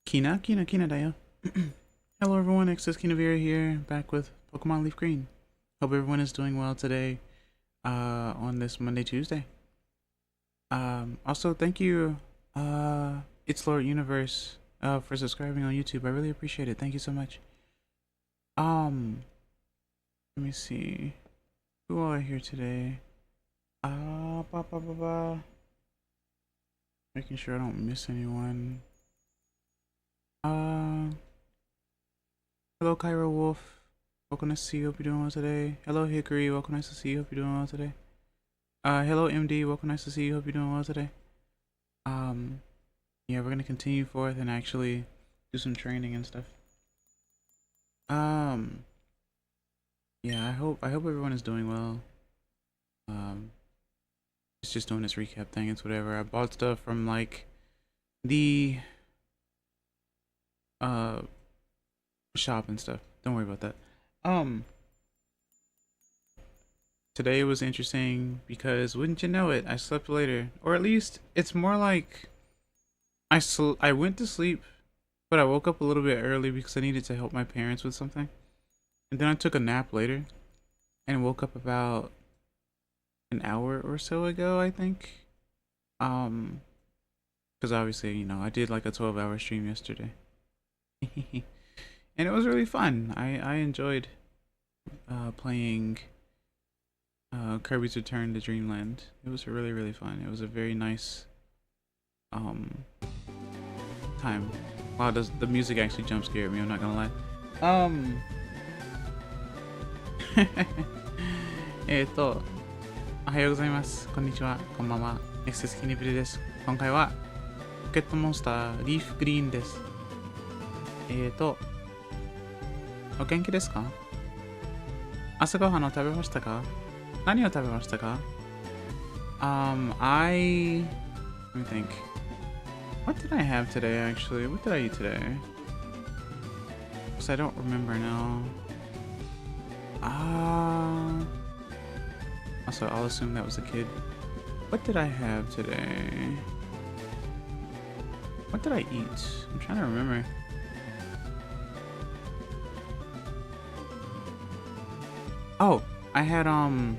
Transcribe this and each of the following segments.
Kina da yo. Hello everyone, it's Kinavira here, back with Pokemon LeafGreen. Hope everyone is doing well today, on this Monday, Tuesday. Also thank you, It's Lord Universe, for subscribing on YouTube. I really appreciate it. Thank you so much. Let me see. Who all are here today? Making sure I don't miss anyone. Hello Cairo Wolf, welcome to see you, hope you're doing well today. Hello Hickory, welcome, nice to see you, hope you're doing well today. Hello MD, welcome, nice to see you, hope you're doing well today. Yeah, we're gonna continue forth and actually do some training and stuff. Yeah, I hope everyone is doing well. It's just doing this recap thing, it's whatever. I bought stuff from like the shop and stuff. Don't worry about that. Today was interesting because wouldn't you know it, I slept later, or at least it's more like I went to sleep, but I woke up a little bit early because I needed to help my parents with something, and then I took a nap later and woke up about an hour or so ago, I think. Because obviously, you know, I did like a 12-hour stream yesterday. And it was really fun. I enjoyed playing Kirby's Return to Dreamland. It was really fun. It was a very nice time. Wow, the music actually jump scared me, I'm not gonna lie. おはようございます。こんにちは。こんばんは。SS キニブリです。今回はポケットモンスターリーフグリーンです。お元気ですか？朝ごはんを食べましたか？何を食べましたか？ let me think. What did I have today actually? What did I eat today? Because I don't remember now. Also, I'll assume that was a kid. What did I have today? What did I eat? I'm trying to remember. Oh, I had oh,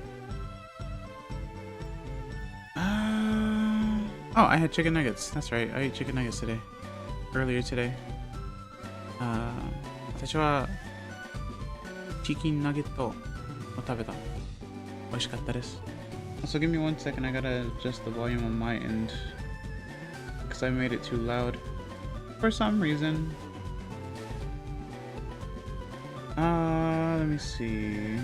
I had chicken nuggets. That's right. I ate chicken nuggets today. Earlier today. 私はチキンナゲットを食べた。美味しかったです。So give me 1 second. I gotta adjust the volume on my end because I made it too loud for some reason. Let me see.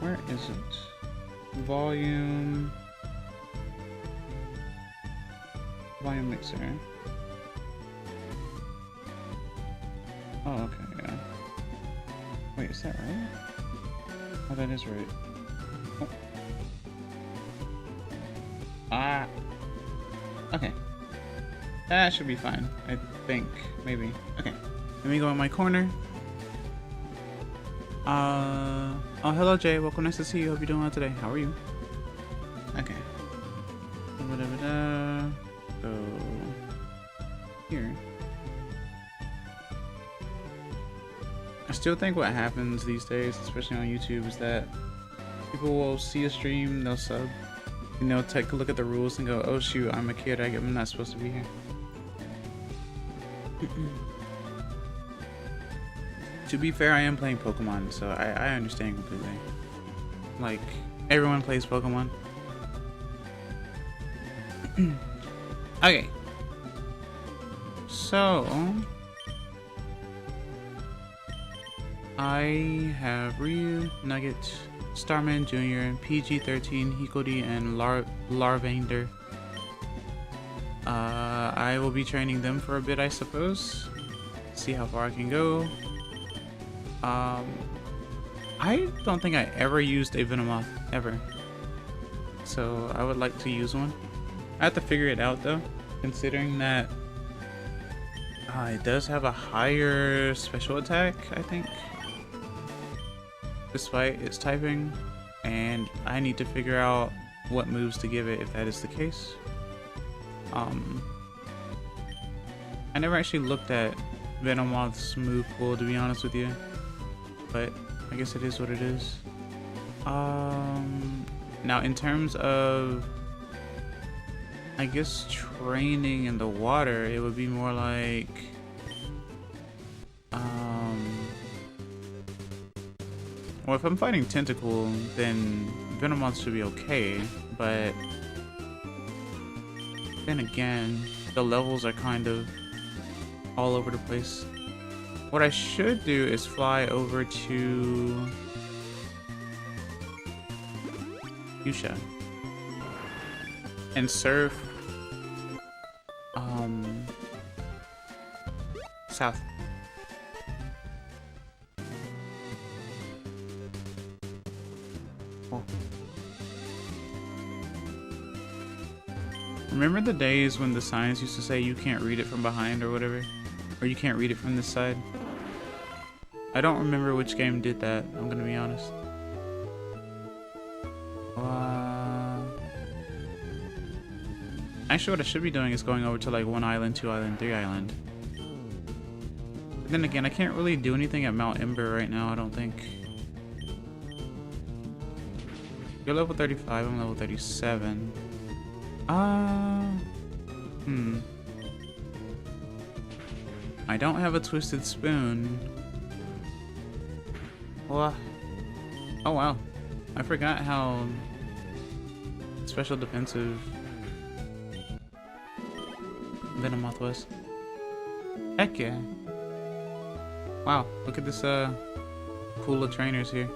Where is it? Volume mixer. Oh, okay, yeah. Wait, is that right? Oh, that is right. Oh. Okay. That should be fine, I think. Maybe. Okay. Let me go in my corner. Oh, hello Jay. Welcome, nice to see you. Hope you're doing well today. How are you? Okay. Go here. I still think what happens these days, especially on YouTube, is that people will see a stream, they'll sub, and they'll take a look at the rules and go, oh shoot, I'm a kid, I'm not supposed to be here. To be fair, I am playing Pokemon, so I understand completely. Like, everyone plays Pokemon. Okay. So I have Ryu, Nugget, Starman Jr., PG-13, Hikori, and Larvander. I will be training them for a bit, I suppose. See how far I can go. I don't think I ever used a Venomoth, ever. So I would like to use one. I have to figure it out though, considering that it does have a higher special attack, I think, despite its typing, and I need to figure out what moves to give it if that is the case. I never actually looked at Venomoth's move pool, to be honest with you. But I guess it is what it is. Now in terms of, I guess, training in the water, it would be more like, well, if I'm fighting Tentacle, then Venomoth should be okay, but then again, the levels are kind of all over the place. What I should do is fly over to Fuchsia and surf south. Cool. Remember the days when the signs used to say you can't read it from behind or whatever? Or you can't read it from this side? I don't remember which game did that, I'm gonna be honest. Actually, what I should be doing is going over to like 1 island, 2 island, 3 island. But then again, I can't really do anything at Mount Ember right now, I don't think. You're level 35, I'm level 37. I don't have a twisted spoon. Well, oh wow. I forgot how special defensive Venomoth was. Heck yeah. Wow, look at this pool of trainers here.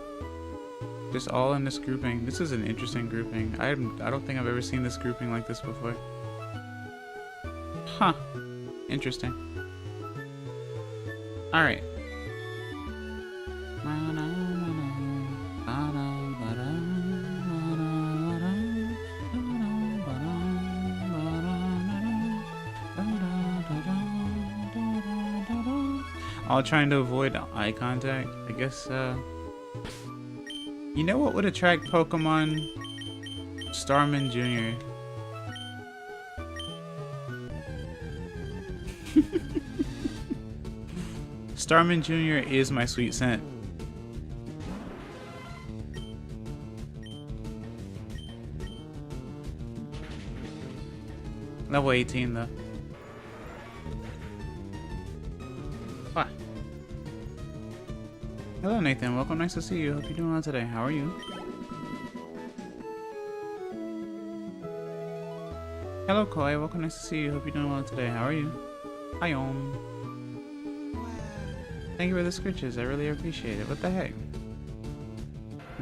Just all in this grouping. This is an interesting grouping. I don't think I've ever seen this grouping like this before. Huh. Interesting. Alright. All trying to avoid eye contact. I guess, you know what would attract Pokemon? Starman Jr. Starman Jr. is my sweet scent. Level 18 though. What? Hello Nathan, welcome, nice to see you. Hope you're doing well today. How are you? Hello Koi, welcome, nice to see you. Hope you're doing well today. How are you? Hi Thank you for the scritches, I really appreciate it. What the heck?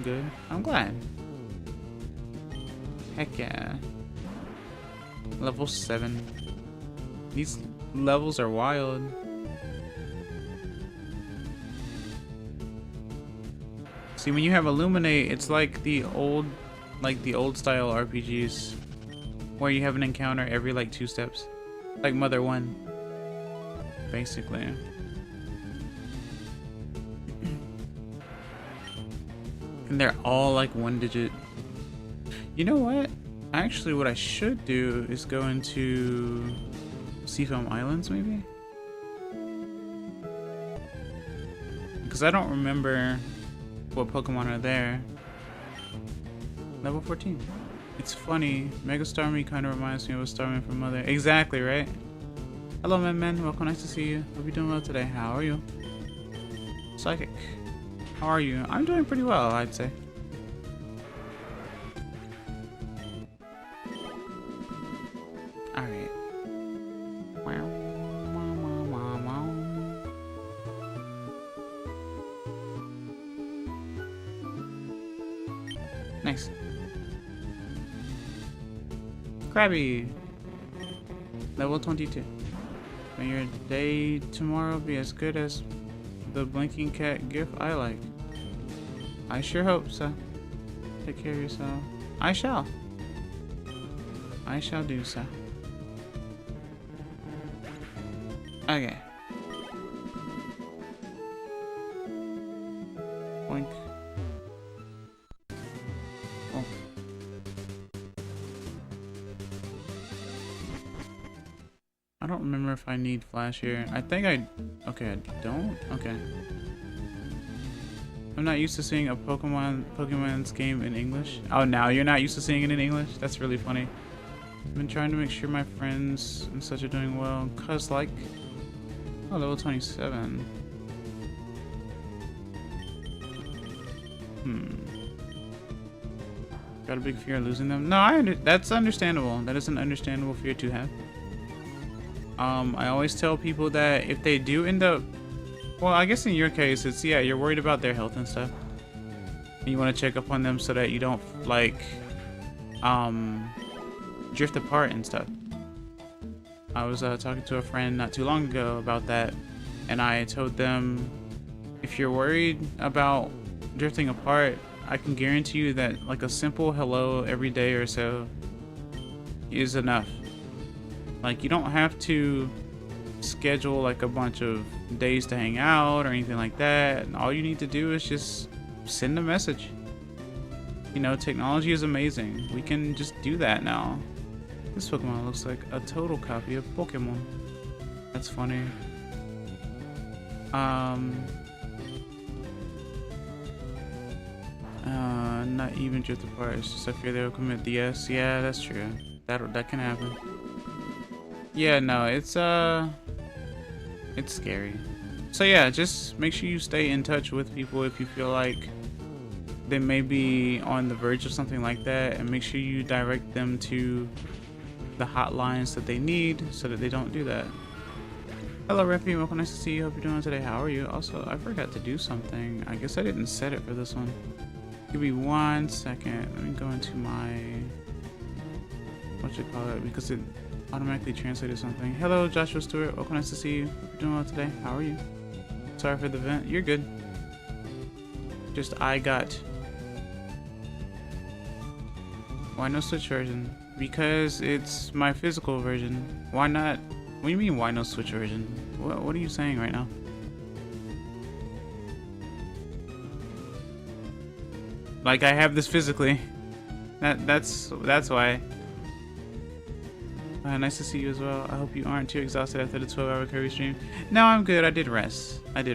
Good. I'm glad. Heck yeah. Level 7. These levels are wild. See, when you have Illuminate, it's like the old style RPGs where you have an encounter every like 2 steps. Like Mother 1. Basically. And they're all like 1 digit. You know what? Actually, what I should do is go into Seafoam Islands, maybe? Because I don't remember what Pokemon are there. Level 14. It's funny, Mega Starmie kind of reminds me of a Starmie from Mother. Exactly, right? Hello, men. Welcome, nice to see you. Hope you're doing well today. How are you? Psychic. How are you? I'm doing pretty well, I'd say. Alright. Nice. Krabby. Level 22. May your day tomorrow be as good as the blinking cat gif I like. I sure hope so. Take care of yourself. I shall. I shall do so. Okay. Boink. Oh. I don't remember if I need flash here. I think okay, I don't? Okay. I'm not used to seeing a Pokemon's game in English. Oh, now you're not used to seeing it in English? That's really funny. I've been trying to make sure my friends and such are doing well. Cause like, oh, level 27. Got a big fear of losing them? No, that's understandable. That is an understandable fear to have. I always tell people that if they do end up, well, I guess in your case, it's, yeah, you're worried about their health and stuff. And you want to check up on them so that you don't, like, drift apart and stuff. I was talking to a friend not too long ago about that, and I told them, if you're worried about drifting apart, I can guarantee you that like a simple hello every day or so is enough. Like, you don't have to schedule like a bunch of days to hang out or anything like that. And all you need to do is just send a message. You know, technology is amazing. We can just do that now. This Pokemon looks like a total copy of Pokémon. That's funny. Not even drift apart. It's just I fear they'll commit DS. Yeah, that's true. That can happen. Yeah, no, it's scary. So yeah, just make sure you stay in touch with people if you feel like they may be on the verge of something like that, and make sure you direct them to the hotlines that they need so that they don't do that. Hello, Reppy. Welcome. Nice to see you. Hope you're doing today. How are you? Also, I forgot to do something. I guess I didn't set it for this one. Give me 1 second. Let me go into my because it automatically translated something. Hello, Joshua Stewart. Welcome. Nice to see you. Hope you're doing well today. How are you? Sorry for the vent. You're good. Just I got. Why no Switch version? Because it's my physical version. Why not? What do you mean, why no Switch version? What are you saying right now? Like, I have this physically. That's why. Nice to see you as well. I hope you aren't too exhausted after the 12-hour Kirby stream. No, I'm good. I did rest. I do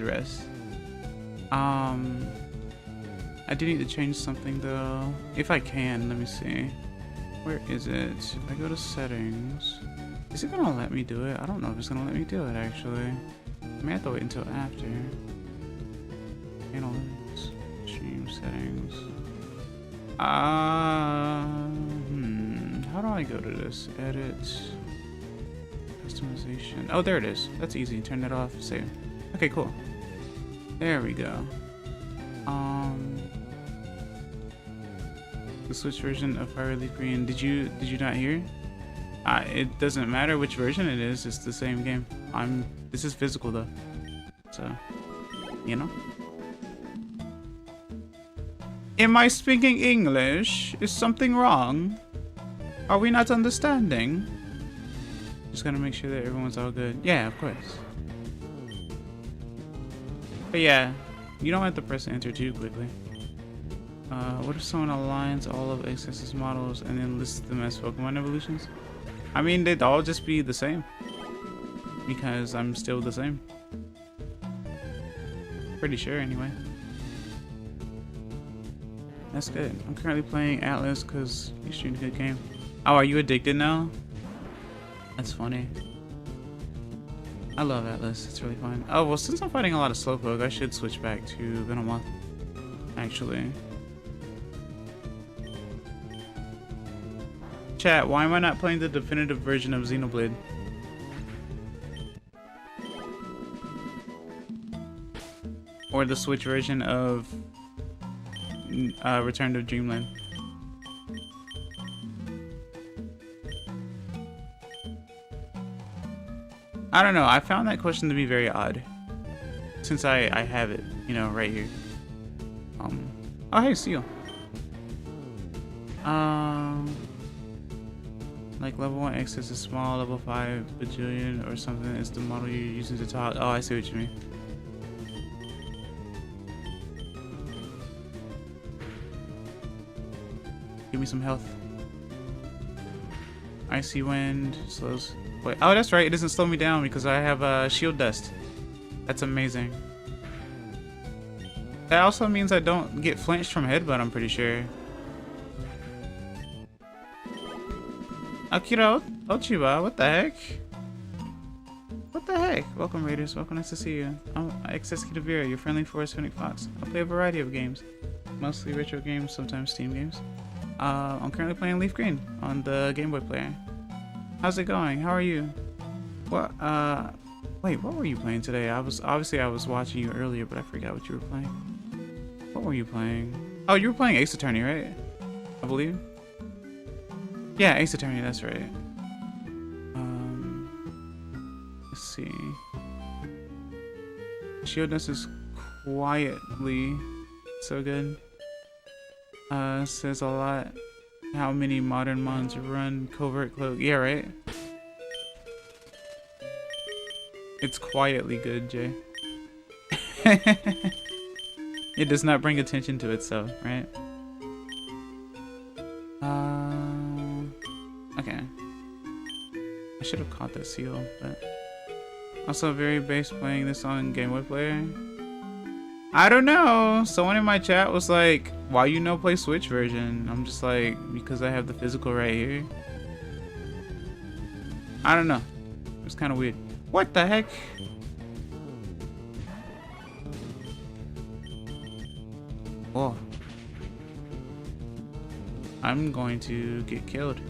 need to change something though. If I can, let me see. Where is it? If I go to settings, is it gonna let me do it? I don't know if it's gonna let me do it actually. I may have to wait until after. Analytics, stream settings. How do I go to this? Edit, customization. Oh, there it is. That's easy. Turn that off. Save. Okay, cool. There we go. The Switch version of Fire LeafGreen. Did you not hear? It doesn't matter which version it is. It's the same game. This is physical though, so you know. Am I speaking English? Is something wrong? Are we not understanding? Just gotta make sure that everyone's all good. Yeah, of course. But yeah, you don't have to press enter too quickly. What if someone aligns all of XS's models and then lists them as Pokemon evolutions? I mean, they'd all just be the same. Because I'm still the same. Pretty sure, anyway. That's good. I'm currently playing Atlas because you streamed a good game. Oh, are you addicted now? That's funny. I love Atlas. It's really fun. Oh, well, since I'm fighting a lot of Slowpoke, I should switch back to Venomoth. Actually. Chat, why am I not playing the definitive version of Xenoblade? Or the Switch version of Return to Dreamland? I don't know. I found that question to be very odd. Since I have it, you know, right here. Oh, hey, Seal. Like level 1 X is small, level 5 bajillion or something is the model you're using to talk. Oh, I see what you mean. Give me some health. Icy wind slows. Wait, oh, that's right. It doesn't slow me down because I have shield dust. That's amazing. That also means I don't get flinched from headbutt, I'm pretty sure. Akira Ochiba, what the heck? What the heck? Welcome, Raiders. Welcome, nice to see you. I'm Kina Vera, your friendly forest Phoenix Fox. I play a variety of games, mostly retro games, sometimes Steam games. I'm currently playing LeafGreen on the Game Boy player. How's it going? How are you? What? Wait, what were you playing today? I was watching you earlier, but I forgot what you were playing. What were you playing? Oh, you were playing Ace Attorney, right? I believe. Yeah, Ace Attorney. That's right. Let's see. Shieldness is quietly so good. Says a lot. How many modern mons run covert cloak? Yeah, right. It's quietly good, Jay. It does not bring attention to itself, right? Okay. I should have caught that seal, but also very base playing this on Game Boy player. I don't know. Someone in my chat was like, "Why you no play Switch version?" I'm just like, because I have the physical right here. I don't know. It's kind of weird. What the heck? Oh. I'm going to get killed.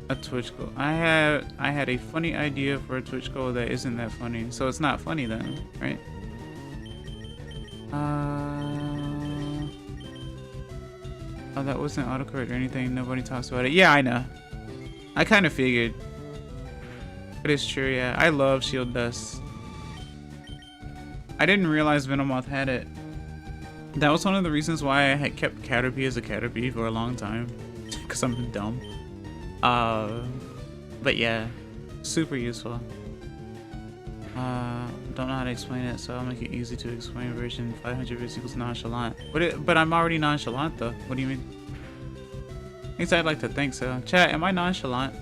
A Twitch goal. I had a funny idea for a Twitch goal that isn't that funny, so it's not funny then, right? Oh, that wasn't autocorrect or anything. Nobody talks about it. Yeah, I know. I kind of figured, but it's true. Yeah, I love shield dust. I didn't realize Venomoth had it. That was one of the reasons why I had kept Caterpie as a Caterpie for a long time, because I'm dumb. But yeah, super useful. Don't know how to explain it, so I'll make it easy to explain. Version 500 bits equals nonchalant. But I'm already nonchalant though. What do you mean? At least I'd like to think so. Chat, am I nonchalant?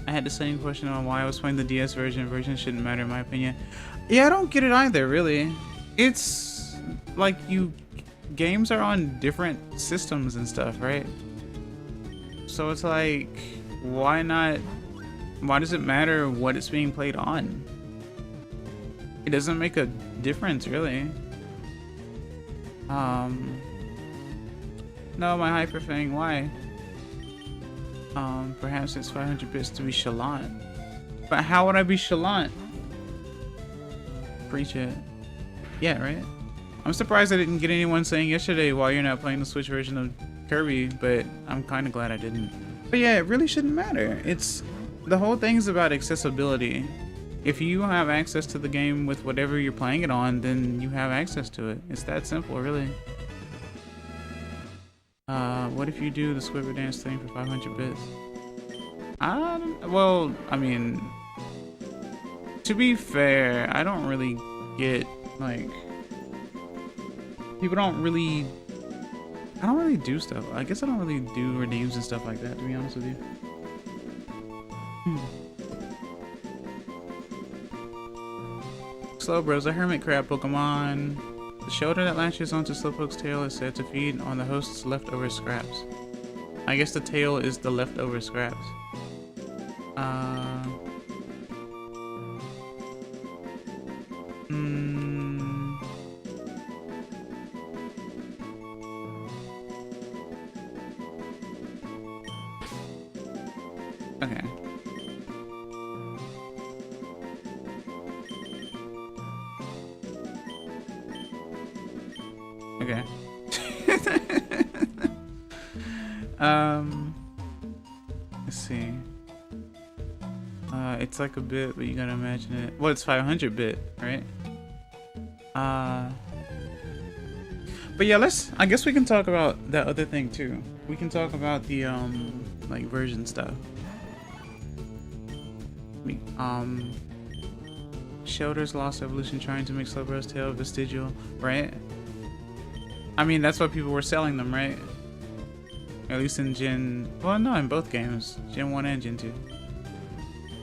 I had the same question on why I was playing the DS version. Version shouldn't matter in my opinion. Yeah, I don't get it either, really. It's like games are on different systems and stuff, right? So it's like, why does it matter what it's being played on? It doesn't make a difference, really. No, my hyper thing, why? Perhaps it's 500 bits to be chalant. But how would I be chalant? Preach it. Yeah, right? I'm surprised I didn't get anyone saying yesterday why you're not playing the Switch version of Kirby, but I'm kind of glad I didn't. But yeah, it really shouldn't matter. The whole thing's about accessibility. If you have access to the game with whatever you're playing it on, then you have access to it. It's that simple, really. What if you do the Squidward dance thing for 500 bits? Well, I mean, to be fair, I don't really get, like, people don't really, I don't really do stuff. I guess I don't really do redeems and stuff like that, to be honest with you. Slowbro's a hermit crab Pokemon. The shoulder that latches onto Slowpoke's tail is said to feed on the host's leftover scraps. I guess the tail is the leftover scraps. Okay. Okay. Let's see. It's like a bit, but you gotta imagine it. Well, it's 500 bit, right? But yeah, I guess we can talk about that other thing too. We can talk about the like version stuff. Shelter's lost evolution trying to make Slowbro's tail vestigial, right? I mean, that's why people were selling them, right? At least in Gen... Well, no, in both games. Gen 1 and Gen 2.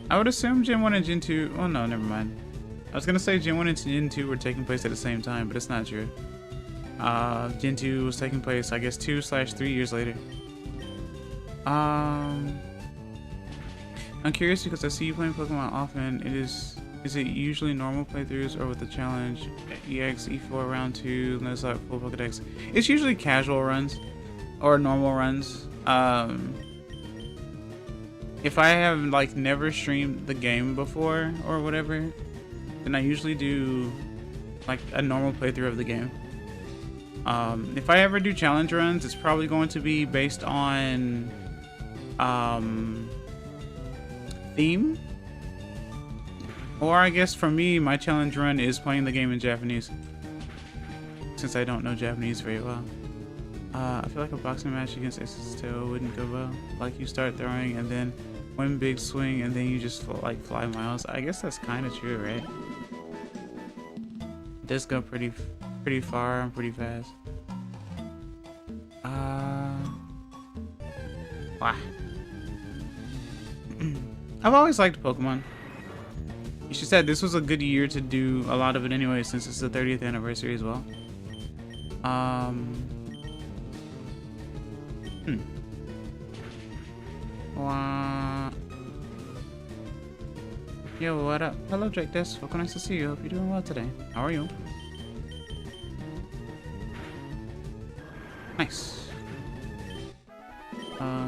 I would assume Gen 1 and Gen 2... Oh, no, never mind. I was gonna say Gen 1 and Gen 2 were taking place at the same time, but it's not true. Gen 2 was taking place, I guess, 2/3 years later. I'm curious because I see you playing Pokemon often. Is it usually normal playthroughs or with the challenge? EX, E4, round 2, Nuzlocke, full Pokedex. It's usually casual runs or normal runs. If I have like never streamed the game before or whatever, then I usually do like a normal playthrough of the game. If I ever do challenge runs, it's probably going to be based on theme. Or I guess for me, my challenge run is playing the game in Japanese, since I don't know Japanese very well. I feel like a boxing match against X's tail wouldn't go well. Like you start throwing and then one big swing and then you just like fly miles. I guess that's kind of true, right? It does go pretty far and pretty fast. Wow. I've always liked Pokemon. She said this was a good year to do a lot of it anyway, since it's the 30th anniversary as well. Yo, what up? Hello, Drake Des. Welcome, nice to see you. Hope you're doing well today. How are you? Nice.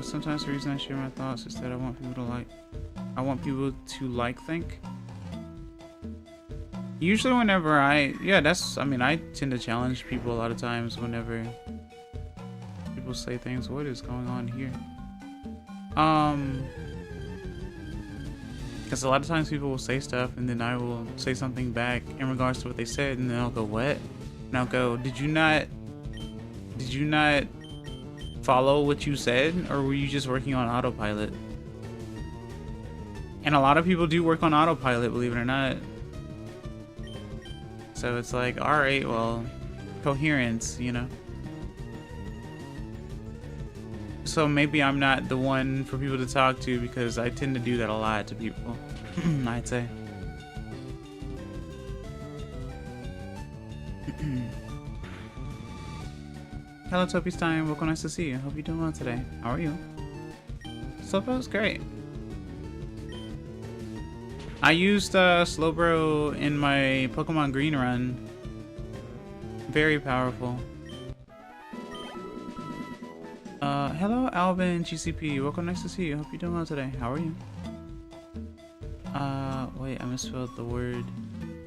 Sometimes the reason I share my thoughts is that I want people to like think. Usually whenever I tend to challenge people a lot of times whenever people say things. What is going on here? Because a lot of times people will say stuff and then I will say something back in regards to what they said, and then I'll go, what? And I'll go, did you not follow what you said, or were you just working on autopilot? And a lot of people do work on autopilot, believe it or not. So it's like, alright, well, coherence, you know? So maybe I'm not the one for people to talk to, because I tend to do that a lot to people, I'd say. Hello, Topi's time. Welcome, nice to see you. Hope you're doing well today. How are you? Slowpoke's great. I used Slowbro in my Pokemon Green run. Very powerful. Hello, Alvin GCP. Welcome, nice to see you. Hope you're doing well today. How are you? Wait, I misspelled the word.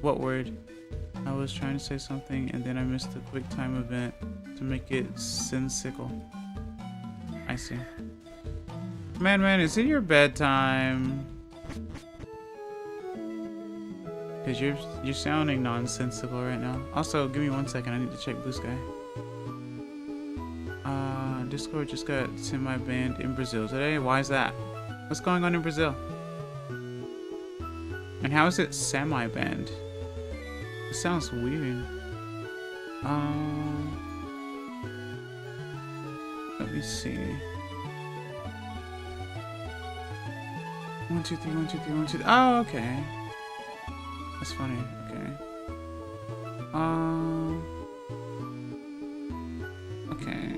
What word? I was trying to say something and then I missed the quick time event to make it sensical. I see. Man, is it your bedtime? Because you're sounding nonsensical right now. Also, give me 1 second. I need to check Blue Sky. Discord just got semi-banned in Brazil today. Why is that? What's going on in Brazil? And how is it semi-banned? It sounds weird. Let me see. 1 2 3 1 2 3 1 2. Oh, okay. That's funny. Okay. Okay.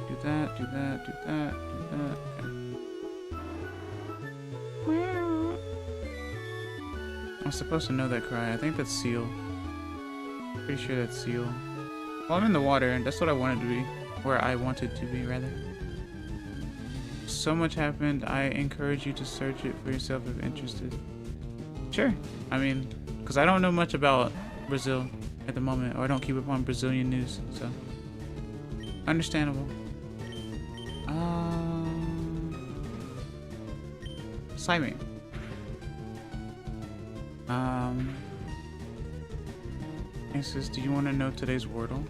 Do that. Do that. Do that. Do that. Okay. I'm supposed to know that cry. I think that's Seal. Pretty sure that's Seal. Well, I'm in the water, and that's what I wanted to be. Where I wanted to be, rather. So much happened. I encourage you to search it for yourself if interested. Sure. I mean, because I don't know much about Brazil at the moment, or I don't keep up on Brazilian news, so. Understandable. Simon. It says, do you want to know today's Wordle?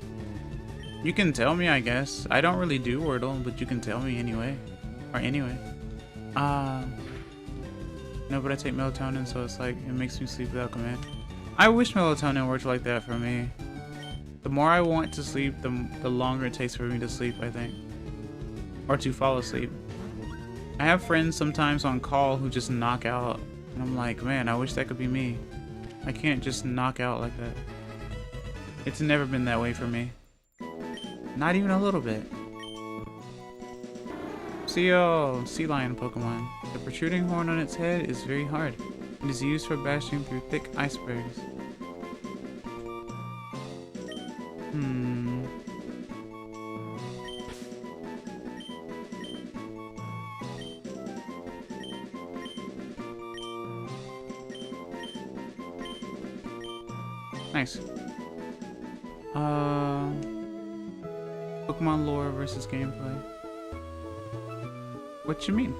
You can tell me, I guess. I don't really do Wordle, but you can tell me anyway. Or anyway. No, but I take melatonin, so it's like, it makes me sleep without command. I wish melatonin worked like that for me. The more I want to sleep, the longer it takes for me to sleep, I think. Or to fall asleep. I have friends sometimes on call who just knock out. And I'm like, man, I wish that could be me. I can't just knock out like that. It's never been that way for me. Not even a little bit. Sea lion Pokemon. The protruding horn on its head is very hard. It is used for bashing through thick icebergs. Nice. Pokemon lore versus gameplay. What you mean?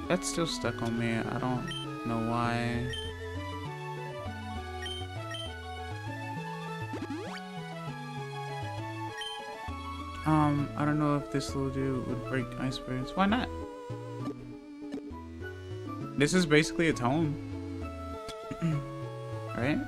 That's still stuck on me. I don't know why. I don't know if this little dude would break icebergs. Why not? This is basically a tome. Right?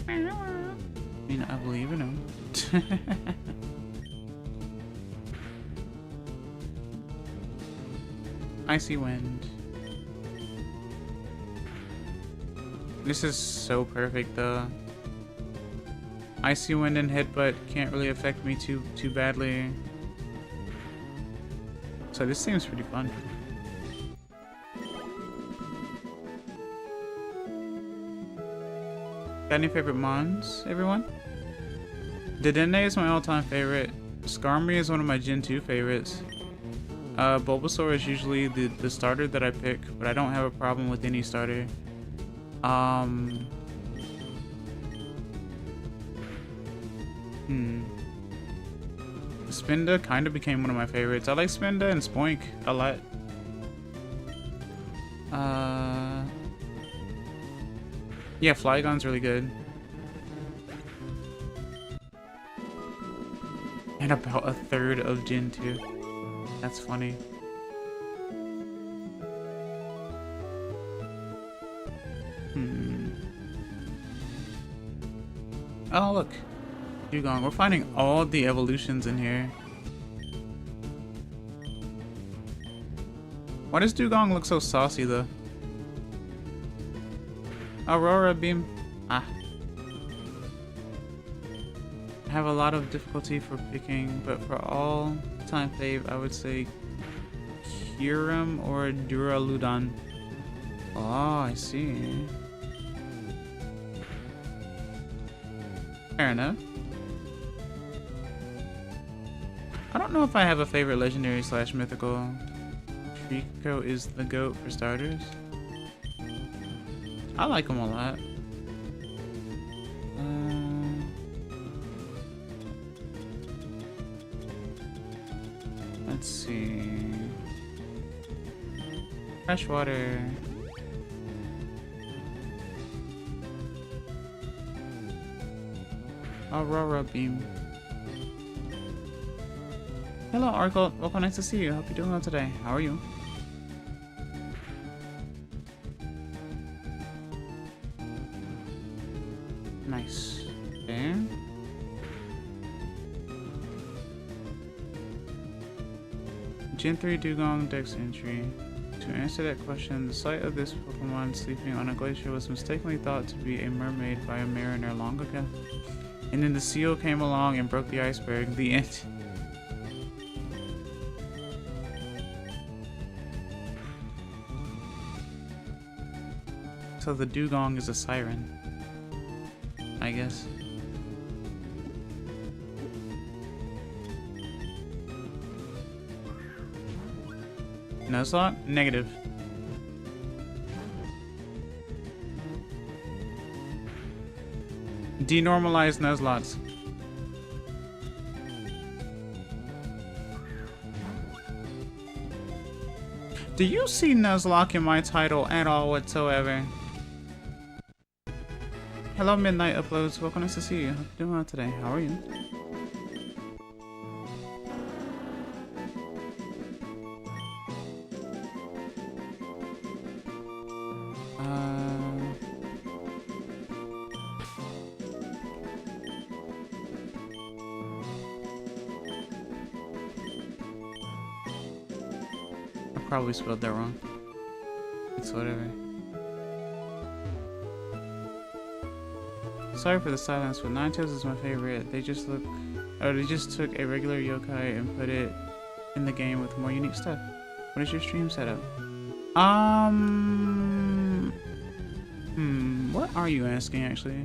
I mean, I believe in him. Icy wind. This is so perfect though. Icy wind and headbutt can't really affect me too badly. So this seems pretty fun. Got any favorite mons, everyone? Dedenne is my all-time favorite. Skarmory is one of my Gen 2 favorites. Bulbasaur is usually the starter that I pick, but I don't have a problem with any starter. Spinda kind of became one of my favorites. I like Spinda and Spoink a lot. Yeah, Flygon's really good. And about a third of Gen 2. That's funny. Oh, look. Dugong. We're finding all the evolutions in here. Why does Dugong look so saucy, though? Aurora Beam. Ah. I have a lot of difficulty for picking, but for all time fave, I would say Kyurem or Duraludon. Oh, I see. Fair enough. I don't know if I have a favorite legendary / mythical. Trico is the GOAT for starters. I like him a lot. Let's see. Freshwater. Aurora Beam. Hello, Argold. Welcome, nice to see you. Hope you're doing well today. How are you? Nice. Okay. Gen 3 Dugong Dex entry. To answer that question, the sight of this Pokemon sleeping on a glacier was mistakenly thought to be a mermaid by a mariner long ago. And then the seal came along and broke the iceberg. The end. So the Dugong is a siren, I guess. Nuzlocke? Negative. Denormalize Nuzlocks. Do you see Nuzlocke in my title at all whatsoever? Hello, Midnight Uploads. Welcome, nice to see you. Hope you're doing well today. How are you? Probably spelled that wrong. It's whatever. Sorry for the silence, but Ninetales is my favorite. They just took a regular yokai and put it in the game with more unique stuff. What is your stream setup? What are you asking actually?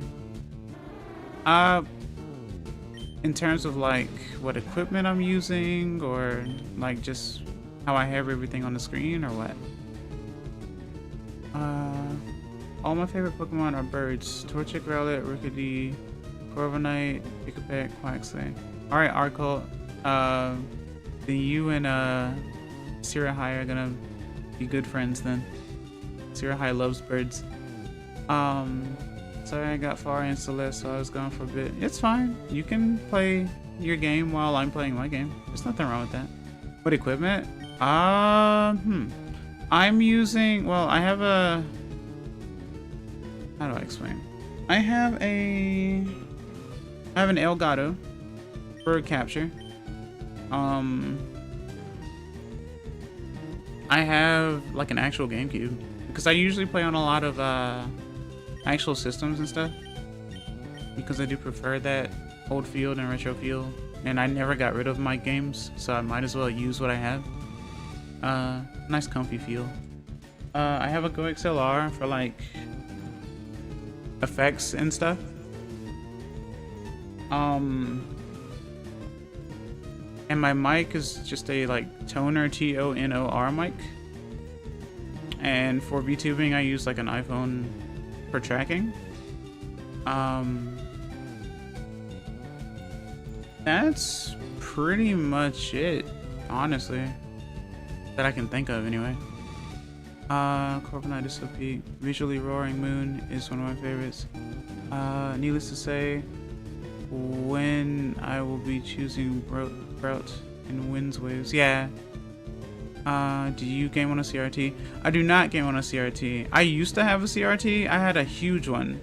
In terms of like what equipment I'm using, or like just how I have everything on the screen, or what? All my favorite Pokemon are birds. Torchic, Rowlet, Rookidee, Corviknight, Pikachu, Quaxley. Alright, Arcult. Then you and Sirahai are gonna be good friends then. Sirahai loves birds. Sorry I got far in Celeste, so I was gone for a bit. It's fine. You can play your game while I'm playing my game. There's nothing wrong with that. What equipment? I'm using, well, I have a, how do I explain? I have an Elgato bird capture. I have like an actual GameCube because I usually play on a lot of actual systems and stuff because I do prefer that old feel and retro feel, and I never got rid of my games, so I might as well use what I have. Nice comfy feel. I have a Go XLR for like effects and stuff. And my mic is just a like toner TONOR mic. And for VTubing I use like an iPhone for tracking. That's pretty much it, honestly, that I can think of anyway. Corviknight is so peak. Visually Roaring Moon is one of my favorites. Needless to say, when I will be choosing Grout and Winds Waves. Yeah. Do you game on a CRT? I do not game on a CRT. I used to have a CRT. I had a huge one,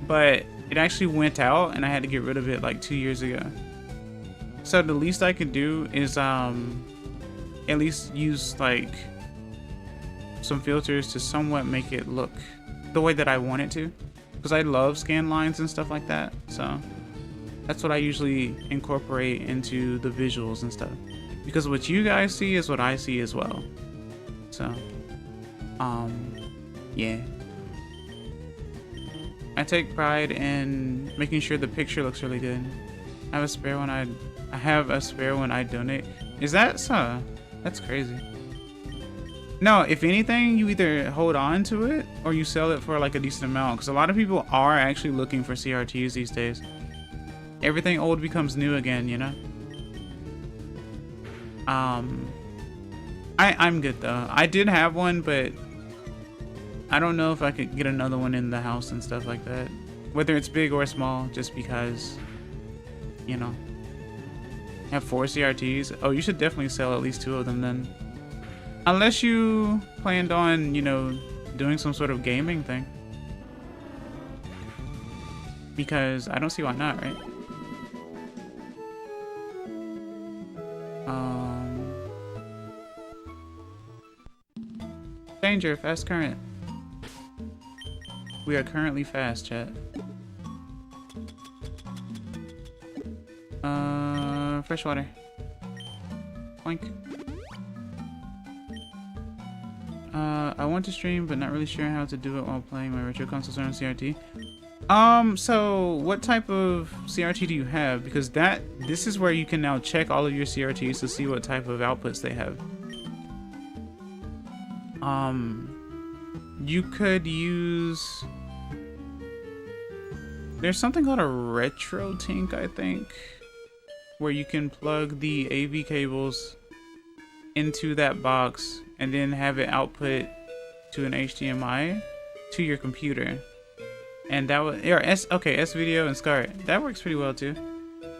but it actually went out and I had to get rid of it like 2 years ago. So the least I could do is at least use like some filters to somewhat make it look the way that I want it to, because I love scan lines and stuff like that. So that's what I usually incorporate into the visuals and stuff, because what you guys see is what I see as well. So yeah, I take pride in making sure the picture looks really good. I have a spare when I donate. Is that so? That's crazy. No, if anything, you either hold on to it or you sell it for like a decent amount, because a lot of people are actually looking for CRTs these days. Everything old becomes new again, you know? I'm good though. I did have one, but I don't know if I could get another one in the house and stuff like that. Whether it's big or small, just because, you know. I have 4 CRTs. Oh, you should definitely sell at least 2 of them then. Unless you planned on, you know, doing some sort of gaming thing. Because I don't see why not, right? Danger, fast current. We are currently fast, chat. Fresh water. Boink. I want to stream, but not really sure how to do it while playing my retro consoles on CRT. So what type of CRT do you have? Because this is where you can now check all of your CRTs to see what type of outputs they have. You could use, there's something called a retro tink, I think, where you can plug the AV cables into that box and then have it output to an HDMI to your computer. And that would, or S video and SCART. That works pretty well too.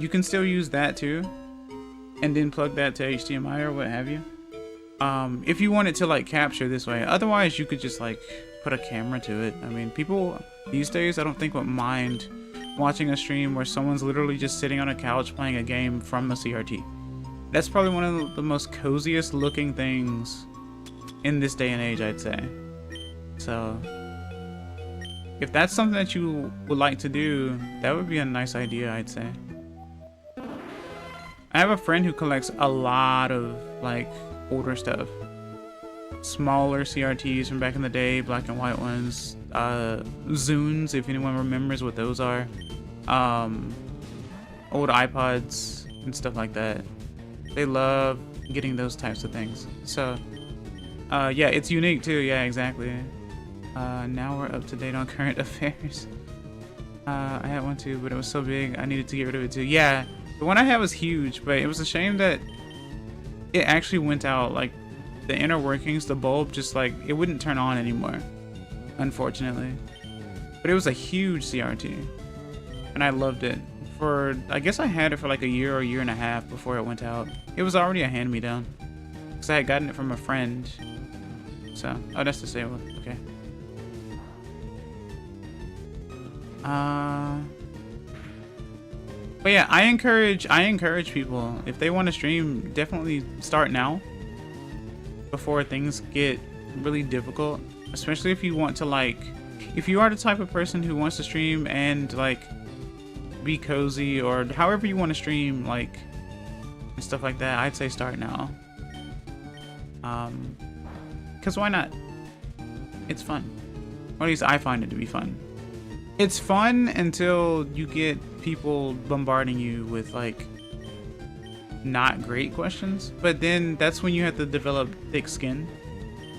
You can still use that too, and then plug that to HDMI or what have you. If you want it to like capture this way. Otherwise, you could just like put a camera to it. I mean, people these days, I don't think would mind watching a stream where someone's literally just sitting on a couch playing a game from a CRT. That's probably one of the most coziest looking things in this day and age, I'd say. So if that's something that you would like to do, that would be a nice idea, I'd say. I have a friend who collects a lot of like older stuff. Smaller CRTs from back in the day, black and white ones, Zunes, if anyone remembers what those are, old iPods and stuff like that. They love getting those types of things. So yeah, it's unique too. Yeah, exactly. Now we're up to date on current affairs. I had one too, but it was so big I needed to get rid of it too. Yeah, the one I had was huge, but it was a shame that it actually went out. Like the inner workings, the bulb just like it wouldn't turn on anymore, unfortunately. But it was a huge CRT and I loved it. For I guess I had it for like a year or a year and a half before it went out. It was already a hand-me-down because I had gotten it from a friend. So oh, that's the same one. Okay. But yeah, I encourage people, if they want to stream, definitely start now before things get really difficult. Especially if you want to like, if you are the type of person who wants to stream and like be cozy or however you want to stream, like and stuff like that, I'd say start now. Because why not? It's fun. Or at least I find it to be fun. It's fun until you get people bombarding you with like not great questions, but then that's when you have to develop thick skin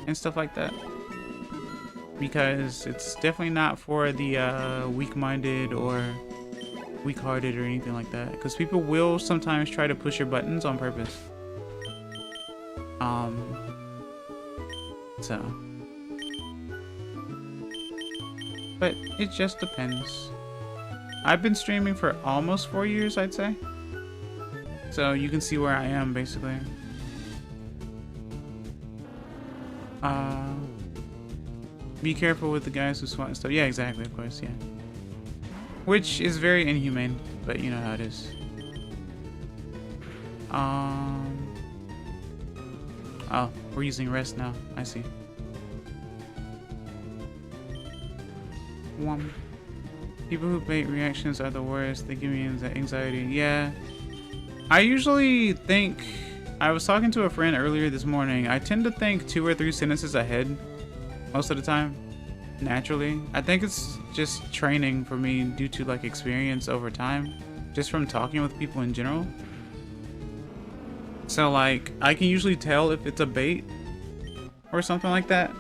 and stuff like that, because it's definitely not for the weak-minded or weak-hearted or anything like that, because people will sometimes try to push your buttons on purpose. So but it just depends. I've been streaming for almost 4 years, I'd say. So you can see where I am, basically. Be careful with the guys who swat and stuff. Yeah, exactly, of course, yeah. Which is very inhumane, but you know how it is. Oh, we're using rest now. I see. People who bait reactions are the worst. They give me anxiety. Yeah. I usually think... I was talking to a friend earlier this morning. I tend to think 2 or 3 sentences ahead most of the time. Naturally. I think it's just training for me due to like experience over time. Just from talking with people in general. So like, I can usually tell if it's a bait or something like that.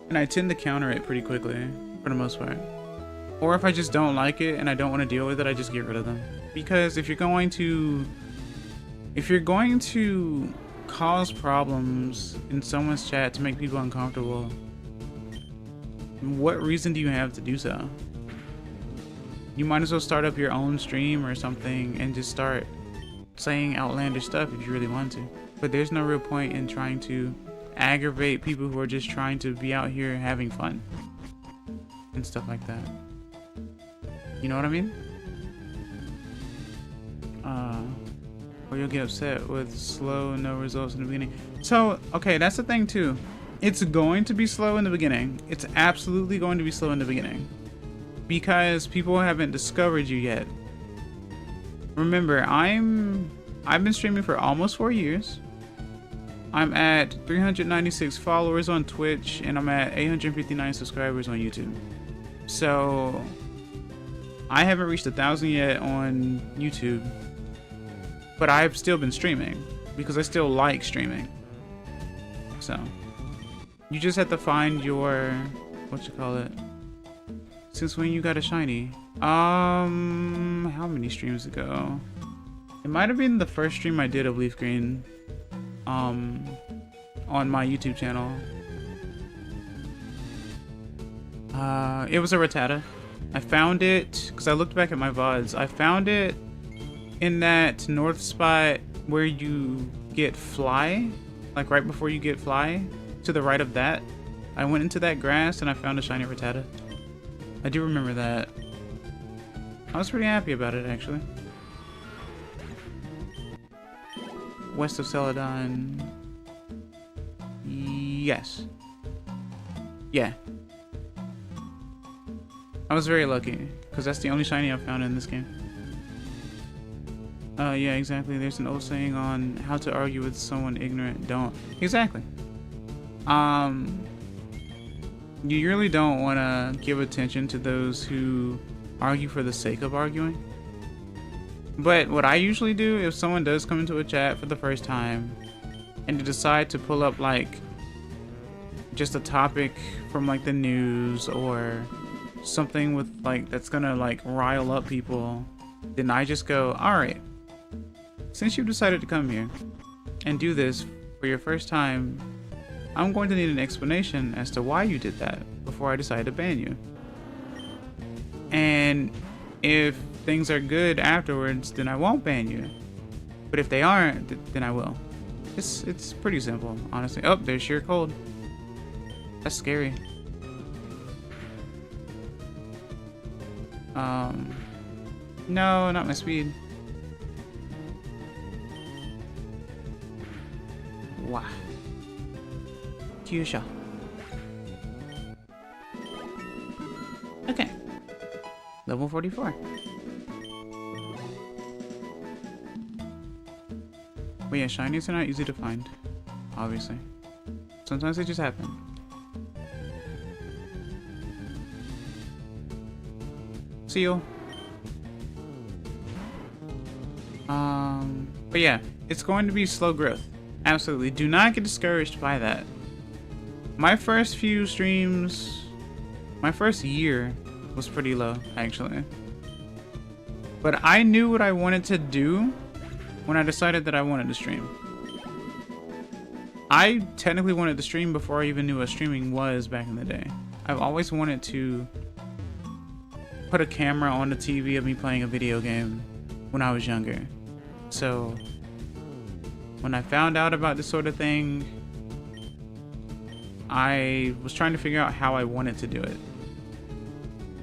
And I tend to counter it pretty quickly. For the most part. Or if I just don't like it and I don't want to deal with it, I just get rid of them. Because if you're going to cause problems in someone's chat to make people uncomfortable, what reason do you have to do so? You might as well start up your own stream or something and just start saying outlandish stuff if you really want to. But there's no real point in trying to aggravate people who are just trying to be out here having fun. And stuff like that. You know what I mean? Or you'll get upset with slow, no results in the beginning. So, okay, that's the thing too. It's going to be slow in the beginning. It's absolutely going to be slow in the beginning. Because people haven't discovered you yet. Remember, I've been streaming for almost 4 years. I'm at 396 followers on Twitch, and I'm at 859 subscribers on YouTube. So I haven't reached 1,000 yet on YouTube, but I've still been streaming because I still like streaming. So you just have to find your, what you call it, since when you got a shiny. How many streams ago? It might have been the first stream I did of LeafGreen on on my YouTube channel. It was a Rattata. I found it because I looked back at my VODs. I found it in that north spot where you get Fly, like right before you get Fly, to the right of that. I went into that grass and I found a shiny Rattata. I do remember that. I was pretty happy about it, actually. West of Celadon. Yes. Yeah. I was very lucky, because that's the only shiny I've found in this game. Yeah, exactly. There's an old saying on how to argue with someone ignorant. Don't. Exactly. You really don't want to give attention to those who argue for the sake of arguing. But what I usually do, if someone does come into a chat for the first time and to decide to pull up like just a topic from like the news or something with like that's gonna like rile up people, then I just go, all right, since you decided to come here and do this for your first time, I'm going to need an explanation as to why you did that before I decide to ban you. And if things are good afterwards, then I won't ban you. But if they aren't, then I will. It's pretty simple, honestly. Oh, there's sheer cold. That's scary. No, not my speed. Wow. Kyusha. Okay. Level 44. But yeah, shinies are not easy to find, obviously. Sometimes they just happen. See you. But yeah, it's going to be slow growth. Absolutely. Do not get discouraged by that. My first few streams, my first year was pretty low, actually. But I knew what I wanted to do when I decided that I wanted to stream. I technically wanted to stream before I even knew what streaming was back in the day. I've always wanted to put a camera on the TV of me playing a video game when I was younger. So when I found out about this sort of thing, I was trying to figure out how I wanted to do it.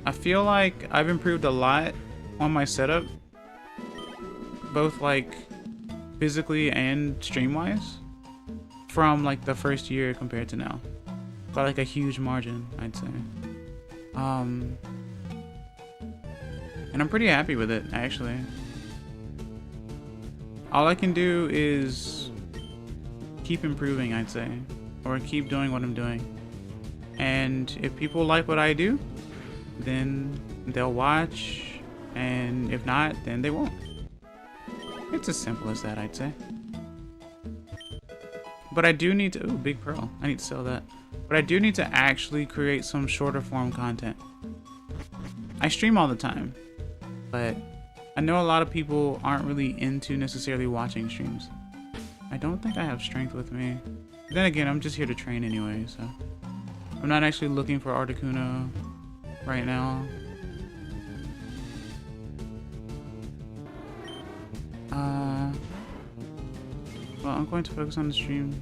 I feel like I've improved a lot on my setup, both like physically and stream wise, from like the first year compared to now, by like a huge margin, I'd say. And I'm pretty happy with it, actually. All I can do is keep improving, I'd say, or keep doing what I'm doing. And if people like what I do, then they'll watch, and if not, then they won't. It's as simple as that, I'd say. But I do need to, ooh, big pearl, I need to sell that. But I do need to actually create some shorter form content. I stream all the time, but I know a lot of people aren't really into necessarily watching streams. I don't think I have strength with me. Then again, I'm just here to train anyway, so. I'm not actually looking for Articuno right now. Well, I'm going to focus on the stream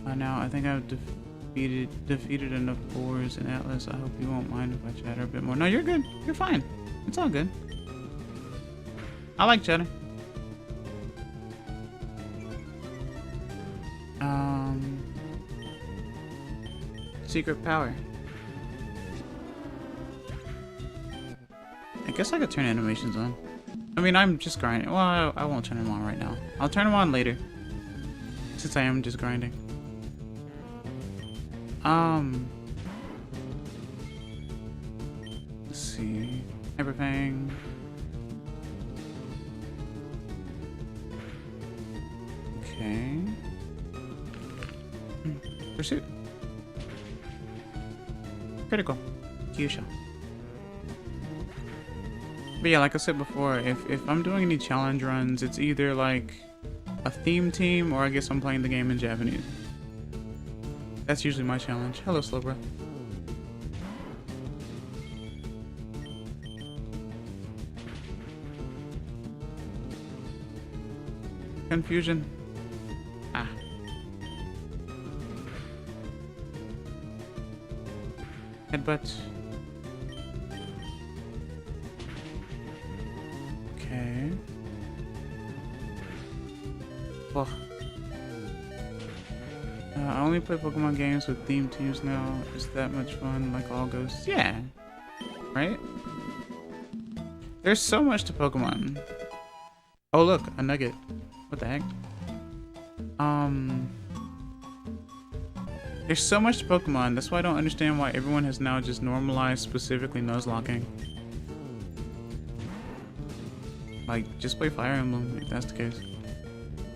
now. I think I've defeated enough boars in Atlas. I hope you won't mind if I chatter a bit more. No, you're good. You're fine. It's all good. I like chatter. Secret power. I guess I could turn animations on. I mean, I'm just grinding. Well, I won't turn them on right now. I'll turn them on later, since I am just grinding. Let's see. Hyperfang. Okay. Pursuit. Critical. Kyusha. But yeah, like I said before, if I'm doing any challenge runs, it's either like a theme team or I guess I'm playing the game in Japanese. That's usually my challenge. Hello, slow breath. Confusion. Ah. Headbutt. Okay. Well, I only play Pokemon games with themed teams now. Is that much fun? Like all ghosts? Yeah. Right? There's so much to Pokemon. Oh look, a nugget. What the heck? There's so much to Pokemon. That's why I don't understand why everyone has now just normalized specifically nuzlocking. Like, just play Fire Emblem if that's the case.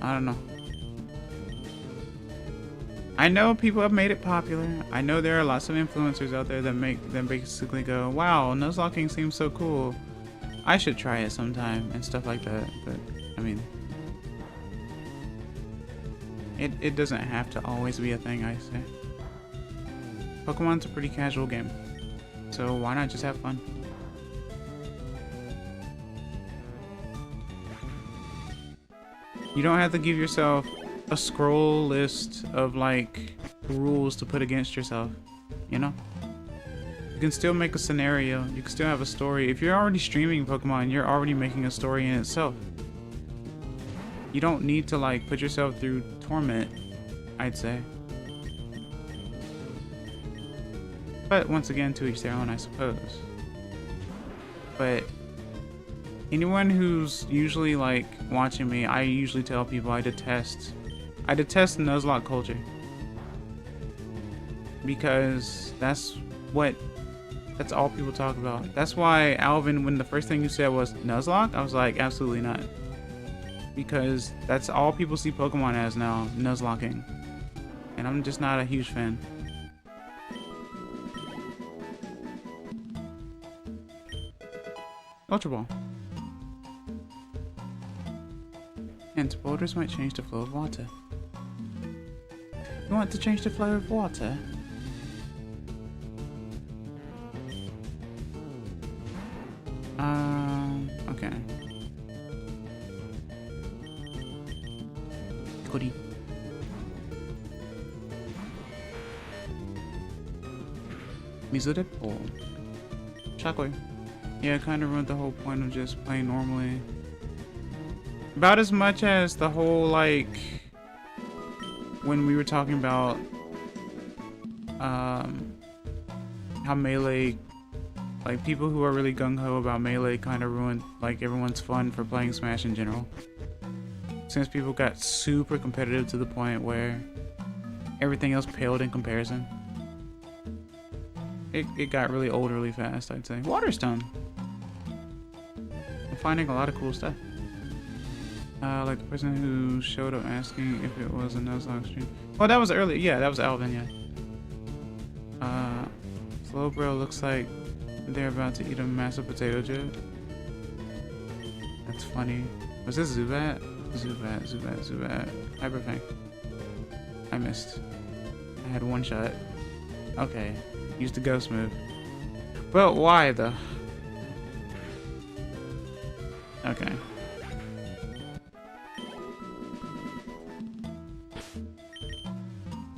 I don't know. I know people have made it popular. I know there are lots of influencers out there that make them basically go, wow, nuzlocking seems so cool. I should try it sometime and stuff like that. But I mean, it doesn't have to always be a thing, I say. Pokemon's a pretty casual game, so why not just have fun? You don't have to give yourself a scroll list of like rules to put against yourself, you know? You can still make a scenario, you can still have a story. If you're already streaming Pokemon, you're already making a story in itself. You don't need to like put yourself through torment, I'd say. But once again, to each their own, I suppose. But anyone who's usually like watching me, I usually tell people I detest Nuzlocke culture. Because that's all people talk about. That's why, Alvin, when the first thing you said was Nuzlocke, I was like, absolutely not. Because that's all people see Pokemon as now, Nuzlocking. And I'm just not a huge fan. Ultra Ball. And boulders might change the flow of water. You want to change the flow of water? Okay. Goody. Mizude Ball. Shockwave. Yeah, it kind of ruined the whole point of just playing normally. About as much as the whole, like, when we were talking about how Melee, like, people who are really gung-ho about Melee kind of ruined, like, everyone's fun for playing Smash in general. Since people got super competitive to the point where everything else paled in comparison. It got really old really fast, I'd say. Waterstone! I'm finding a lot of cool stuff. Like the person who showed up asking if it was a Nuzlocke stream. Oh, that was earlier. Yeah, that was Alvin, yeah. Slowbro looks like they're about to eat a massive potato chip. That's funny. Was this Zubat? Zubat. Hyperfang. I missed. I had one shot. Okay. Used the ghost move. But why though? Okay.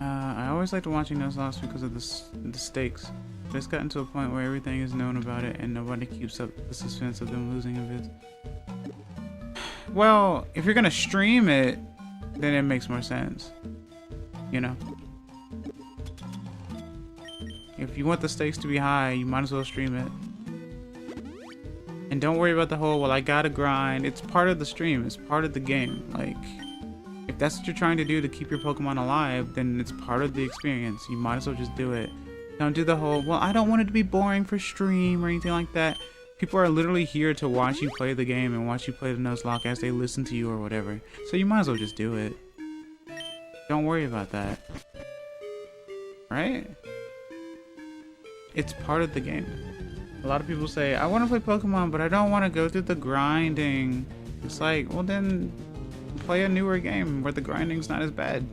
I always liked watching Nuzlocke because of the stakes. But it's gotten to a point where everything is known about it and nobody keeps up the suspense of them losing a vid. Well, if you're gonna stream it, then it makes more sense. You know? If you want the stakes to be high, you might as well stream it. And don't worry about the whole, well, I gotta grind. It's part of the stream. It's part of the game. Like, if that's what you're trying to do to keep your Pokemon alive, then it's part of the experience. You might as well just do it. Don't do the whole, well, I don't want it to be boring for stream or anything like that. People are literally here to watch you play the game and watch you play the Nuzlocke as they listen to you or whatever. So you might as well just do it. Don't worry about that. Right? It's part of the game. A lot of people say, I want to play Pokemon, but I don't want to go through the grinding. It's like, well then, play a newer game where the grinding's not as bad.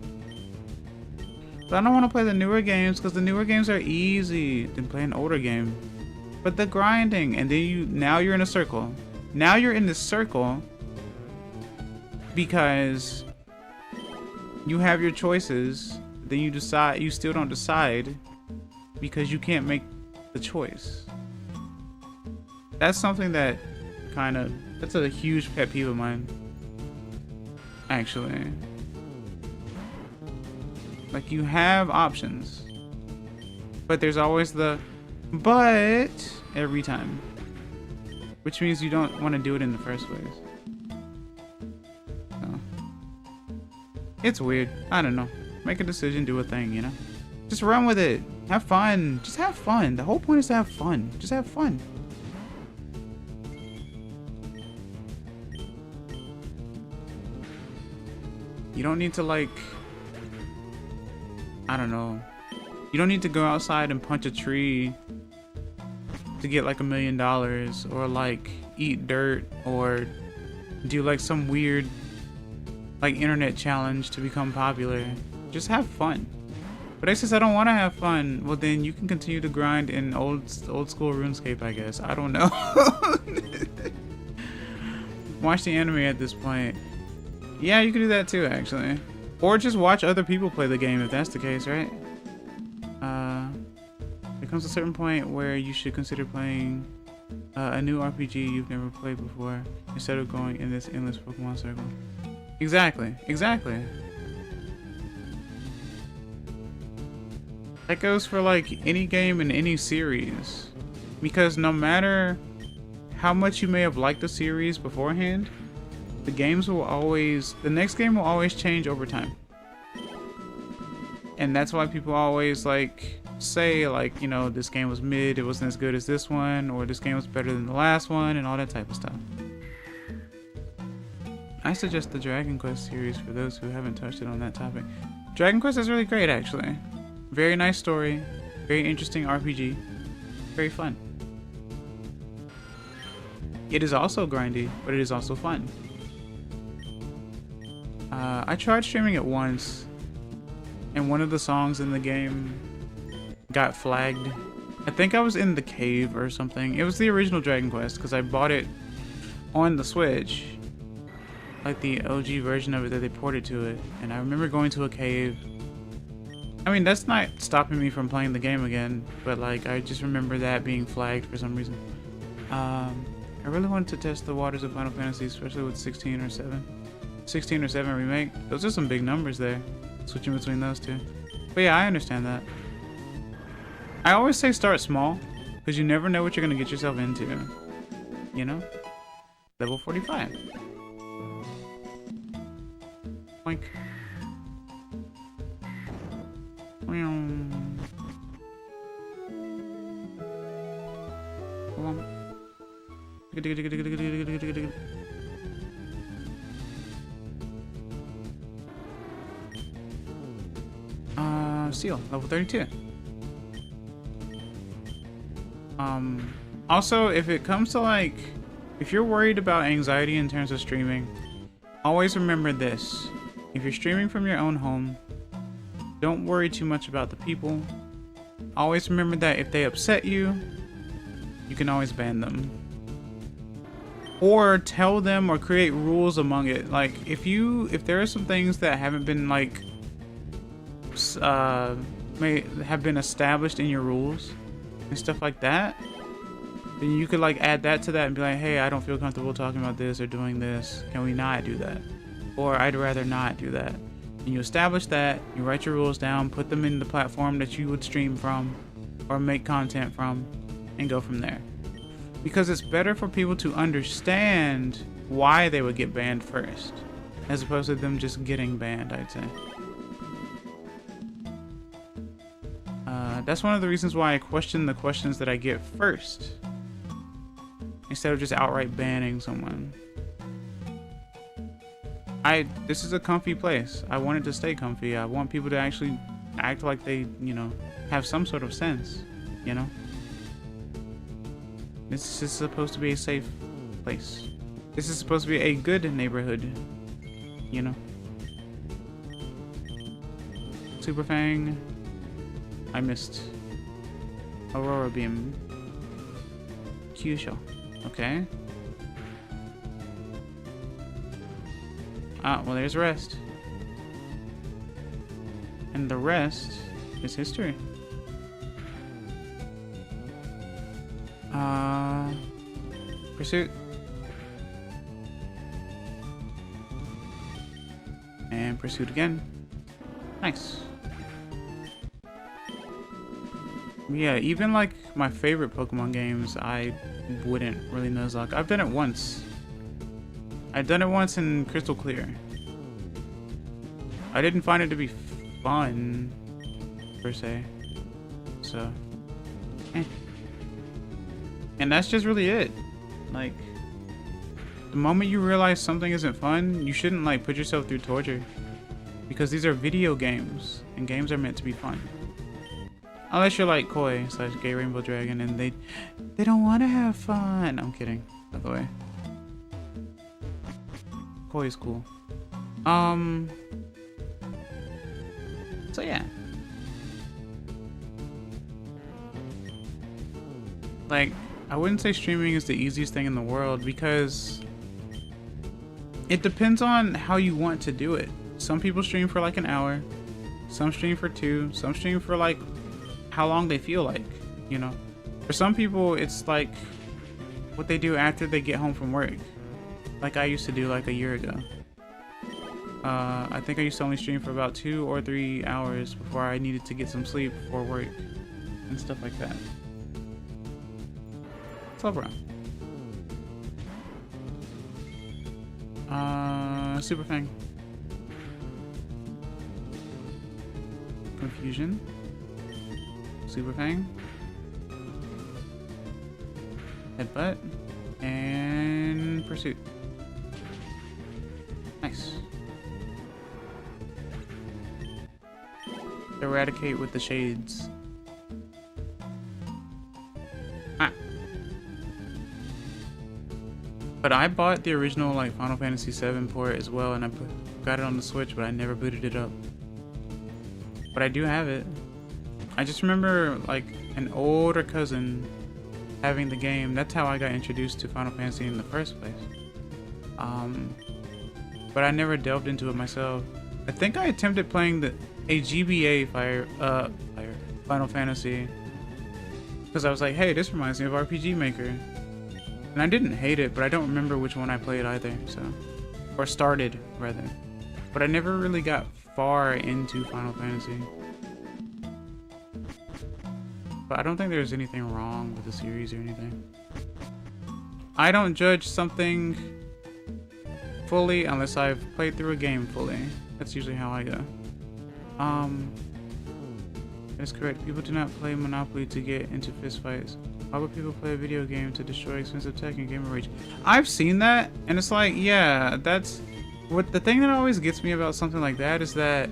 But I don't want to play the newer games because the newer games are easy than playing an older game. But the grinding, and then now you're in a circle. Now you're in this circle because you have your choices, then you decide, you still don't decide because you can't make the choice. That's something that that's a huge pet peeve of mine, actually. Like, you have options, but there's always the but every time, which means you don't want to do it in the first place. So, it's weird. I don't know. Make a decision, do a thing, you know? Just run with it. Have fun. Just have fun. The whole point is to have fun. Just have fun. You don't need to, like, I don't know. You don't need to go outside and punch a tree to get like $1 million, or like eat dirt, or do like some weird like internet challenge to become popular. Just have fun. But since I don't want to have fun, well then you can continue to grind in old school RuneScape, I guess. I don't know. Watch the anime at this point. Yeah, you can do that too, actually. Or just watch other people play the game if that's the case, right? There comes a certain point where you should consider playing a new RPG you've never played before instead of going in this endless Pokemon circle. Exactly, exactly. That goes for like any game in any series. Because no matter how much you may have liked the series beforehand, the next game will always change over time. And that's why people always like say like, you know, this game was mid, it wasn't as good as this one, or this game was better than the last one, and all that type of stuff. I suggest the Dragon Quest series for those who haven't touched it on that topic. Dragon Quest is really great, actually. Very nice story, very interesting RPG, very fun. It is also grindy, but it is also fun. I tried streaming it once, and one of the songs in the game got flagged. I think I was in the cave or something. It was the original Dragon Quest, because I bought it on the Switch, like the OG version of it that they ported to it, and I remember going to a cave. I mean, that's not stopping me from playing the game again, but like I just remember that being flagged for some reason. I really wanted to test the waters of Final Fantasy, especially with 16 or 7 remake. Those are some big numbers there, switching between those two. But yeah, I understand that. I always say start small, because you never know what you're going to get yourself into, you know? Level 45. Boink. Come on. Seal, level 32. Also, if it comes to like, if you're worried about anxiety in terms of streaming, always remember this. If you're streaming from your own home, don't worry too much about the people. Always remember that if they upset you, you can always ban them. Or tell them, or create rules among it. Like, if there are some things that haven't been like, may have been established in your rules and stuff like that, then you could like add that to that and be like, hey, I don't feel comfortable talking about this or doing this. Can we not do that? Or I'd rather not do that. And you establish that, you write your rules down, put them in the platform that you would stream from or make content from, and go from there. Because it's better for people to understand why they would get banned first, as opposed to them just getting banned, I'd say. That's one of the reasons why I question the questions that I get first, instead of just outright banning someone. This is a comfy place. I want it to stay comfy. I want people to actually act like they, you know, have some sort of sense, you know? This is supposed to be a safe place. This is supposed to be a good neighborhood, you know? Super Fang. I missed. Aurora Beam. Kyusho. Okay. Ah, well, there's rest. And the rest is history. Pursuit. And pursuit again. Nice. Yeah, even like my favorite Pokemon games, I wouldn't really Nuzlocke. I've done it once. I've done it once in Crystal Clear. I didn't find it to be fun, per se. So, eh. And that's just really it. Like, the moment you realize something isn't fun, you shouldn't like put yourself through torture. Because these are video games, and games are meant to be fun. Unless you're like Koi / Gay Rainbow Dragon and they don't want to have fun. I'm kidding, by the way. Koi is cool. So yeah. Like, I wouldn't say streaming is the easiest thing in the world because it depends on how you want to do it. Some people stream for like an hour, some stream for 2, some stream for like how long they feel like, you know. For some people, it's like what they do after they get home from work. Like I used to do like a year ago. I think I used to only stream for about 2 or 3 hours before I needed to get some sleep before work and stuff like that. What's up, bro? Super Fang. Confusion. Super Fang. Headbutt. And Pursuit. Nice. Eradicate with the shades. Ah. But I bought the original like Final Fantasy VII port as well, and I got it on the Switch, but I never booted it up. But I do have it. I just remember like an older cousin having the game. That's how I got introduced to Final Fantasy in the first place. But I never delved into it myself. I think I attempted playing a GBA Final Fantasy because I was like, hey, this reminds me of RPG Maker. And I didn't hate it, but I don't remember which one I played either, so. Or started, rather. But I never really got far into Final Fantasy. But I don't think there's anything wrong with the series or anything. I don't judge something fully unless I've played through a game fully. That's usually how I go. That's correct. People do not play Monopoly to get into fistfights. Why would people play a video game to destroy expensive tech and gamer rage? I've seen that, and it's like, yeah, that's what the thing that always gets me about something like that is that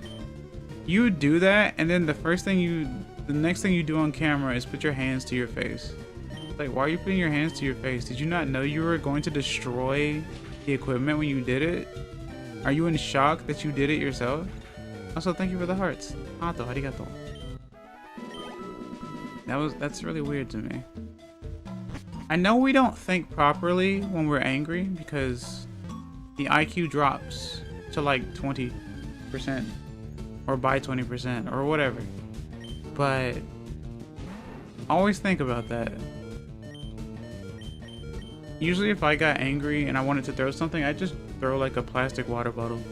you do that, and then the next thing you do on camera is put your hands to your face. Like, why are you putting your hands to your face? Did you not know you were going to destroy the equipment when you did it? Are you in shock that you did it yourself? Also, thank you for the hearts. Hato, arigato. That's really weird to me. I know we don't think properly when we're angry because the IQ drops to like 20% or by 20% or whatever. But always think about that. Usually if I got angry and I wanted to throw something, I just throw like a plastic water bottle.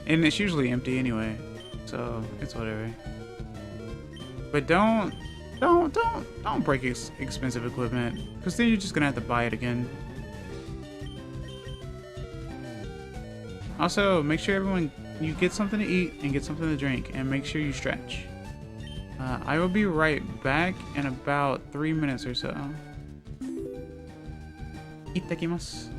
And it's usually empty anyway, so it's whatever. But don't break expensive equipment, because then you're just gonna have to buy it again. Also, make sure you get something to eat and get something to drink, and make sure you stretch. I will be right back in about 3 minutes or so. Ittakimasu.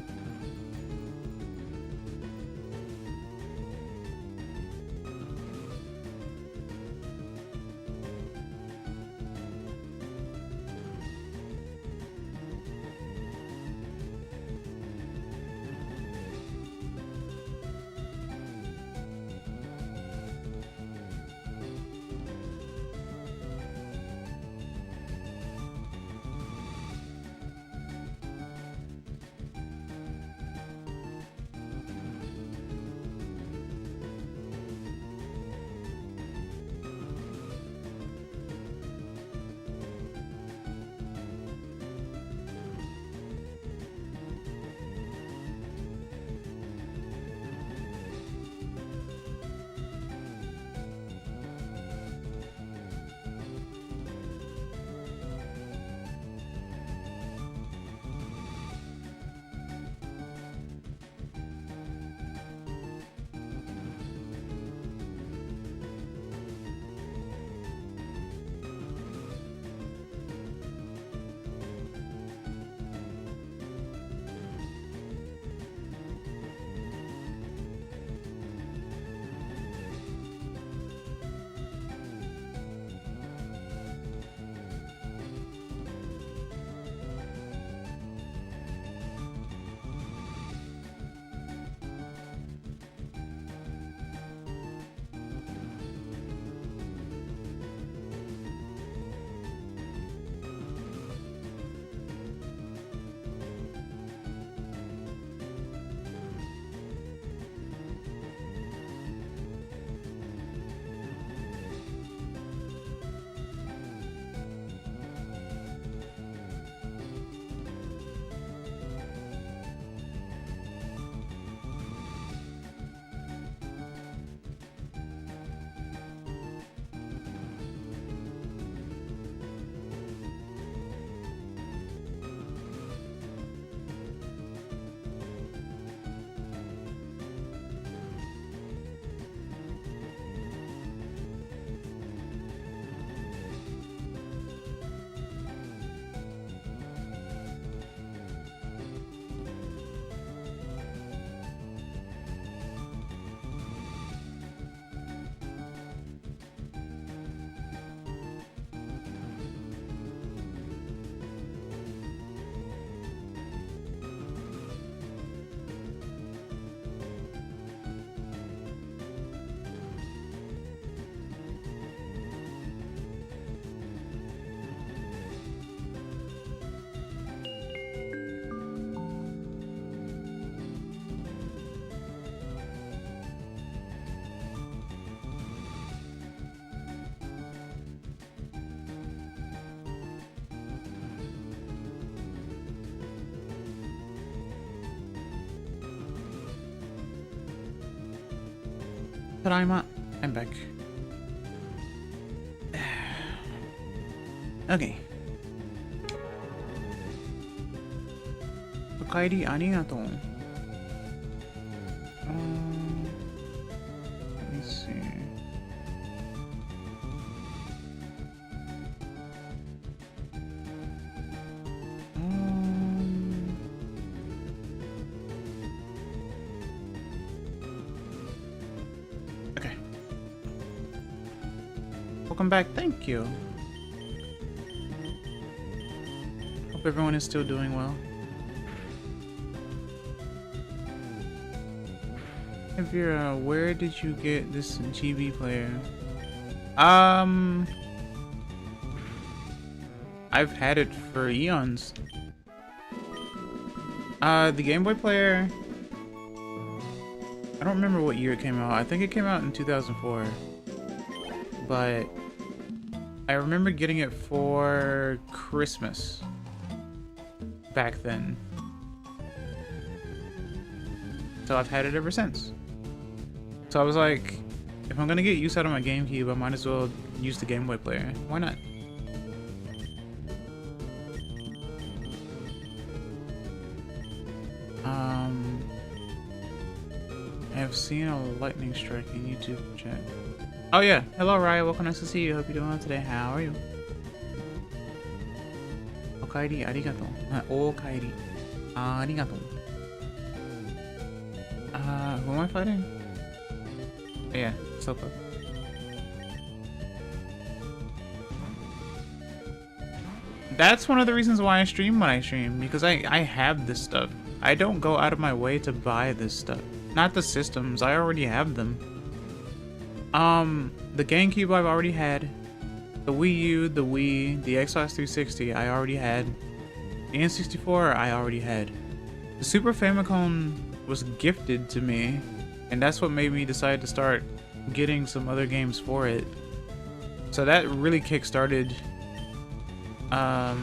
Tadaima. I'm back. Okay. Okaeri arigatou. Let me see. Okay. Welcome back. Thank you. Hope everyone is still doing well. If you're where did you get this GB player? I've had it for eons. The Game Boy player, I don't remember what year it came out. I think it came out in 2004. But I remember getting it for Christmas back then. So I've had it ever since. So I was like, if I'm gonna get use out of my GameCube, I might as well use the Game Boy player. Why not? I have seen a lightning strike in YouTube chat. Oh yeah, hello Raya, welcome, nice to see you. Hope you're doing well today. How are you? Okaeri arigato. Okaeri arigato. Who am I fighting? Oh, yeah, Soko. That's one of the reasons why I stream when I stream, because I have this stuff. I don't go out of my way to buy this stuff. Not the systems, I already have them. The GameCube I've already had. The Wii U, the Wii, the Xbox 360 I already had. The N64 I already had. The Super Famicom was gifted to me, and that's what made me decide to start getting some other games for it. So that really kick-started the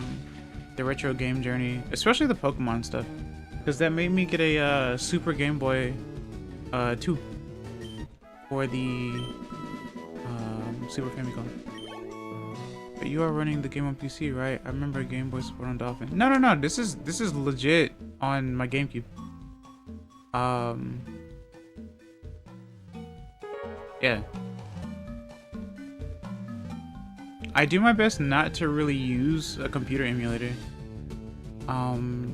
retro game journey, especially the Pokemon stuff, because that made me get a Super Game Boy 2 for the Super Famicom. But you are running the game on PC, right? I remember Game Boy support on Dolphin. No, this is legit on my GameCube. Yeah. I do my best not to really use a computer emulator.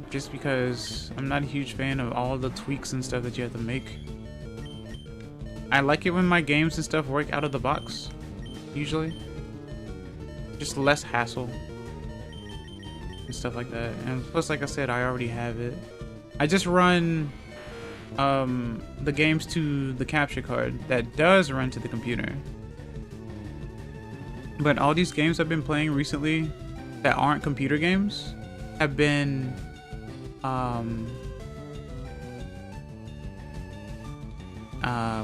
Just because I'm not a huge fan of all the tweaks and stuff that you have to make. I like it when my games and stuff work out of the box, usually. Just less hassle and stuff like that. And plus, like I said, I already have it. I just run the games to the capture card that does run to the computer. But all these games I've been playing recently that aren't computer games have been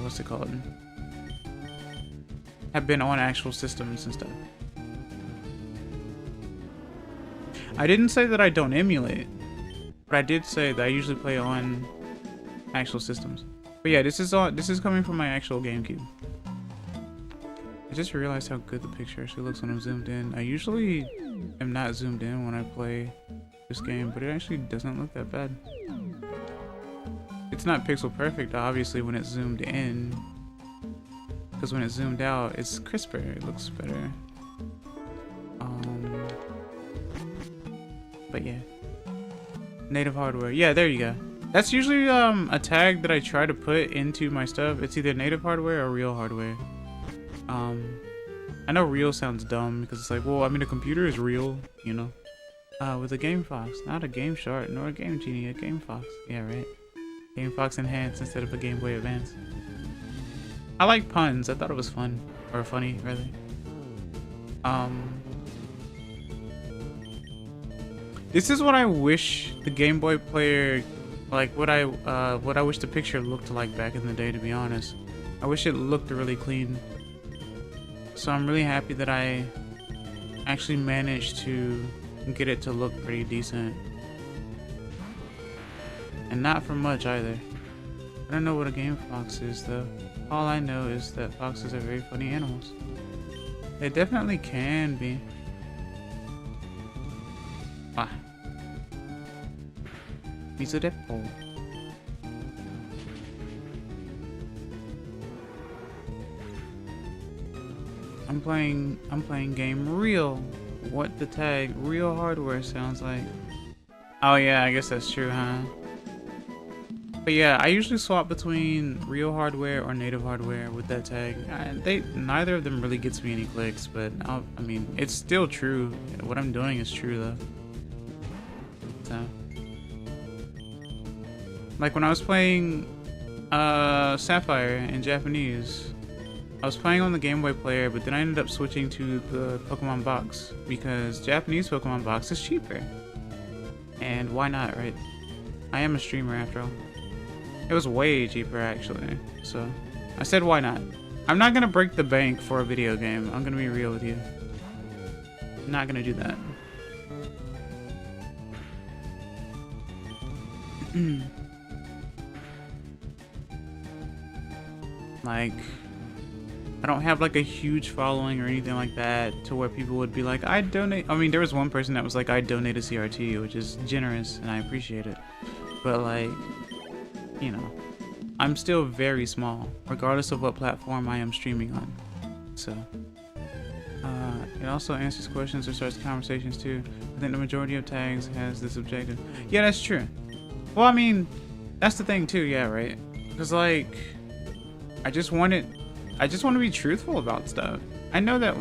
what's it called? Have been on actual systems and stuff. I didn't say that I don't emulate, but I did say that I usually play on actual systems. But yeah, this is coming from my actual GameCube. I just realized how good the picture actually looks when I'm zoomed in. I usually am not zoomed in when I play this game, but it actually doesn't look that bad. It's not pixel perfect, obviously, when it's zoomed in, because when it's zoomed out, it's crisper. It looks better. But yeah, native hardware. Yeah, there you go. That's usually a tag that I try to put into my stuff. It's either native hardware or real hardware. I know real sounds dumb because it's like, well, I mean, a computer is real, you know. With a Game Fox, not a Game Shark nor a Game Genie, a Game Fox. Yeah, right. Game Fox Enhanced instead of a Game Boy Advance. I like puns. I thought it was fun, or funny, rather. This is what I wish the Game Boy player, like what I wish the picture looked like back in the day. To be honest, I wish it looked really clean. So I'm really happy that I actually managed to get it to look pretty decent. And not for much either. I don't know what a Game Fox is though. All I know is that foxes are very funny animals. They definitely can be. Ah. Misodepo. I'm playing game real. What the tag real hardware sounds like. Oh yeah, I guess that's true, huh? But yeah, I usually swap between real hardware or native hardware with that tag. Neither of them really gets me any clicks, but I mean, it's still true. What I'm doing is true though. So, like when I was playing Sapphire in Japanese, I was playing on the Game Boy player, but then I ended up switching to the Pokemon box because Japanese Pokemon box is cheaper. And why not, right? I am a streamer after all. It was way cheaper actually, so I said why not. I'm not gonna break the bank for a video game. I'm gonna be real with you. I'm not gonna do that. Like, I don't have like a huge following or anything like that to where people would be like, I donate. I mean, there was one person that was like, I donate a CRT, which is generous and I appreciate it. But like, you know, I'm still very small, regardless of what platform I am streaming on. So, it also answers questions or starts conversations too. I think the majority of tags has this objective. Yeah, that's true. Well, I mean, that's the thing too, yeah, right? Because like, I just want to be truthful about stuff. I know that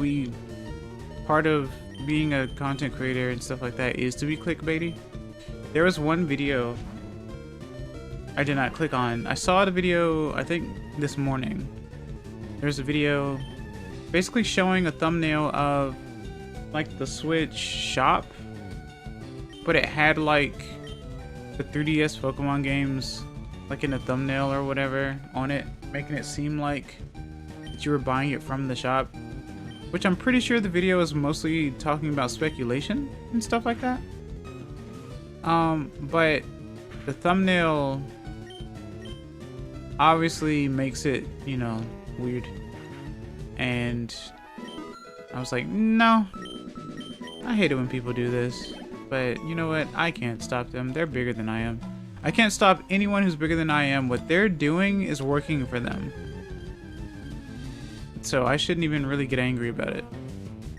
part of being a content creator and stuff like that is to be clickbaity. There was one video I did not click on. I saw the video, I think this morning. There's a video basically showing a thumbnail of like the Switch shop, but it had like the 3DS Pokemon games like in the thumbnail or whatever on it, making it seem like that you were buying it from the shop, which I'm pretty sure the video is mostly talking about speculation and stuff like that. But the thumbnail obviously makes it, you know, weird. And I was like, no, I hate it when people do this, but you know what? I can't stop them. They're bigger than I am. I can't stop anyone who's bigger than I am. What they're doing is working for them. So I shouldn't even really get angry about it.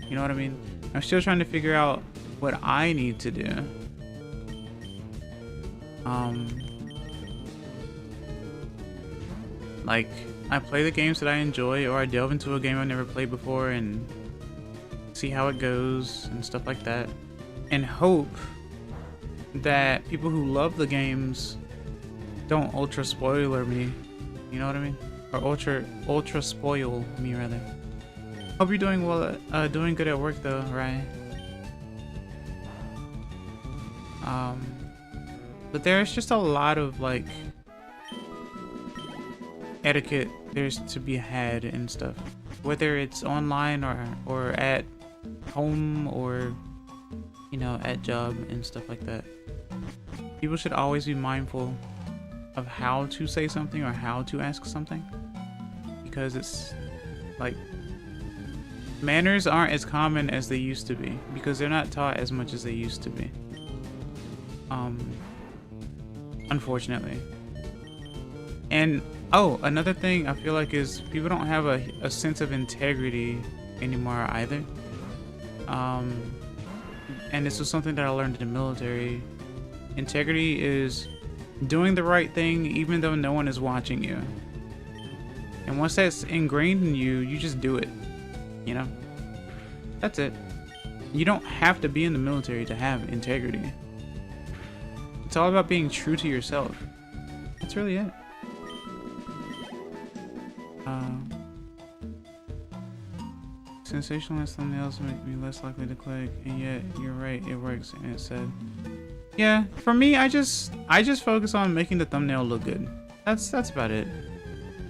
You know what I mean? I'm still trying to figure out what I need to do. Like, I play the games that I enjoy, or I delve into a game I've never played before and see how it goes and stuff like that, and hope that people who love the games don't ultra spoiler me. You know what I mean? Or ultra spoil me rather. Hope you're doing well, doing good at work though, right? But there's just a lot of like etiquette there's to be had and stuff, whether it's online or at home or, you know, at job and stuff like that. People should always be mindful of how to say something or how to ask something, because it's like manners aren't as common as they used to be because they're not taught as much as they used to be, unfortunately. And oh, another thing I feel like is people don't have a sense of integrity anymore either. And this was something that I learned in the military. Integrity is doing the right thing even though no one is watching you. And once that's ingrained in you, you just do it. You know? That's it. You don't have to be in the military to have integrity. It's all about being true to yourself. That's really it. Sensationalist thumbnails make me less likely to click, and yet you're right, it works. And it said, yeah, for me, I just focus on making the thumbnail look good. That's about it.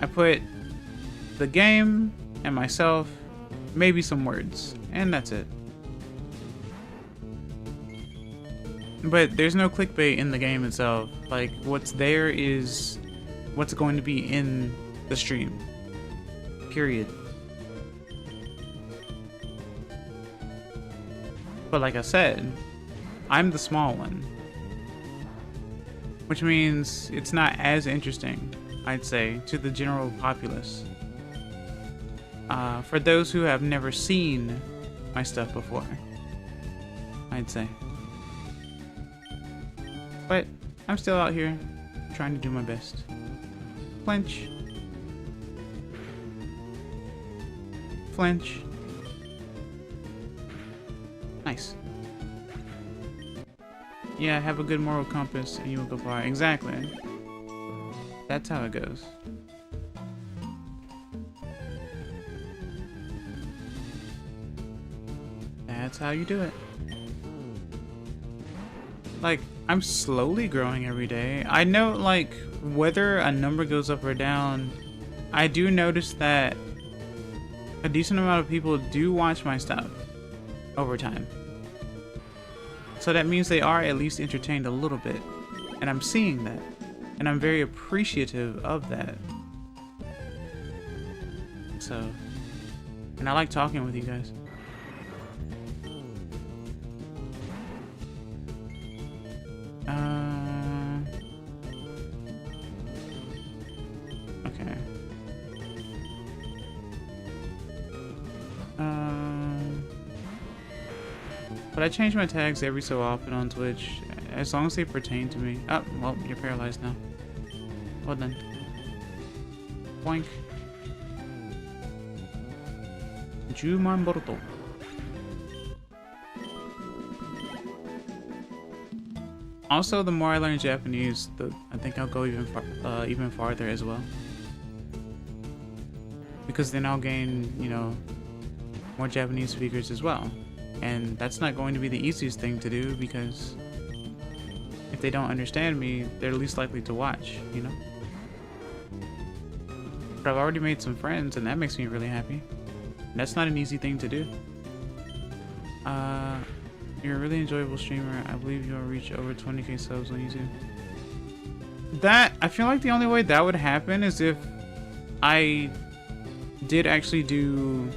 I put the game and myself, maybe some words, and that's it. But there's no clickbait in the game itself. Like, what's there is what's going to be in the stream. Period. But like I said, I'm the small one. Which means it's not as interesting, I'd say, to the general populace. For those who have never seen my stuff before, I'd say. But I'm still out here trying to do my best. Flinch. Flinch. Nice. Yeah, have a good moral compass and you will go far. Exactly. That's how it goes. That's how you do it. Like, I'm slowly growing every day. I know, like, whether a number goes up or down, I do notice that a decent amount of people do watch my stuff over time. So that means they are at least entertained a little bit. And I'm seeing that. And I'm very appreciative of that. So, and I like talking with you guys. Okay. But I change my tags every so often on Twitch, as long as they pertain to me. Oh, well, you're paralyzed now. Well then. Boink. Jumanborto. Also, the more I learn Japanese, I think I'll go even farther as well. Because then I'll gain, you know, more Japanese speakers as well. And that's not going to be the easiest thing to do, because if they don't understand me, they're least likely to watch, you know? But I've already made some friends, and that makes me really happy. And that's not an easy thing to do. You're a really enjoyable streamer. I believe you'll reach over 20k subs on YouTube. I feel like the only way that would happen is if I did actually do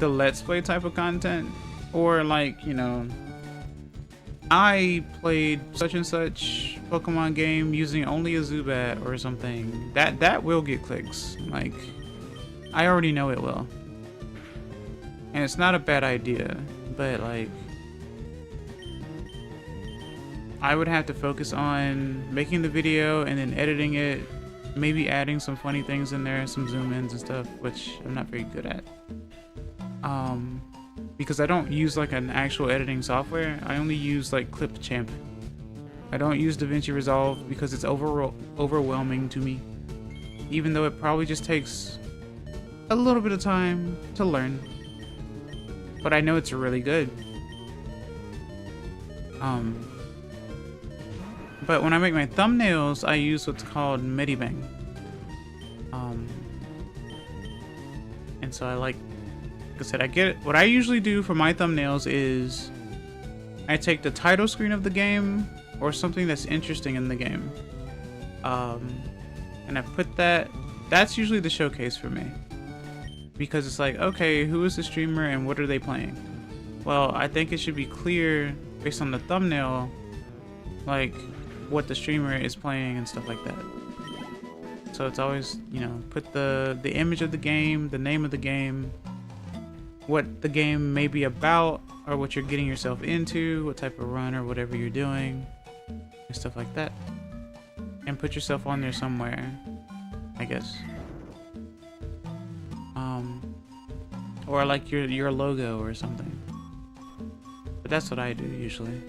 the Let's Play type of content, or like, you know, I played such and such Pokemon game using only a Zubat or something. That will get clicks. Like, I already know it will. And it's not a bad idea, but like, I would have to focus on making the video and then editing it, maybe adding some funny things in there, some zoom ins and stuff, which I'm not very good at. Because I don't use like an actual editing software. I only use like Clipchamp. I don't use DaVinci Resolve because it's overwhelming to me. Even though it probably just takes a little bit of time to learn. But I know it's really good. But when I make my thumbnails, I use what's called Medibang. And so like I said, what I usually do for my thumbnails is I take the title screen of the game or something that's interesting in the game. And I put that's usually the showcase for me. Because it's like, okay, who is the streamer and what are they playing? Well, I think it should be clear based on the thumbnail, like what the streamer is playing and stuff like that. So it's always, you know, put the image of the game, the name of the game, what the game may be about, or what you're getting yourself into, what type of run or whatever you're doing, and stuff like that. And put yourself on there somewhere, I guess. Or like your logo or something. But that's what I do usually.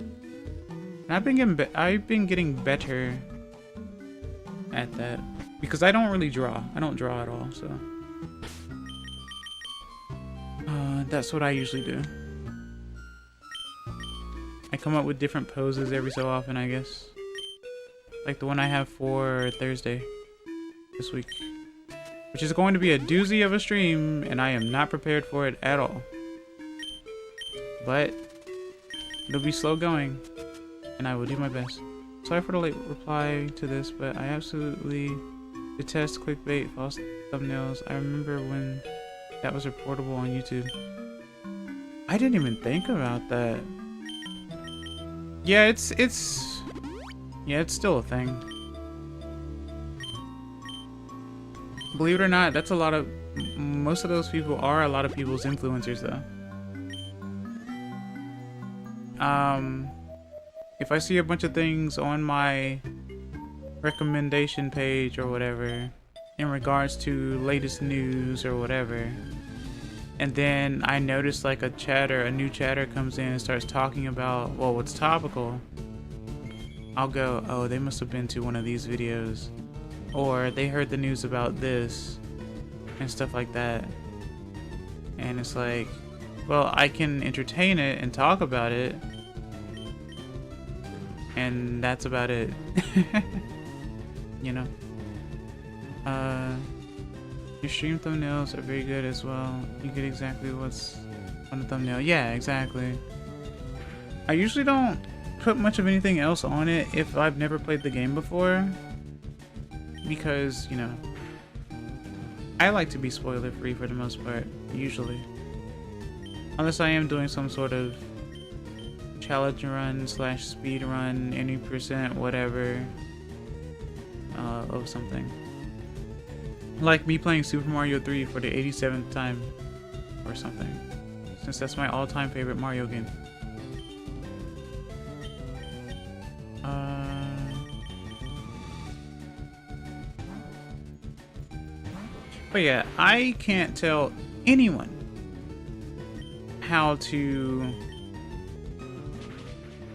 And I've been getting better at that because I don't really draw. I don't draw at all, so that's what I usually do. I come up with different poses every so often, I guess. Like the one I have for Thursday this week. Which is going to be a doozy of a stream, and I am not prepared for it at all. But it'll be slow going, and I will do my best. Sorry for the late reply to this, but I absolutely Detest clickbait, false thumbnails. I remember when that was reportable on YouTube. I didn't even think about that. Yeah, it's still a thing. Believe it or not, that's a lot of, most of those people are a lot of people's influencers though. If I see a bunch of things on my recommendation page or whatever in regards to latest news or whatever, and then I notice like a new chatter comes in and starts talking about, well, what's topical, I'll go, oh, they must have been to one of these videos, or they heard the news about this and stuff like that. And it's like, well, I can entertain it and talk about it, and that's about it. You know, your stream thumbnails are very good as well. You get exactly what's on the thumbnail. Yeah, exactly. I usually don't put much of anything else on it if I've never played the game before, because, you know, I like to be spoiler free for the most part, usually. Unless I am doing some sort of challenge run / speed run, any percent, whatever, of something. Like me playing Super Mario 3 for the 87th time or something, since that's my all-time favorite Mario game. But yeah, I can't tell anyone how to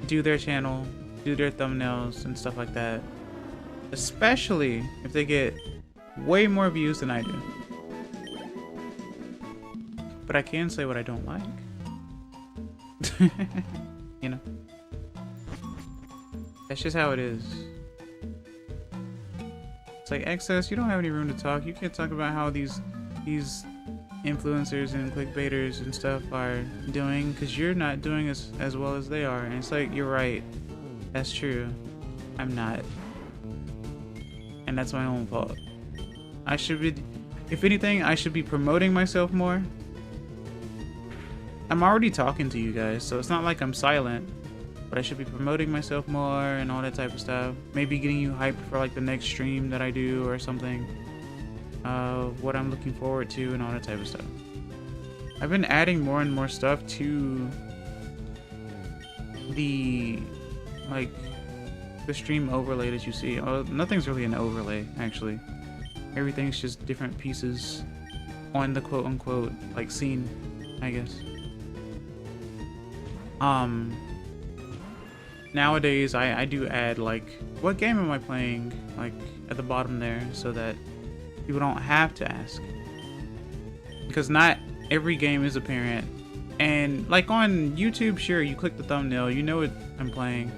do their channel, do their thumbnails and stuff like that, especially if they get way more views than I do. But I can say what I don't like. You know, that's just how it is. It's like, Excess, you don't have any room to talk. You can't talk about how these influencers and clickbaiters and stuff are doing, because you're not doing as well as they are. And it's like, you're right, that's true, I'm not, and that's my own fault. I should be, if anything, I should be promoting myself more. I'm already talking to you guys, so it's not like I'm silent, but I should be promoting myself more and all that type of stuff. Maybe getting you hyped for like the next stream that I do or something. What I'm looking forward to and all that type of stuff. I've been adding more and more stuff to the, like, the stream overlay that you see. Oh, nothing's really an overlay, actually. Everything's just different pieces on the quote-unquote, like, scene, I guess. Nowadays, I do add, like, what game am I playing, like, at the bottom there, so that people don't have to ask. Because not every game is apparent. And, like, on YouTube, sure, you click the thumbnail, you know what I'm playing.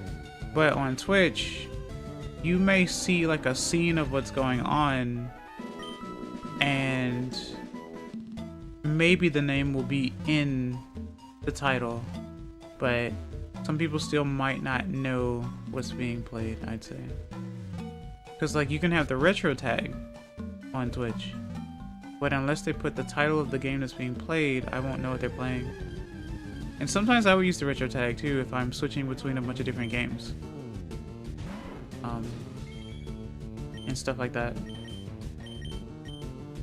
But on Twitch, you may see, like, a scene of what's going on, and maybe the name will be in the title, but some people still might not know what's being played, I'd say. Because, like, you can have the retro tag on Twitch, but unless they put the title of the game that's being played, I won't know what they're playing. And sometimes I will use the retro tag too if I'm switching between a bunch of different games. And stuff like that.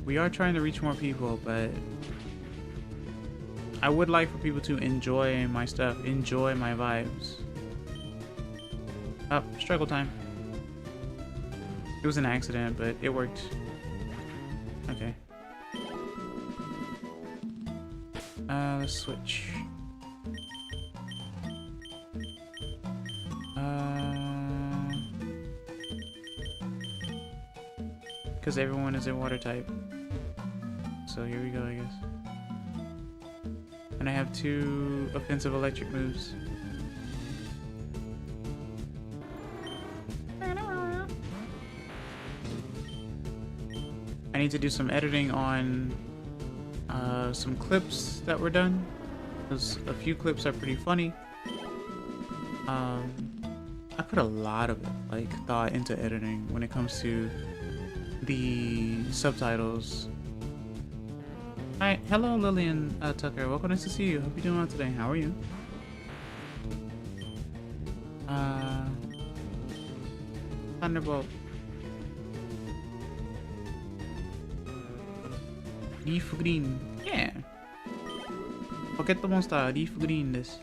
We are trying to reach more people, but I would like for people to enjoy my stuff, enjoy my vibes. Oh, struggle time. It was an accident, but it worked. Okay. Let's switch. Because everyone is a water type. So here we go, I guess. And I have 2 offensive electric moves. I need to do some editing on some clips that were done. Because a few clips are pretty funny. I put a lot of thought into editing when it comes to the subtitles. Hi, hello Lillian Tucker. Welcome, nice to see you. Hope you're doing well today. How are you? Thunderbolt. LeafGreen. Yeah. Pokémon Monster LeafGreen です。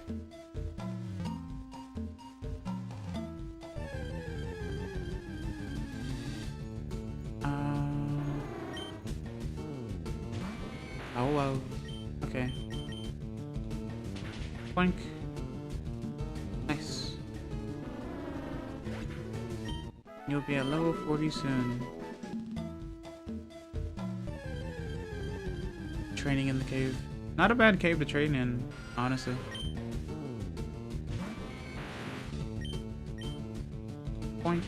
Oh well. Okay. Boink. Nice. You'll be at level 40 soon. Training in the cave. Not a bad cave to train in, honestly. Boink.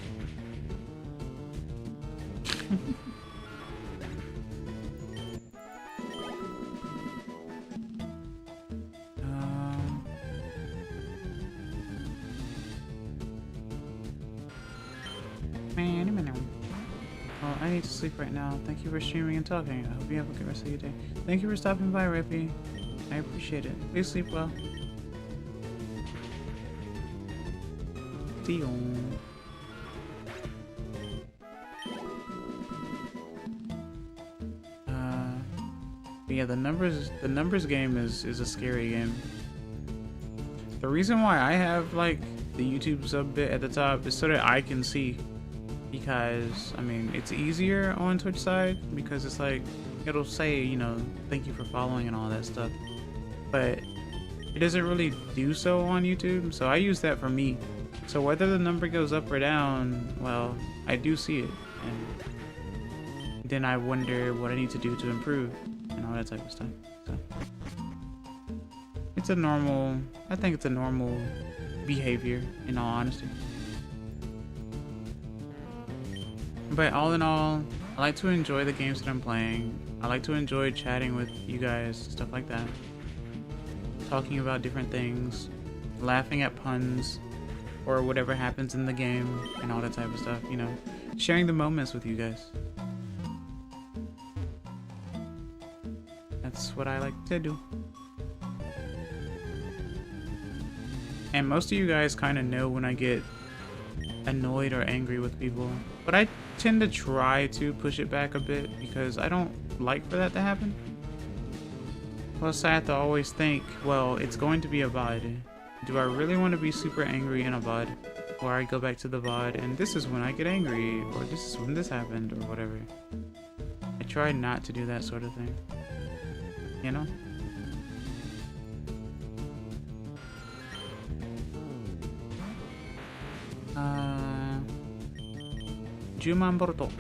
Oh, I need to sleep right now. Thank you for streaming and talking. I hope you have a good rest of your day. Thank you for stopping by, Rippy. I appreciate it. Please sleep well. See you. But yeah, the numbers game is a scary game. The reason why I have like the YouTube sub bit at the top is so that I can see. Because, I mean, it's easier on Twitch side because it's like, it'll say, you know, thank you for following and all that stuff. But it doesn't really do so on YouTube, so I use that for me. So whether the number goes up or down, well, I do see it. And then I wonder what I need to do to improve and all that type of stuff. So it's a normal, I think it's a normal behavior in all honesty. But all in all, I like to enjoy the games that I'm playing. I like to enjoy chatting with you guys, stuff like that. Talking about different things, laughing at puns, or whatever happens in the game, and all that type of stuff, you know. Sharing the moments with you guys. That's what I like to do. And most of you guys kind of know when I get annoyed or angry with people, but I tend to try to push it back a bit because I don't like for that to happen. Plus I have to always think, well, it's going to be a VOD. Do I really want to be super angry in a VOD? Or I go back to the VOD and this is when I get angry, or this is when this happened, or whatever. I try not to do that sort of thing. You know? Juman Boruto.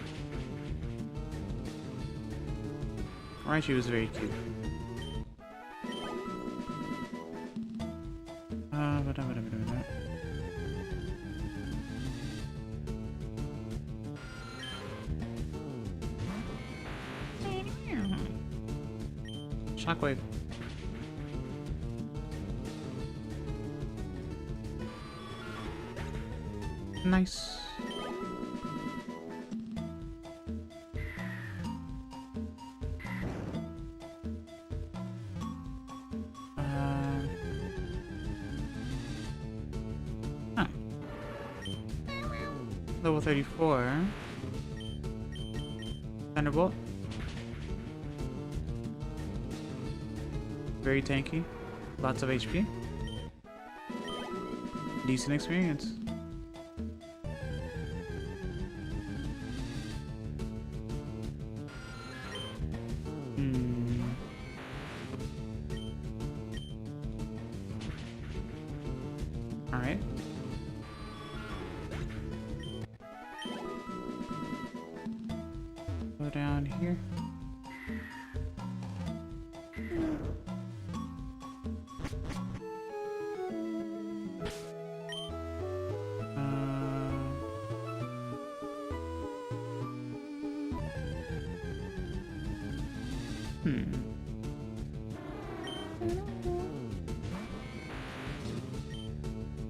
Raichu was very cute. Shockwave. Nice. Level 34. Thunderbolt. Very tanky. Lots of HP. Decent experience. Alright. Go down here.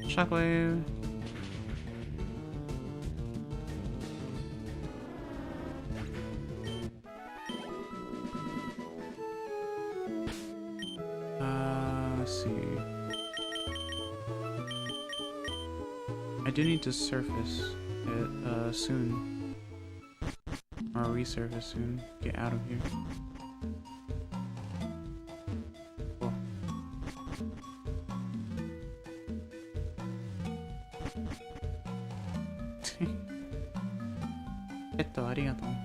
Shockwave. I do need to surface it soon. Or resurface soon. Get out of here. Cool. arigato.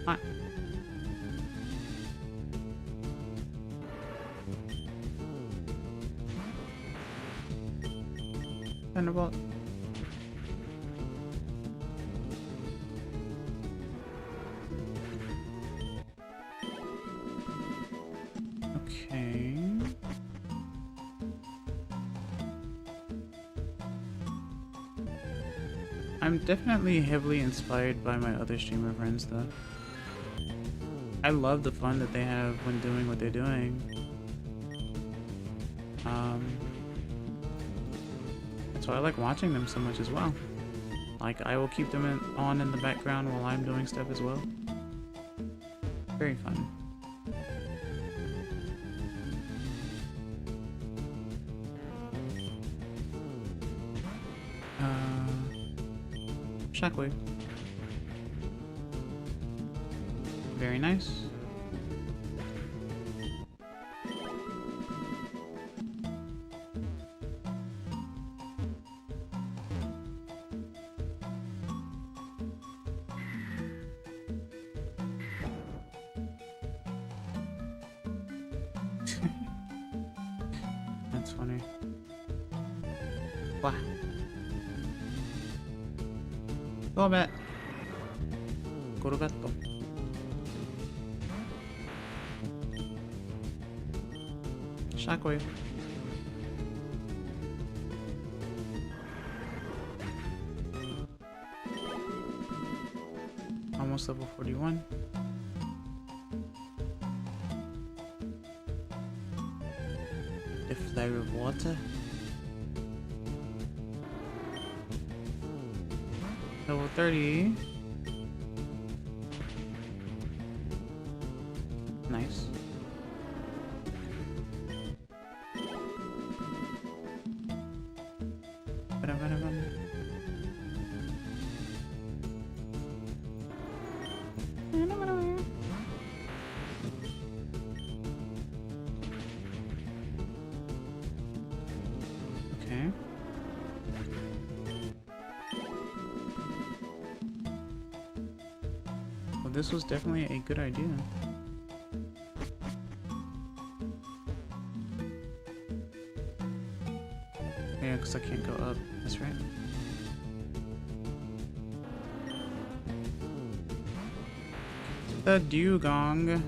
Hi. Thunderbolt. Okay. I'm definitely heavily inspired by my other streamer friends though. I love the fun that they have when doing what they're doing. That's why I like watching them so much as well. Like, I will keep them on in the background while I'm doing stuff as well. Very fun. Shockwave. Very nice. That's funny. Wow. Go back. Go to bed. Shockwave. Almost level 41. The flavor of water. Level 30. Nice. Okay. Well, this was definitely a good idea. Yeah, because I can't go up. That's right. The dugong.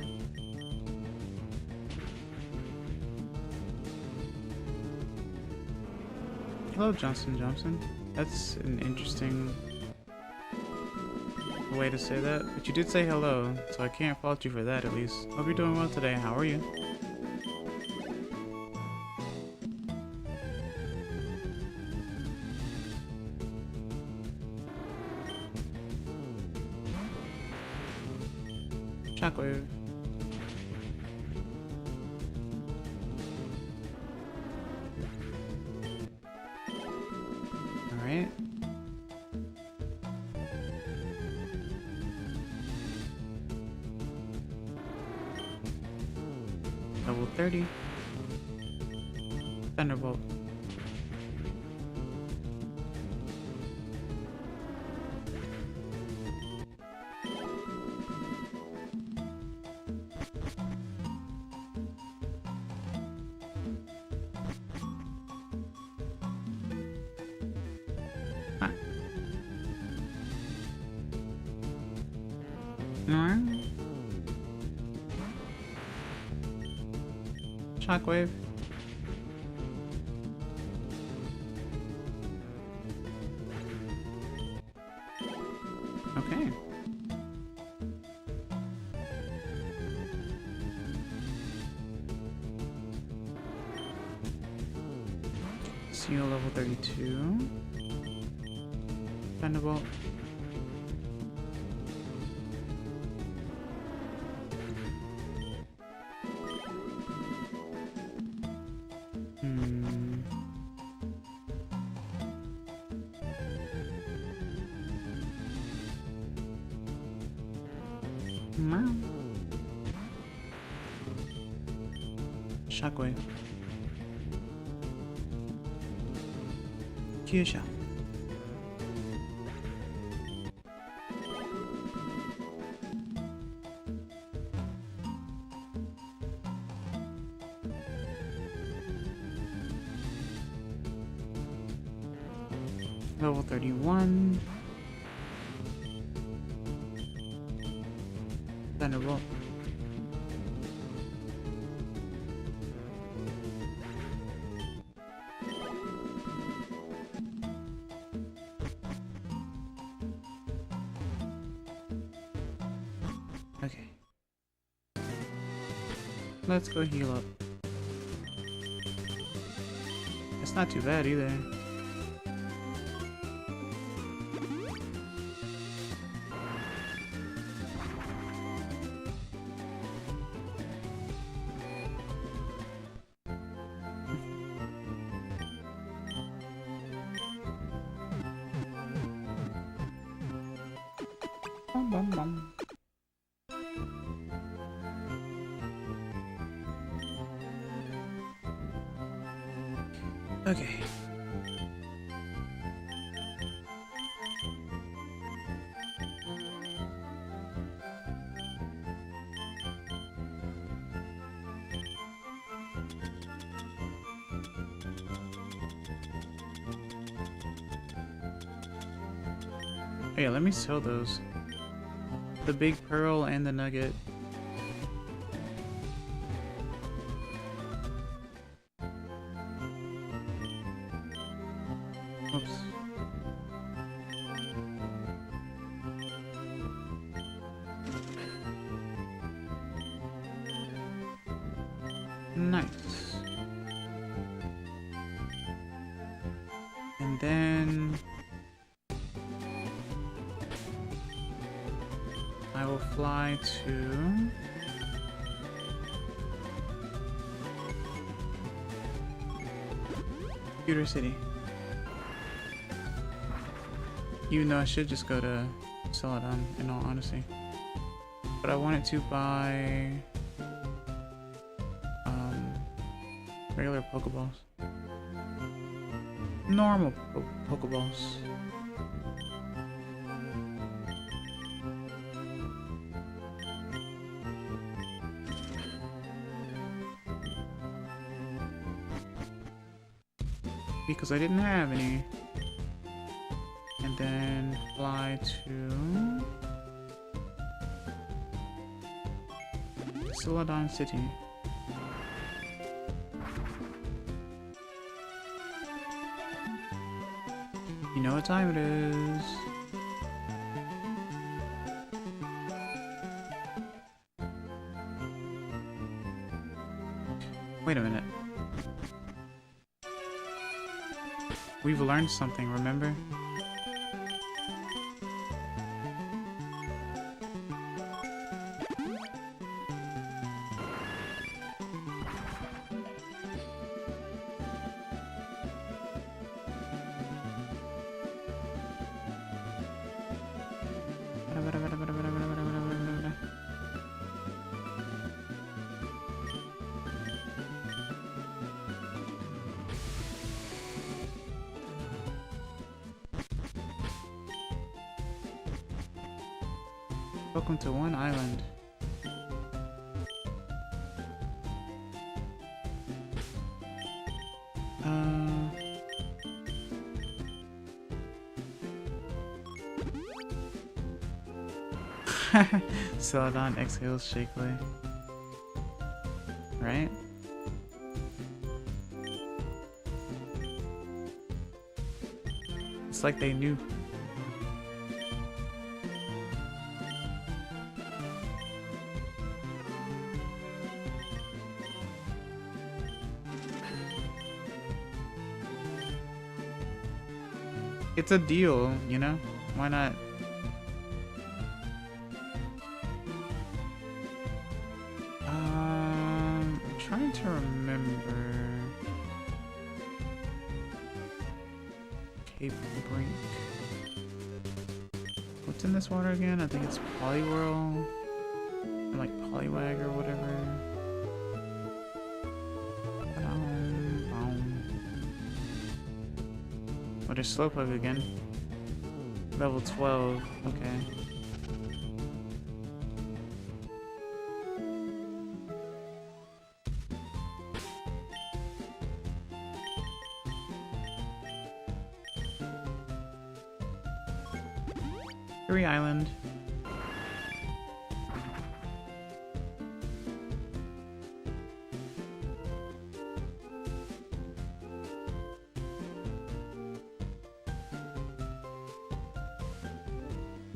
Hello, Johnson. That's an interesting way to say that. But you did say hello, so I can't fault you for that at least. Hope you're doing well today. How are you? Shockwave. Alright. Level 30. Thunderbolt. No. Shockwave. Okay. Seal level 32. Thunderbolt. Meow. Shockwave. Kyusha. Level 31. Thunderbolt. Okay. Let's go heal up. It's not too bad either. Bum, bum, bum. Okay. Hey, let me sell those. The big pearl and the nugget. Oops. Nice. And then I will fly to Computer City. Even though I should just go to Celadon, in all honesty. But I wanted to buy regular Pokeballs. Normal Pokeballs. Because I didn't have any. And then fly to Celadon City. You know what time it is. Wait a minute. We've learned something, remember? Welcome to one island. Celadon exhales shakily. Right? It's like they knew. It's a deal, you know? Why not? I'm trying to remember. Cape Brink. What's in this water again? I think it's Poliwhirl. Poliwag or whatever. Oh, there's Slowpoke again. Level 12, okay. Three Island.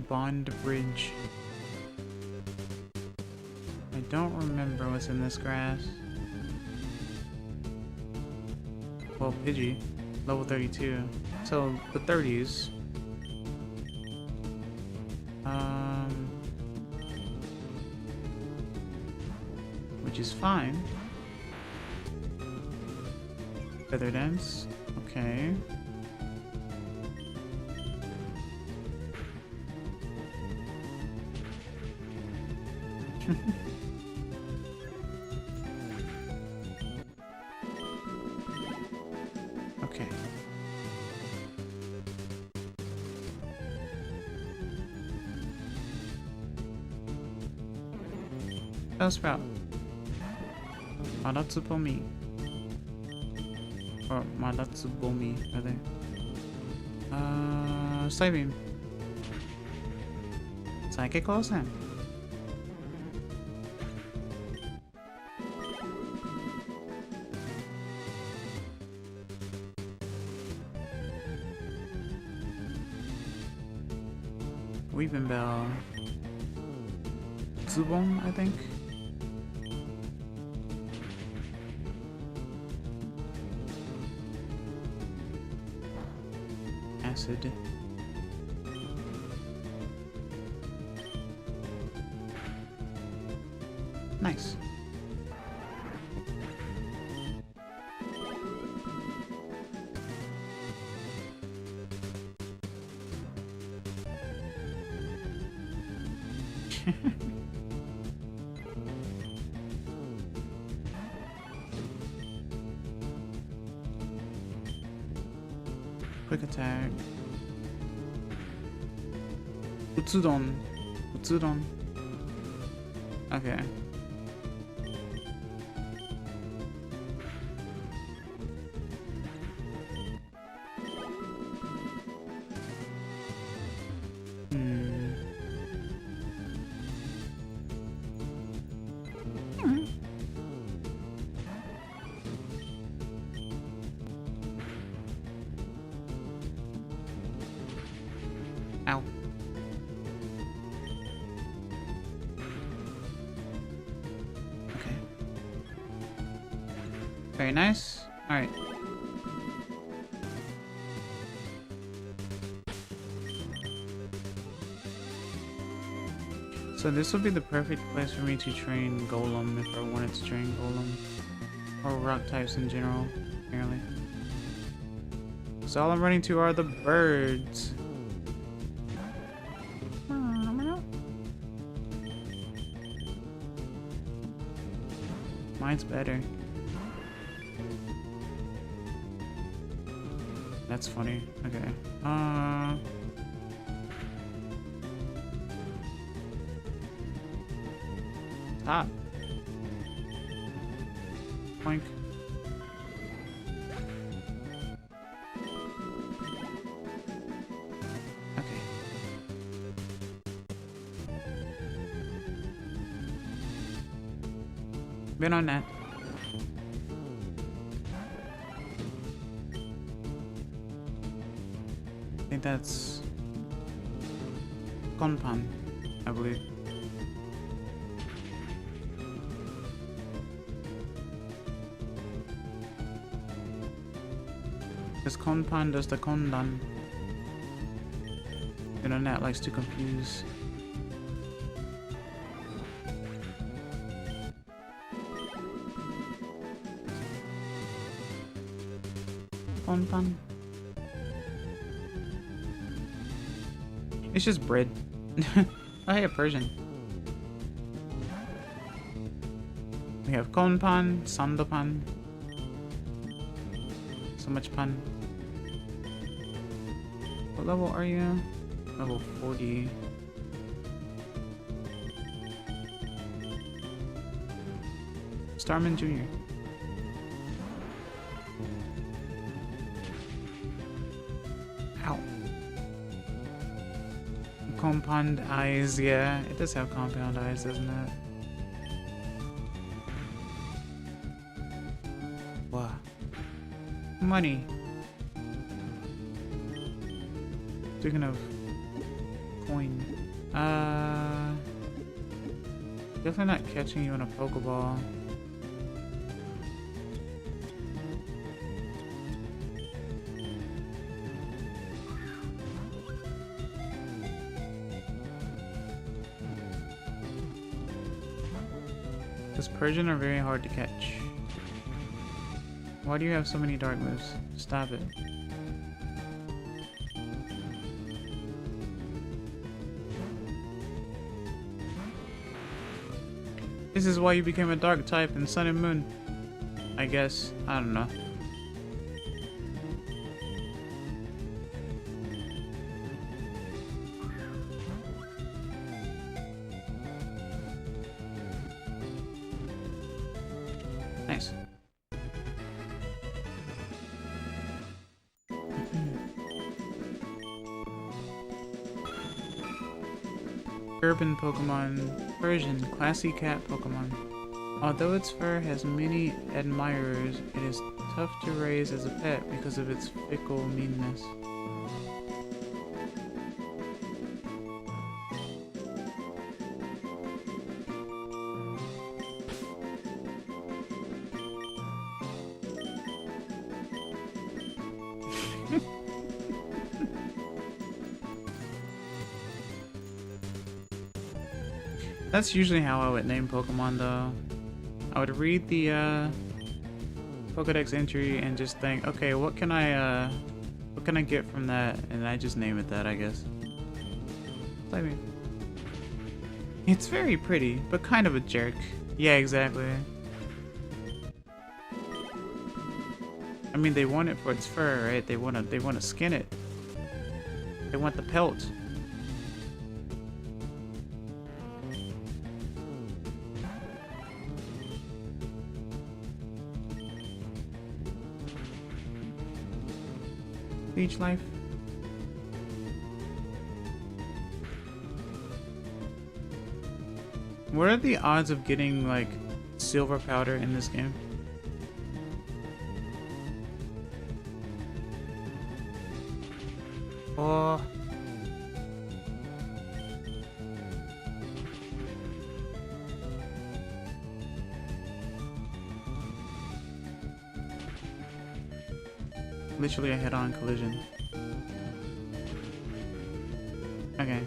Bond Bridge. I don't remember what's in this grass. Well, Pidgey, level 32. So, the 30s. Which is fine. Feather Dance. Okay. Okay. Bellsprout. Maratsubomi. Or Maratsubomi, rather. Psybeam. Psychic Awesome. Weeping Bell. Zubon, I think. Acid. Nice. Quick attack. Utsudon. Utsudon. Okay. Ow. Okay. Very nice. Alright. So this would be the perfect place for me to train Golem if I wanted to train Golem. Or rock types in general, apparently. So all I'm running to are the birds. Mine's better. That's funny. Okay. Top. Boink. Okay. Been on that. I think that's Konpan, I believe. Because Konpan does the Kondan. And on that likes to confuse. Konpan. It's just bread. Oh, hey, a Persian. We have Konpan, Sandopan. So much pan. What level are you? Level 40. Starman Jr. Ow. Compound eyes, yeah. It does have compound eyes, doesn't it? Wow. Money. Speaking of coin. Definitely not catching you in a Pokeball. Because Persian are very hard to catch. Why do you have so many dark moves? Stop it. This is why you became a dark type in Sun and Moon. I guess. I don't know. Nice. Urban Pokemon, Persian, classy cat Pokemon. Although its fur has many admirers, it is tough to raise as a pet because of its fickle meanness. That's usually how I would name Pokemon though. I would read the Pokedex entry and just think, okay, what can I get from that? And I just name it that, I guess. I mean, it's very pretty, but kind of a jerk. Yeah, exactly. I mean, they want it for its fur, right? They wanna skin it. They want the pelt. Beach life. What are the odds of getting like silver powder in this game? Oh. Literally a head-on collision. Okay.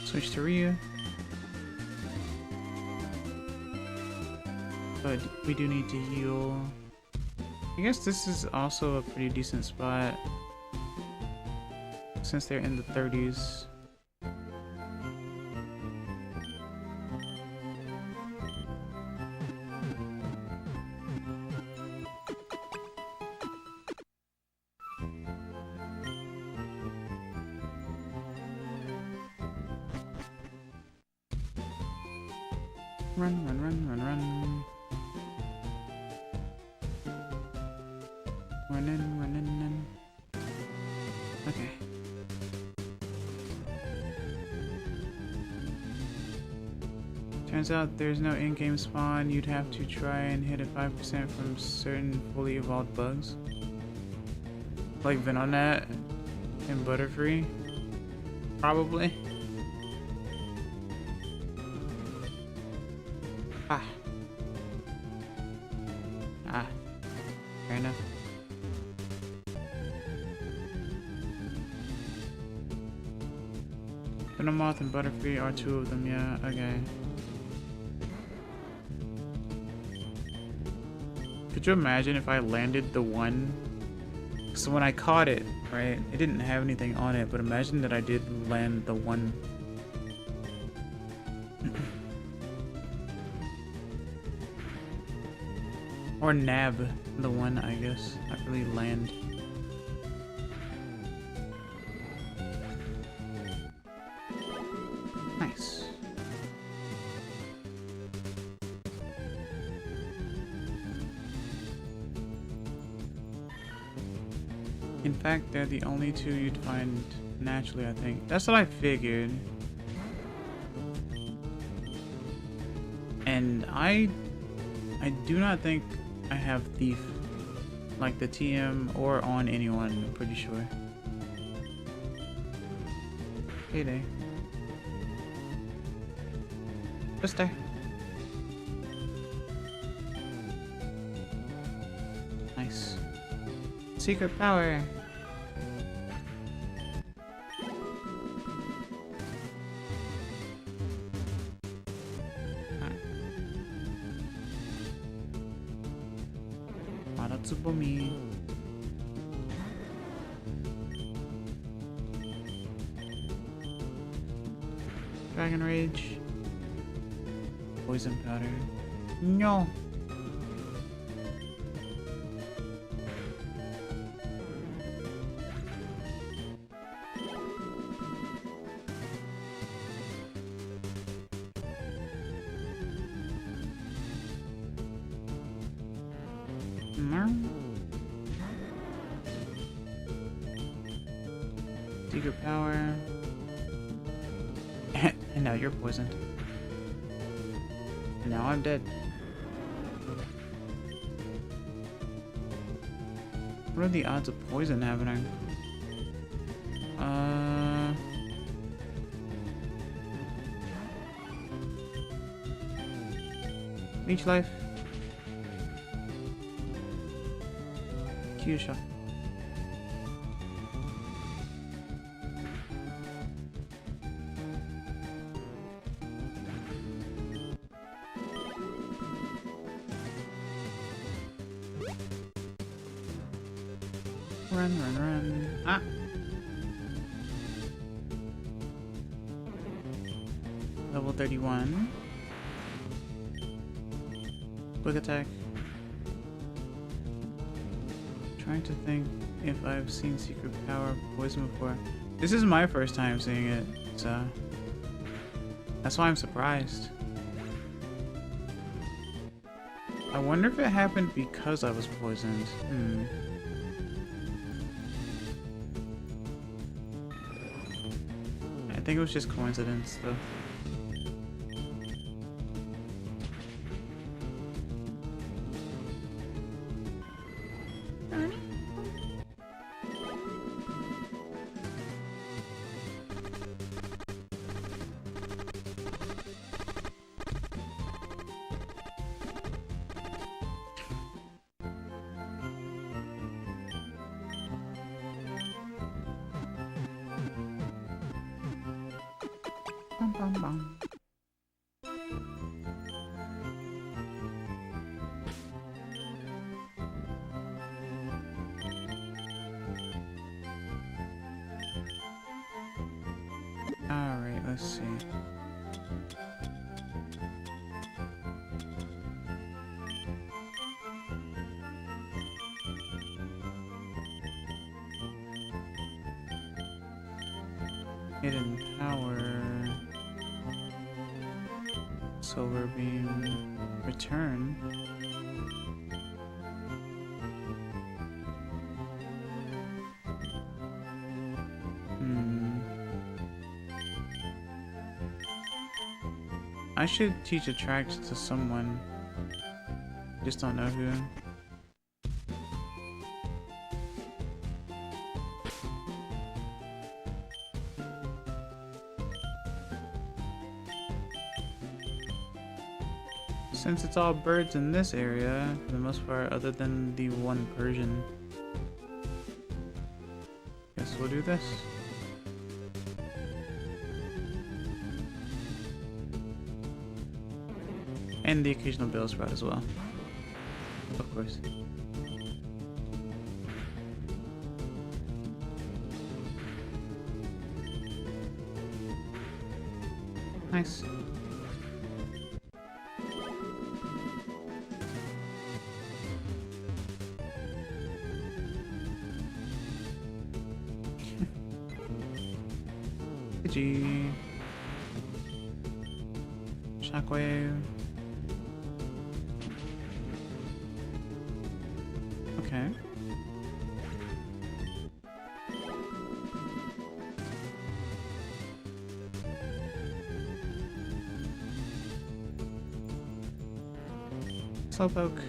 Switch to Ryu. But we do need to heal. I guess this is also a pretty decent spot since they're in the 30s. Run, run, run, run, run. Running. Okay. Turns out there's no in-game spawn. You'd have to try and hit it 5% from certain fully evolved bugs. Like Venonat and Butterfree. Probably. Fair enough. Venomoth and Butterfree are two of them, yeah, okay. you imagine if I landed the one? So when I caught it, right, it didn't have anything on it, but imagine that I did land the one. Or nab the one, I guess. Not really land. Nice. In fact, they're the only two you'd find naturally, I think. That's what I figured. And I do not think I have Thief, like the TM or on anyone, I'm pretty sure. Payday. Just there. Nice. Secret power. Maratsubomi. Dragon Rage. Poison powder. No. Secret power. And now you're poisoned. And now I'm dead. What are the odds of poison happening? Leech life. Q shot. Run, run, run. Ah! Level 31. Quick attack. Trying to think if I've seen secret power poison before. This is my first time seeing it, so that's why I'm surprised. I wonder if it happened because I was poisoned. I think it was just coincidence, though. Bum, bum, bum. Alright, let's see. Hidden power. Solar beam. Return. I should teach attracts to someone. Just don't know who. Since it's all birds in this area, for the most part, other than the one Persian. Guess we'll do this. And the occasional Bill Sprout as well. Of course. Nice. Pidgey. Shockwave. Okay. Slowpoke.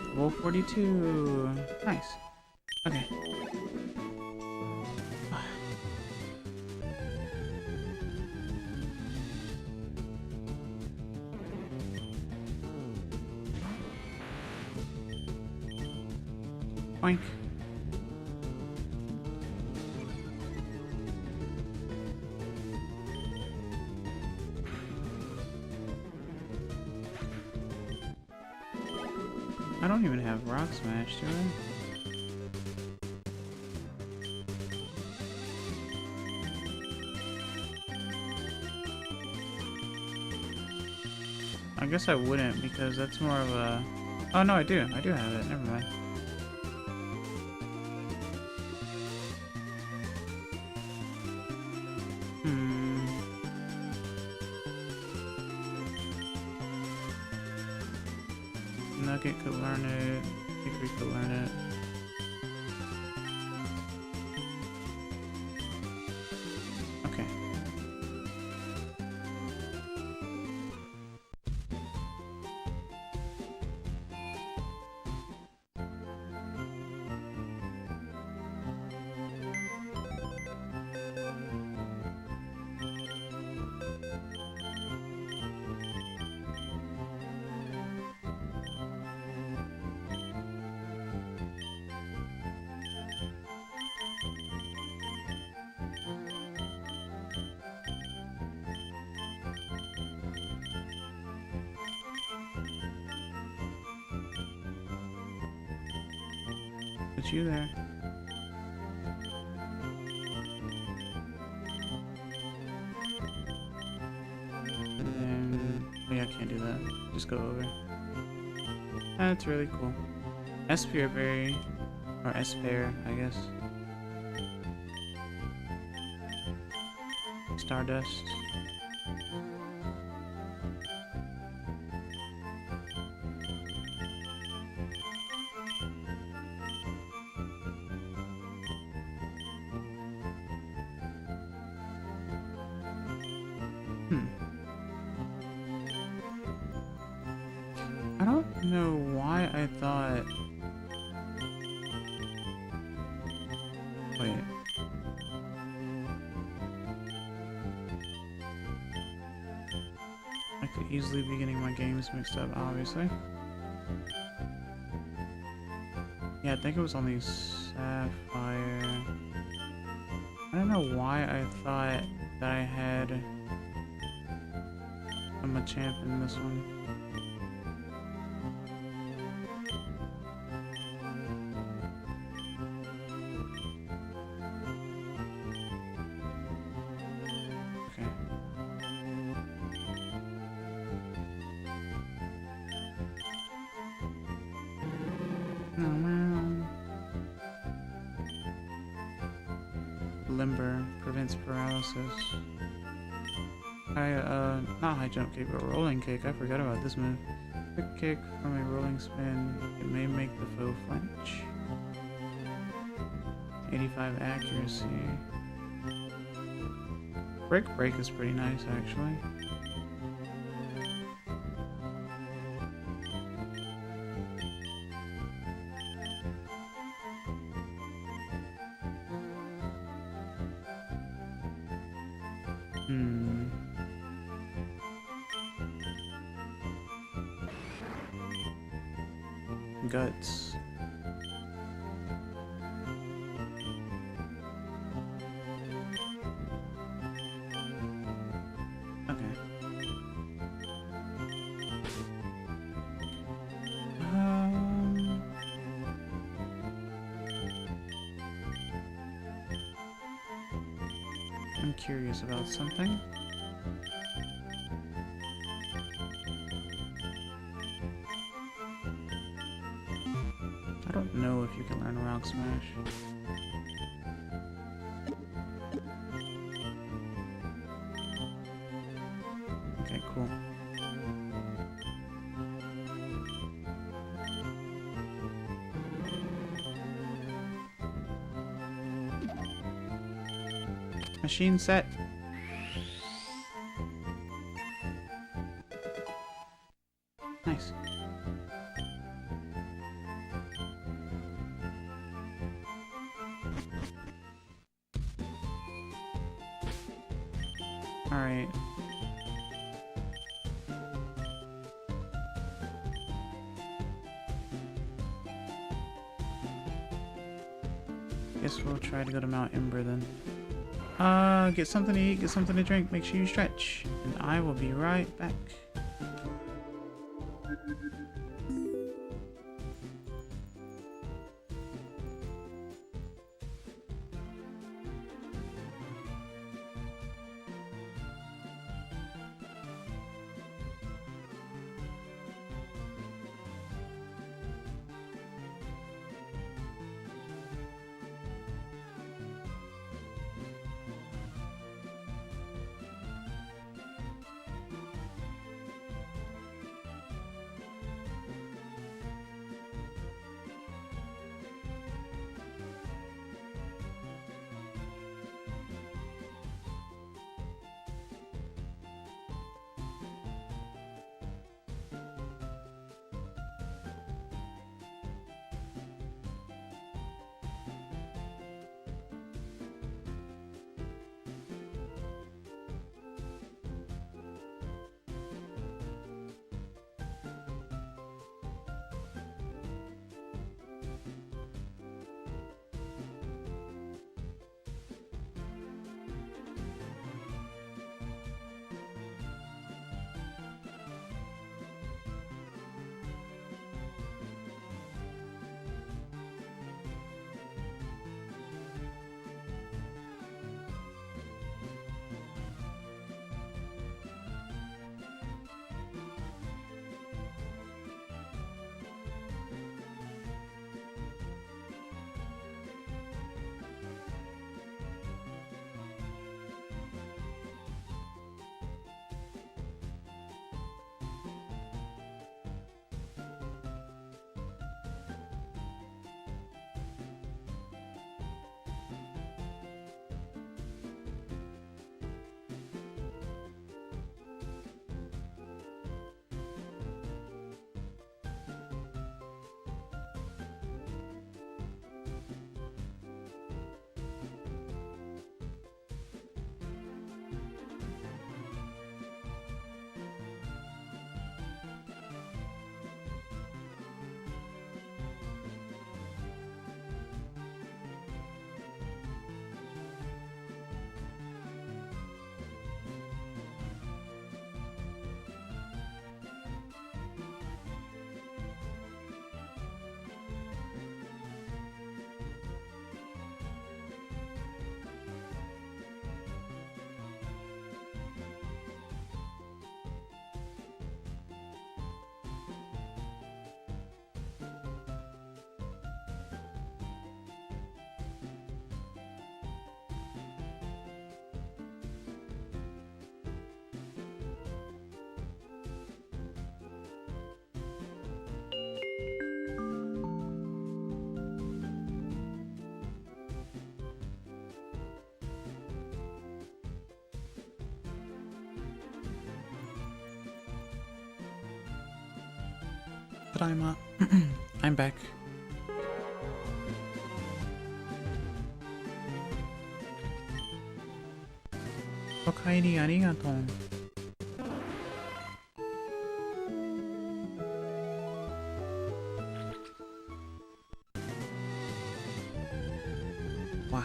Level 42. Nice. Okay. Boink. I don't even have Rock Smash, do I? I guess I wouldn't because that's more of a... Oh no, I do. I do have it. Never mind. Nugget could learn it. Hickory could learn it. Okay. Put you there. And then... Oh yeah, I can't do that. Just go over. That's really cool. Espear Berry. Or Espear, I guess. Stardust. I don't know why I thought... Wait. I could easily be getting my games mixed up, obviously. Yeah, I think it was only Sapphire. I don't know why I thought that I had a Machamp in this one. Limber prevents paralysis. Not high jump kick, but rolling kick. I forgot about this move. Quick kick from a rolling spin. It may make the foe flinch. 85 accuracy. Brick break is pretty nice, actually. Guts. I'm curious about something. I don't know if you can learn Rock Smash. Okay, cool. Machine set. Nice. All right. Guess we'll try to go to Mount Ember then. Get something to eat, get something to drink, make sure you stretch. And I will be right back. Tadaima. I'm back. Okaeri arigato. Wow.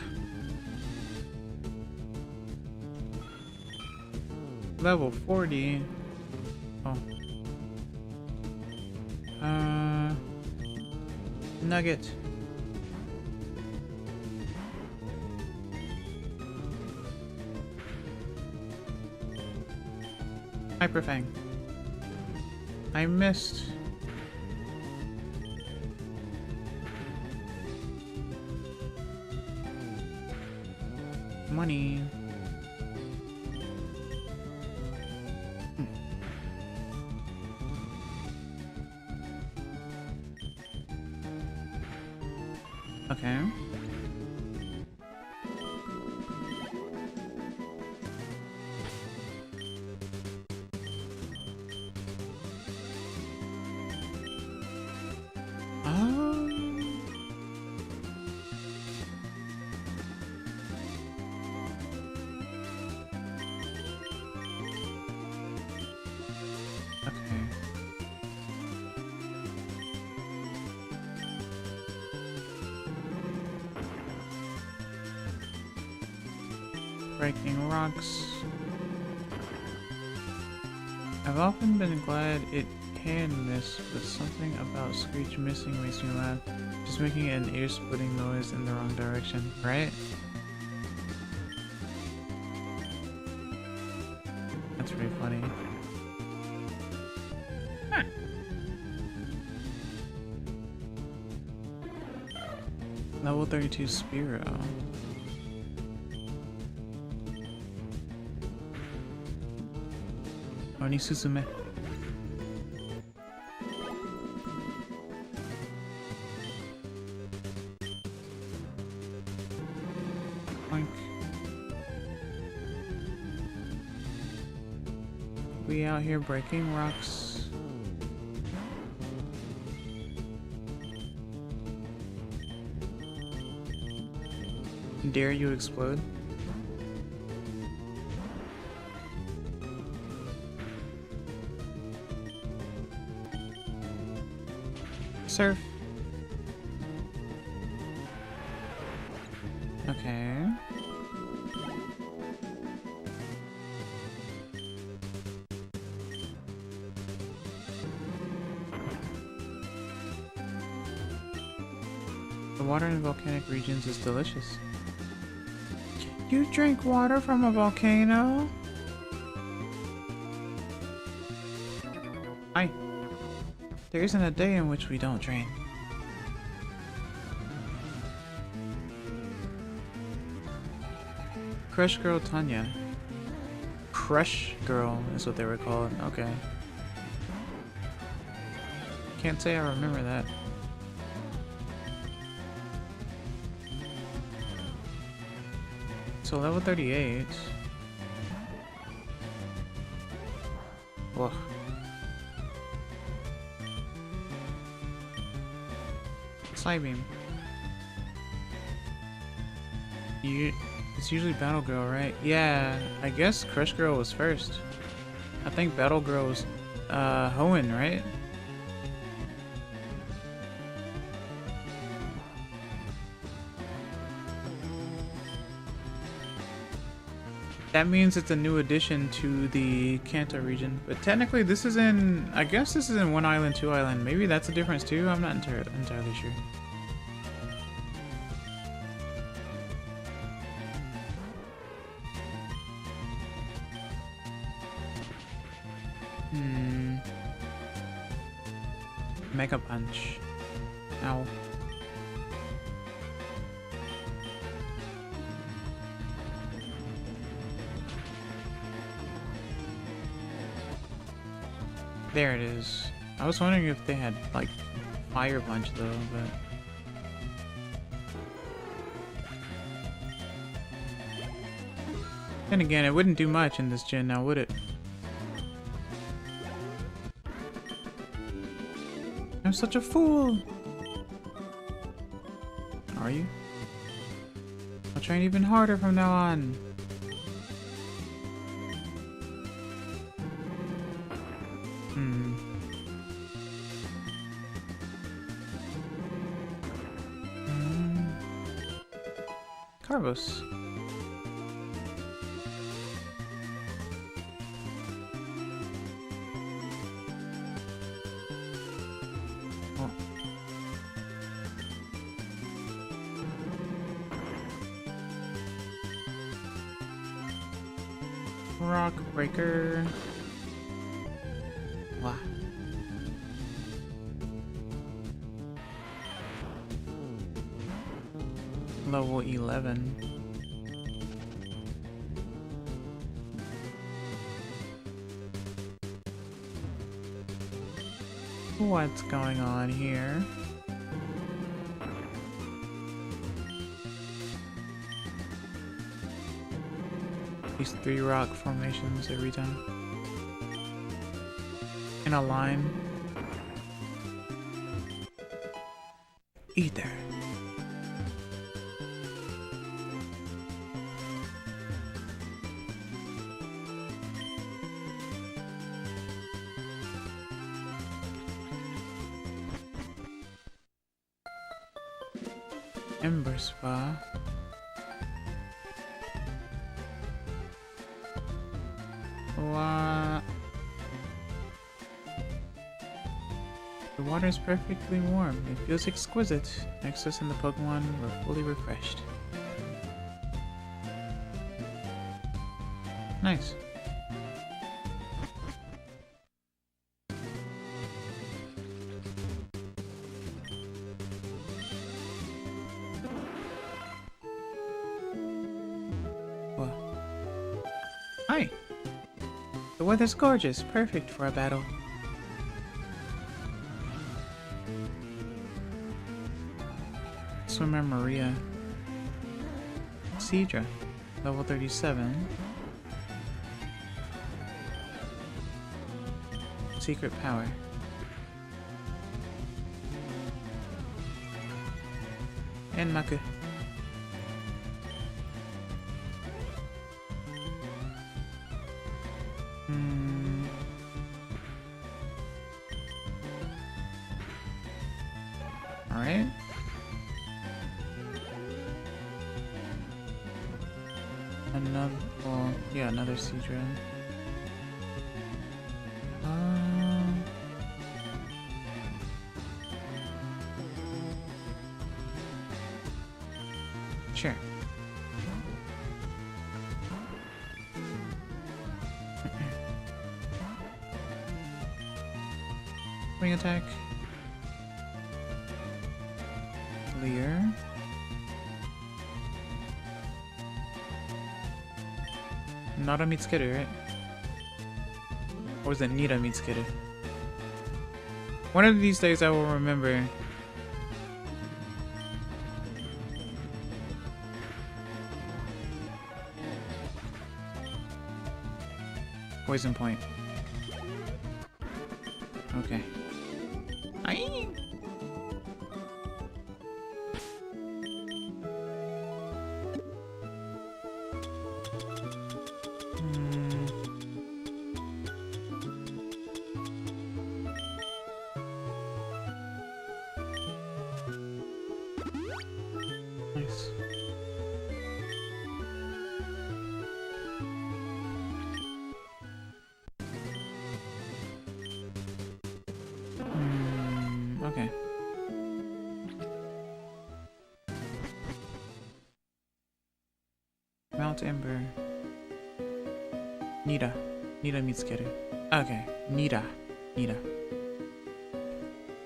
Level 40. Oh. Nugget. Hyper Fang. I missed. Money. Okay. Breaking rocks. I've often been glad it can miss, but something about Screech missing makes me laugh. Just making an ear-splitting noise in the wrong direction, right? That's pretty funny. Huh. Level 32 Spiro. Oni Suzume. Boink. We out here breaking rocks. Dare you explode? Surf. Okay. The water in volcanic regions is delicious. You drink water from a volcano? Hi. There isn't a day in which we don't train. Crush Girl Tanya. Crush Girl is what they were called. Okay. Can't say I remember that. So level 38. Whoa. Psybeam. It's usually Battle Girl, right? Yeah, I guess Crush Girl was first. I think Battle Girl was Hoenn, right? That means it's a new addition to the Kanto region. But technically this is in, I guess this is in 1 Island, 2 Island. Maybe that's a difference too? I'm not entirely sure. Mega Punch. Ow. There it is. I was wondering if they had, like, Fire Punch though, but... Then again, it wouldn't do much in this gen now, would it? I'm such a fool! Are you? I'll train even harder from now on. Carvos. Oh. Rock Breaker. Wow. Level 11. What's going on here? These 3 rock formations every time. In a line. Ether. Ember Spa. What? The water is perfectly warm. It feels exquisite. Nexus and the Pokemon were fully refreshed. Nice. Hi! The weather's gorgeous, perfect for a battle. Swimmer Maria. Cedra, level 37. Secret power. And Maku. Alright. Another, well, yeah, another Cedra. Sure. Wing attack. Clear. Nara Mitsukeru, right? Or is it Nira Mitsukeru? One of these days I will remember. Poison point. Okay. Aye. Nice. Okay. Mount Ember. Nira. Nira Mitsukeru. Okay. Nira. Nira.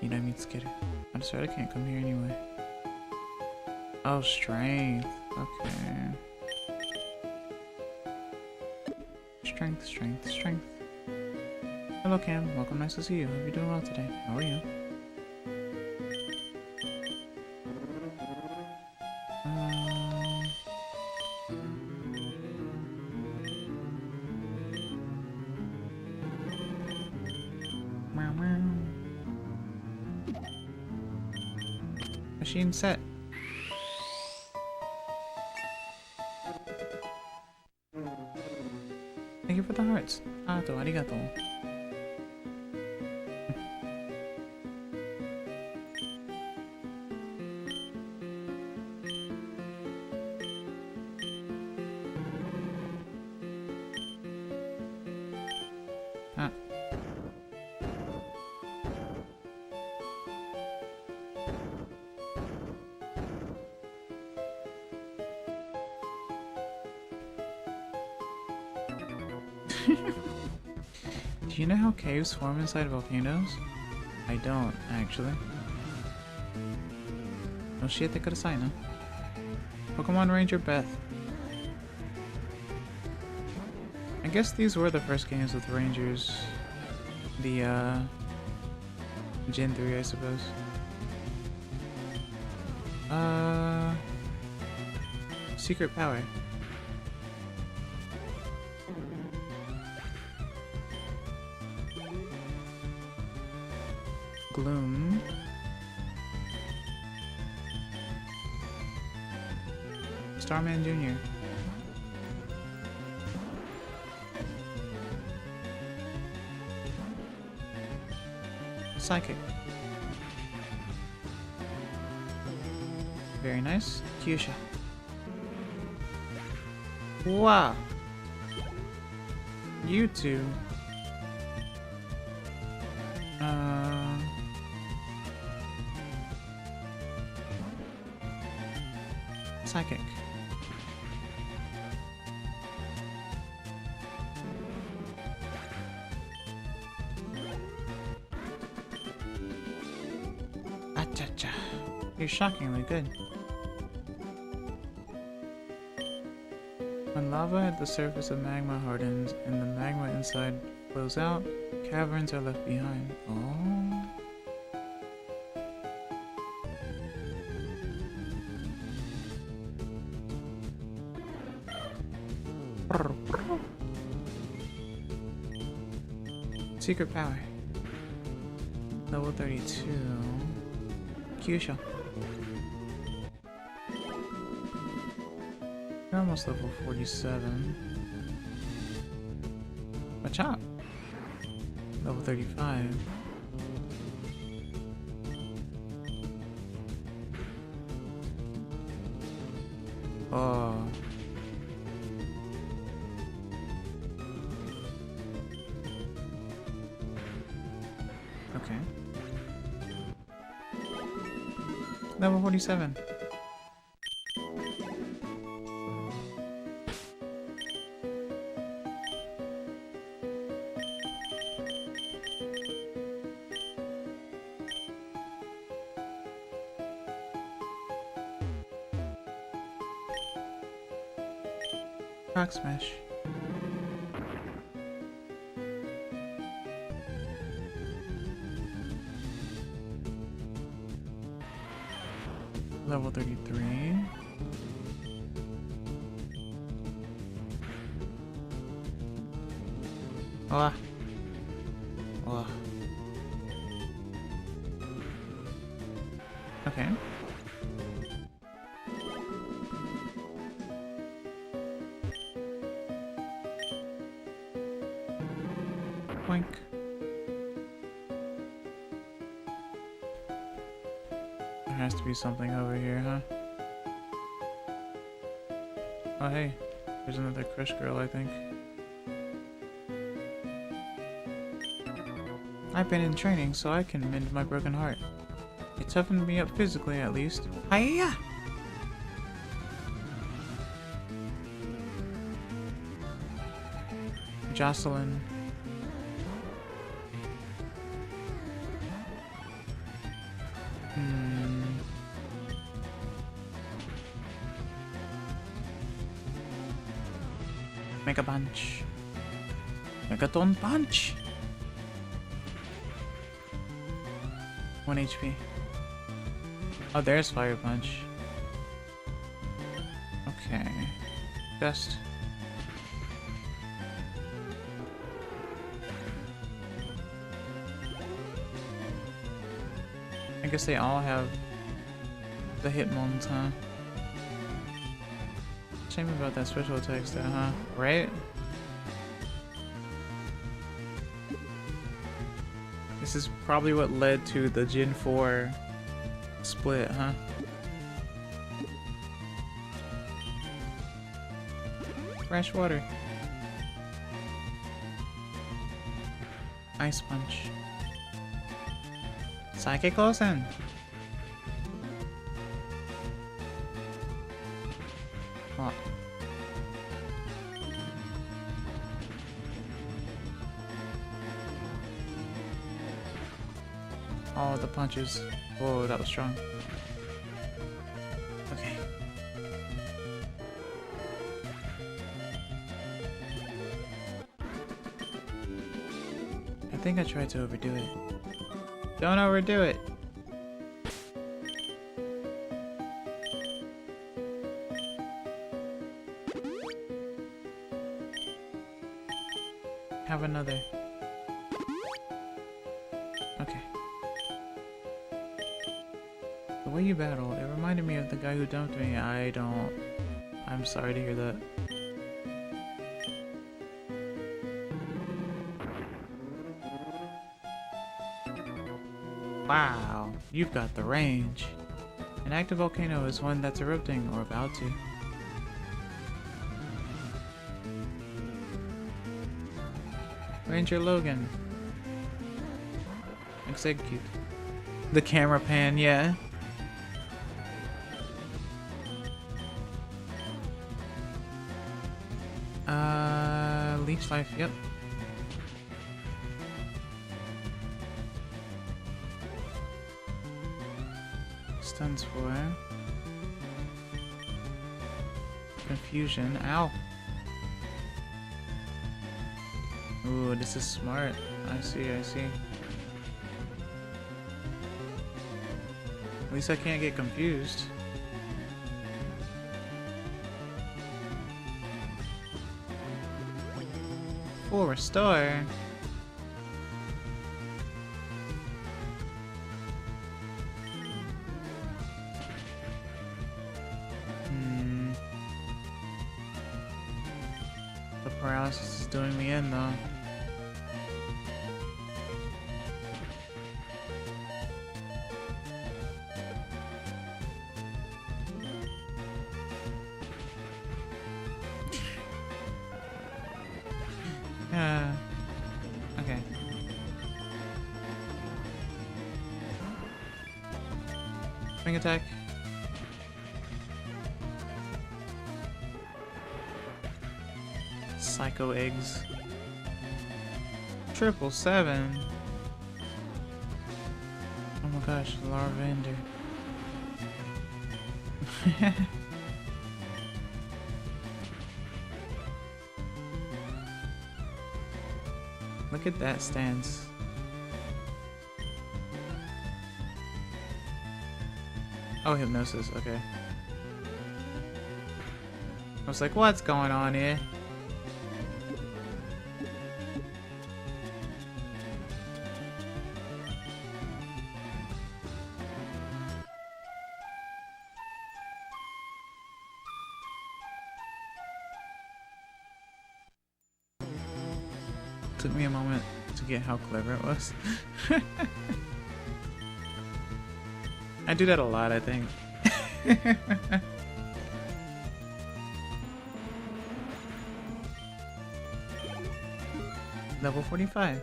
Nira Mitsukeru. I'm sorry, I can't come here anyway. Oh, strength. Okay. Strength, strength, strength. Hello, Cam. Welcome. Nice to see you. Hope you're doing well today. How are you? Machine set. Thank you for the hearts. Arigato. Ah. Do you know how caves form inside volcanoes? I don't, actually. No shit, kudasai, no? Pokemon Ranger Beth. I guess these were the first games with Rangers. The, Gen 3, I suppose. Secret power. Gloom. Starman Jr. Psychic. Very nice. Kyusha. Wow. You two. Psychic. Acha-cha. You're shockingly good. When lava at the surface of magma hardens and the magma inside flows out, caverns are left behind. Oh. Secret power. Level 32. Kyusha. You're almost level 47. Watch out. Level 35. Oh. Okay. Level 47. Rock Smash. Level 33. Ah. Oh. Okay. Boink. There has to be something over here, huh? Oh hey, there's another Crush Girl, I think. I've been in training so I can mend my broken heart. It toughened me up physically, at least. Hiya! Jocelyn. Mega Punch. Megaton Punch! 1 HP. Oh, there's Fire Punch. Okay. Gust. I guess they all have the Hitmon's, huh? Shame about that special attacks though, huh? Right? This is probably what led to the Gen 4 split, huh? Fresh water. Ice Punch. Psychic Lawson. Oh. all the punches. Whoa, that was strong. Okay. I think I tried to overdo it. Don't overdo it! Have another. Okay. The way you battle, it reminded me of the guy who dumped me. I'm sorry to hear that. Wow, you've got the range. An active volcano is one that's erupting or about to. Ranger Logan. Execute. The camera pan, yeah. Leech life, yep. Stuns for confusion. Ow. Ooh, this is smart. I see. At least I can't get confused. Full restore. The paralysis is doing me in though. Okay. Swing attack. Psycho eggs. 777. Oh my gosh, Larvander. Look at that stance. Oh, hypnosis, okay. I was like, what's going on here? Took me a moment to get how clever it was. I do that a lot, I think. Level 45.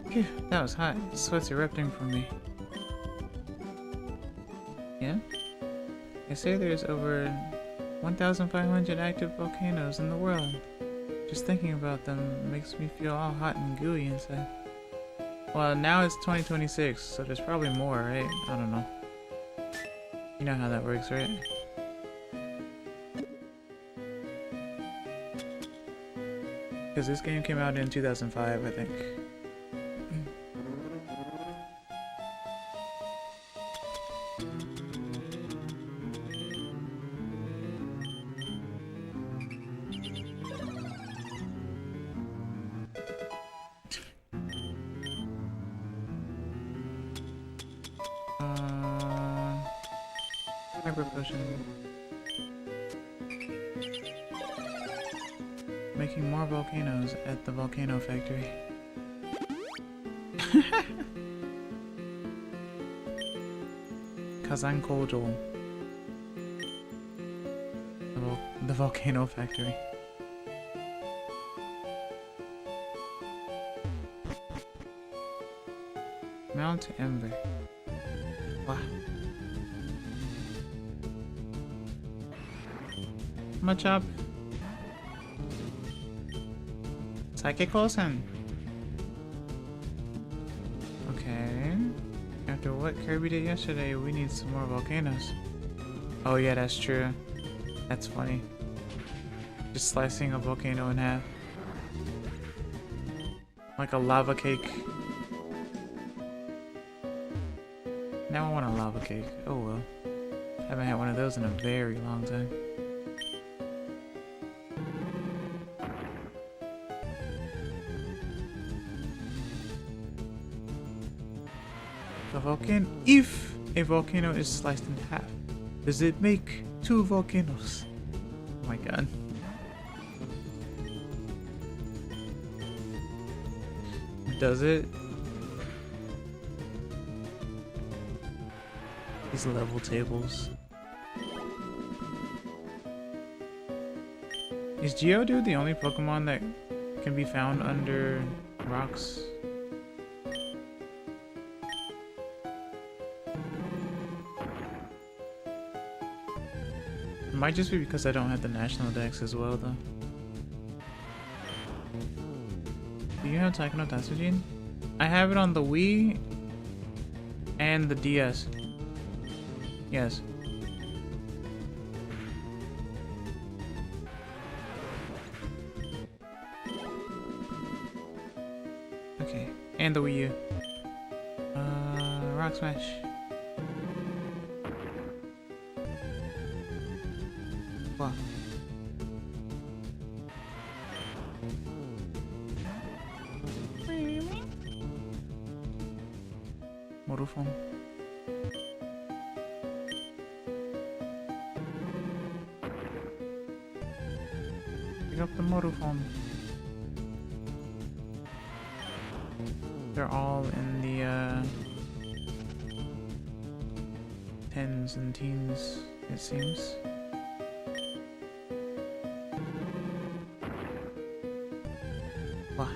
Phew, that was hot. Sweat's erupting from me. Yeah? They say there's over 1,500 active volcanoes in the world. Just thinking about them makes me feel all hot and gooey inside. Well, now it's 2026, so there's probably more, right? I don't know. You know how that works, right? Because this game came out in 2005, I think. Hyper potion. Making more volcanoes at the volcano factory. Kazan Kojo. The volcano factory. Mount Ember. Wow. Machop. Psychic Olsen. Okay. After what Kirby did yesterday, we need some more volcanoes. Oh yeah, that's true. That's funny. Just slicing a volcano in half. Like a lava cake. Now I want a lava cake. Oh well. Haven't had one of those in a very long time. If a volcano is sliced in half, does it make 2 volcanoes? Oh my god. Does it? These level tables. Is Geodude the only Pokemon that can be found under rocks? It might just be because I don't have the national dex as well though. Do you have Taiko no Tatsujin? I have it on the Wii and the DS. Yes. Okay, and the Wii U. Rock Smash. Wow. Morufon. Pick up the Morufon. They're all in the 10s and teens, it seems. Wow.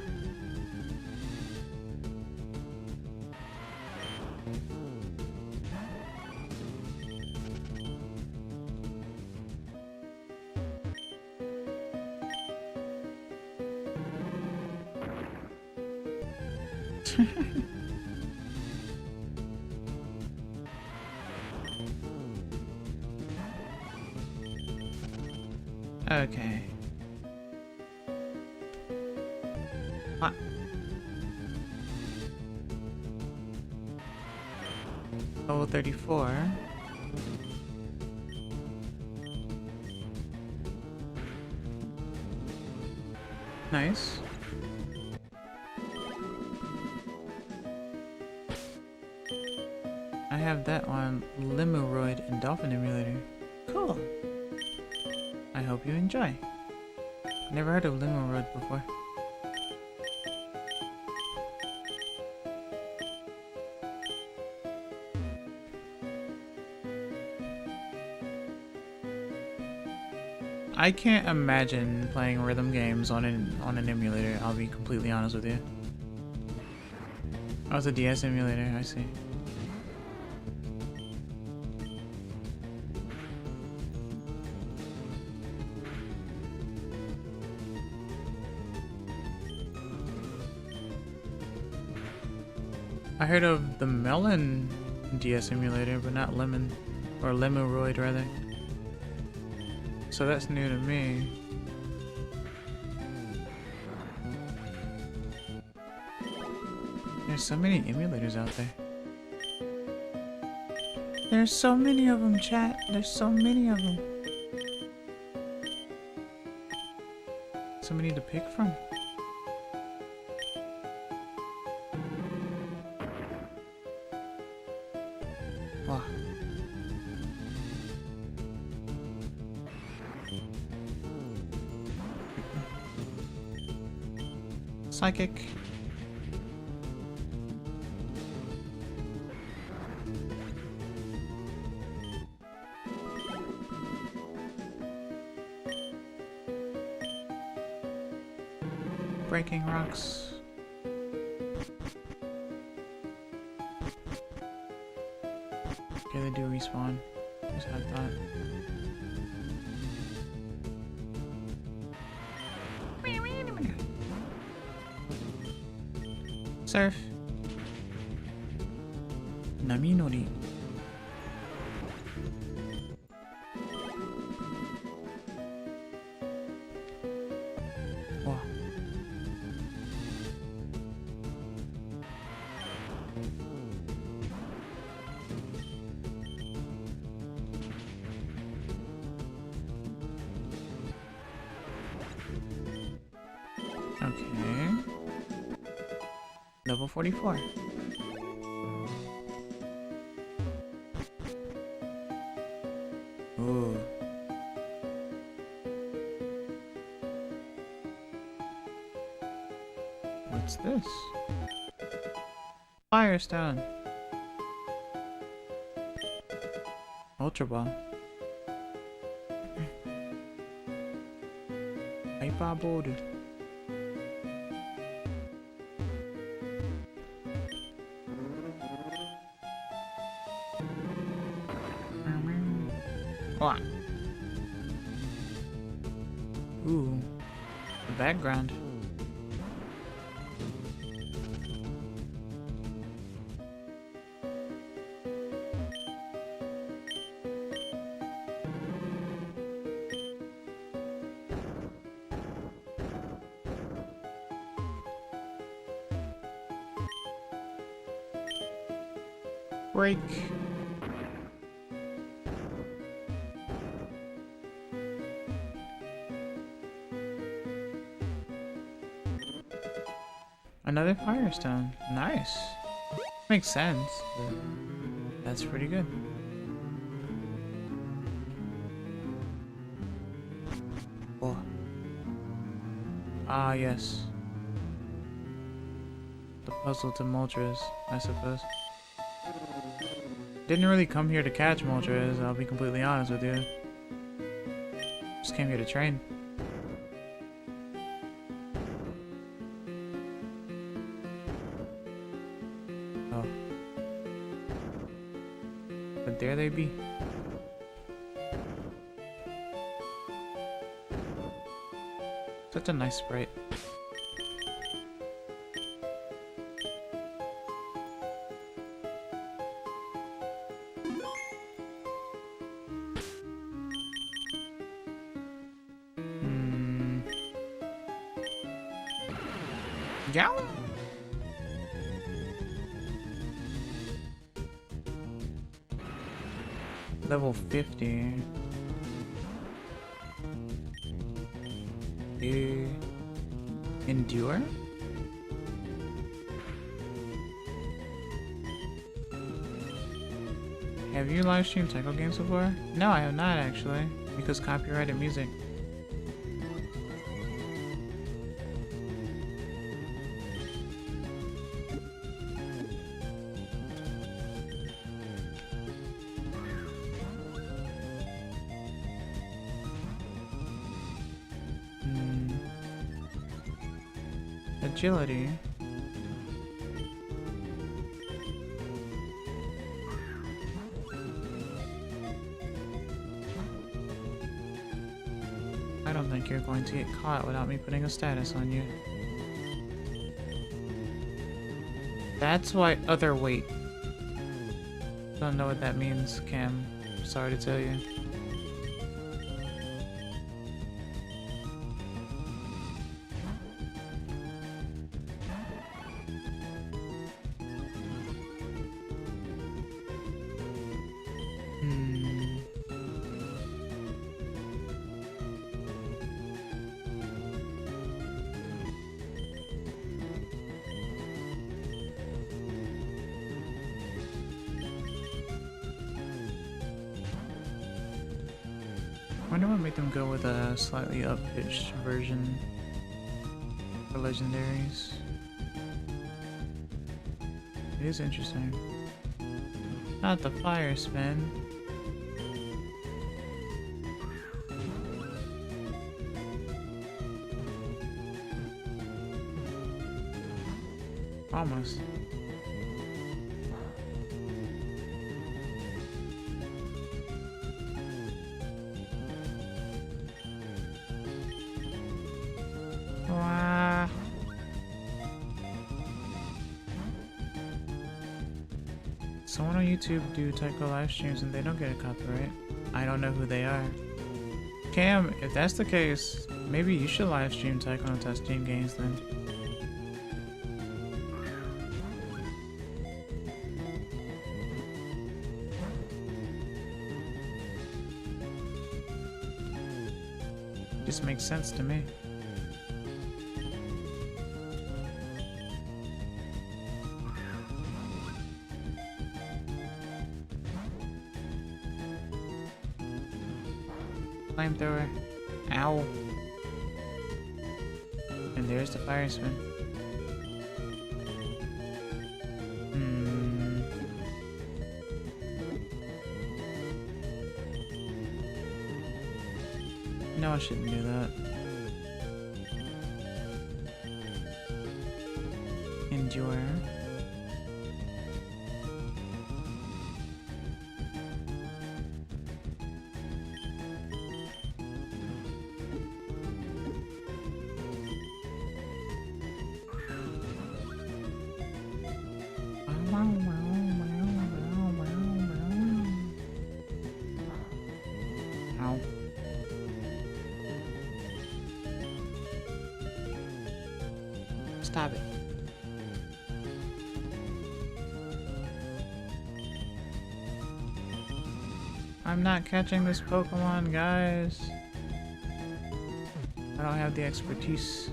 Okay. Ah. Level 34. Nice. I have that on Limuroid and Dolphin Emulator. Cool. I hope you enjoy. Never heard of Limuroid before. I can't imagine playing rhythm games on an emulator, I'll be completely honest with you. Oh, it's a DS emulator, I see. I heard of the Melon DS emulator, but not Lemon, or Lemuroid rather. So that's new to me. There's so many emulators out there. There's so many of them, chat. There's so many of them. So many to pick from. Wow. Psychic. Breaking rocks. Okay, they do respawn. Just like that. Surf. Naminori. Wow. Okay. Level 44. Ooh. What's this? Firestone. Ultra Ball. Hyper Board. What? Ooh, the background. Break. Another Firestone. Nice. Makes sense, but that's pretty good. Oh. Ah, yes. The puzzle to Moltres, I suppose. Didn't really come here to catch Moltres, I'll be completely honest with you. Just came here to train. Oh. But there they be. Such a nice sprite. Yeah. Level 50. Endure? Have you live streamed Taiko games before? No, I have not actually, because copyrighted music. Agility. I don't think you're going to get caught without me putting a status on you. That's why other weight. Don't know what that means, Cam. Sorry to tell you. I wonder what made them go with a slightly up-pitched version for legendaries. It is interesting. Not the fire spin. Almost. someone on YouTube do Tycho live streams and they don't get a copyright. I don't know who they are. Cam, if that's the case, maybe you should live stream Tycho and Team games then. Just makes sense to me. Flamethrower. Ow. And there's the fireman. No, I shouldn't do that. Endure. Ow. Stop it. I'm not catching this Pokemon, guys. I don't have the expertise.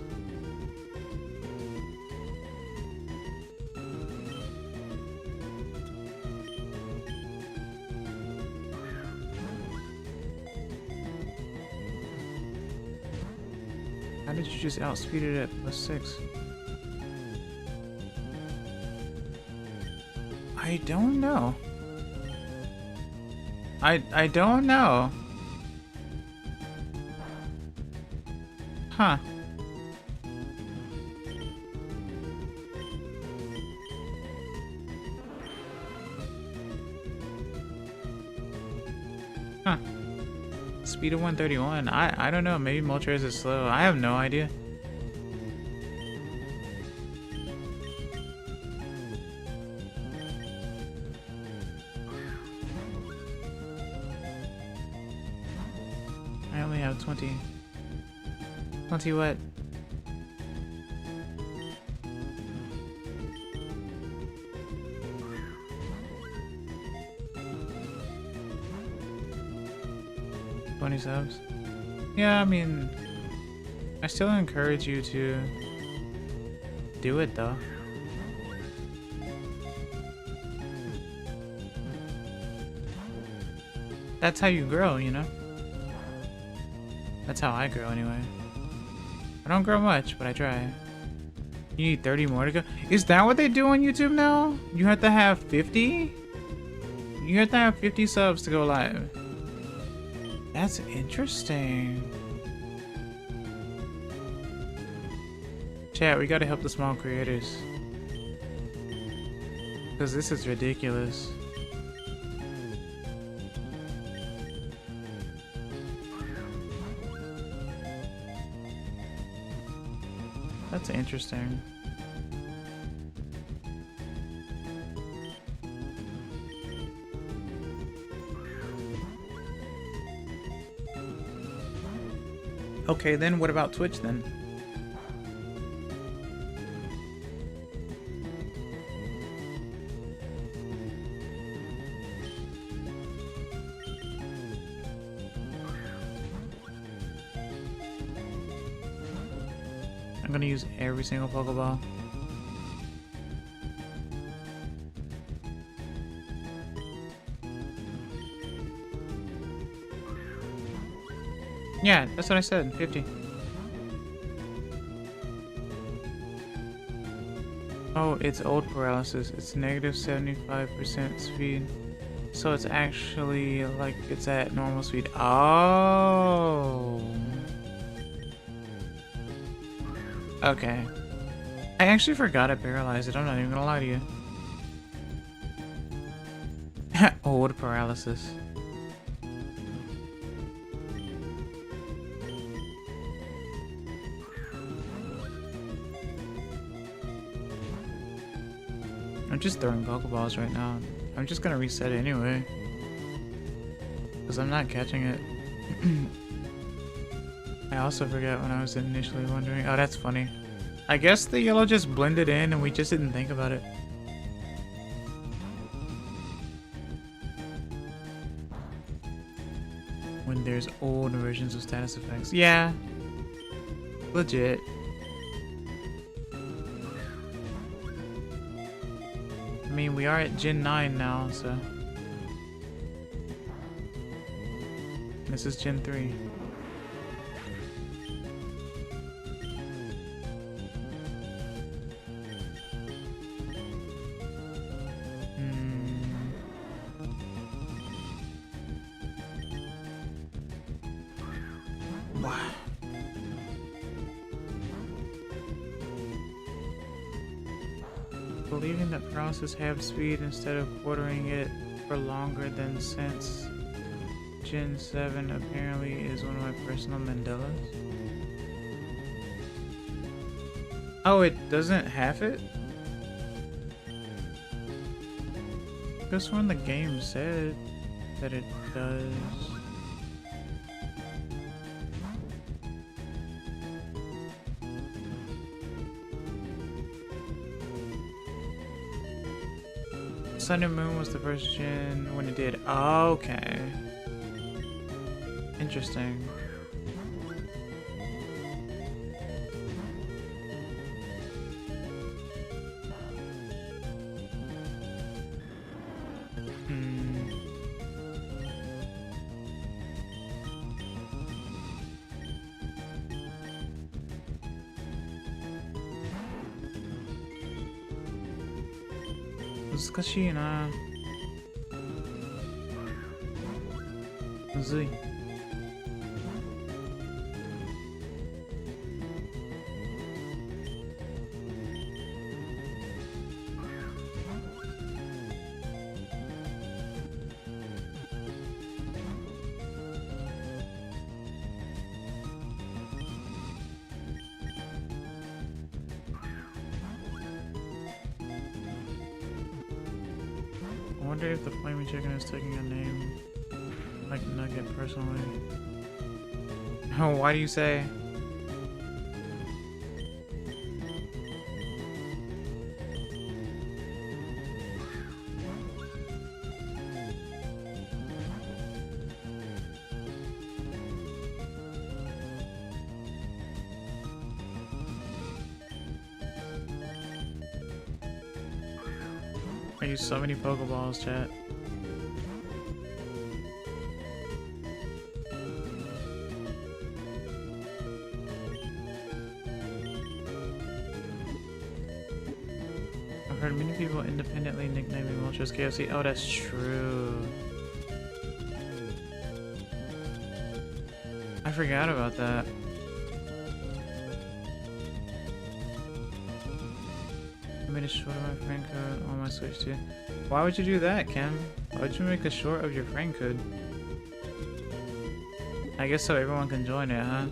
How did you just outspeed it at +6? I don't know. I don't know. Huh. Huh. Speed of 131. I don't know. Maybe Moltres is slow. I have no idea. I only have 20. 20 what? Subs. Yeah, I mean, I still encourage you to do it though. That's how you grow, you know? That's how I grow anyway. I don't grow much, but I try. You need 30 more to go? Is that what they do on YouTube now? You have to have 50? You have to have 50 subs to go live. That's interesting. Chat, we gotta help the small creators. Because this is ridiculous. That's interesting. Okay, then what about Twitch then? I'm gonna use every single Pokeball. Yeah, that's what I said, 50. Oh, it's old paralysis. It's negative 75% speed. So it's actually like it's at normal speed. Oh. Okay. I actually forgot I paralyzed it. I'm not even gonna lie to you. Old paralysis. I'm just throwing Pokeballs right now. I'm just gonna reset it anyway. Because I'm not catching it. I also forgot when I was initially wondering. Oh, that's funny. I guess the yellow just blended in and we just didn't think about it. When there's old versions of status effects. Yeah. Legit. I mean, we are at Gen 9 now, so... This is Gen 3. Wow. Believing that process half speed instead of quartering it for longer than since Gen 7 apparently is one of my personal Mandelas. Oh, it doesn't half it? I guess when the game said that it does. Sun and Moon was the first gen when it did. Oh, okay. Interesting.難しいな。むずい。I wonder if the flaming chicken is taking a name like Nugget personally. Oh, why do you say? I use so many Pokeballs, chat. I've heard many people independently nicknaming Moltres KFC. Oh, that's true. I forgot about that. I made a short of my friend code on my Switch too. Why would you do that, Kim? Why would you make a short of your friend code? I guess so everyone can join it, huh?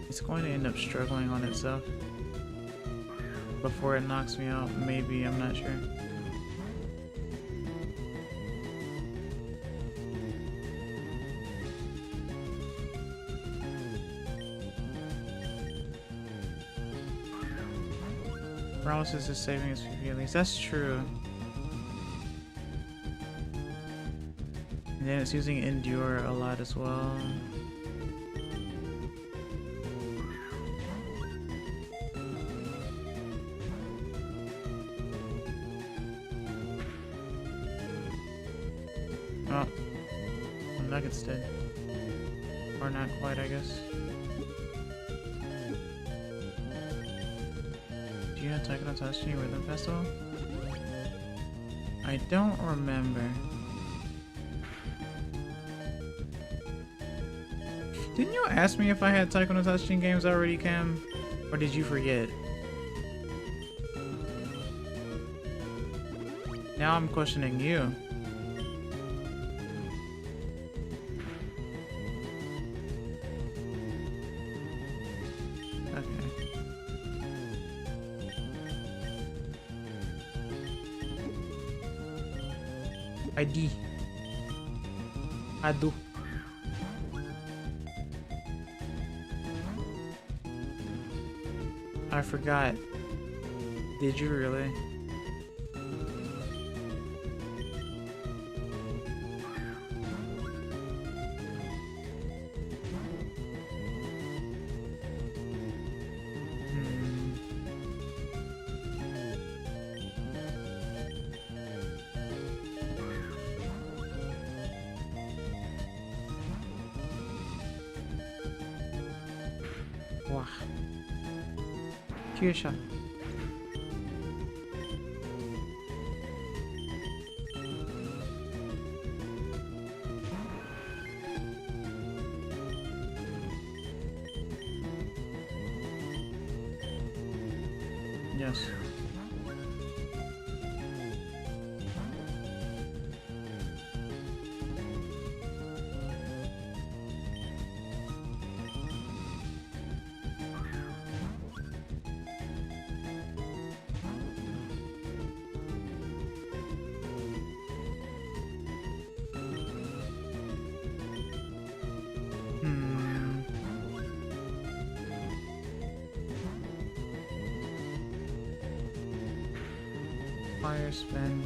It's going to end up struggling on itself before it knocks me out. Maybe, I'm not sure. Paralysis is saving its PP at least. That's true. And then it's using Endure a lot as well. Oh, the Nugget's dead. Or not quite, I guess. Do you attack on Tashi Rhythm Festival? I don't remember. Didn't you ask me if I had Taiko no Tatsujin games already, Cam? Or did you forget? Now I'm questioning you. ID. Ado. I forgot. Did you really? Wow. Kyusha. Yes. Fire spin.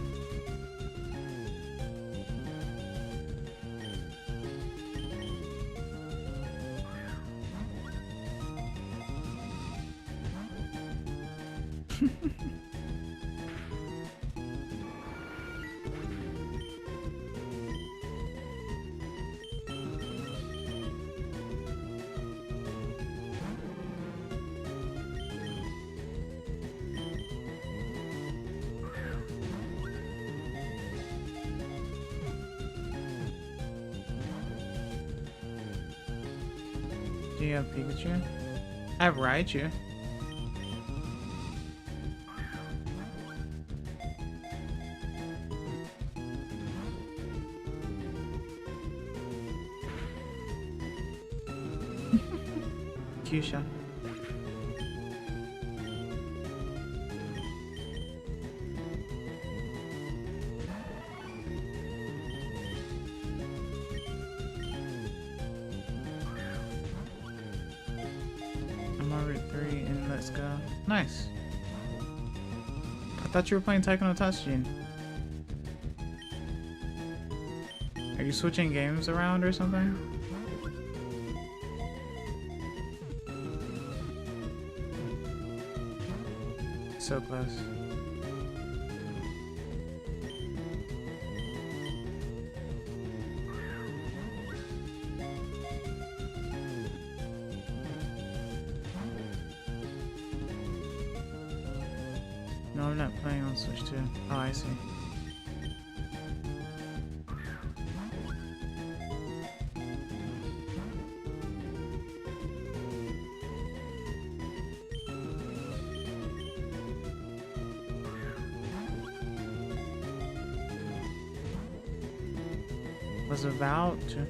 Do you have Pikachu? I have Raichu. Kyusha. I'm on Route 3 and let's go. Nice. I thought you were playing Taiko no Tatsujin. Are you switching games around or something? So close. No, I'm not playing on Switch 2. Oh, I see. Was about to.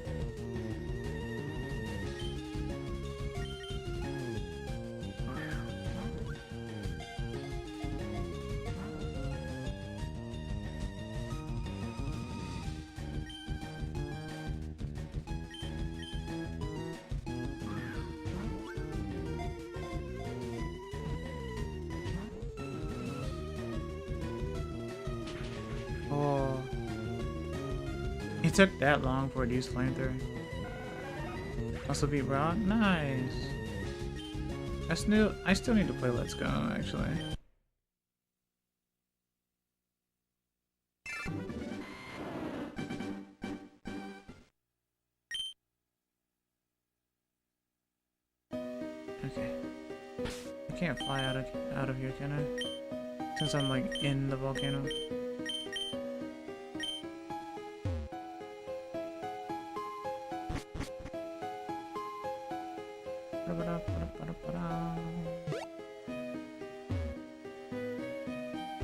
Oh. It took that long for it to use flamethrower. Also beat Brock? Nice. I still need to play Let's Go, actually. Okay. I can't fly out of here, can I? Since I'm like in the volcano.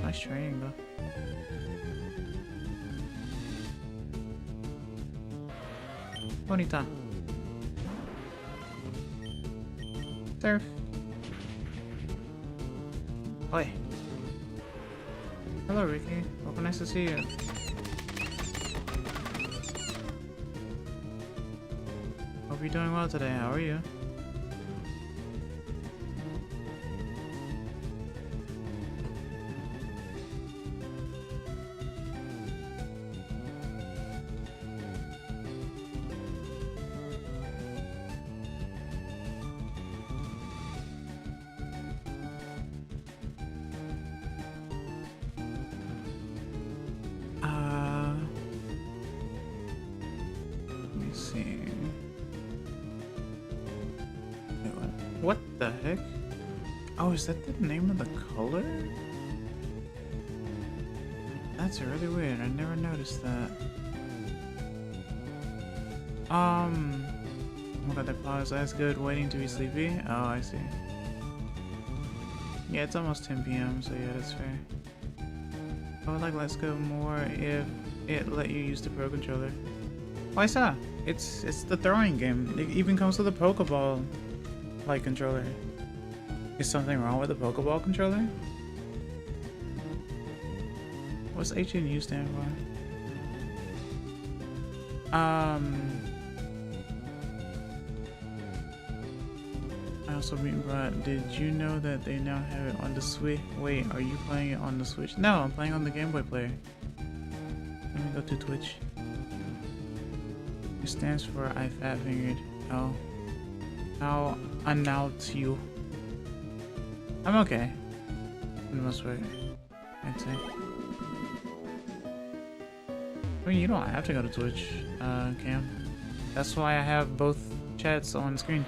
Nice triangle. Bonita. Surf. Oi. Hello, Ricky. Welcome, nice to see you. Hope you're doing well today. How are you? What the heck? Oh, is that the name of the color? That's really weird. I never noticed that. Oh my god, that pause. That's good. Waiting to be sleepy? Oh, I see. Yeah, it's almost 10 p.m., so yeah, that's fair. I would like Let's Go more if it let you use the Pro Controller. Why so? It's the throwing game. It even comes with a Pokeball like controller. Is something wrong with the Pokeball controller? What's H and U stand for? I also mean, but did you know that they now have it on the Switch? Wait, are you playing it on the Switch? No, I'm playing on the Game Boy player. Let me go to Twitch. It stands for I fat fingered. Oh. I'll announce you. I'm okay. For the most part, I'd say. I mean, you don't have to go to Twitch, Cam. That's why I have both chats on screen.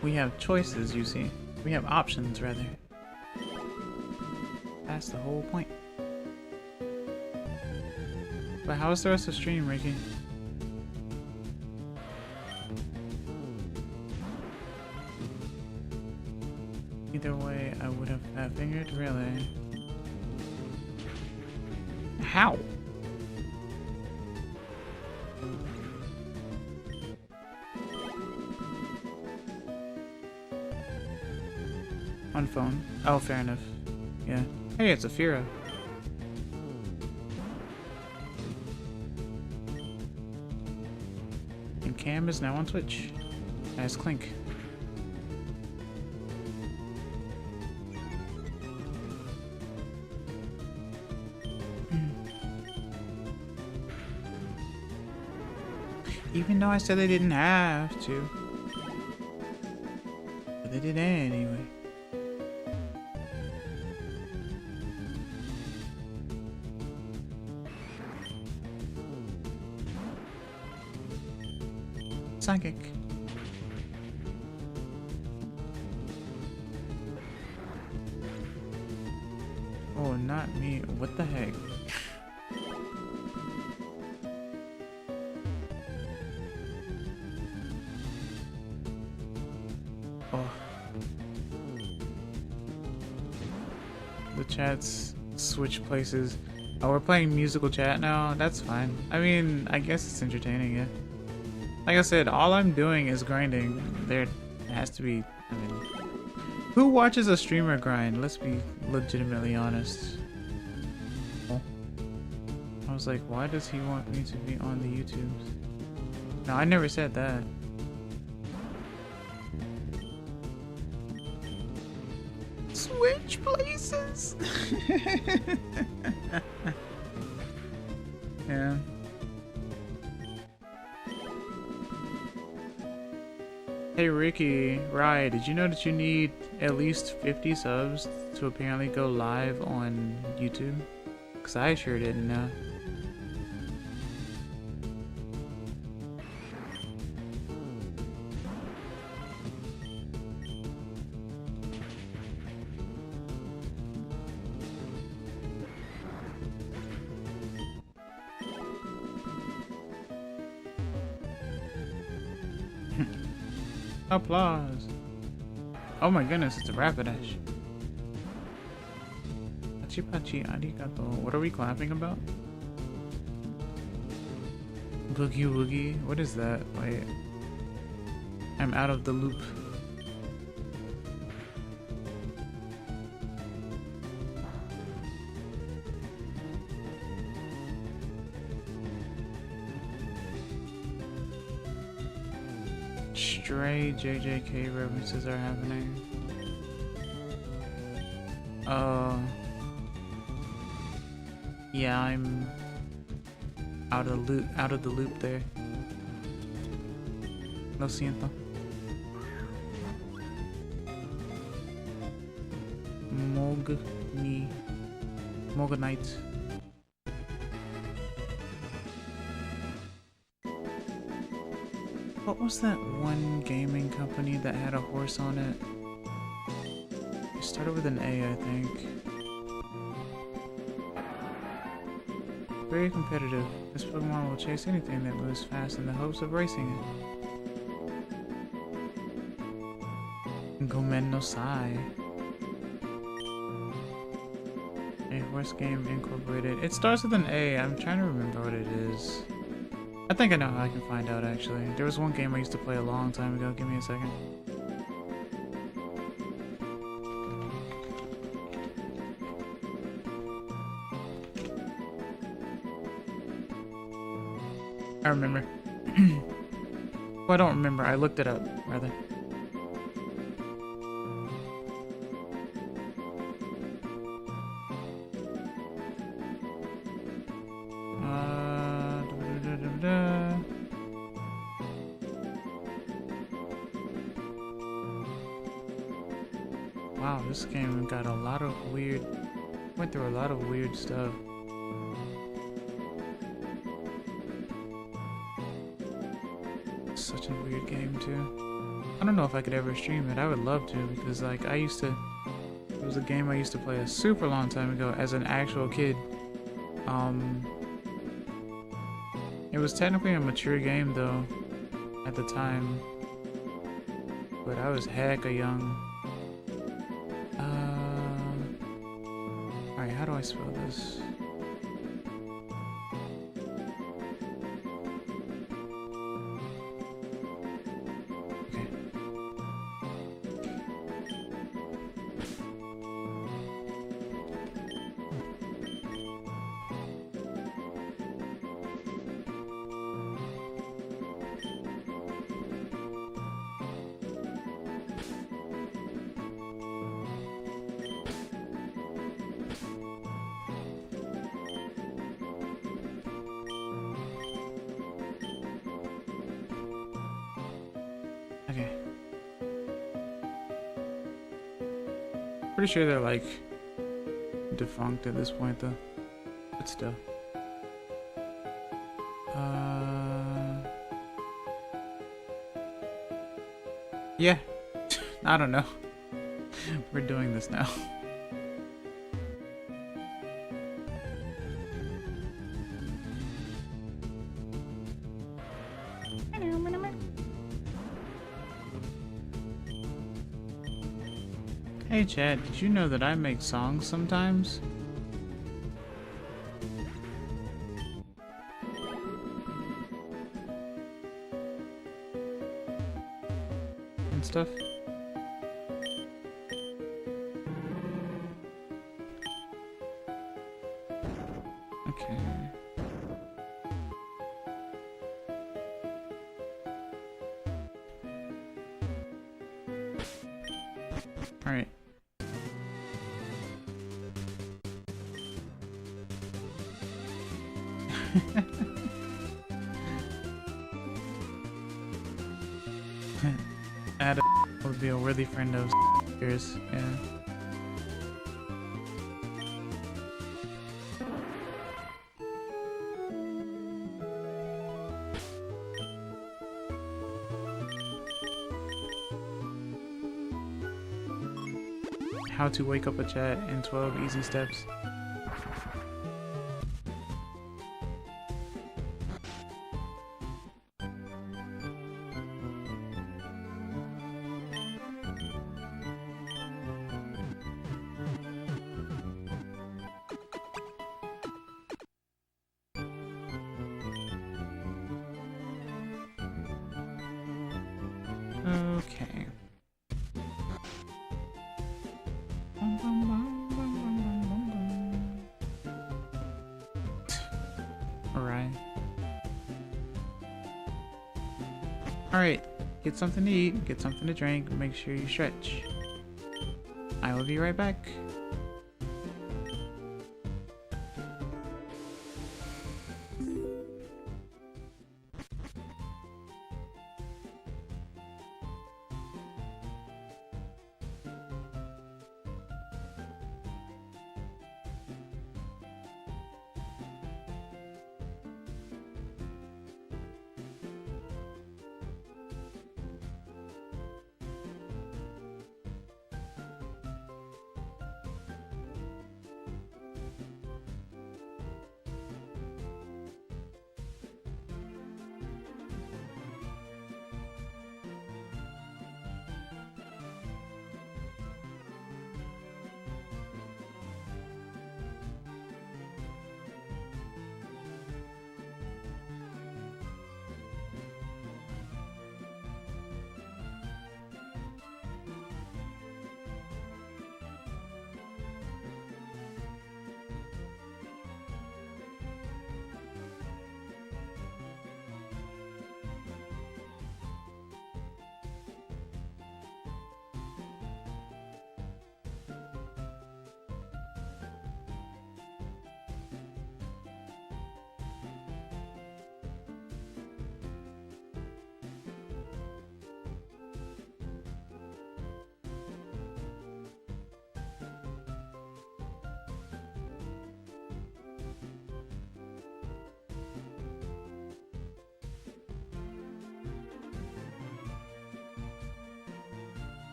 We have choices, you see. We have options, rather. That's the whole point. But how's the rest of the stream, Ricky? Either way, I would have fat fingered, really. How? On phone. Oh, fair enough. Yeah. Hey, it's Afira. And Cam is now on Twitch as Clink. Even though I said they didn't have to. But they did anyway. Psychic. Oh, not me. What the heck? Oh. The chats switch places. Oh, we're playing musical chat now? That's fine. I mean, I guess it's entertaining, yeah. Like I said, all I'm doing is grinding. There has to be, I mean, who watches a streamer grind? Let's be legitimately honest. I was like, why does he want me to be on the YouTubes? No, I never said that. Switch places. Yeah. Hey Ricky, Rye, did you know that you need at least 50 subs to apparently go live on YouTube? Cause I sure didn't know. Applause. Oh my goodness, it's a Rapidash. Pachi pachi arigato. What are we clapping about? Boogie woogie? What is that? Wait. I'm out of the loop. Stray JJK references are happening. Yeah, I'm out of the loop there. Lo siento. Mogonite. What was that one gaming company that had a horse on it? It started with an A, I think. Very competitive. This Pokemon will chase anything that moves fast in the hopes of racing it. Gomen no Sai. A horse game incorporated. It starts with an A. I'm trying to remember what it is. I think I know how I can find out, actually. There was one game I used to play a long time ago. Give me a second. I remember. Well, I don't remember. I looked it up, rather. Wow, this game got a lot of weird... went through a lot of weird stuff. Such a weird game, too. I don't know if I could ever stream it. I would love to, because, like, I used to... It was a game I used to play a super long time ago as an actual kid. It was technically a mature game, though, at the time. But I was hecka young. Alright, how do I spell this? Okay. Okay. Pretty sure they're like defunct at this point though. But still. Yeah. I don't know. We're doing this now. Hey Chad, did you know that I make songs sometimes? And stuff? Okay. Alright. Adam would be a worthy friend of yours, yeah. How to wake up a chat in 12 easy steps. Okay. Alright. Alright, get something to eat, get something to drink, make sure you stretch. I will be right back.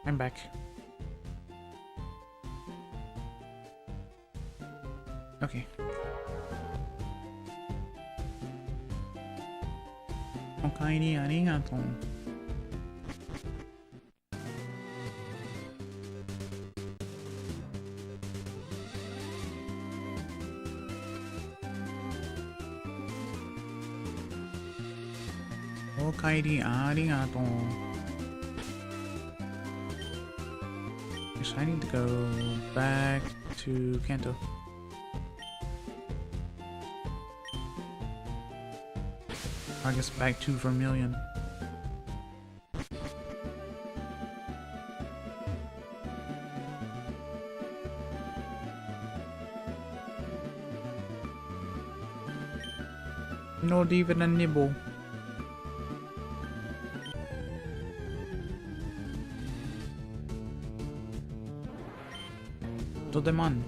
I'm back. Okay. Okaeri arigatou. Okaeri arigatou. I need to go back to Kanto. I guess back to Vermilion. Not even a nibble. Dodemon.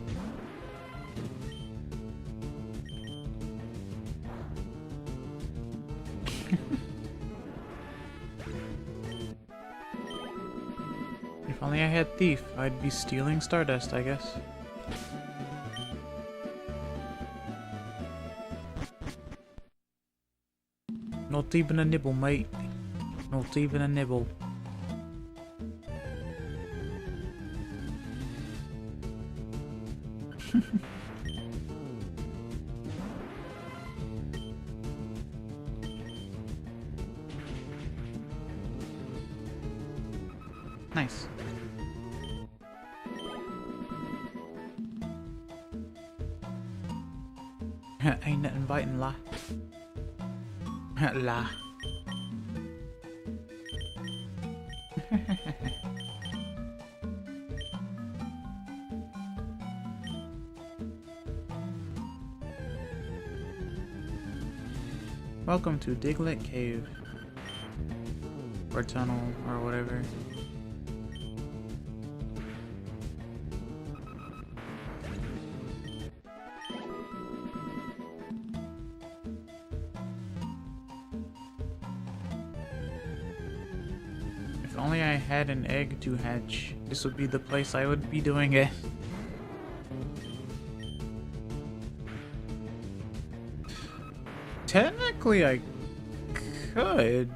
If only I had Thief, I'd be stealing Stardust, I guess. Not even a nibble, mate. Not even a nibble. Nice. Ain't nothing biting, la. La. Welcome to Diglett Cave. Or tunnel, or whatever. If only I had an egg to hatch, this would be the place I would be doing it. Technically, I could.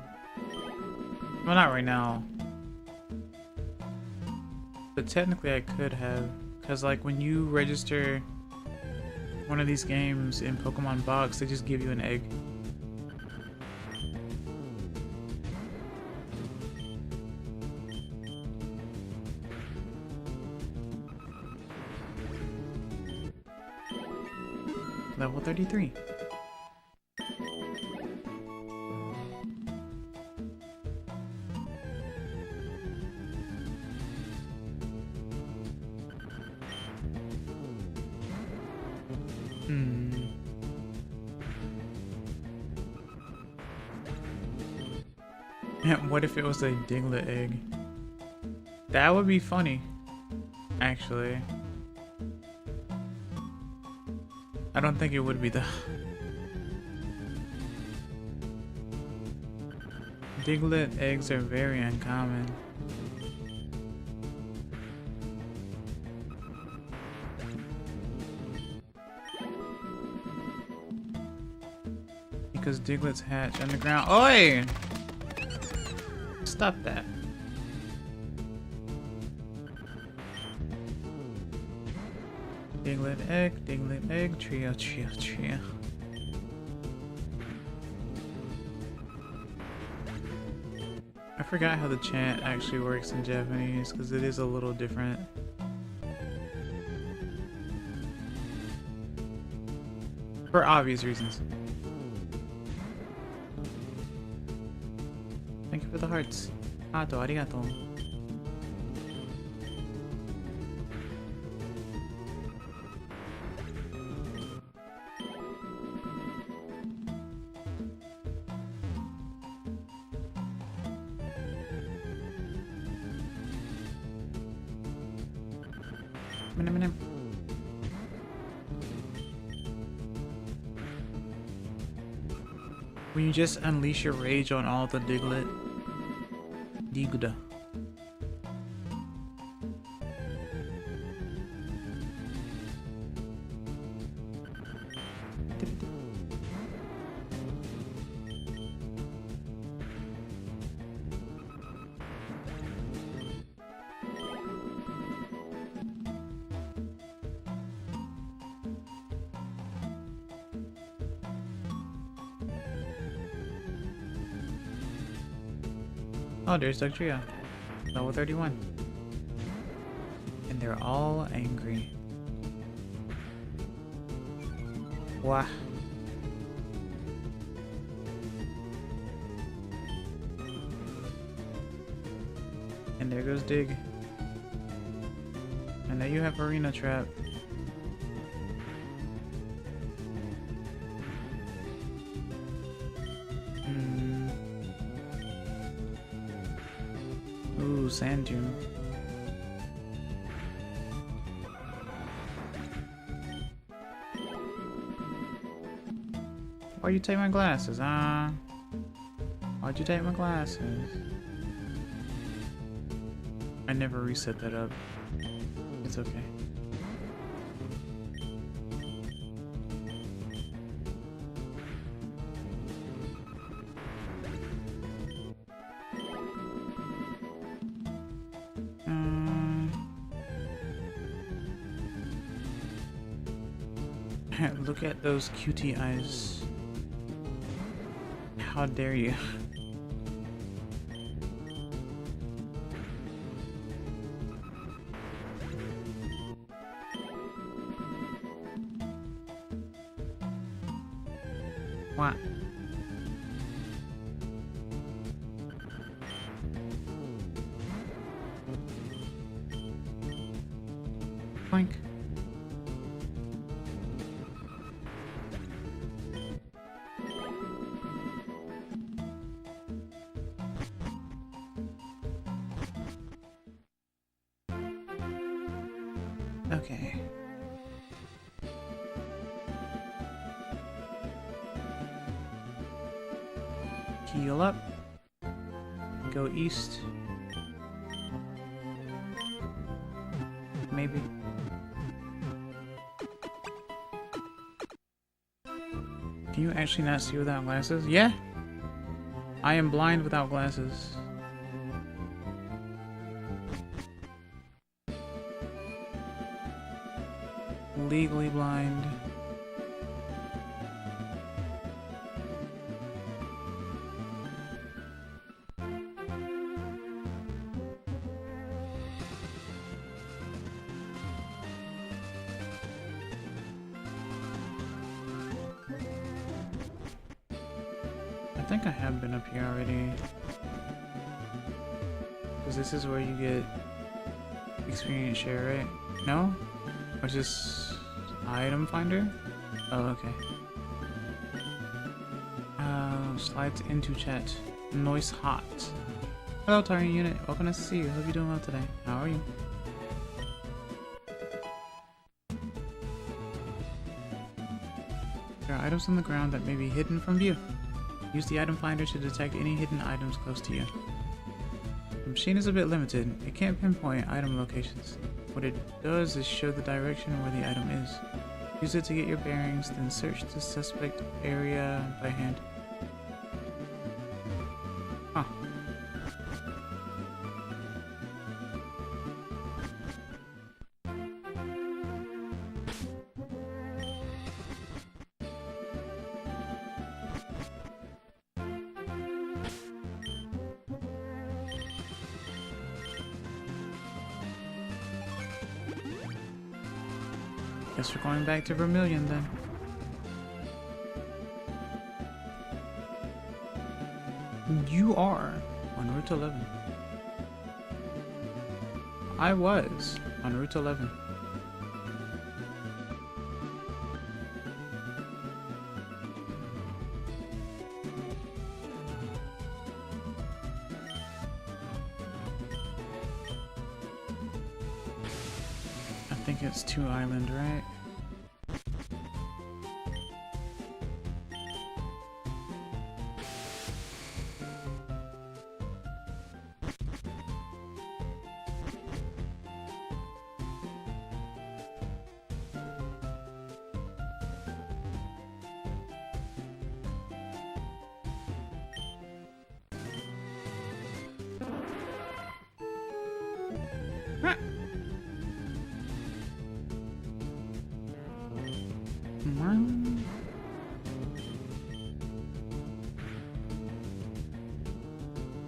Well, not right now. But technically, I could have. Because, like, when you register one of these games in Pokemon Box, they just give you an egg. Level 33. What if it was a Diglett egg? That would be funny, actually. I don't think it would be though. Diglett eggs are very uncommon. Because Digletts hatch underground. Oi! Stop that. Diglett egg, trio. I forgot how the chant actually works in Japanese, because it is a little different. For obvious reasons. Thank you for the hearts. Ato, arigato. When you just unleash your rage on all the Diglett. Digda. Oh, there's Dugtrio. Level 31. And they're all angry. Wah. And there goes Dig. And now you have Arena Trap. Ooh, Sand Dune. Why'd you take my glasses, huh? Why'd you take my glasses? I never reset that up. It's okay. Look at those cutie eyes. How dare you? What? Boink. Okay. Heal up. Go east. Maybe. Can you actually not see without glasses? Yeah. I am blind without glasses. Legally blind. I think I have been up here already. Because this is where you get experience share, right? No? Or is this item finder? Oh, okay. Slides into chat. Noise hot. Hello, Tarian Unit. Welcome, nice to see you. Hope you're doing well today. How are you? There are items on the ground that may be hidden from view. Use the item finder to detect any hidden items close to you. The machine is a bit limited. It can't pinpoint item locations. What it does is show the direction where the item is. Use it to get your bearings, then search the suspect area by hand. Huh. Guess we're going back to Vermilion then. You are on Route 11. I was on Route 11. I think it's 2 Island, right?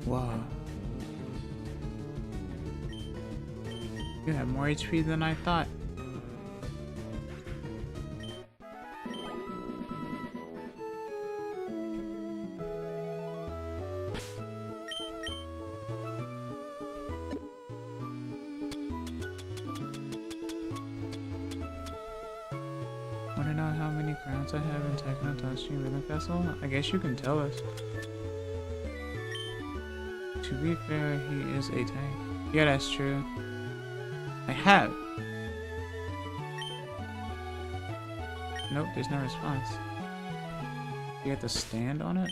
Wow. You have more HP than I thought. Wanna know how many crowns I have in Techno Touching Rhythm Festival? I guess you can tell us. To be fair, he is a tank. Yeah, that's true. I have. Nope, there's no response. You have to stand on it?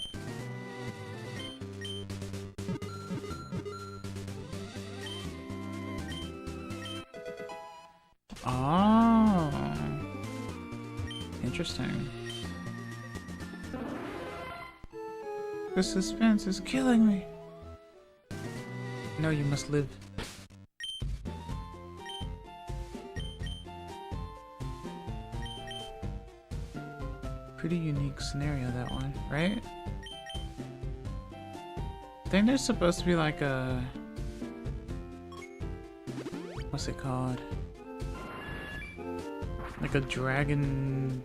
Oh. Interesting. The suspense is killing me. No, you must live. Pretty unique scenario, that one, right? I think there's supposed to be like a... What's it called? Like a dragon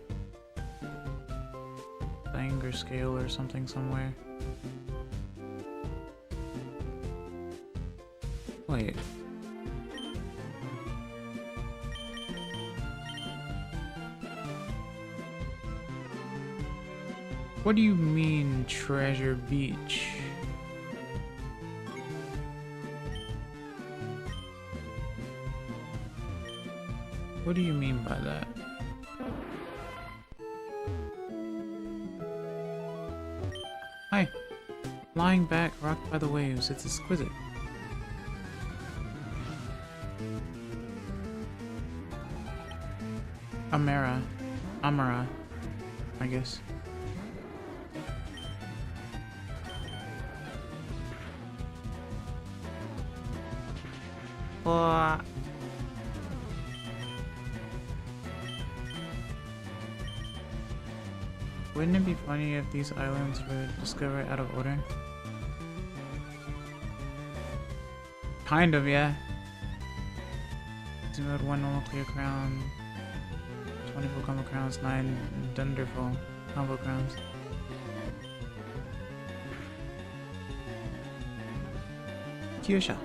thing or scale or something somewhere. Wait. What do you mean, Treasure Beach? What do you mean by that? Hi. Lying back, rocked by the waves. It's exquisite. Amara, I guess. Wouldn't it be funny if these islands were discovered out of order? Kind of, yeah. Mode 1 normal clear crown, 24 combo crowns, 9 dunderful combo crowns. Kyusha.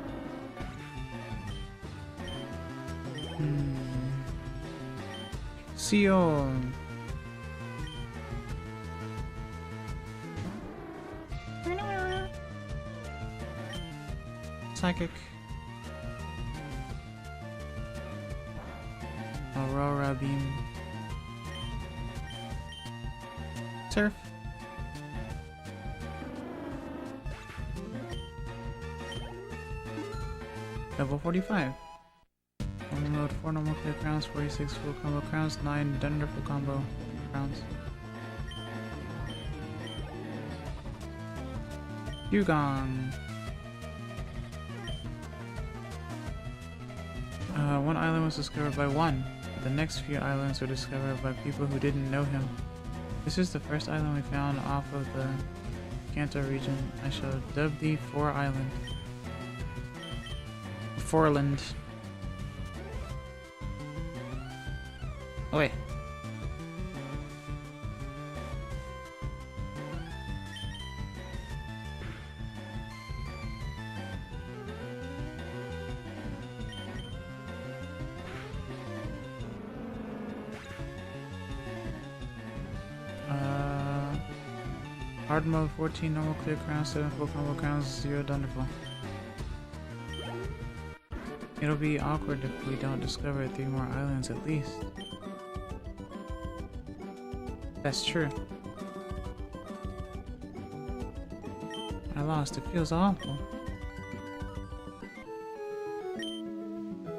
Sion. Psychic. Aurora beam. Surf. Level 45. Normal mode 4 normal clear crowns, 46 full combo crowns, 9 dunderful combo crowns. Yugong. One island was discovered by one. The next few islands were discovered by people who didn't know him. This is the first island we found off of the Kanto region. I shall dub thee Four Island. Foreland. Oh wait. Hard mode 14 normal clear crowns, 7 full combo crowns, 0 dunderful. It'll be awkward if we don't discover 3 more islands at least. That's true. I lost. It feels awful.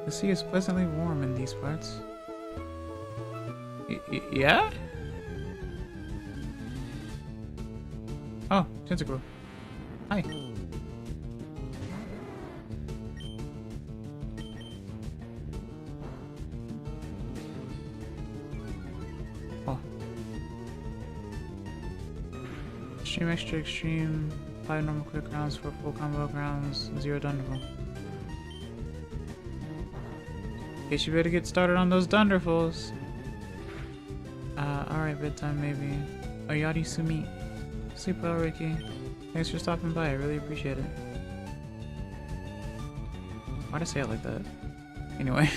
The sea is pleasantly warm in these parts. Yeah? Oh, Tentacle. Hi. Oh. Extreme extra extreme. 5 normal quick rounds, 4 full combo rounds, 0 dunderful. Guess you better get started on those dunderfuls. Alright, bedtime maybe. Oyari Sumi. Sleep well, Ricky. Thanks for stopping by, I really appreciate it. Why'd I say it like that? Anyway.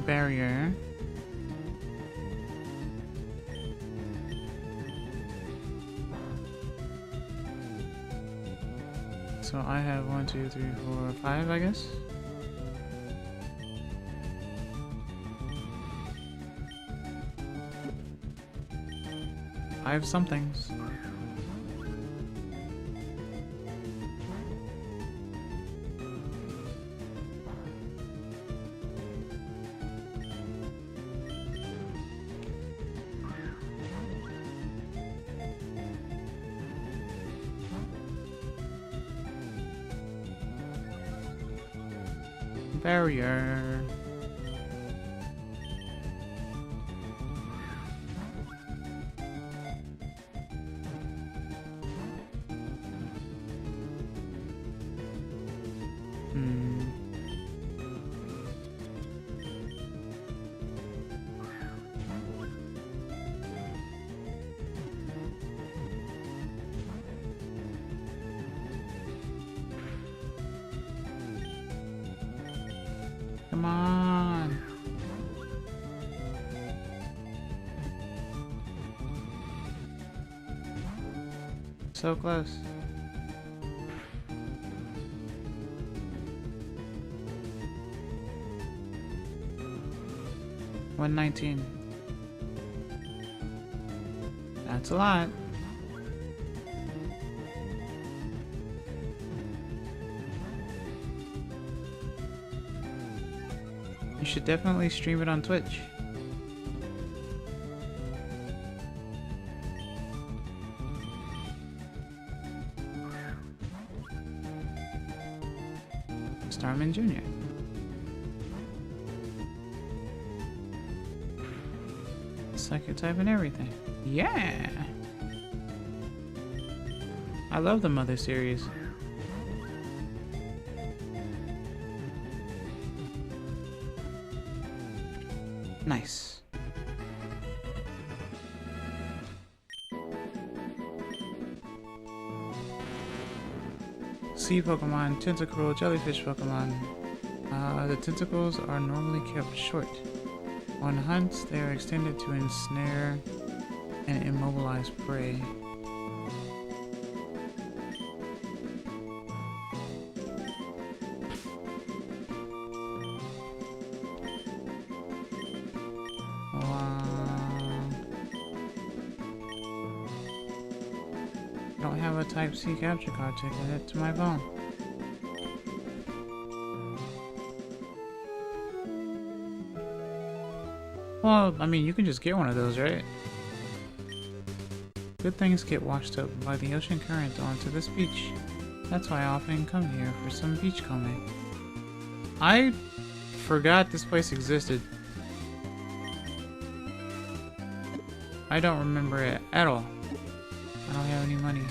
Barrier. So I have 1, 2, 3, 4, 5, I guess. I have some things. barrier. Come on. So close. $119. That's a lot. You should definitely stream it on Twitch. Starman Jr. Psychic type and everything. Yeah! I love the Mother series. Nice. Sea Pokemon, tentacle, jellyfish Pokemon. The tentacles are normally kept short. On hunts, they are extended to ensnare and immobilize prey. Don't have a Type C capture card to connect to my phone. Well, I mean, you can just get one of those, right? Good things get washed up by the ocean current onto this beach. That's why I often come here for some beachcombing. I forgot this place existed. I don't remember it at all. I don't have any money.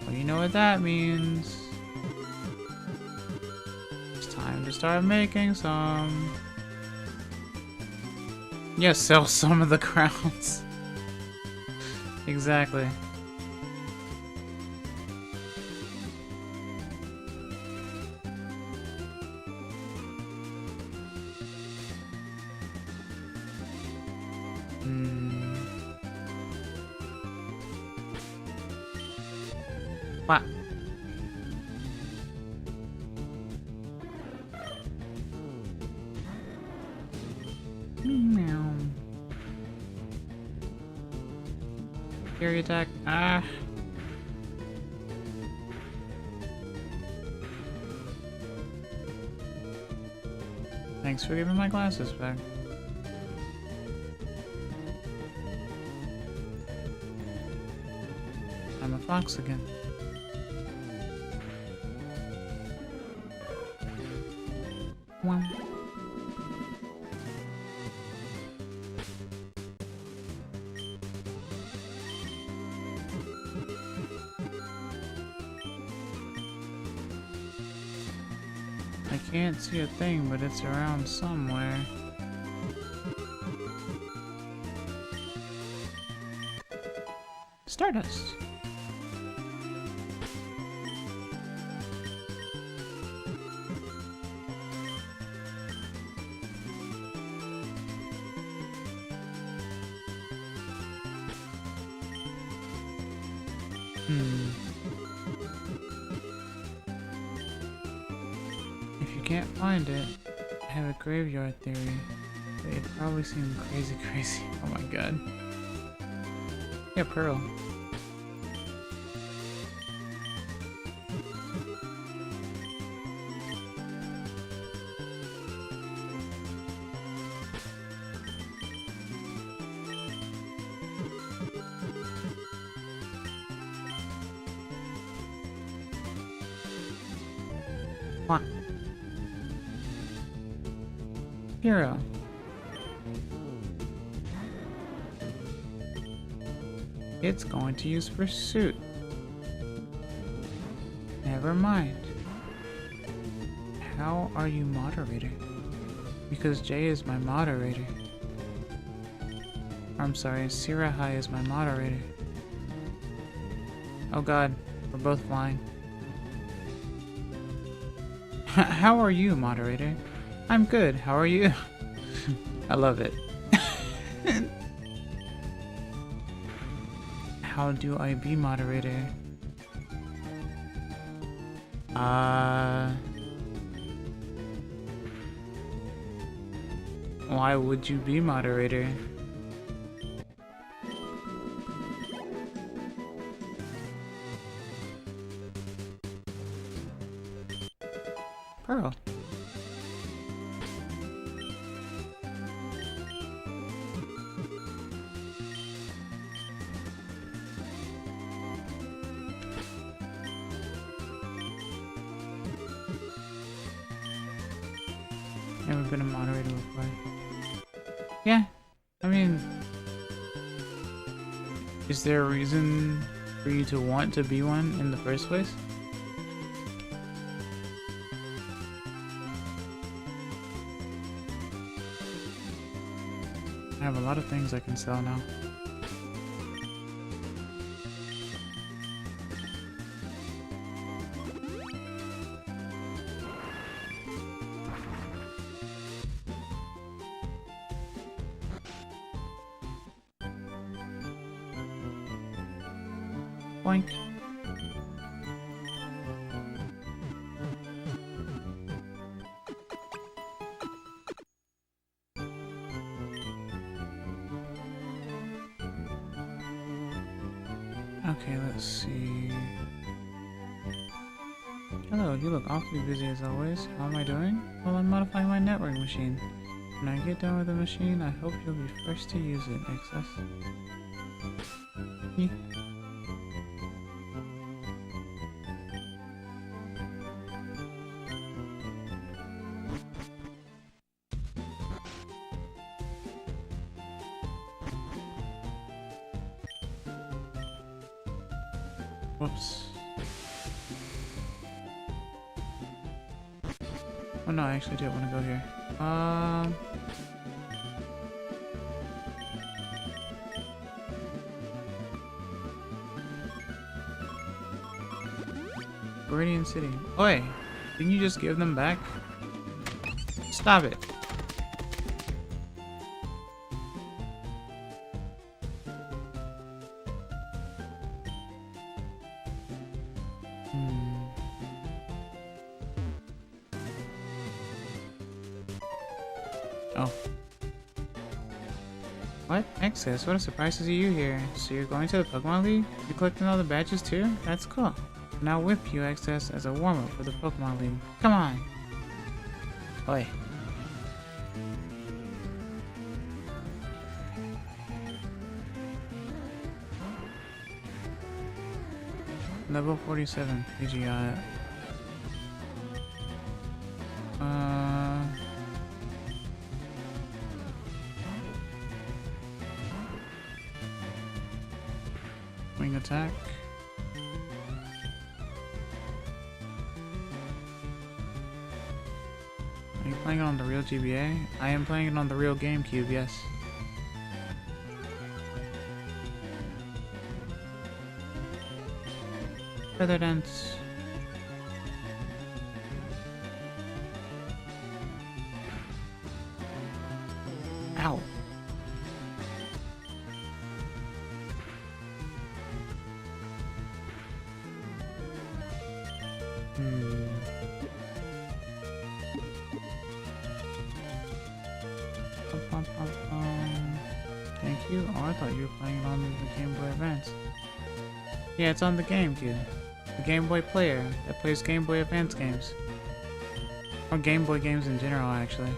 Well, you know what that means. It's time to start making some. Yeah, sell some of the crowns. Exactly. What? Meow. Fury attack. Ah. Thanks for giving my glasses back. I'm a fox again. Wow. I can't see a thing, but it's around somewhere. Stardust. If you can't find it, I have a graveyard theory. But it'd probably seem crazy. Oh my god. Yeah, Pearl. What? Hero. It's going to use Pursuit. Never mind. How are you moderator? Because Jay is my moderator. I'm sorry, Sirahai is my moderator. Oh god, we're both flying. How are you, moderator? I'm good, how are you? I love it. How do I be moderator? Why would you be moderator? Pearl. Never been a moderator before. Yeah, I mean, is there a reason for you to want to be one in the first place? I have a lot of things I can sell now. Boink. Okay, let's see. Hello, you look awfully busy as always. How am I doing? Well, I'm modifying my network machine. When I get done with the machine, I hope you'll be first to use it, XS. Whoops. Oh no, I actually did want to go here. Viridian City. Oi! Didn't you just give them back? Stop it! Oh. What? Excess, what a surprise to see you here. So you're going to the Pokemon League? You collecting all the badges too? That's cool. Now whip you, Excess, as a warm-up for the Pokemon League. Come on! Oi. Level 47, PGI. Wing attack. Are you playing it on the real GBA? I am playing it on the real GameCube, yes. Feather Dance. Ow. Thank you. Oh, I thought you were playing it on the Game Boy Advance. Yeah, it's on the GameCube. The Game Boy player that plays Game Boy Advance games. Or Game Boy games in general, actually.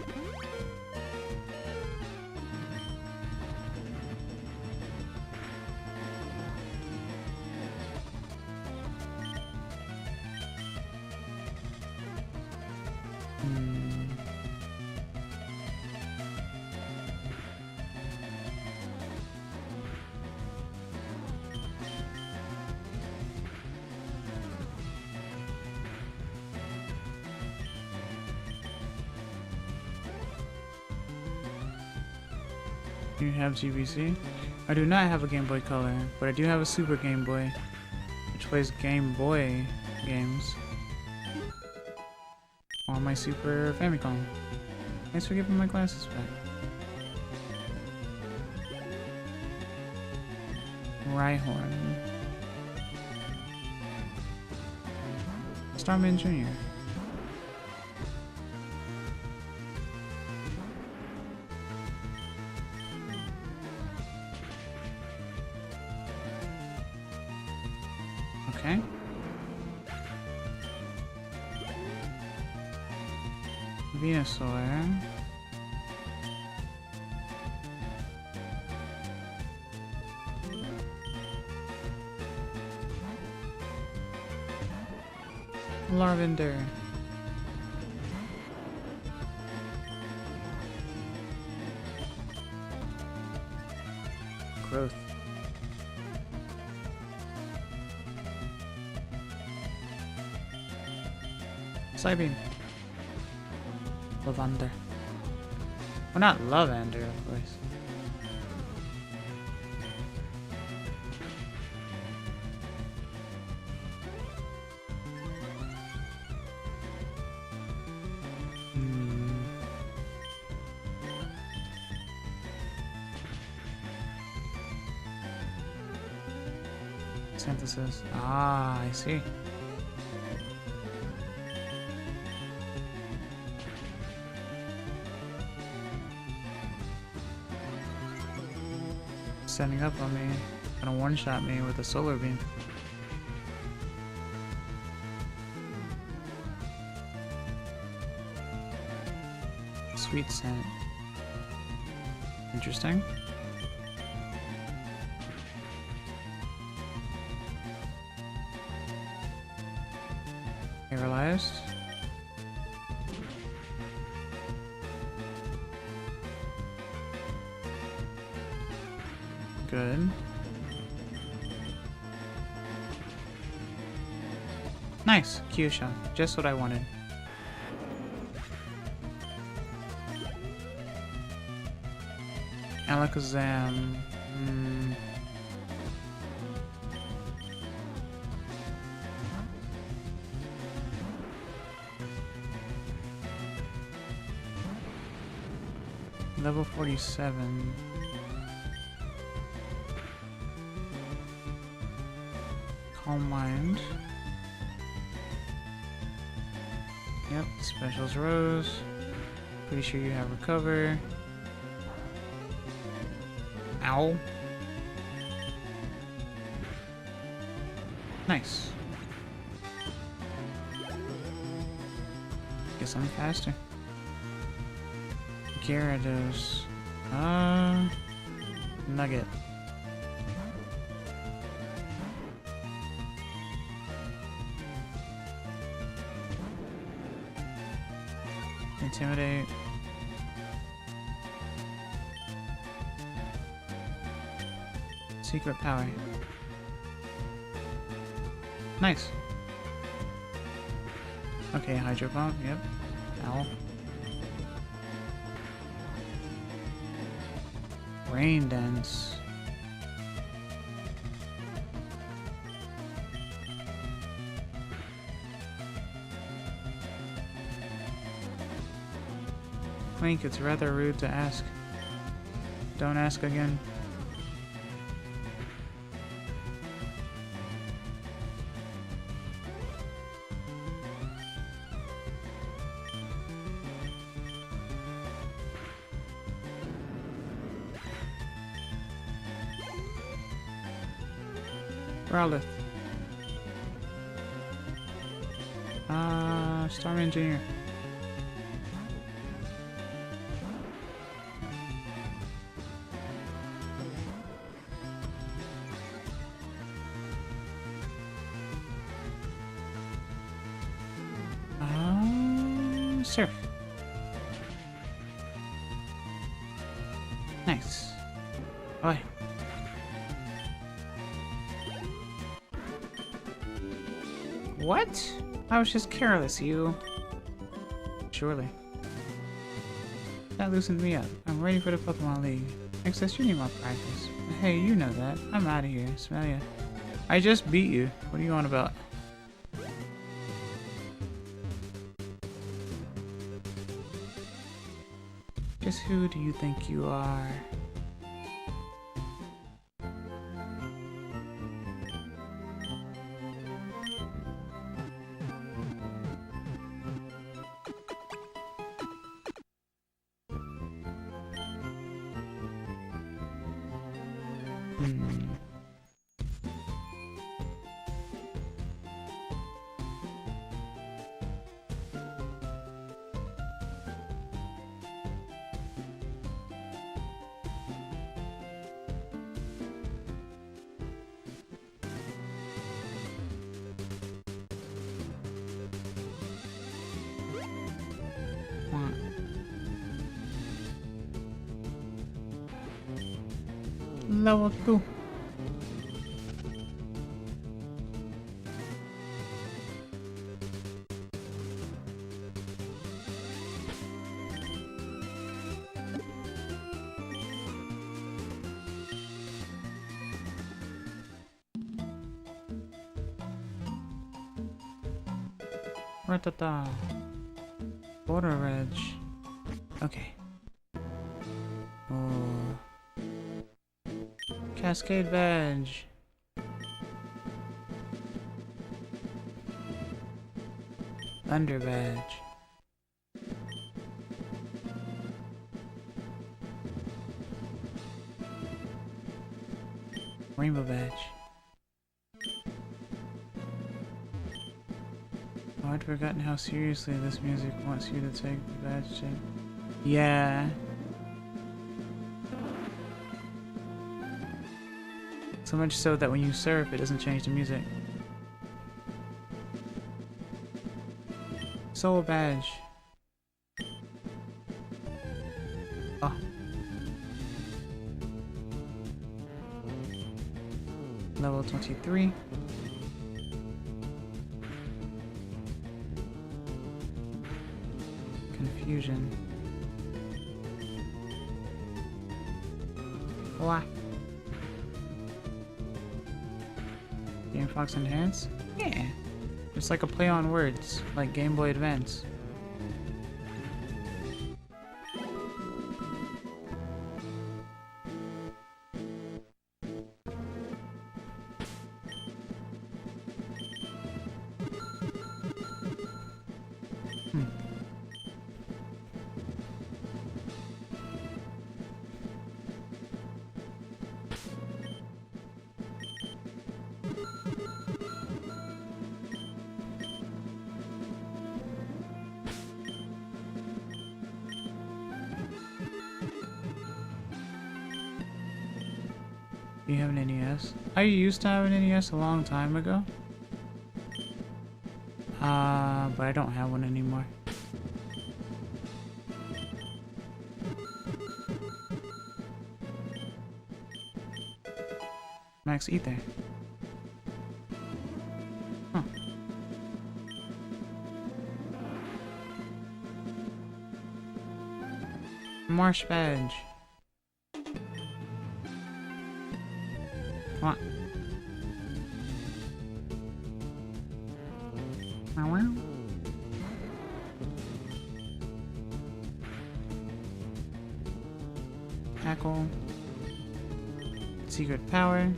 You have GBC? I do not have a Game Boy Color, but I do have a Super Game Boy, which plays Game Boy games on my Super Famicom. Thanks for giving my glasses back. Rhyhorn. Starman Jr. Okay. Venusaur. Larvinder. Growth. Psybeam. Lavender. Well, not Lavender, of course. Synthesis. Ah, I see. Setting up on me. Gonna one-shot me with a solar beam. Sweet scent. Interesting. Paralyzed. Good. Nice, Kyusha. Just what I wanted. Alakazam. Level 47. Calm Mind. Yep, Specials Rose. Pretty sure you have Recover. Ow. Nice. Guess I'm faster. Gyarados. Nugget. Intimidate. Secret Power. Nice. Okay, Hydro Pump, yep. Ow. Rain Dance. Clink, it's rather rude to ask. Don't ask again. Growlithe. Starman Jr. Surf. Nice. Oi. What? I was just careless, you. Surely. That loosened me up. I'm ready for the Pokemon League. Excess, you need more practice. Hey, you know that. I'm out of here. Smell ya. I just beat you. What are you on about? Just who do you think you are? Level 2. Ratata. Border Reg. Okay. Oh. Cascade Veg. Thunder Veg. Rainbow Veg. Oh, I'd forgotten how seriously this music wants you to take the veg shape. Yeah. So much so that when you surf, it doesn't change the music. Soul Badge. Oh. Level 23. Confusion. Wah. Game Fox Enhance? Yeah. It's like a play on words, like Game Boy Advance. Do you have an NES? I used to have an NES a long time ago. But I don't have one anymore. Max Ether. Huh. Marsh Badge. Come on. Wow. Tackle. Secret power.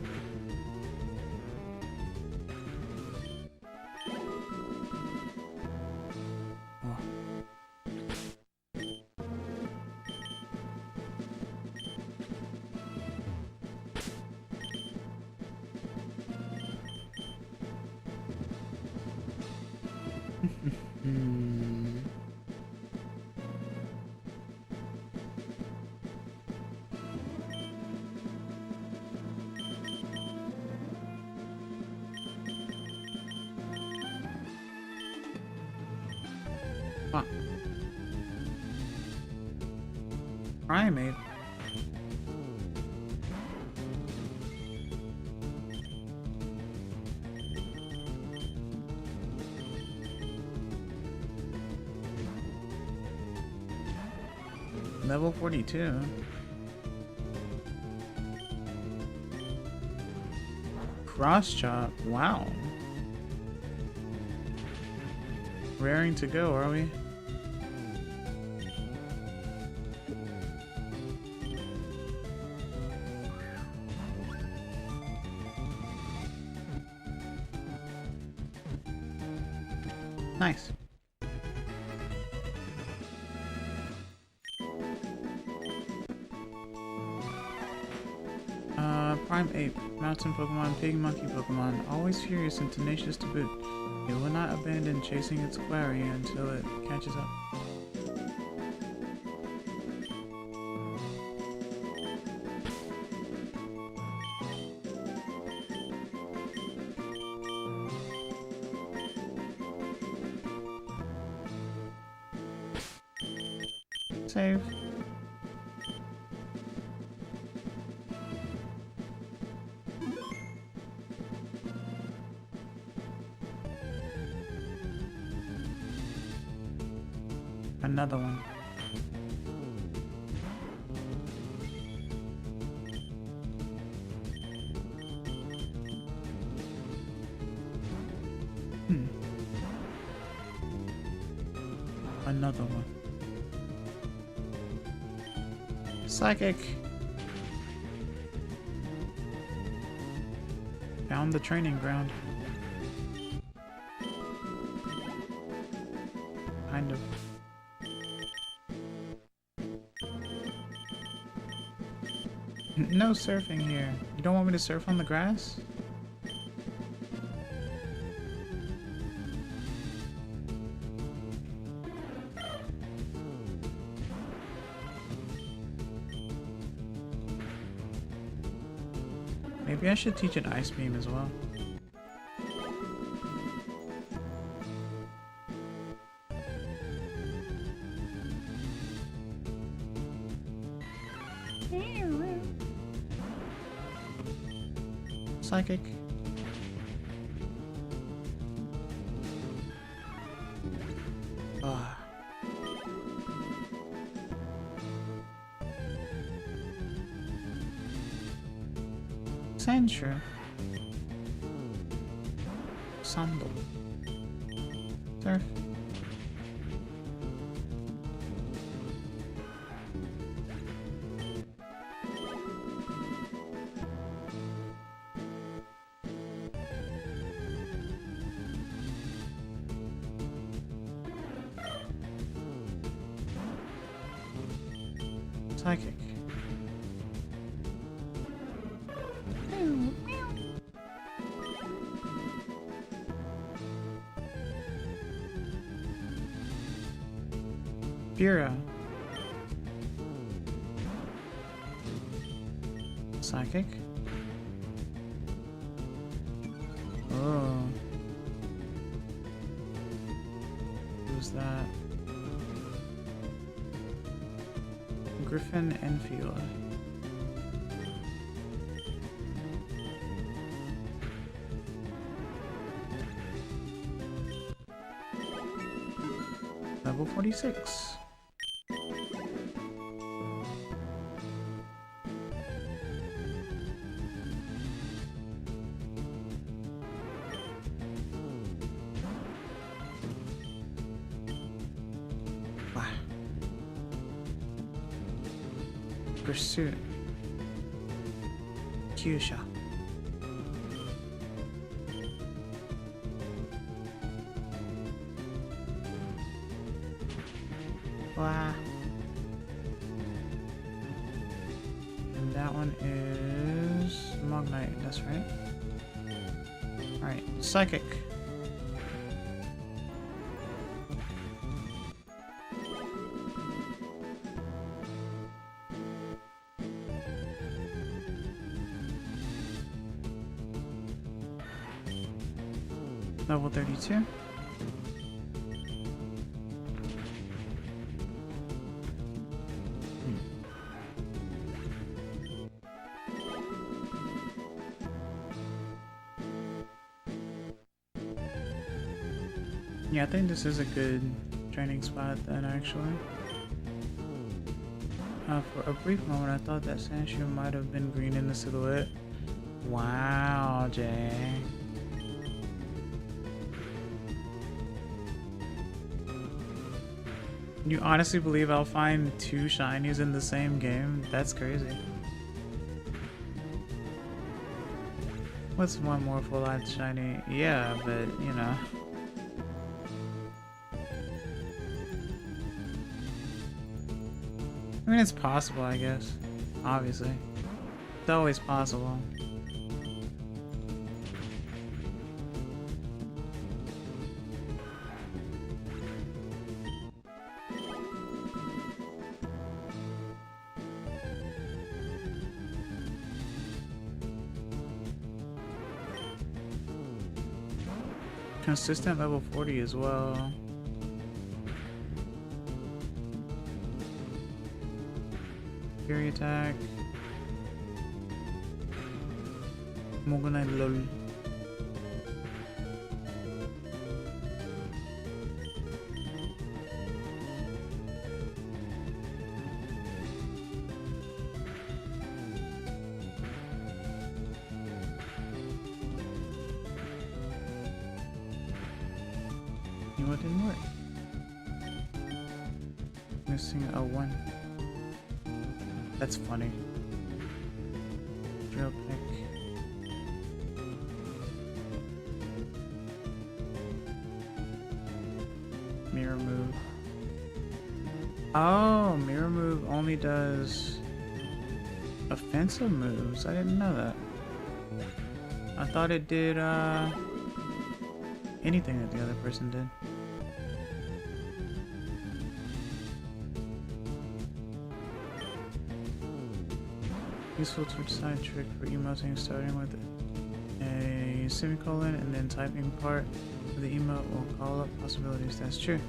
Huh. Primate. Level 42. Grass chop. Wow. Raring to go, are we? Nice. Prime Ape, Mountain Pokemon, Pig Monkey Pokemon, always furious and tenacious to boot. It will not abandon chasing its quarry until it catches up. Save. Another one. Another one. Psychic. Found the training ground. Kind of. No surfing here. You don't want me to surf on the grass? Maybe I should teach an ice beam as well. Psychic. Ah. Sandshrew. Sandal. Surf. Psychic. Fira. Psychic. Oh. Who's that? Griffin and Fila. Level 46. Pursuit. Kyusha. Wow. And that one is Magnite, that's right. Alright, Psychic. Level 32. Yeah, I think this is a good training spot then, actually. For a brief moment, I thought that Sandshrew might have been green in the silhouette, Wow, Jay. You honestly believe I'll find 2 shinies in the same game? That's crazy. What's one more full-on shiny? Yeah, but you know. I mean, it's possible, I guess. Obviously. It's always possible. Consistent level 40 as well. Fury attack. Mogonai lol. What didn't work? Missing a 1. That's funny. Drill pick. Mirror move. Oh, mirror move only does offensive moves. I didn't know that. I thought it did anything that the other person did. Useful to side trick for emoting, starting with a semicolon and then typing part of the emote will call up possibilities. That's true.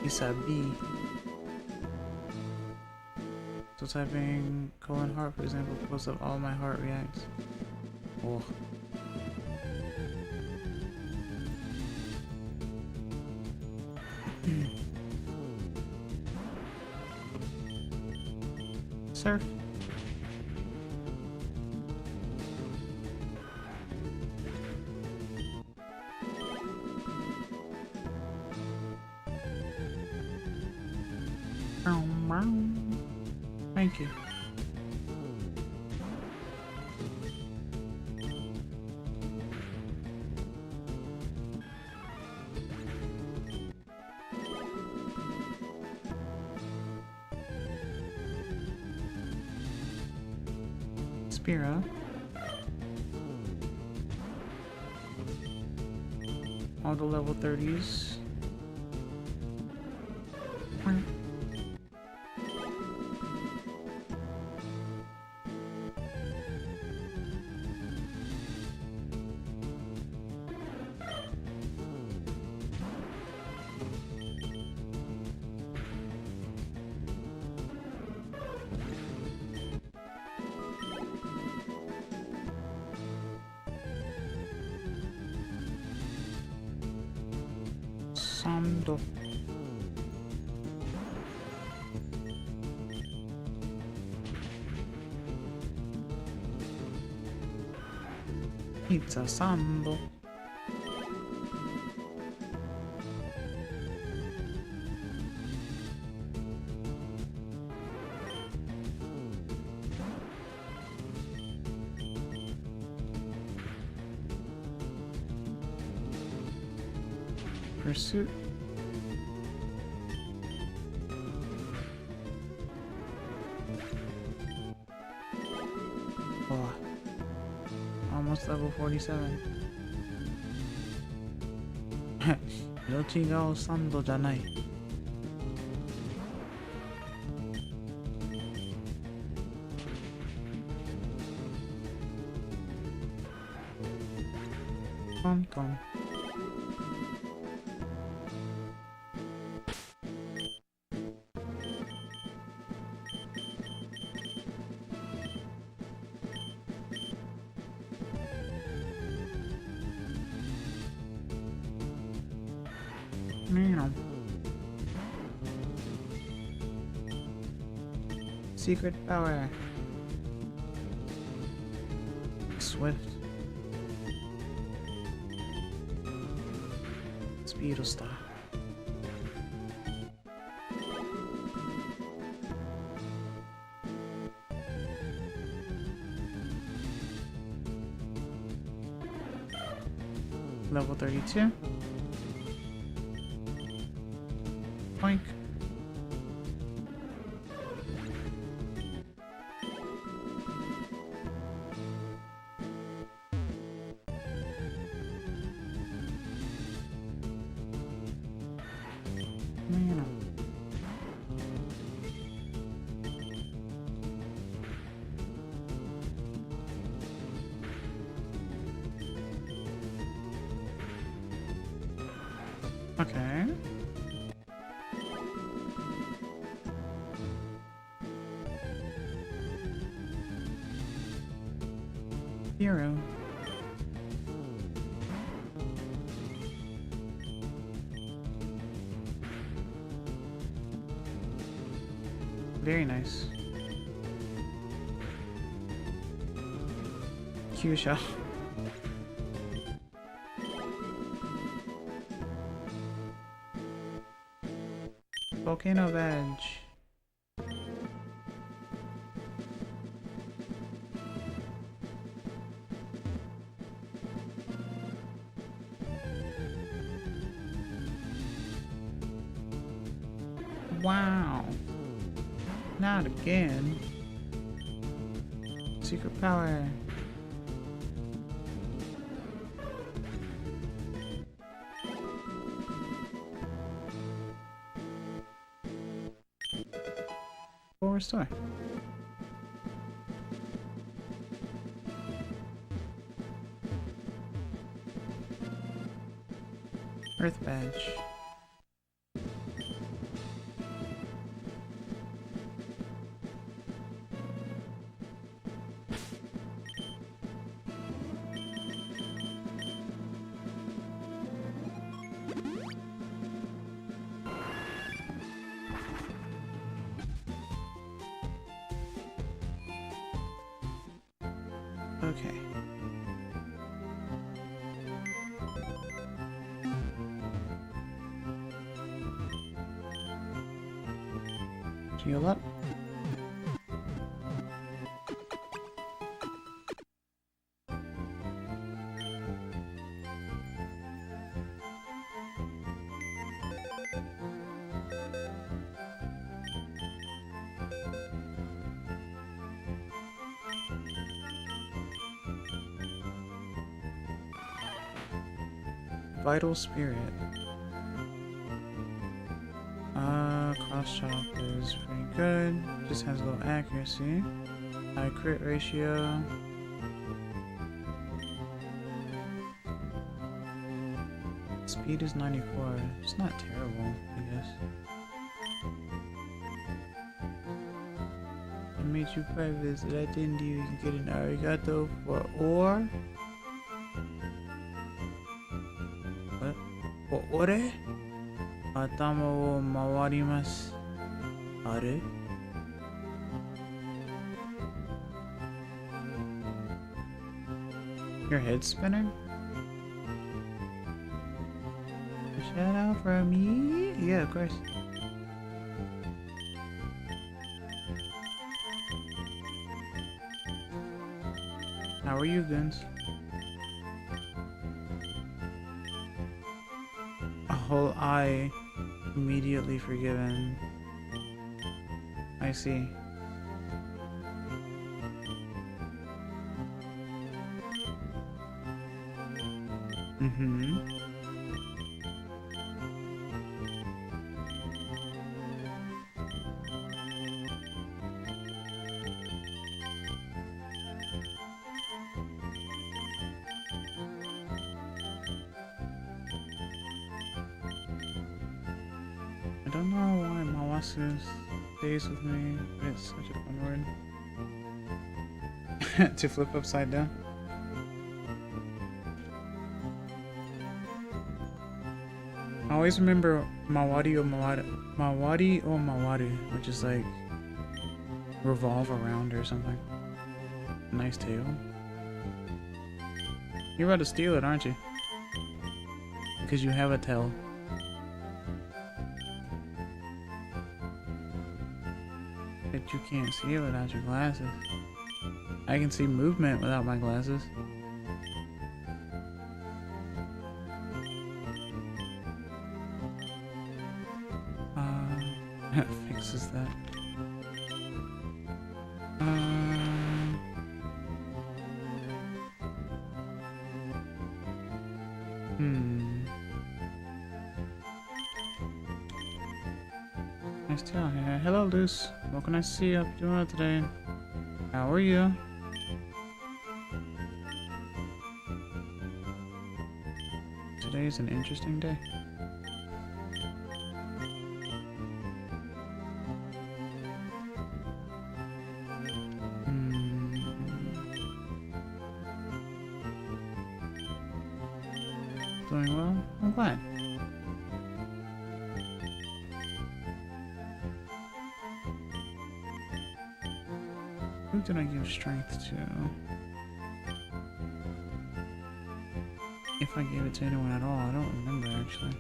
Isabi. So typing colon heart, for example, pulls up all my heart reacts. Oh. Surf. Thank you. Spira. All the level 30s. Sando. Pizza Sando. Pursuit. Oh, almost level 47. 色違うサンドじゃない。トントン。Meow. Secret power. Swift. Speed star. Level 32. Boink. Okay. Hero. Very nice. Q shot. Volcano badge. Wow. Not again. Secret power. Full restore. Earth badge. Okay. Heal up. Vital Spirit. Cross chop is pretty good. Just has low accuracy. High crit ratio. Speed is 94. It's not terrible, I guess. I made you private so that I didn't even get an arigato for ore. Ore? 頭を回ります。あれ? Your head's spinning? Shout out from me? Yeah, of course. How are you, Guns? Whole eye immediately forgiven. I see. I don't know why Mawasu stays with me, but it's such a fun word. To flip upside down. I always remember Mawari o Mawaru, which is like revolve around or something. Nice tail. You're about to steal it, aren't you? Because you have a tail. But you can't see it without your glasses. I can see movement without my glasses. That fixes that. Nice tail here. Hello, Luce. What can I see up doing today? How are you? Today's an interesting day. Doing well? I'm glad. Who did I give strength to? If I gave it to anyone at all, I don't remember actually.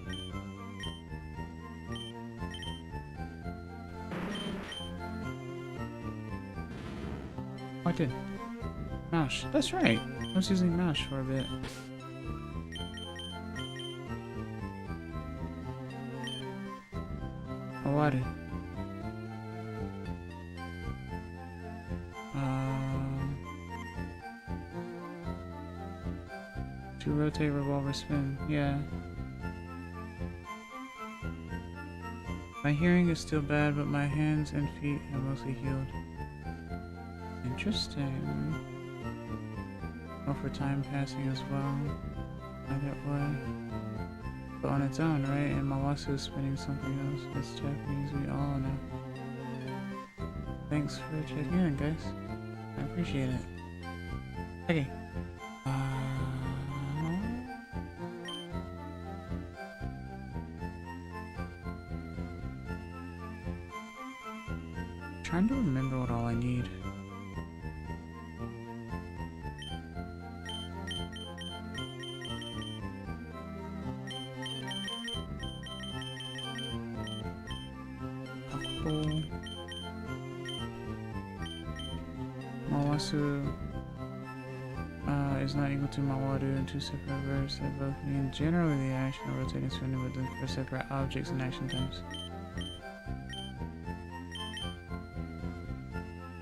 Oh, I did. Mouse. That's right. I was using mouse for a bit. Awaru. To rotate, revolver, spin. Yeah. My hearing is still bad, but my hands and feet have mostly healed. Interesting. Or for time passing as well. I get why. But on its own, right? And Mawasu is spinning something else. It's Japanese, we all know. Thanks for checking in, guys. I appreciate it. Okay. Trying to remember what all I need. Mawasu is not equal to Mawaru in two separate verbs that both mean generally the action of rotating, spinning, but then for separate objects and action types.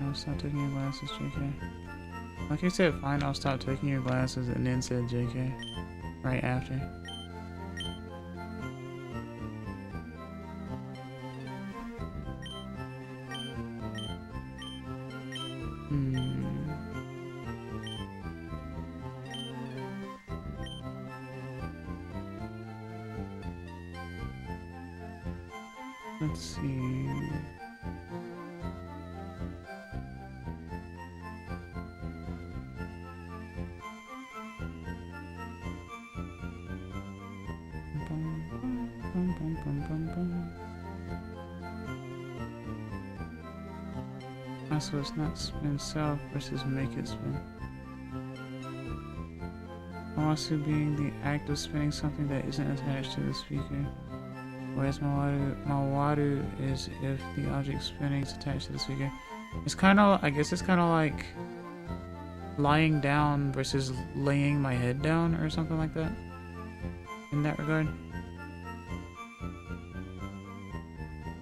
I'll stop taking your glasses, JK. Like you said, fine, I'll stop taking your glasses, and then said JK. Right after. Let's see. So it's not spin self versus make it spin. Mawasu being the act of spinning something that isn't attached to the speaker. Whereas Mawaru is if the object spinning is attached to the speaker. It's kind of, I guess it's kind of like lying down versus laying my head down or something like that. In that regard.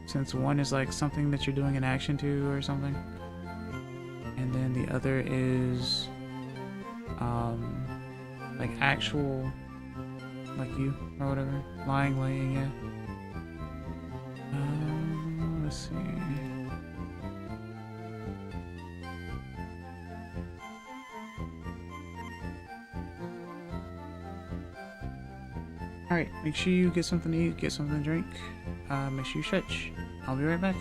Since one is like something that you're doing an action to or something. And then the other is like actual, like you or whatever, lying, laying, yeah. Let's see. All right, make sure you get something to eat, get something to drink. Make sure you stretch. I'll be right back.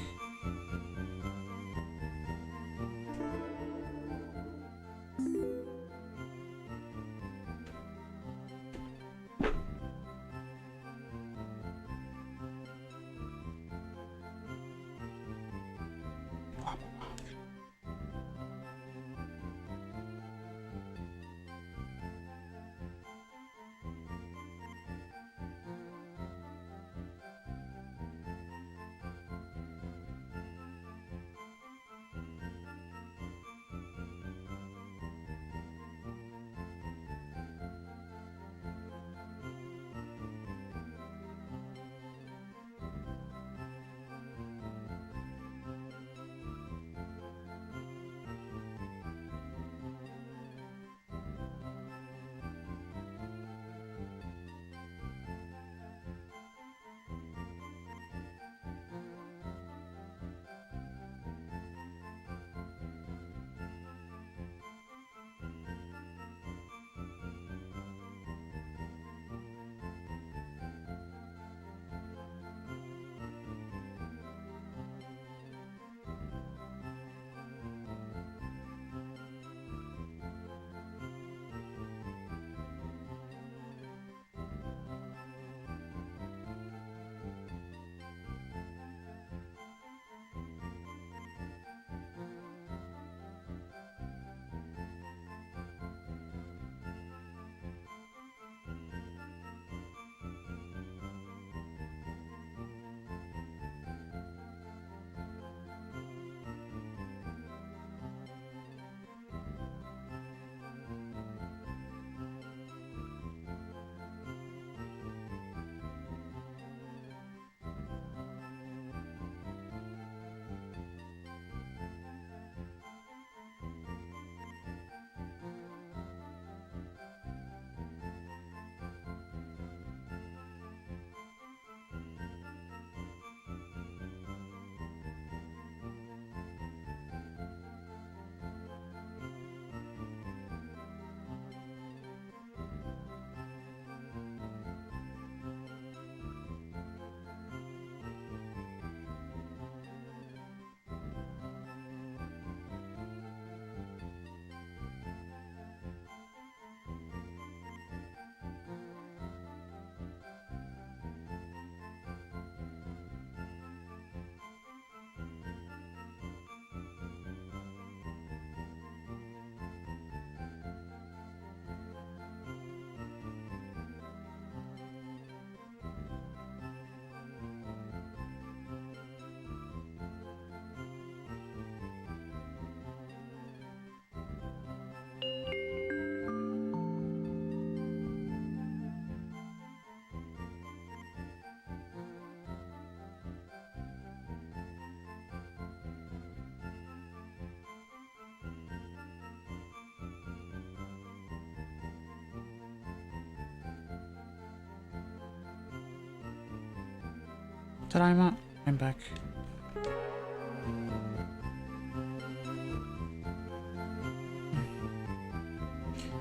Tadaima, I'm back.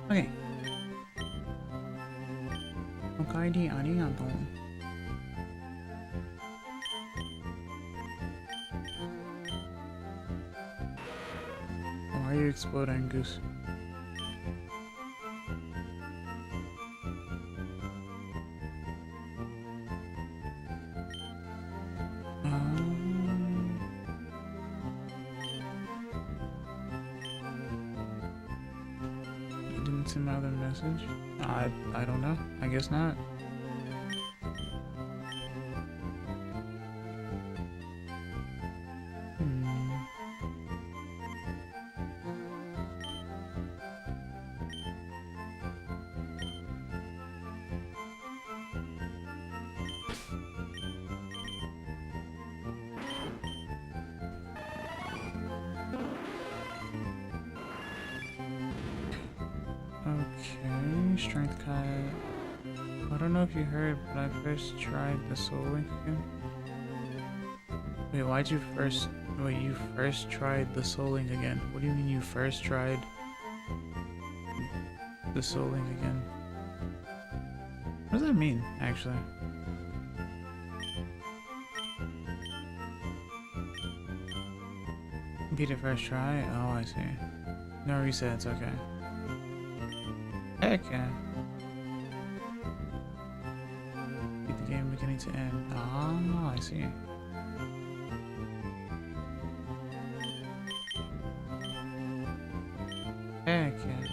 Okay. Okaidi arigatou. Why are you exploding, Goose? You didn't send my other message? I don't know. I guess not. Okay, strength cut. I don't know if you heard, but I first tried the soul link again. Wait, why'd you first... Wait, you first tried the soul link again? What do you mean you first tried the soul link again? What does that mean, actually? Beat it first try? Oh, I see. No resets, okay. Heck yeah. Beat the game beginning to end. Oh, I see. Heck yeah.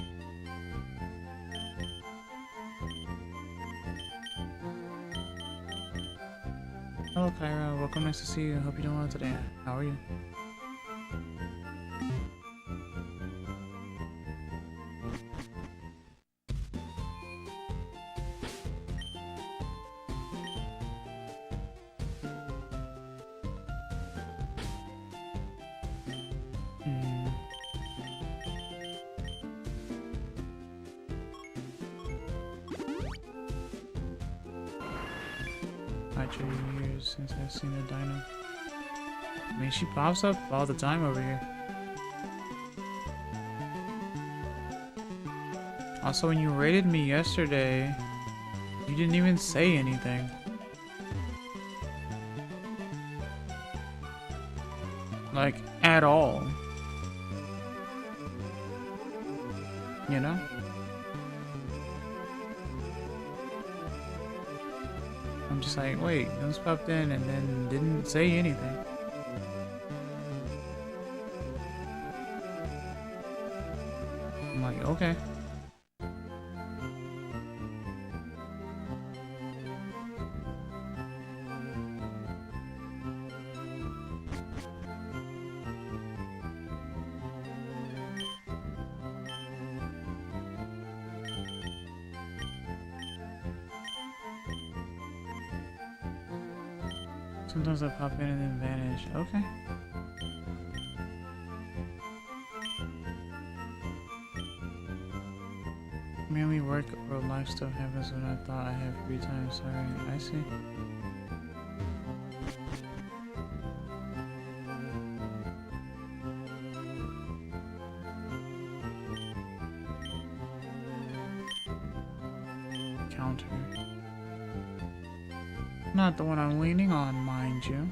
Hello Kyra, welcome, nice to see you. Hope you're doing well today. How are you? Years since I've seen a dino. I mean, she pops up all the time over here. Also, when you rated me yesterday, you didn't even say anything. Like, at all. You know? I'm just like, wait, those popped in and then didn't say anything. I'm like, okay. Sometimes I pop in and then vanish. Okay. Mainly work or life stuff happens when I thought I had free time. Sorry, I see. Counter. Not the one I'm leaning on, mind you.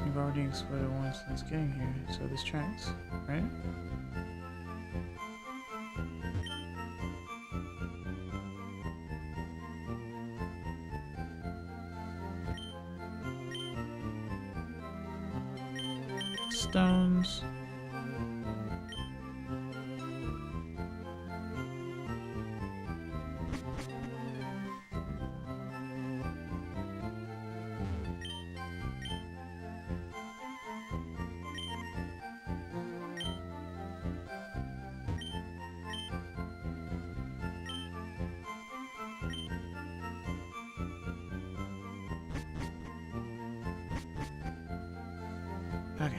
You've already explored it once since getting here, so this tracks, right? Stones. Okay.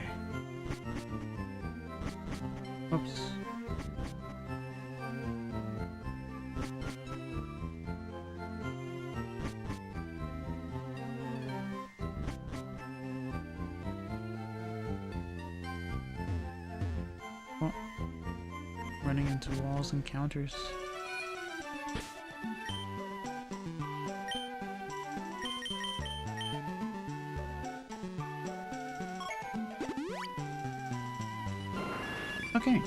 into walls and counters. Okay.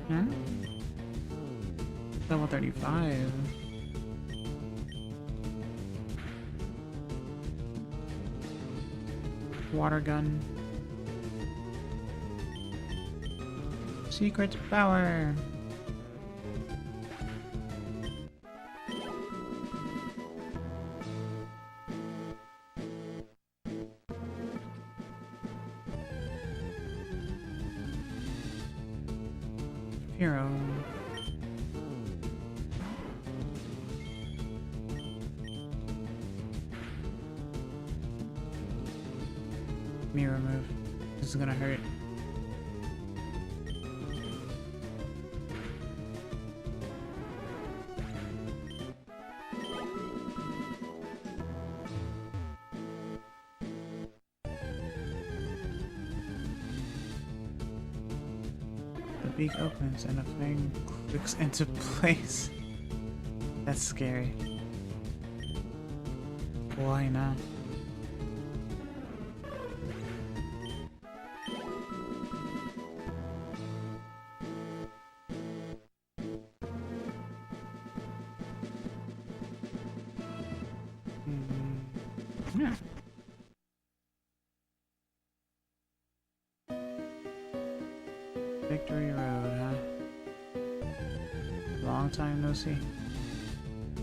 Hmm? Level 35. Water gun. Secret power. Hero. Mirror move. This is gonna hurt. The beak opens and a thing clicks into place. That's scary. Why not? Yeah. Victory Road, huh? Long time no see.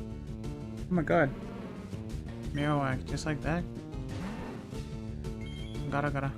Oh my god. Marowak, just like that? Gotta.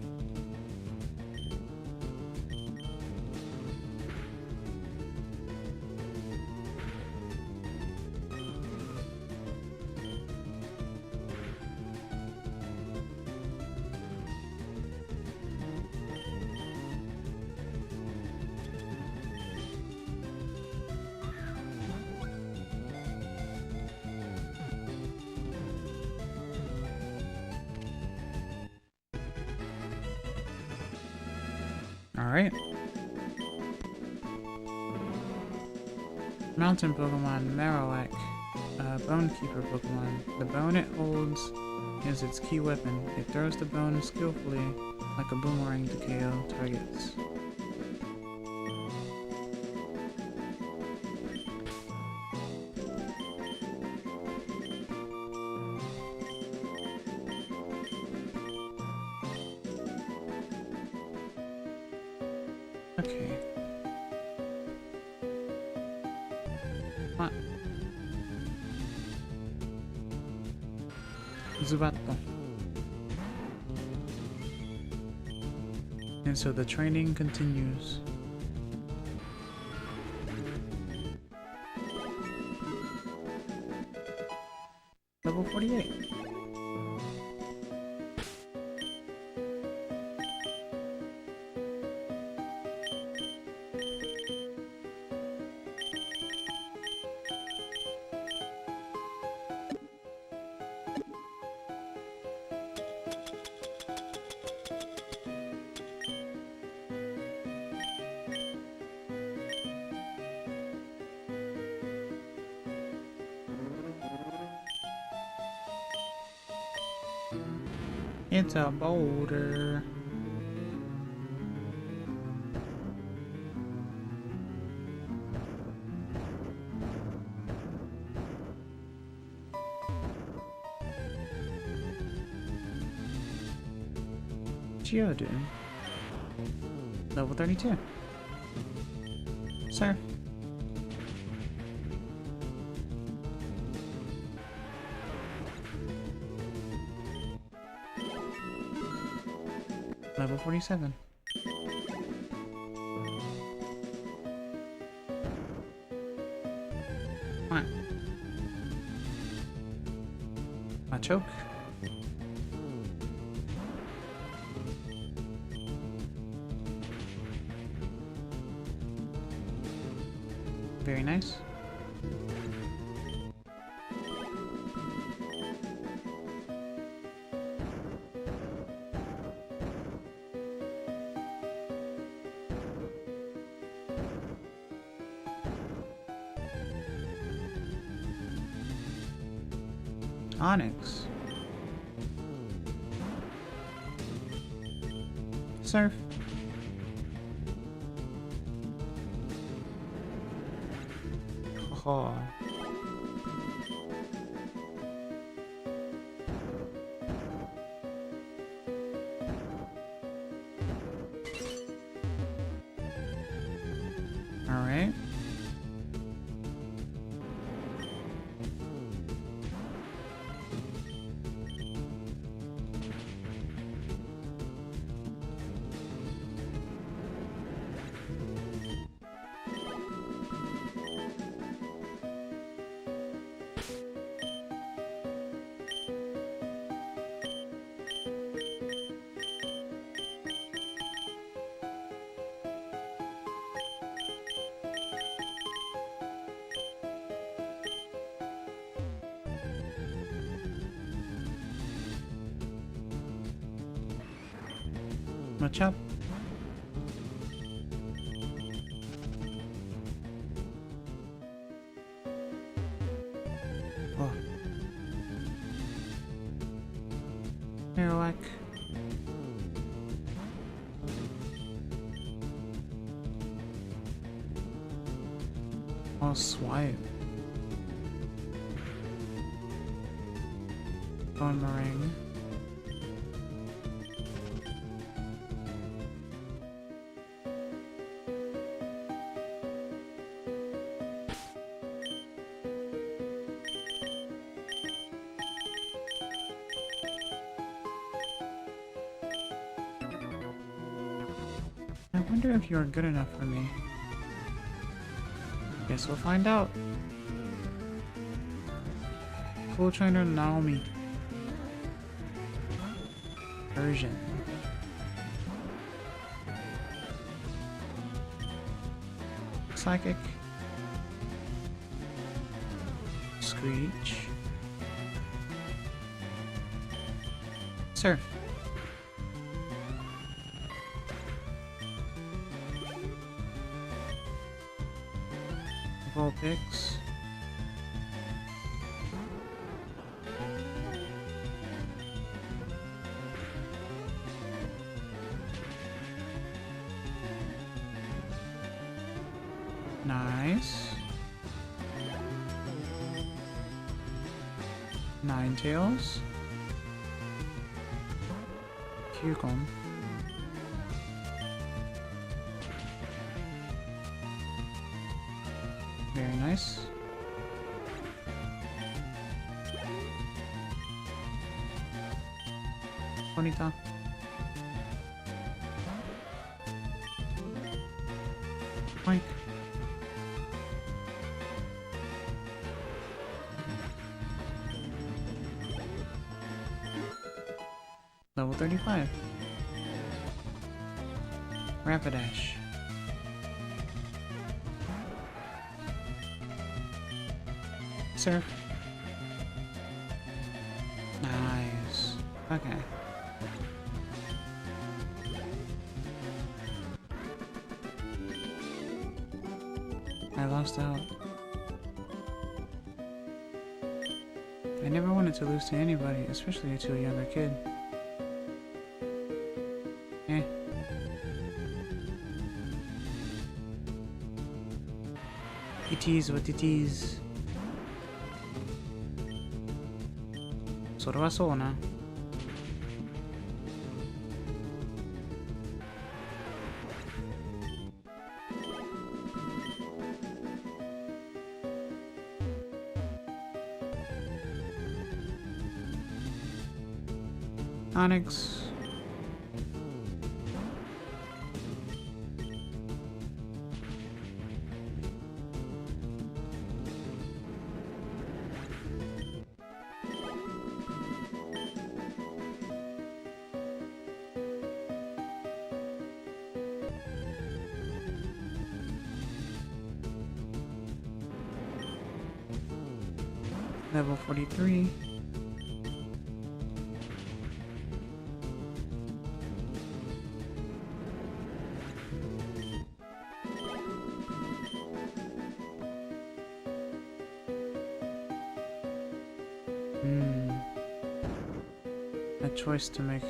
Alright. Mountain Pokemon Marowak. Bone Keeper Pokemon. The bone it holds is its key weapon. It throws the bone skillfully like a boomerang to KO targets. Okay. Come on. Zubatto. And so the training continues. Level 48. It's a boulder. Geodude. Level 32. Sir. Level 47. What? A choke. Very nice. Onyx. Surf. Oh. All right. What's up? Oh. Airlock. Oh, swipe. On the ring. I wonder if you're good enough for me. Guess we'll find out. Full trainer Naomi. Persian. Psychic. Screech. Surf. Vulpix. Nice. Ninetales. Cucumber. Very nice. Bonita. Oink. Level 35. Rapidash. Surf. Nice. Okay. I lost out. I never wanted to lose to anybody, especially to a younger kid. Eh. It is what it is. それはそうな。Onyx. Level 43. A choice to make.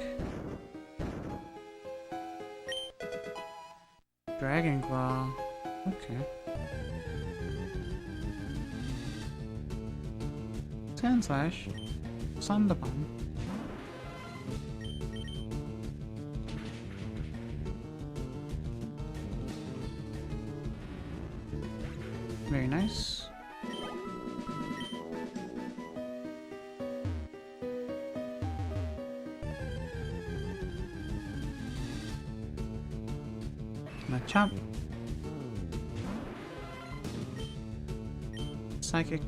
Dragon Claw. Okay. Sand Slash. Thunderbomb. Very nice. Chop. Psychic.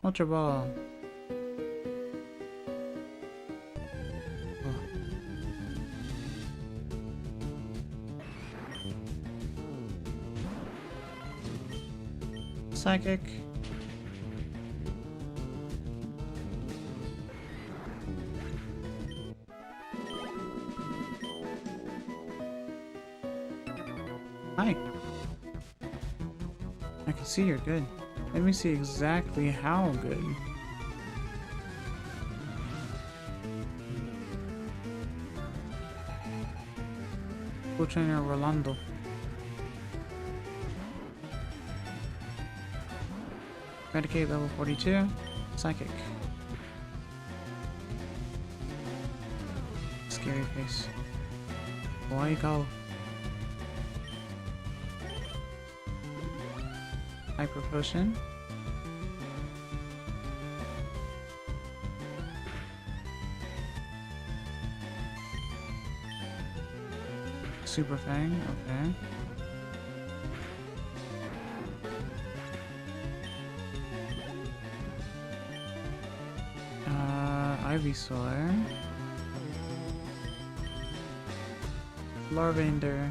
Ultra Ball. Psychic. Hi. I can see you're good. Let me see exactly how good. Cool Trainer Rolando. Eradicate level 42. Psychic. Scary face. Boy, go. Hyper Potion. Super Fang, okay. Ivysaur. Larvander.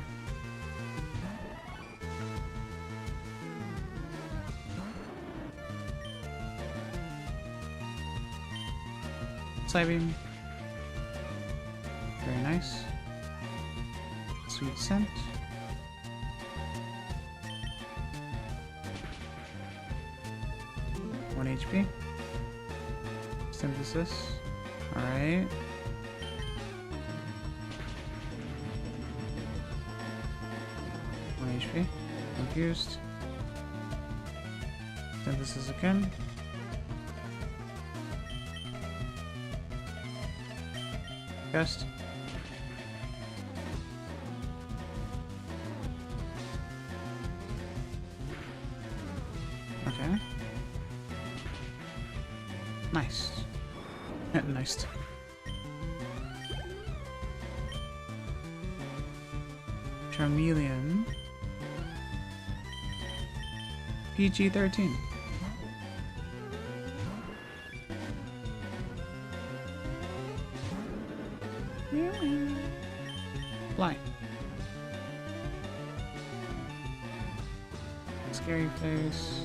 Psybeam. Very nice. Sweet Scent. One HP. Synthesis. Alright. One HP. Confused. Synthesis again. Gust. Okay. Nice. Nice. Charmeleon. PG-13. Fly. Scary face.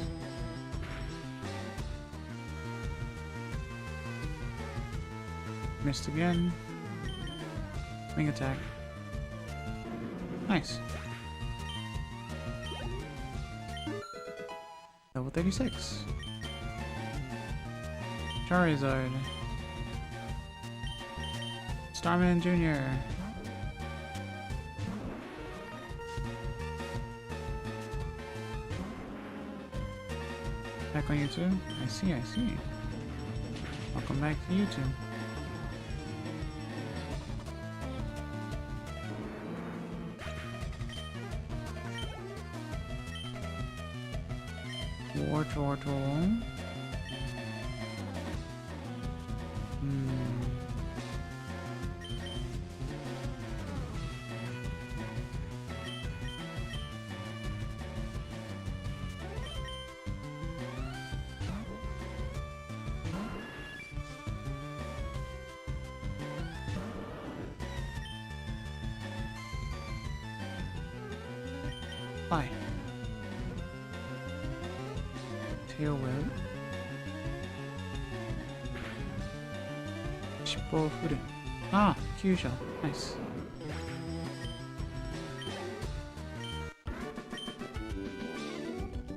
Missed again. Wing attack. Nice. Level 36. Charizard. Starman Jr. Back on YouTube? I see. Welcome back to YouTube. War turtle. Bye. Tail whip. Shippo Furu. Ah, Kyusha. Nice.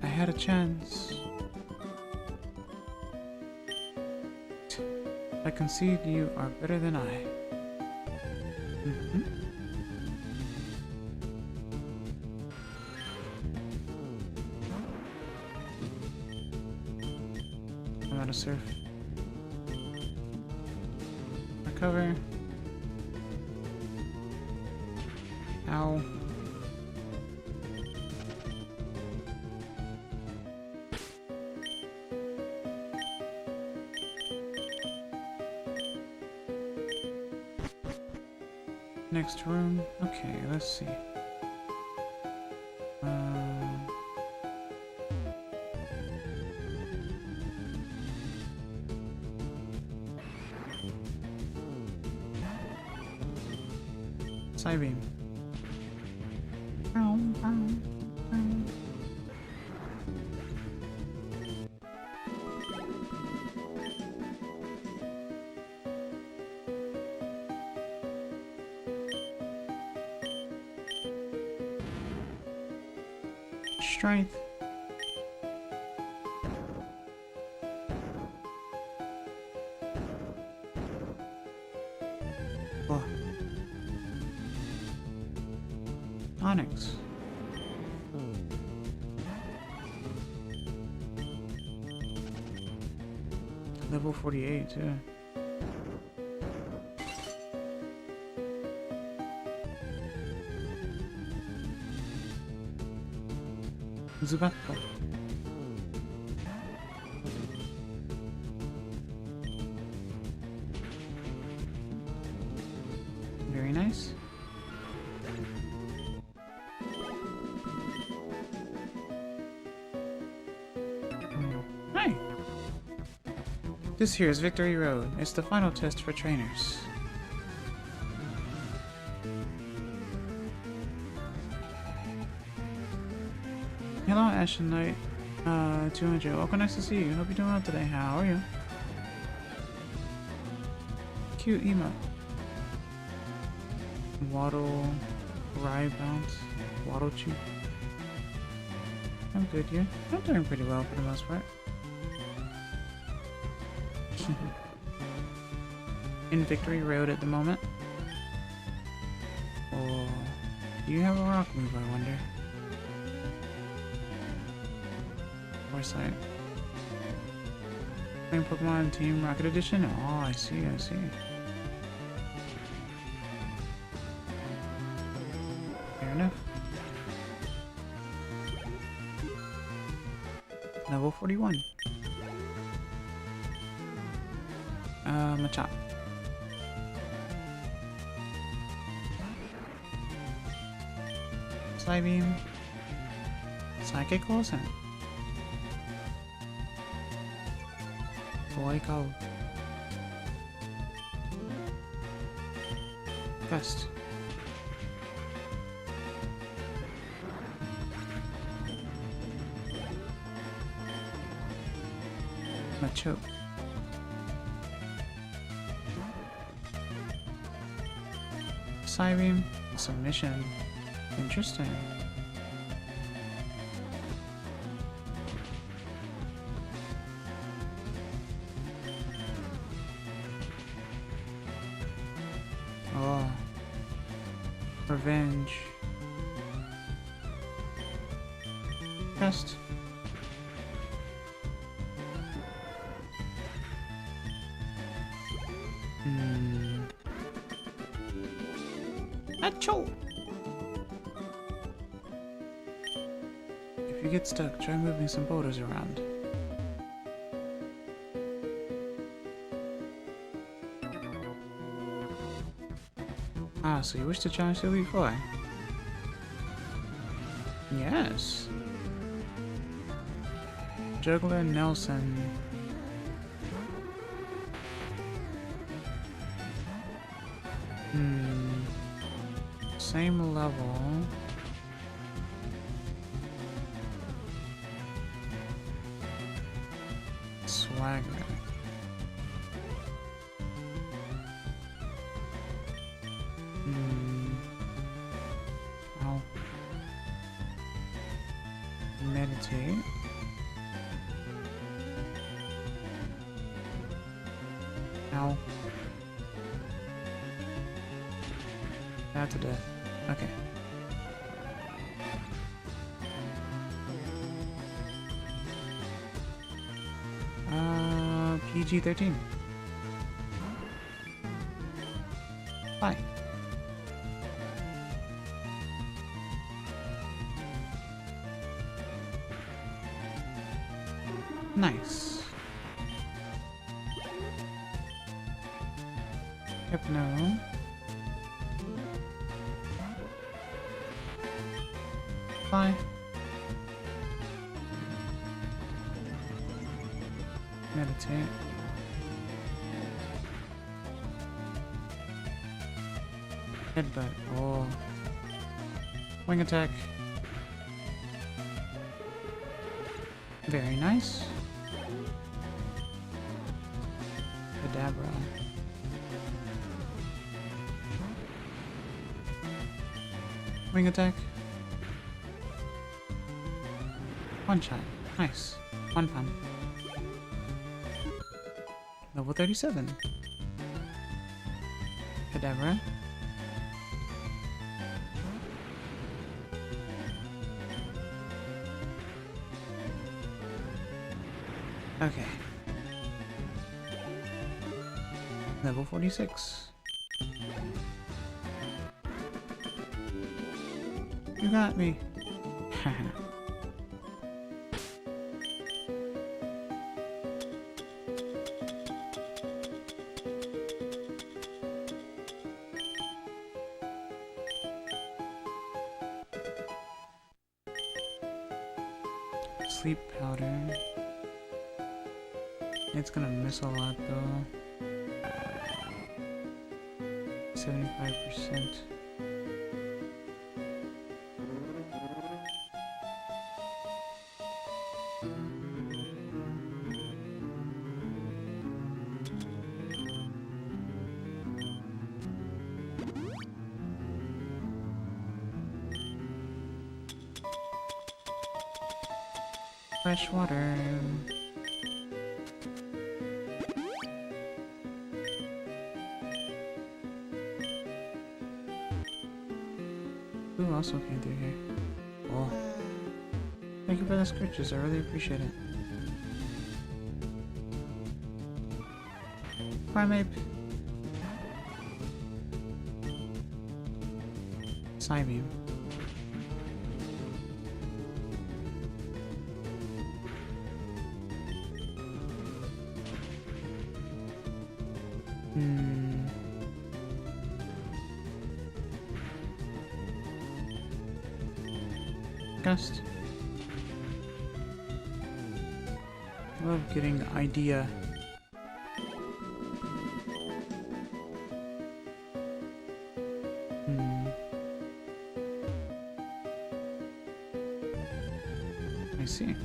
I had a chance. I concede you are better than I. I'm out of surf. Recover. Ow. Next room. Okay, let's see. Side beam. Strength. Oh. Onyx. Level 48 too. Zubatto. Very nice. Hi. This here is Victory Road. It's the final test for trainers. Hello, Ashen Knight. 200. Welcome, nice to see you. Hope you're doing well today. How are you? Cute emote. Waddle. Rye bounce. Waddle chew. I'm good, yeah. I'm doing pretty well for the most part. In Victory Road at the moment. Oh, do you have a rock move, I wonder? Foresight. Playing Pokemon Team Rocket Edition? Oh, I see, I see. Fair enough. Level 41. Machop. Psybeam. Psychic Olsen. Boyko. Gust. Machoke. Psybeam. Submission. Interesting. Oh. Revenge. Gust. Achoo! If you get stuck, try moving some boulders around. Ah, so you wish to challenge the Elite Four? Yes. Juggler Nelson. Same level. Swagger. I'll meditate. Ow. Not to death. Okay. PG-13. Bye. Nice. Hypno. Bye. Meditate. Headbutt. Oh. Wing attack. Very nice. Kadabra. Wing attack. One shot. Nice. One pun. Level 37. Kadabra. Okay. Level 46. You got me. Sleep powder. It's gonna miss a lot though. 75%. Fresh water. Who also came through here? Oh. Thank you for the scratches, I really appreciate it. Primeape. Psybeam. Gust. I love getting the idea. I see.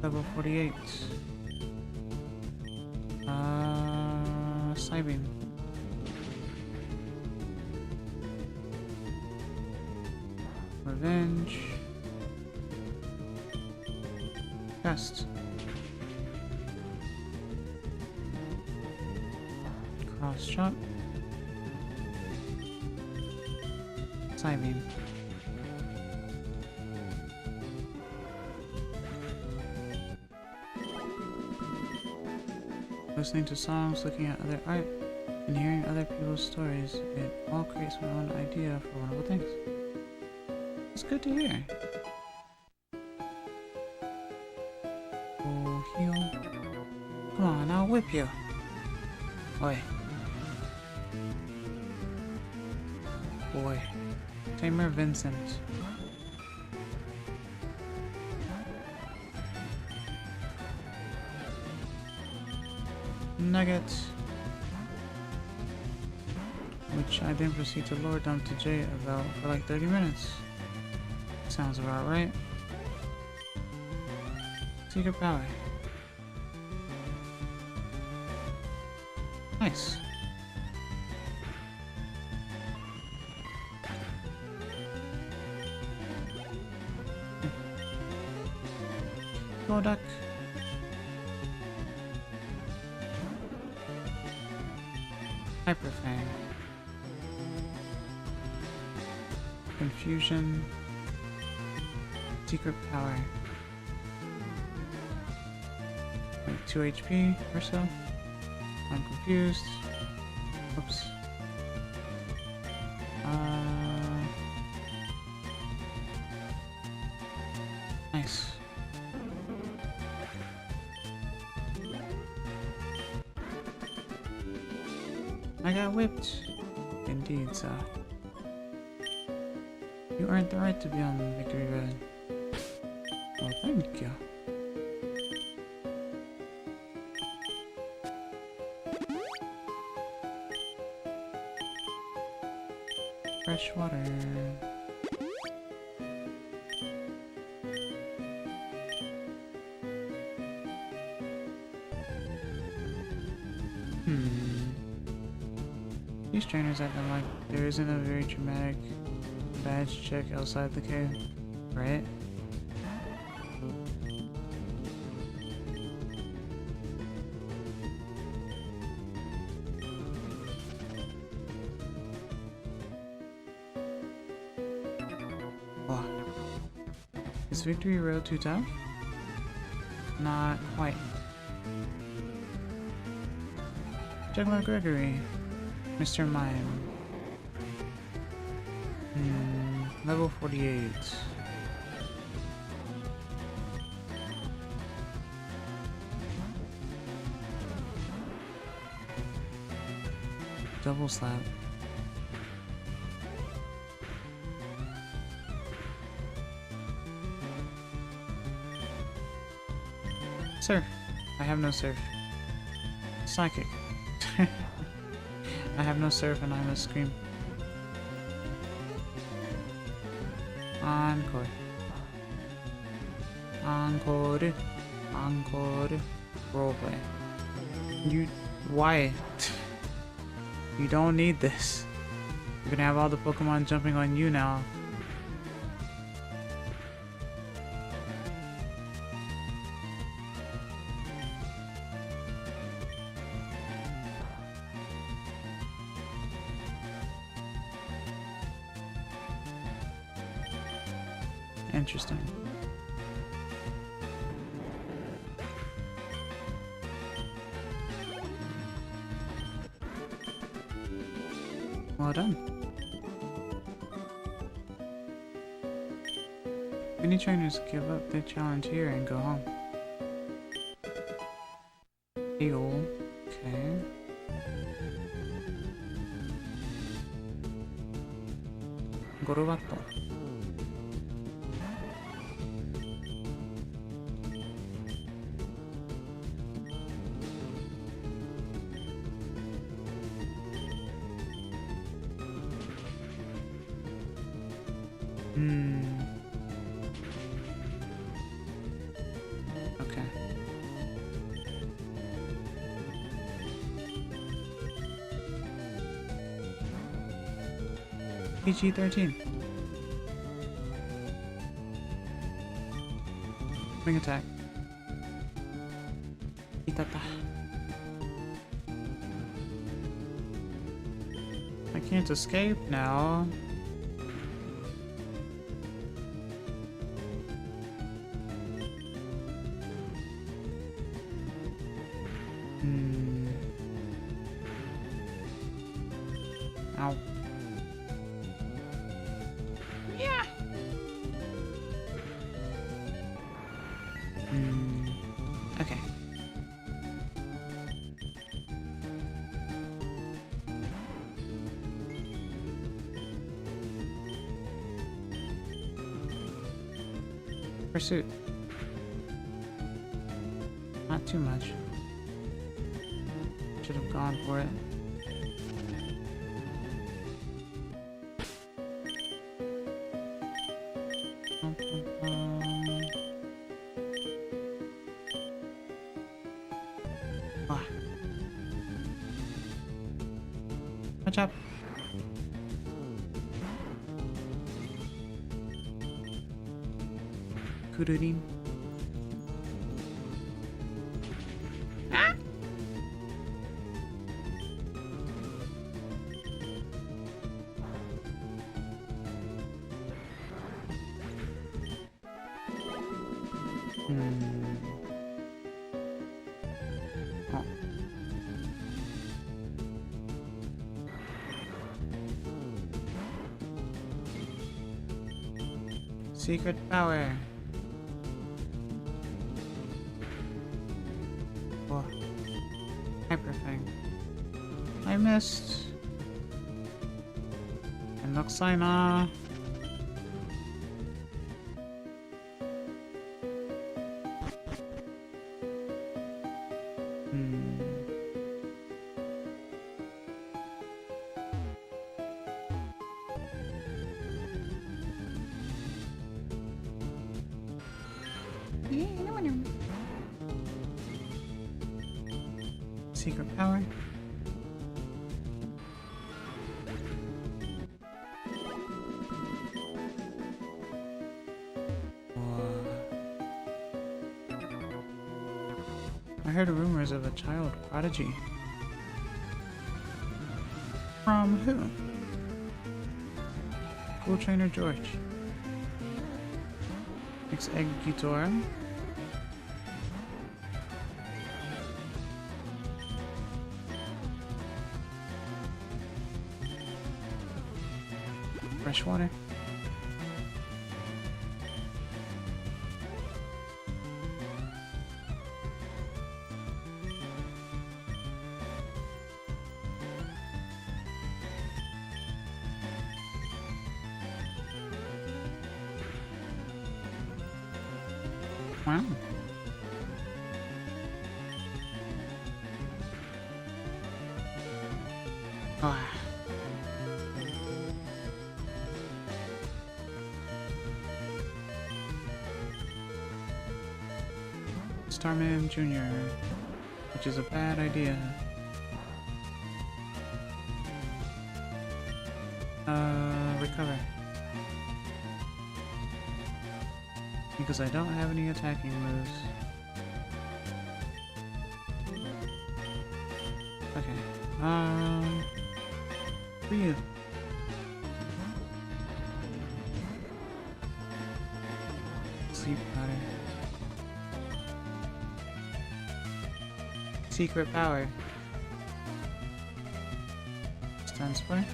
Level 48. Psybeam. Revenge. Gust. Cross chop. Psybeam. Listening to songs, looking at other art. And hearing other people's stories, it all creates my own idea for wonderful things. It's good to hear. Oh, heal. Come on, I'll whip you. Oi. Boy. Tamer Vincent. Nuggets. Which I then proceed to lore dump to Jay about for like 30 minutes. Sounds about right. Secret power. Nice. Go duck. Hyperfang. Confusion. Secret power. Like 2 HP or so. I'm confused. Oops. Nice. I got whipped. Indeed, sir. You earned the right to be on the victory road. Well, thank you. Fresh water. These trainers acting like there isn't a very dramatic badge check outside the cave, right? Oh. Is Victory Road too tough? Not quite. Juggler Gregory. Mr. Mime. Level 48. Double slap. Surf. I have no surf. Psychic. I have no surf and I must scream. Encore. Encore. Encore. Roleplay. You... Why? You don't need this. You're gonna have all the Pokemon jumping on you now. Interesting. Well done. Many trainers give up their challenge here and go home. Heal. Okay. Gorobato. Okay. PG-13. Wing attack. Itata. I can't escape now. Ow. Yeah. Okay. Pursuit. Not too much. Should have gone for it. Watch out. Kururin. Ah! Oh. Secret power. Whoa. Hyper thing. I missed. And looks like secret power. I heard rumors of a child prodigy. From who? School trainer George. Executor. Fresh water. Wow. Oh. Starman Jr., which is a bad idea. Recover. Because I don't have any attacking moves. Okay. Breathe. Sleep powder. Secret power. Stun spray.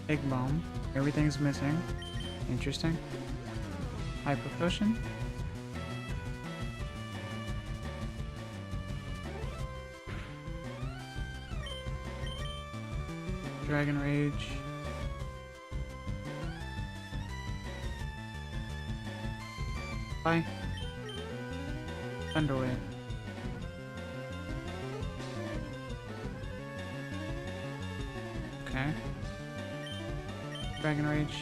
Egg bomb. Everything's missing. Interesting. Hyper potion. Dragon rage. Bye. Thunderwave. Okay. Dragon rage.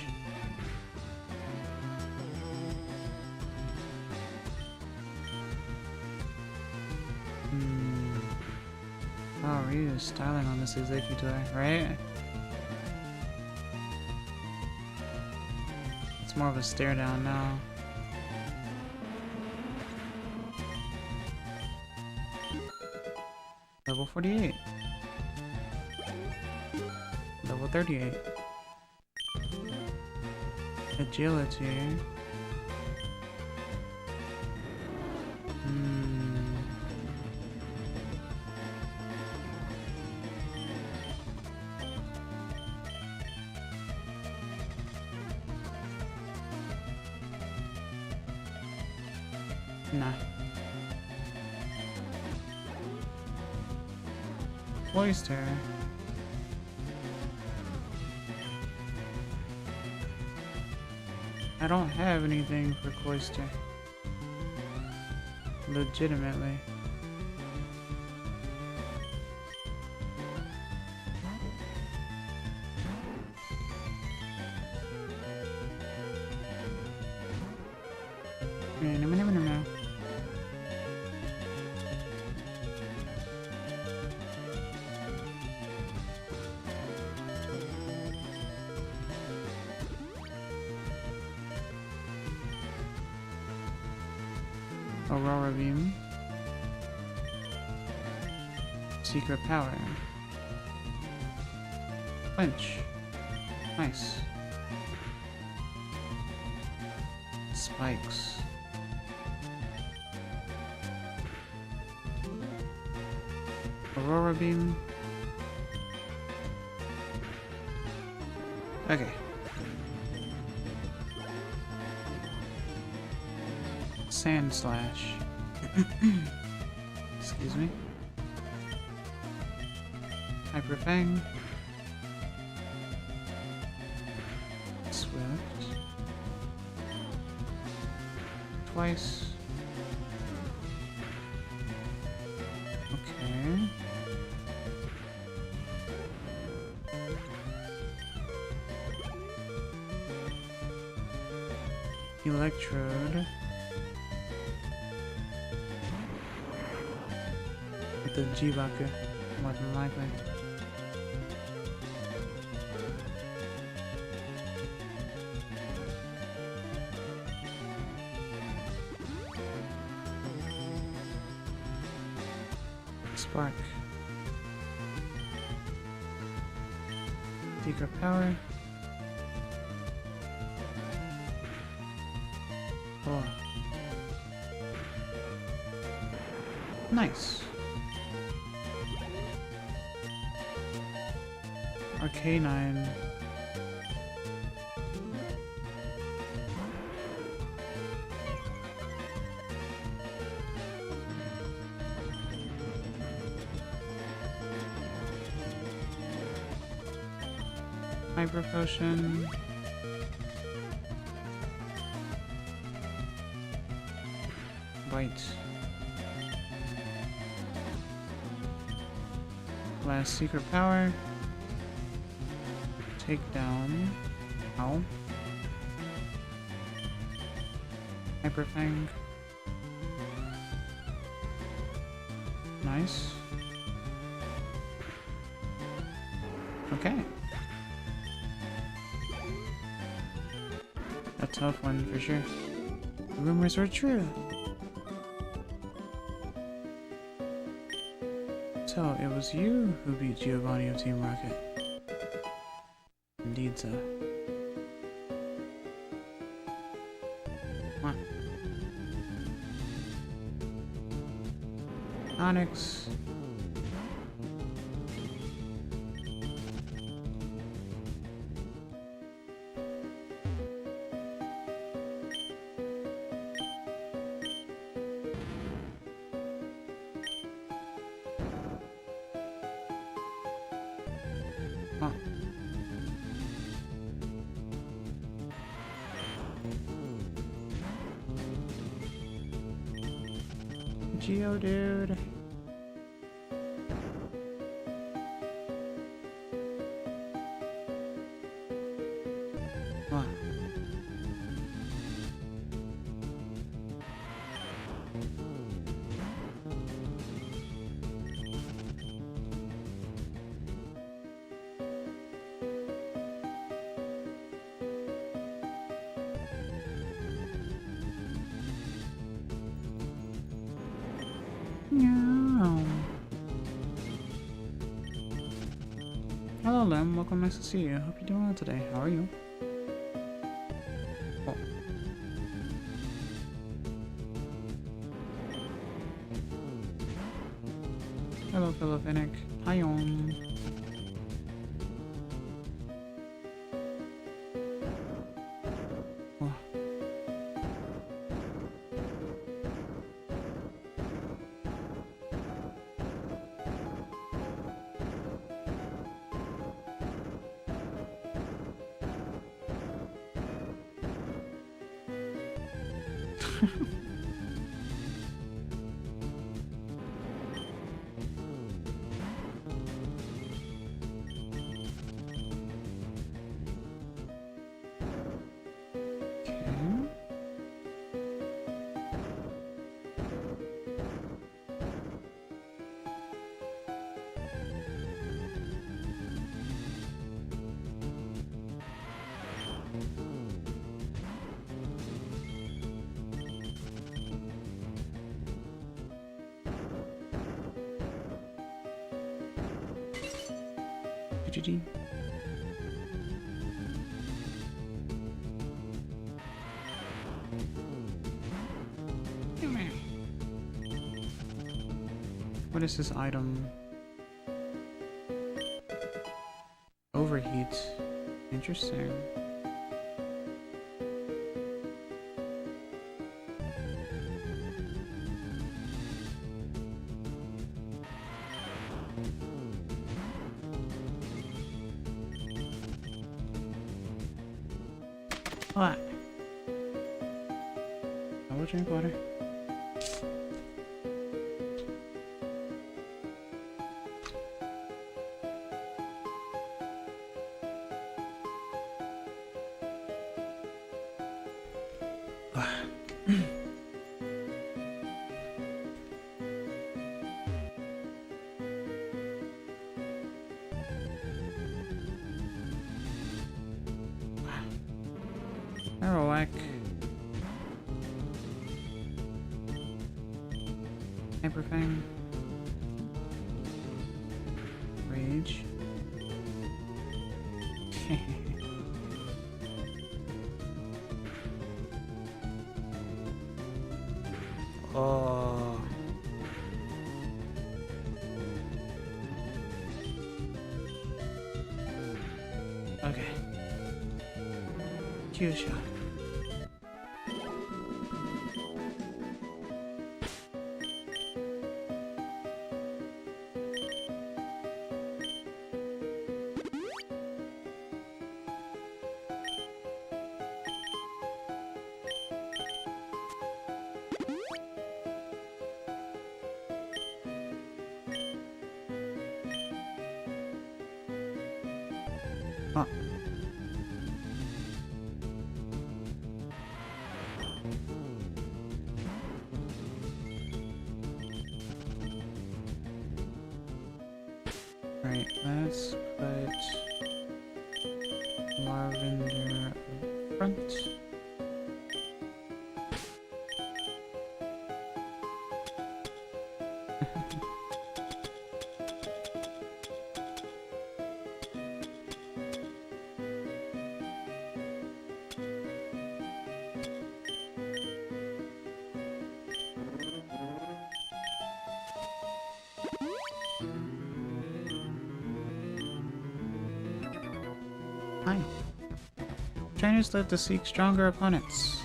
Oh, Ryu is styling on this executor, right? It's more of a stare down now. Level 48. Level 38. Agility. Nah. Oyster. I don't have anything for Cloister. Legitimately. Aurora Beam. Secret Power. Flinch. Nice. Spikes. Aurora Beam. Okay. Sand Slash. Excuse me. Hyper Fang. Swift. Twice. Okay. Electrode. With the Jibaku, more than likely. Spark. Secret Power. Oh. Nice. Arcanine. Hyper Potion. Bite. Last Secret Power. Take down. Ow. Hyper Fang. Nice. Okay. A tough one for sure. The rumors were true. So, it was you who beat Giovanni of Team Rocket. Indeed so. Come on. Onyx. Huh. Geodude. Huh. Meow. Hello, Lem. Welcome, nice to see you. Hope you're doing well today. How are you? Oh. Hello, fellow Finnick. Hi, on. GG. What is this item? Overheat. Interesting. What? I will drink water. Arawak. Hyperfang. Rage. Oh. Okay. Cue shot. Ah. Right, let's put lavender up front. Hi. Trainers live to seek stronger opponents.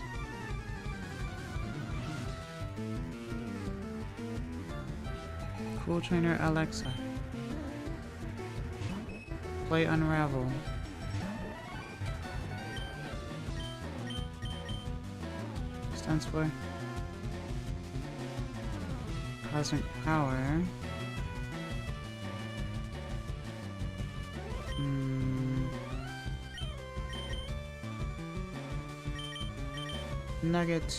Cool trainer Alexa. Play Unravel. Stance Boy. Cosmic Power. Nugget.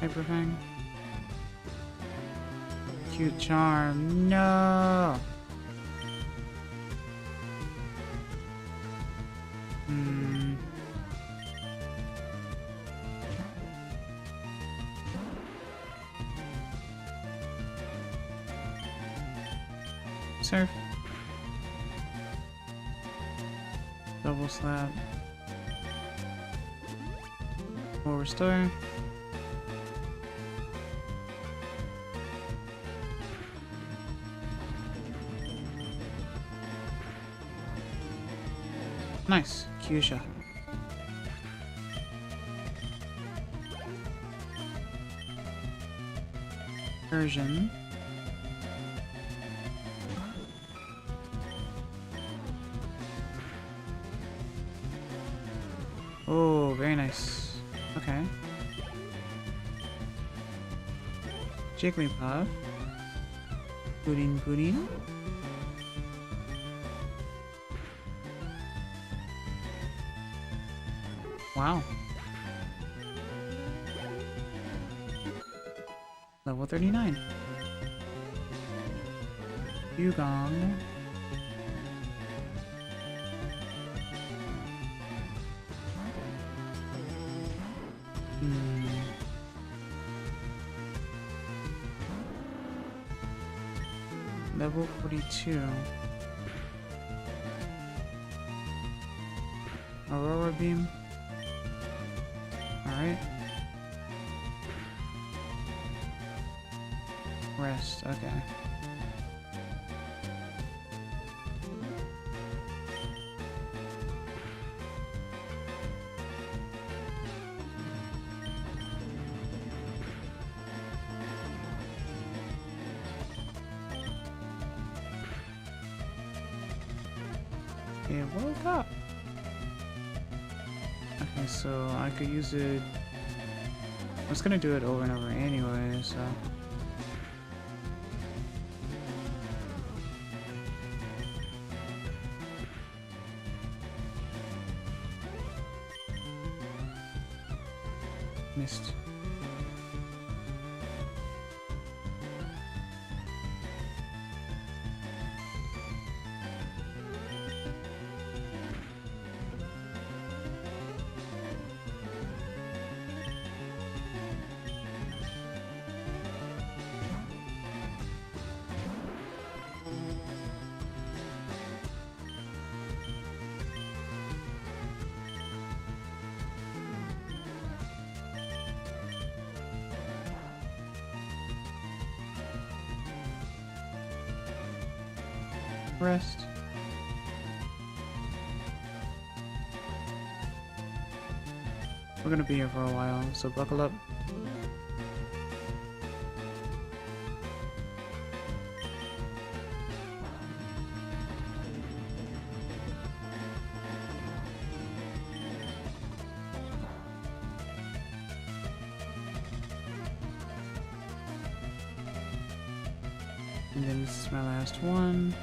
Hyperfang. Cute Charm. No! Surf. Double slap. Full restore. Nice. Kyusha. Persian. Oh, very nice. Okay. Jigglypuff. Pudding, pudding. Wow. Level 39. Dugong. Level 42. Aurora Beam. Alright. Rest, okay. It woke up. Okay, so I could use it. I was gonna do it over and over anyway, so. Missed. Rest. We're gonna be here for a while, so buckle up. And then this is my last one.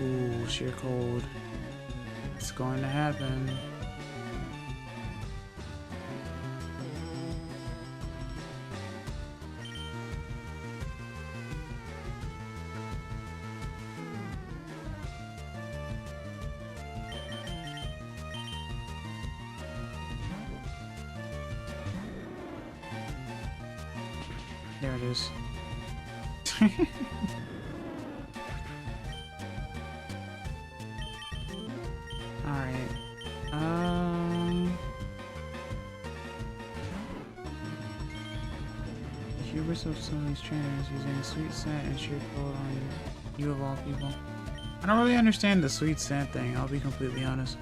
Ooh, sheer cold. It's going to happen. There it is. Alright. Hubris of some of these trainers using sweet scent and sheer cold on you of all people. I don't really understand the sweet scent thing, I'll be completely honest.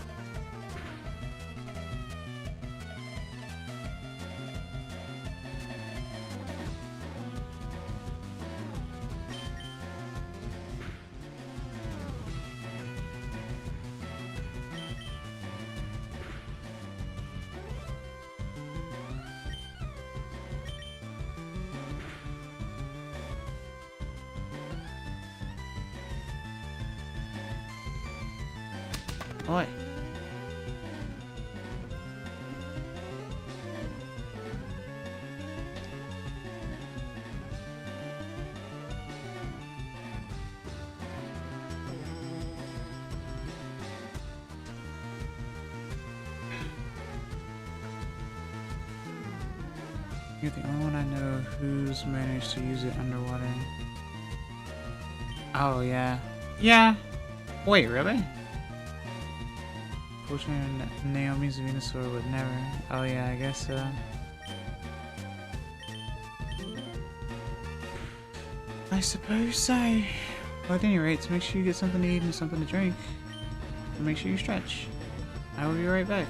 Oi. You're the only one I know who's managed to use it underwater. Oh, yeah. Yeah. Wait, really? Fortunately, Naomi's Venusaur would never. Oh, yeah, I guess so. I suppose so. Well, at any rate, make sure you get something to eat and something to drink. And make sure you stretch. I will be right back.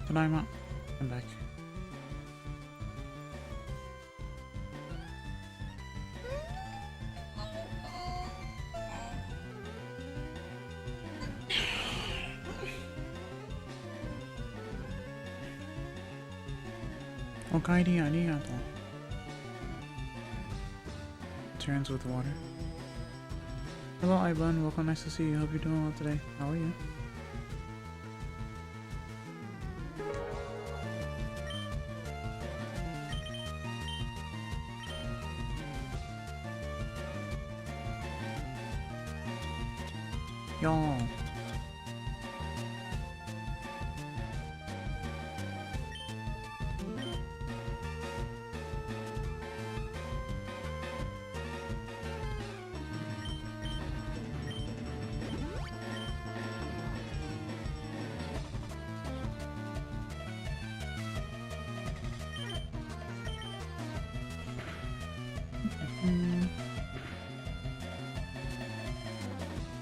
Tadaima. I'm back. Okairi arigato. Turns with water. Hello, Ivan. Welcome. Nice to see you. Hope you're doing well today. How are you? Yo.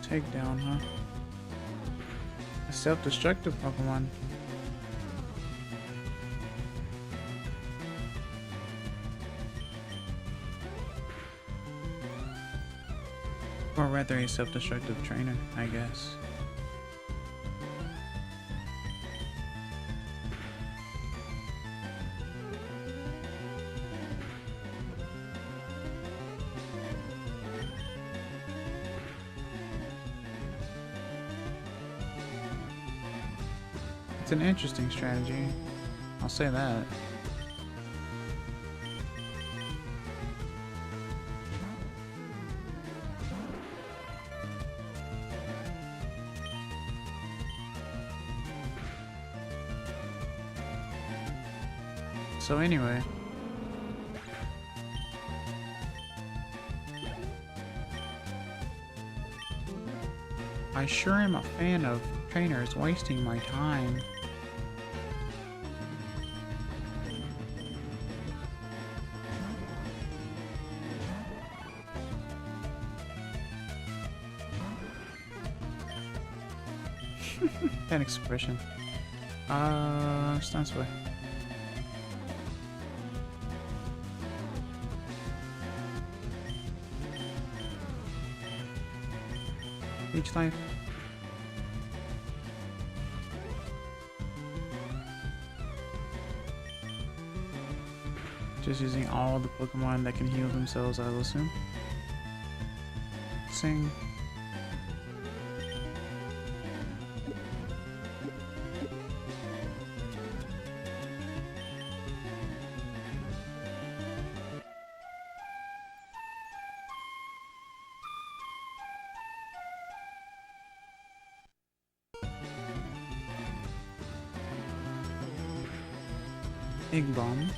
Takedown, huh? A self-destructive Pokemon. Or rather a self-destructive trainer, I guess. It's an interesting strategy. I'll say that. So anyway, I sure am a fan of trainers wasting my time. That expression. Stands for. Each life. Just using all the Pokemon that can heal themselves, I'll assume. Sing. Egg bomb.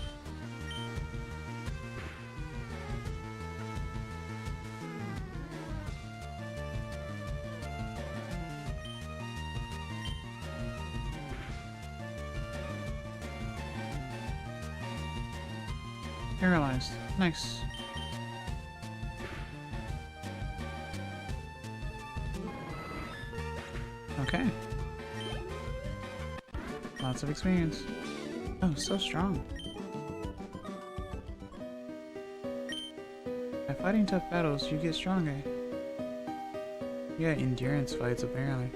Paralyzed. Nice. Okay. Lots of experience. Oh, so strong. By fighting tough battles, you get stronger. Yeah, endurance fights, apparently.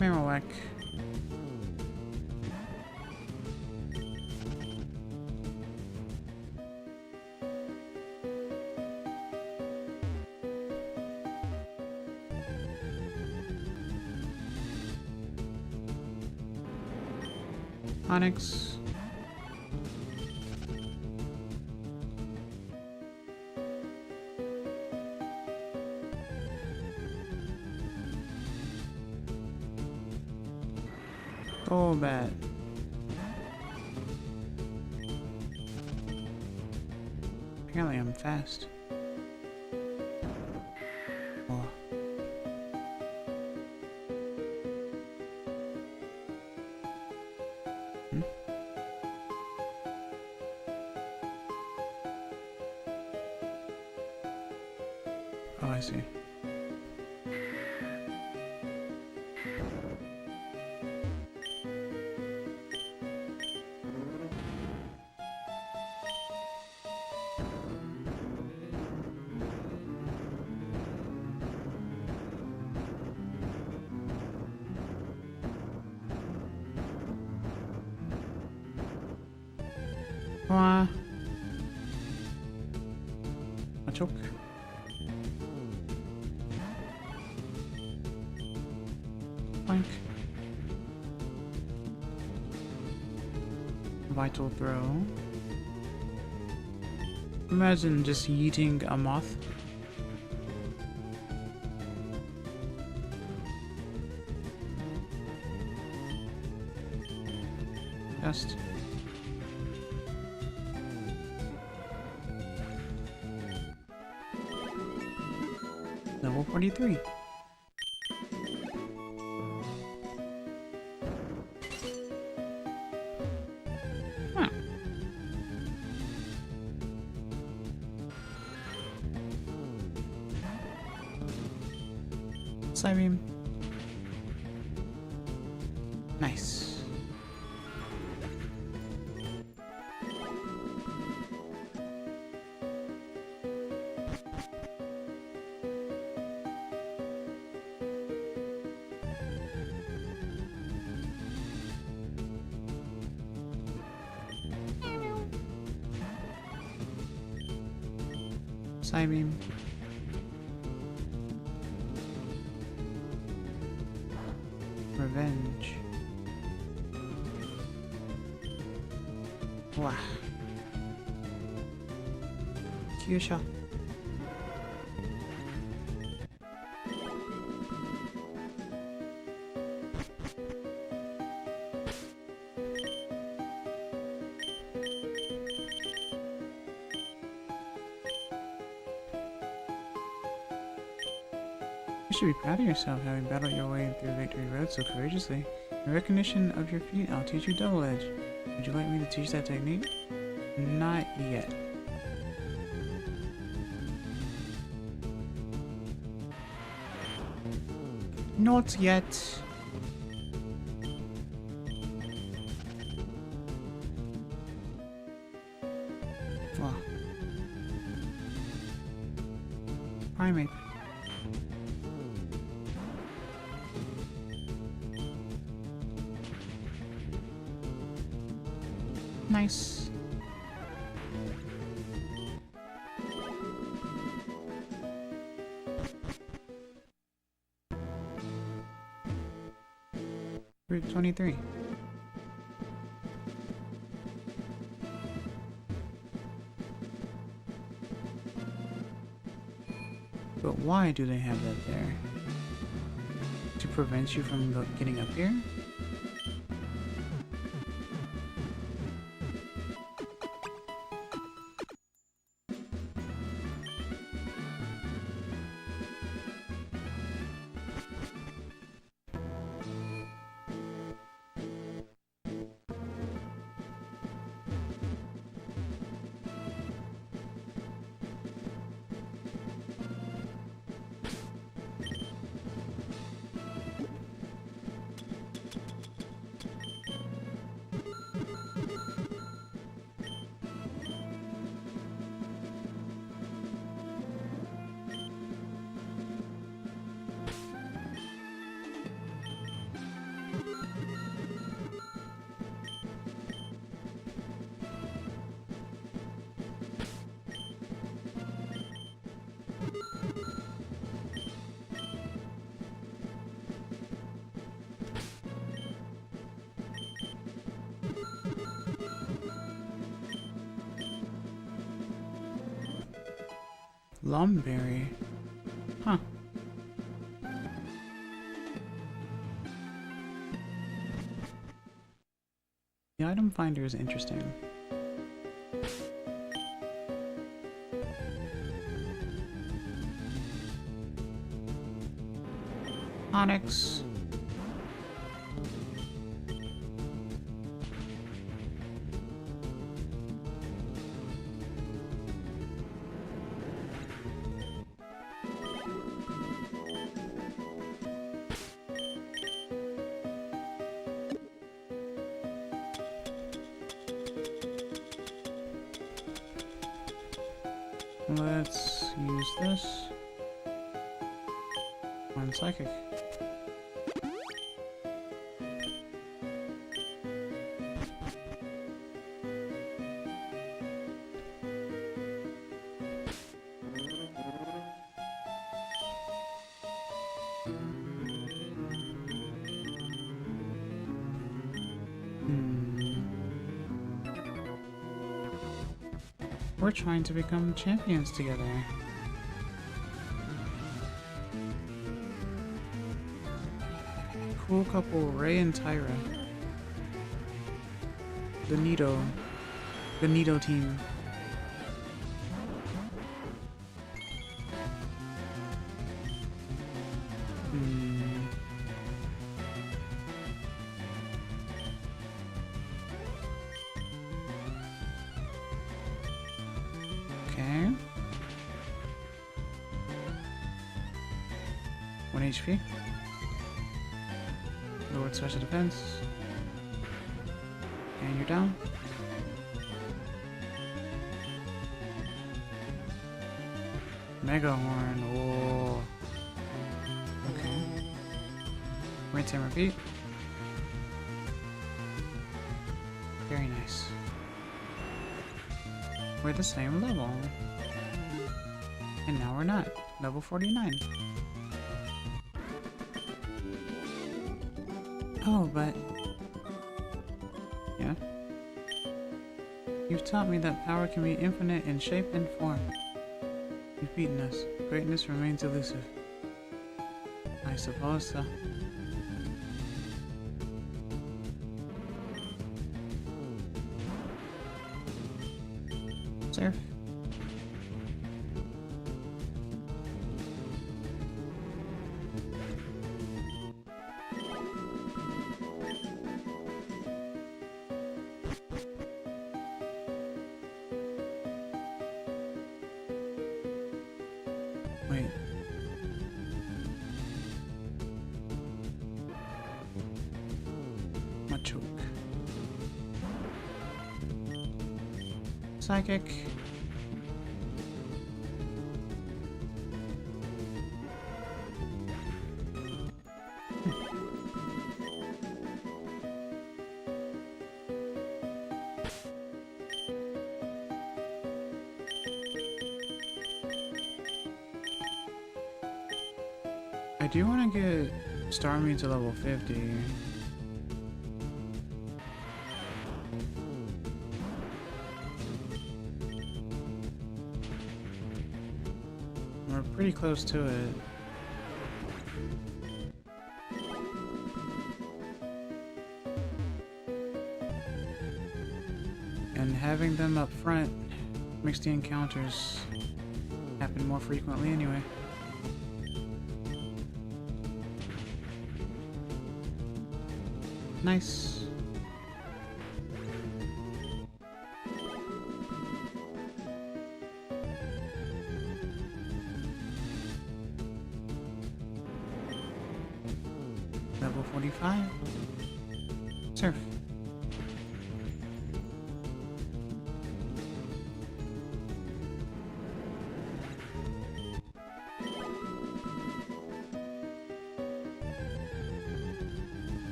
Marowak. Onyx. Oh, bad. Apparently I'm fast. Oh. Oh, I see. A choke. Plank. Vital throw. Imagine just yeeting a moth. Just. Level 43. Psybeam. Nice. Psybeam. Revenge. Wow. Kyusha. You should be proud of yourself having battled your way through Victory Road so courageously. In recognition of your feat, I'll teach you Double Edge. Would you like me to teach that technique? Not yet. Not yet. Wow. Primate. Nice. Route 23. But why do they have that there? To prevent you from getting up here? Lumberry. Huh. The item finder is interesting. Onyx. Let's use this. One psychic. We're trying to become champions together. Cool couple, Ray and Tyra. The Nido team. 1 HP. Lowered special defense. And you're down. Mega Horn. Oh. Okay. Rinse and repeat. Very nice. We're the same level. And now we're not. Level 49. Oh, but... Yeah? You've taught me that power can be infinite in shape and form. You've beaten us. Greatness remains elusive. I suppose so. Surf. Wait. Machoke. Psychic. I do want to get Starmie to level 50. We're pretty close to it. And having them up front makes the encounters happen more frequently anyway. Nice. Level 45. Surf.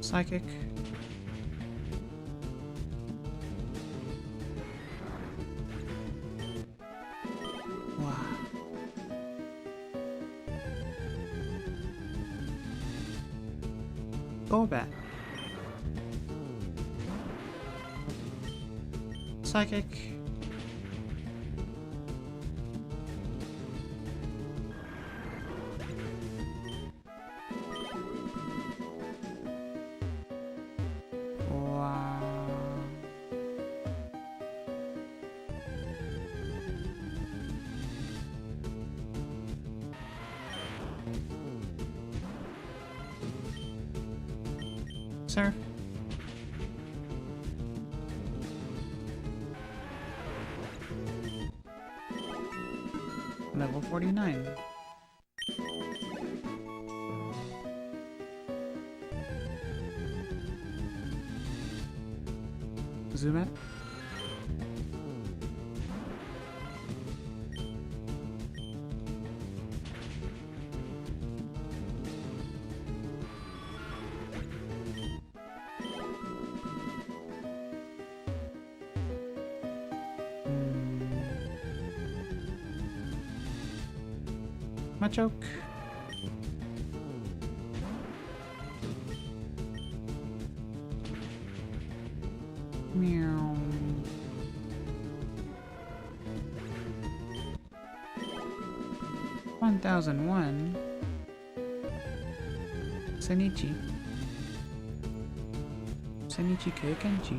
Psychic. Wow. Go back. Psychic. Sir? Level 49. Zoom out. Machoke. Meow. $1,001. Senichi. Senichi Kenchi.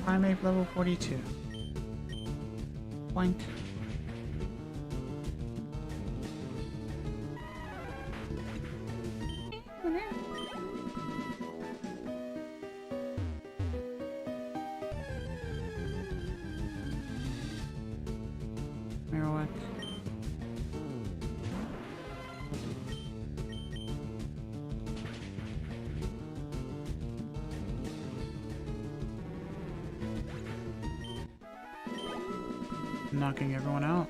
Primate level 42. Boink. Marowak. Knocking everyone out.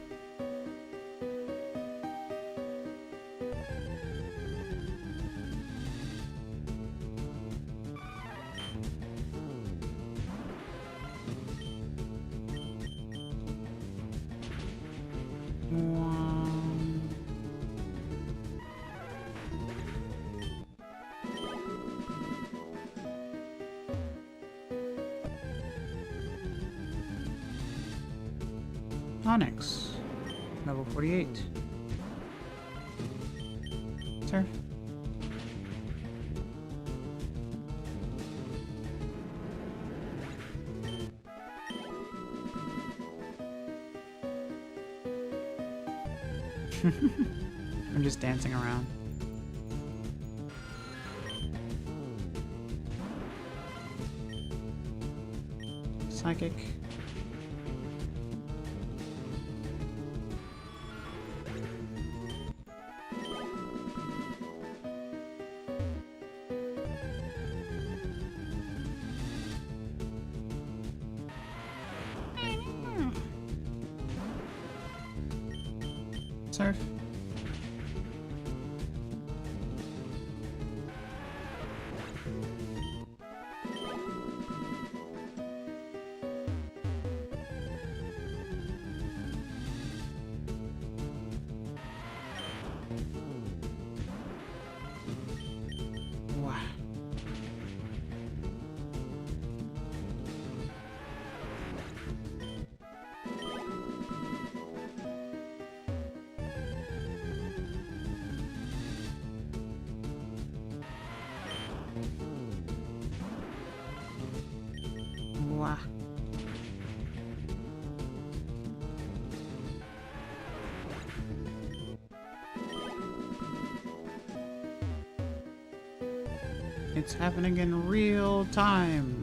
Onyx, level 48. Surf. I'm just dancing around. Psychic. Surf. Wow. Wow. It's happening in real time.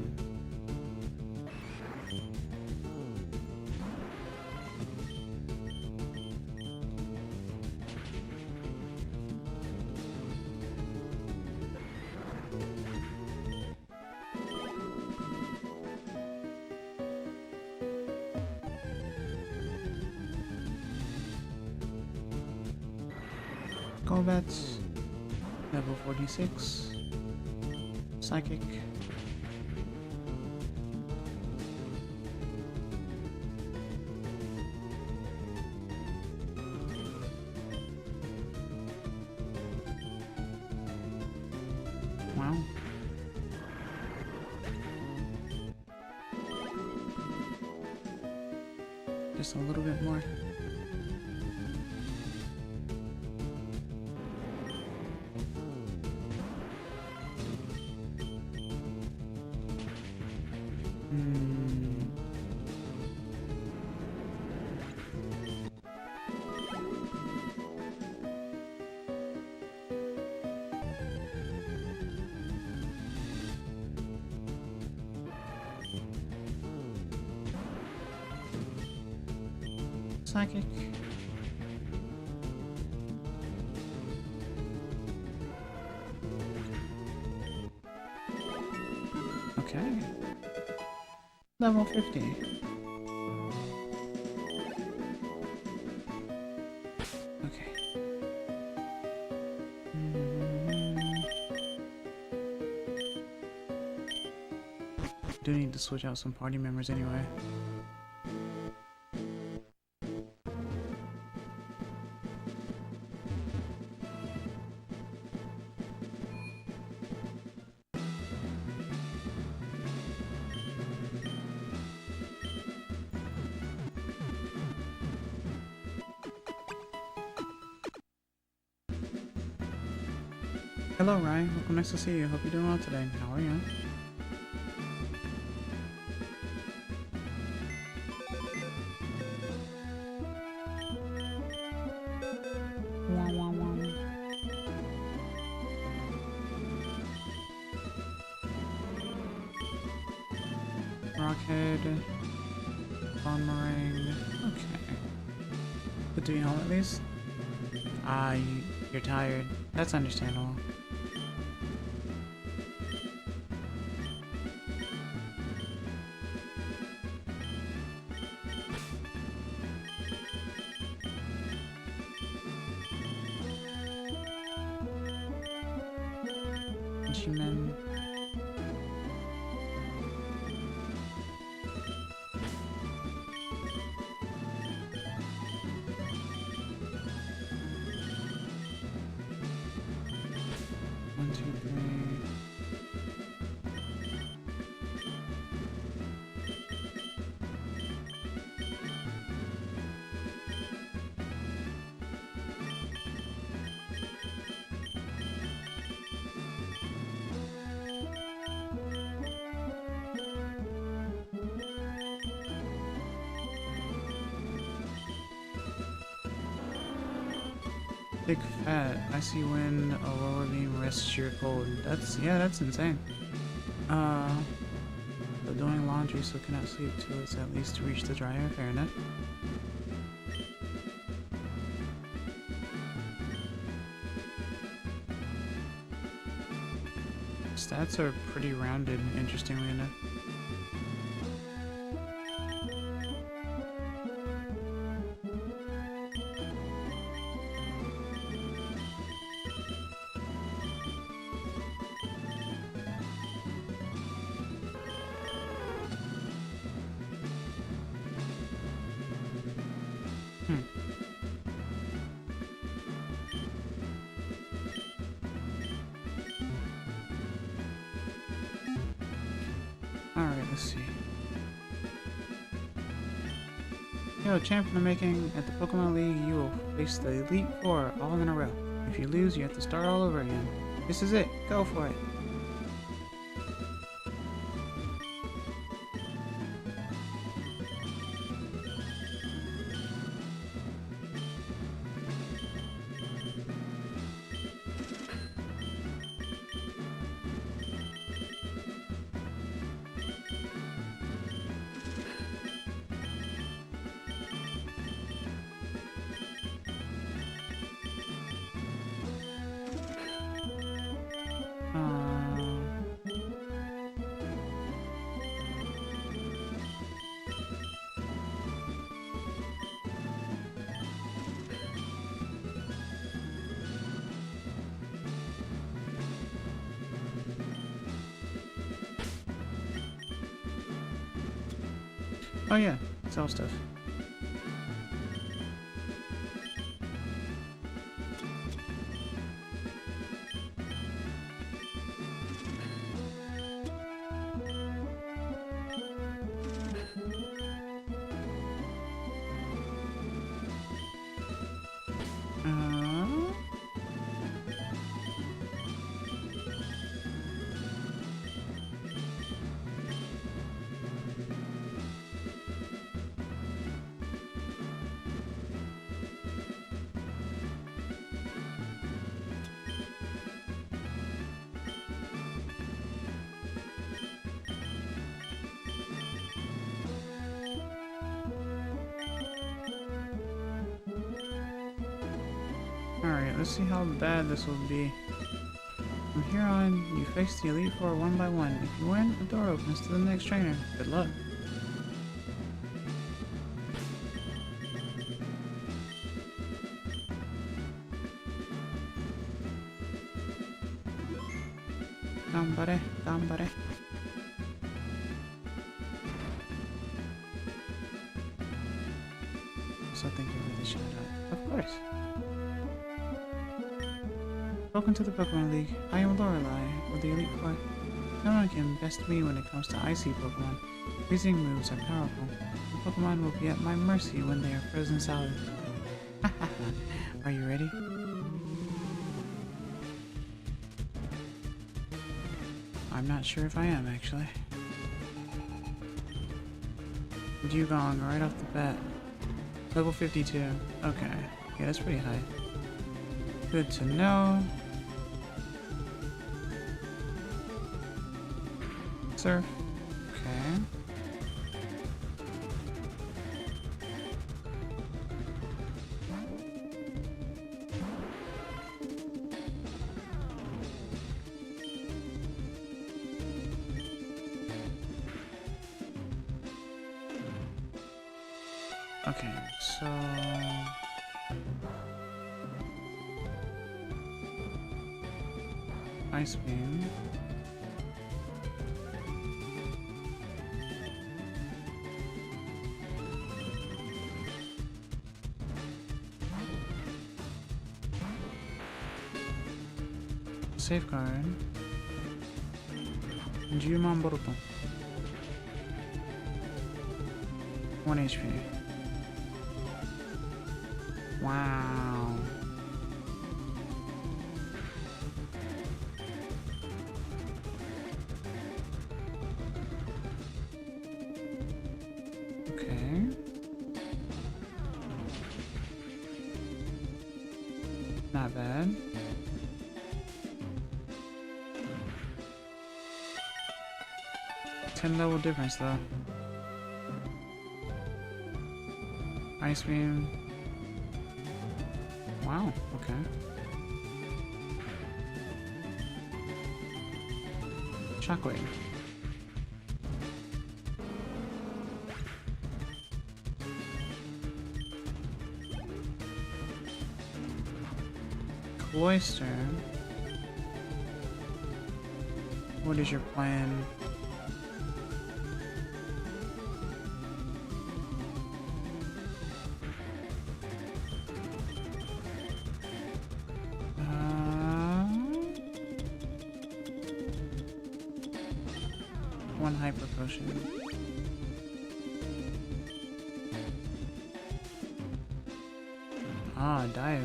Golbats, level 46. Psychic. Wow. Just a little bit more. Psychic. Okay. Level 50. Okay. Do need to switch out some party members anyway. Hello, Ryan. Welcome. Nice to see you. Hope you're doing well today. How are you? Wah, wah, wah. Rockhead. Bonmering. Okay. But do you home at least? Ah, you're tired. That's understandable. G-Men. One, two, three. Big fat. I see when Aurora Beam rests your cold. That's insane. But doing laundry so cannot sleep till it's at least reached the dryer. Fair enough. Stats are pretty rounded, interestingly enough. Alright, let's see. Yo, champion of making at the Pokemon League, you will face the Elite Four all in a row. If you lose, you have to start all over again. This is it. Go for it. Oh yeah, sell stuff. Alright, let's see how bad this will be. From here on, you face the Elite Four one by one. If you win, a door opens to the next trainer. Good luck. Gambare, gambare. So thank you for the shout out. Of course. Welcome to the Pokemon League. I am Lorelei with the Elite Four. No one can best me when it comes to icy Pokemon. Freezing moves are powerful. The Pokemon will be at my mercy when they are frozen solid. Are you ready? I'm not sure if I am, actually. Dugong right off the bat. Level 52. Okay. Yeah, that's pretty high. Good to know. Surf. Okay. Okay, so Ice Beam. Safeguard. Jumon Boruto. 1 HP. Wow. Okay. Not bad. $10 difference though. Ice Beam. Wow, okay. Shockwave. Cloister. What is your plan? One hyper potion. Ah, dive.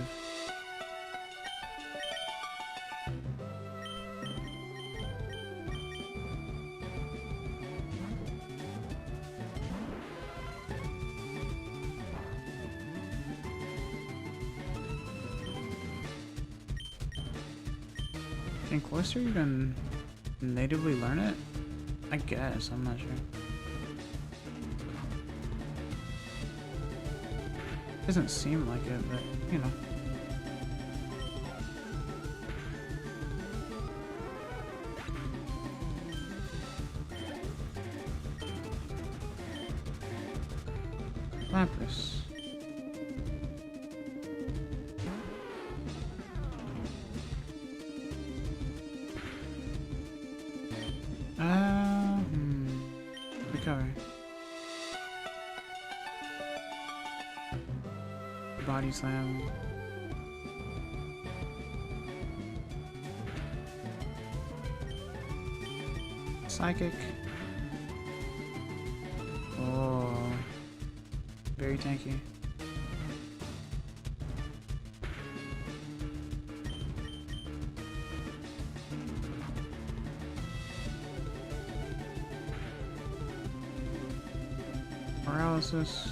Can Cloister even natively learn it? I guess, I'm not sure. Doesn't seem like it, but you know. Lapras. Recover. Body slam. Psychic. Oh, very tanky. Paralysis.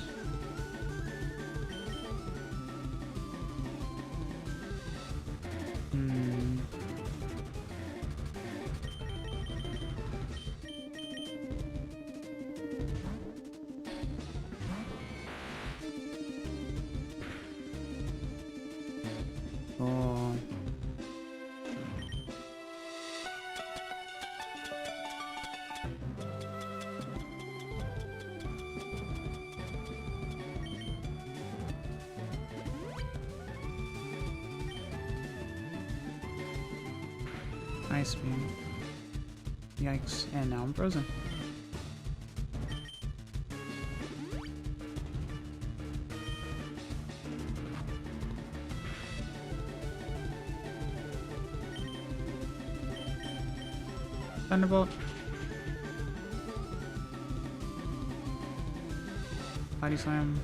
Oh. Ice Beam. Yikes, and now I'm frozen. Thunderbolt. Body Slam.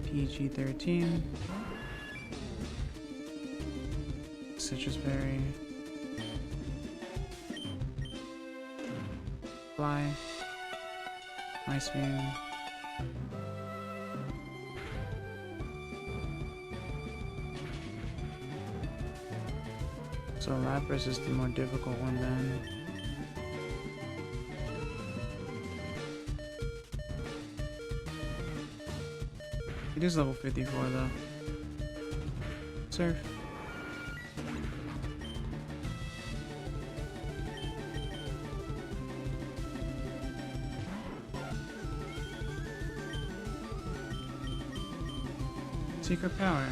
PG-13. citrus berry. Fly. Ice beam. So Lapras is the more difficult one then. It is level 54 though. Surf. Secret power.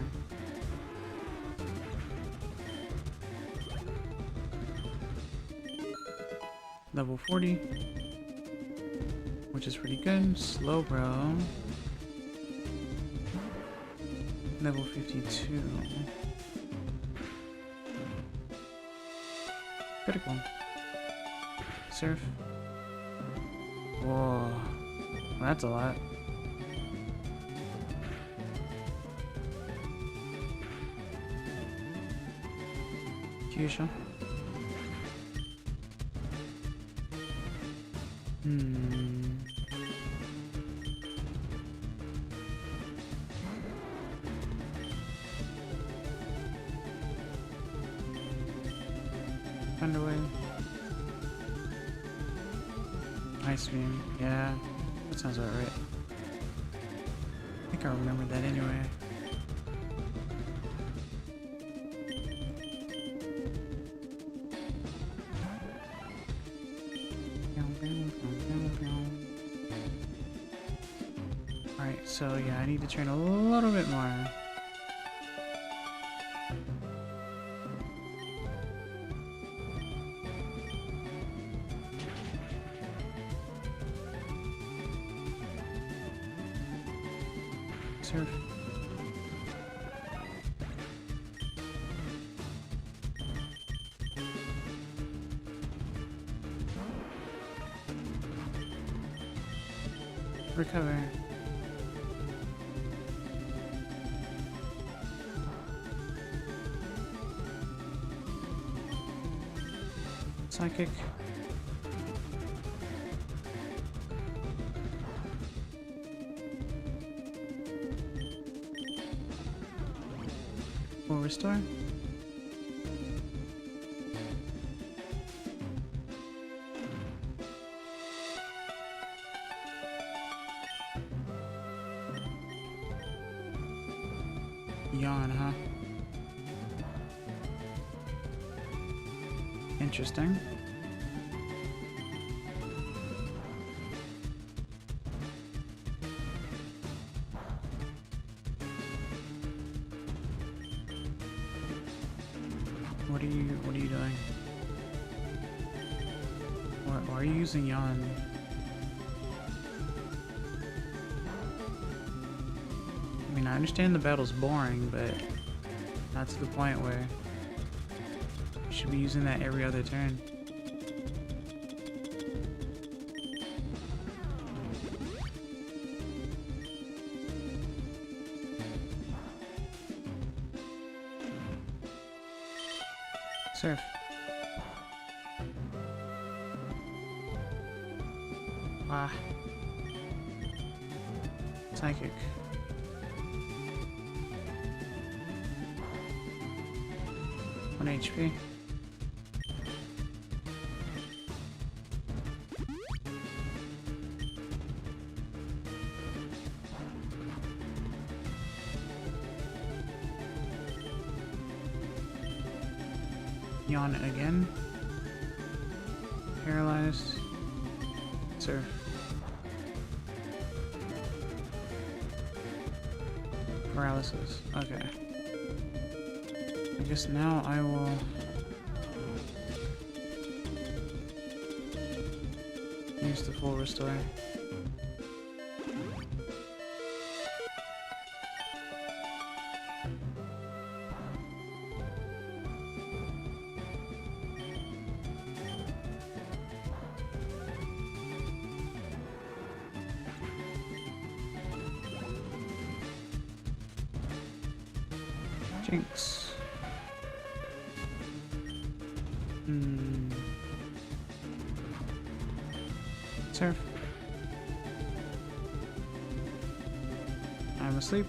Level 40. Which is pretty good. Slowbro. Level 52. Critical. Surf. Whoa. Well, that's a lot. Kyusha. Thunderwave. Ice beam. Yeah, that sounds about right. I think I remembered that anyway. Alright, so yeah, I need to train a little bit more. Surf. Recover. Psychic. Full restore. Yawn, huh? Interesting. What are you doing? Why are you using Yawn? I mean, I understand the battle's boring, but not to the point where you should be using that every other turn. Surf. Ah. Psychic. One HP. Yawn again. Paralyzed. Surf. Paralysis. Okay. I guess now I will use the full restore. Jinx. Surf. I'm asleep.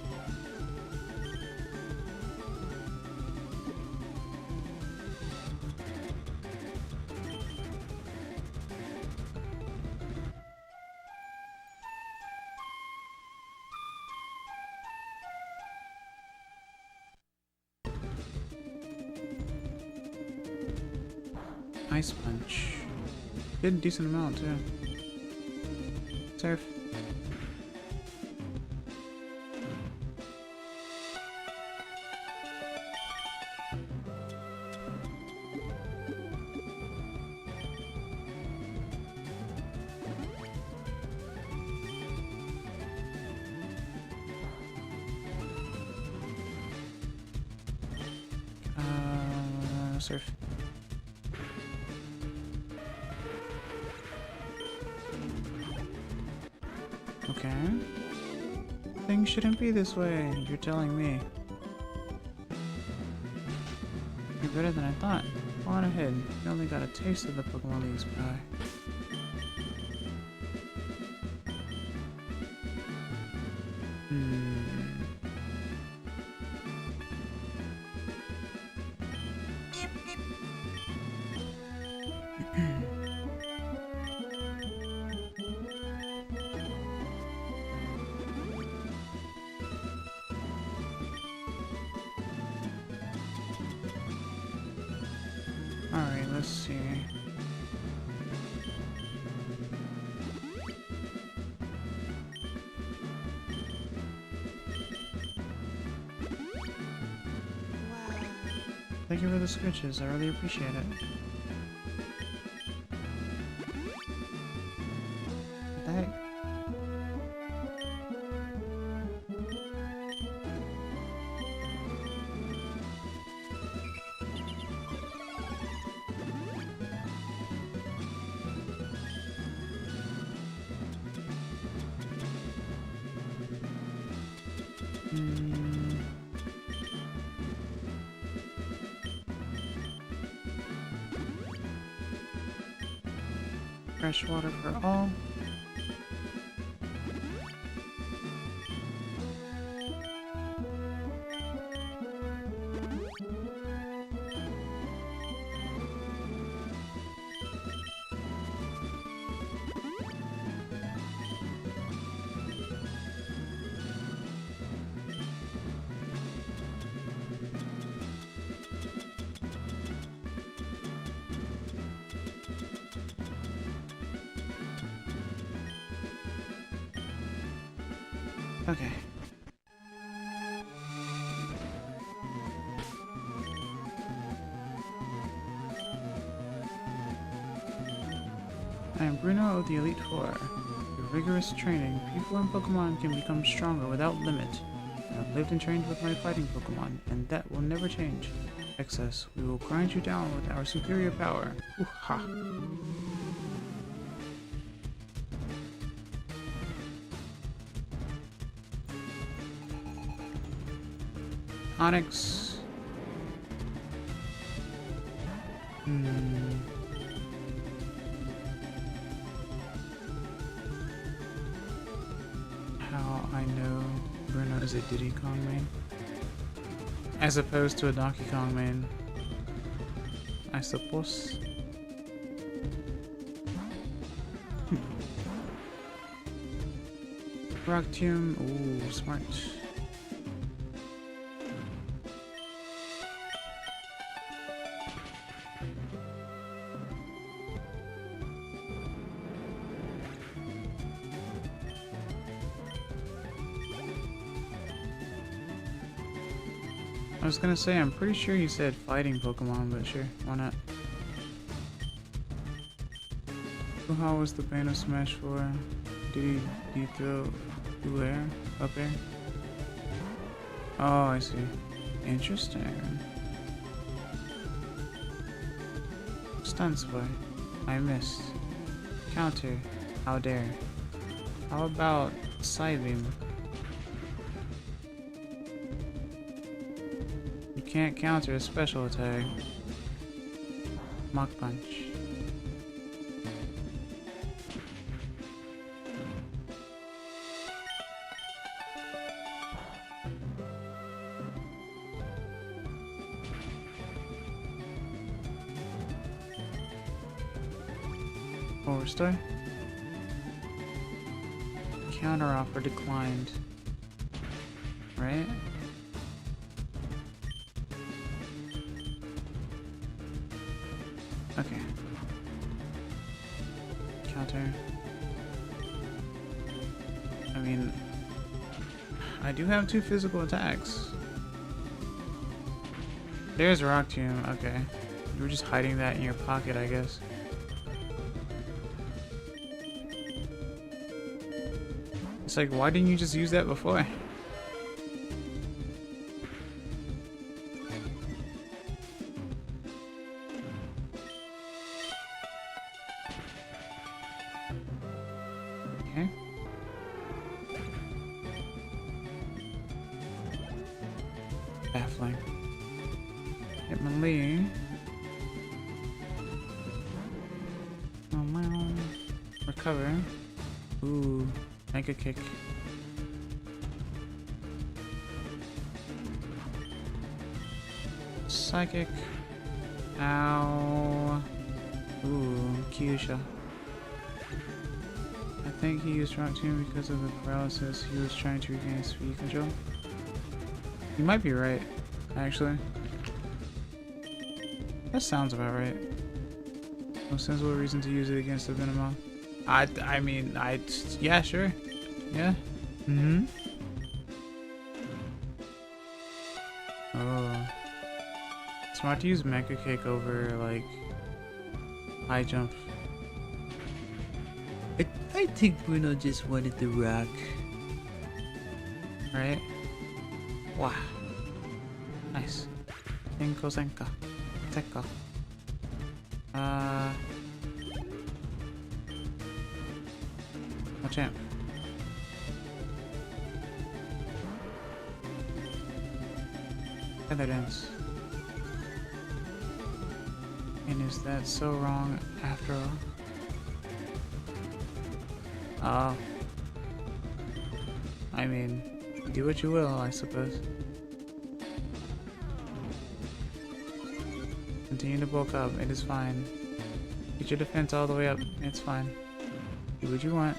Ice punch. Did a decent amount too. Surf. Surf. Okay. Things shouldn't be this way, you're telling me. You're better than I thought. Go on ahead. You only got a taste of the Pokemon League's pie. Alright, let's see. Thank you for the switches, I really appreciate it. What the heck? Fresh water for all. Okay. I am Bruno of the Elite Four. Through rigorous training, people and Pokemon can become stronger without limit. I have lived and trained with my fighting Pokemon, and that will never change. Excess, we will grind you down with our superior power. Ooh-ha! Onyx. How I know Bruno is a Diddy Kong main, as opposed to a Donkey Kong main, I suppose. Rock Tomb. Ooh, smart. I was gonna say, I'm pretty sure you said fighting Pokemon, but sure, why not? How was the bane of Smash 4? Did he throw through air? Up air? Oh, I see. Interesting. Stun Spy. I missed. Counter. How dare. How about Psybeam? You can't counter a special attack. Mach Punch. Full restore. Counter offer declined. Right? Okay. Counter. I mean, I do have 2 physical attacks. There's Rock Tomb. Okay. You were just hiding that in your pocket, I guess. It's like, why didn't you just use that before? Okay. Baffling. Hitmonlee. Oh, recover. Ooh, Mega Kick. Psychic. Ow. Ooh, Kyusha. I think he used Rock Tomb because of the paralysis. He was trying to regain speed control. You might be right, actually. That sounds about right. No sensible reason to use it against the Venomoth. I mean, yeah, sure. Yeah. Mm-hmm. Oh. Smart to use Mecha Kick over, like, high jump. I think Bruno just wanted the rock. Right? Wow. Nice. Senko Senka. Tekka. Champ. Feather Dance. And is that so wrong after all? I mean, do what you will, I suppose. Continue to bulk up, it is fine. Get your defense all the way up, it's fine. Do what you want.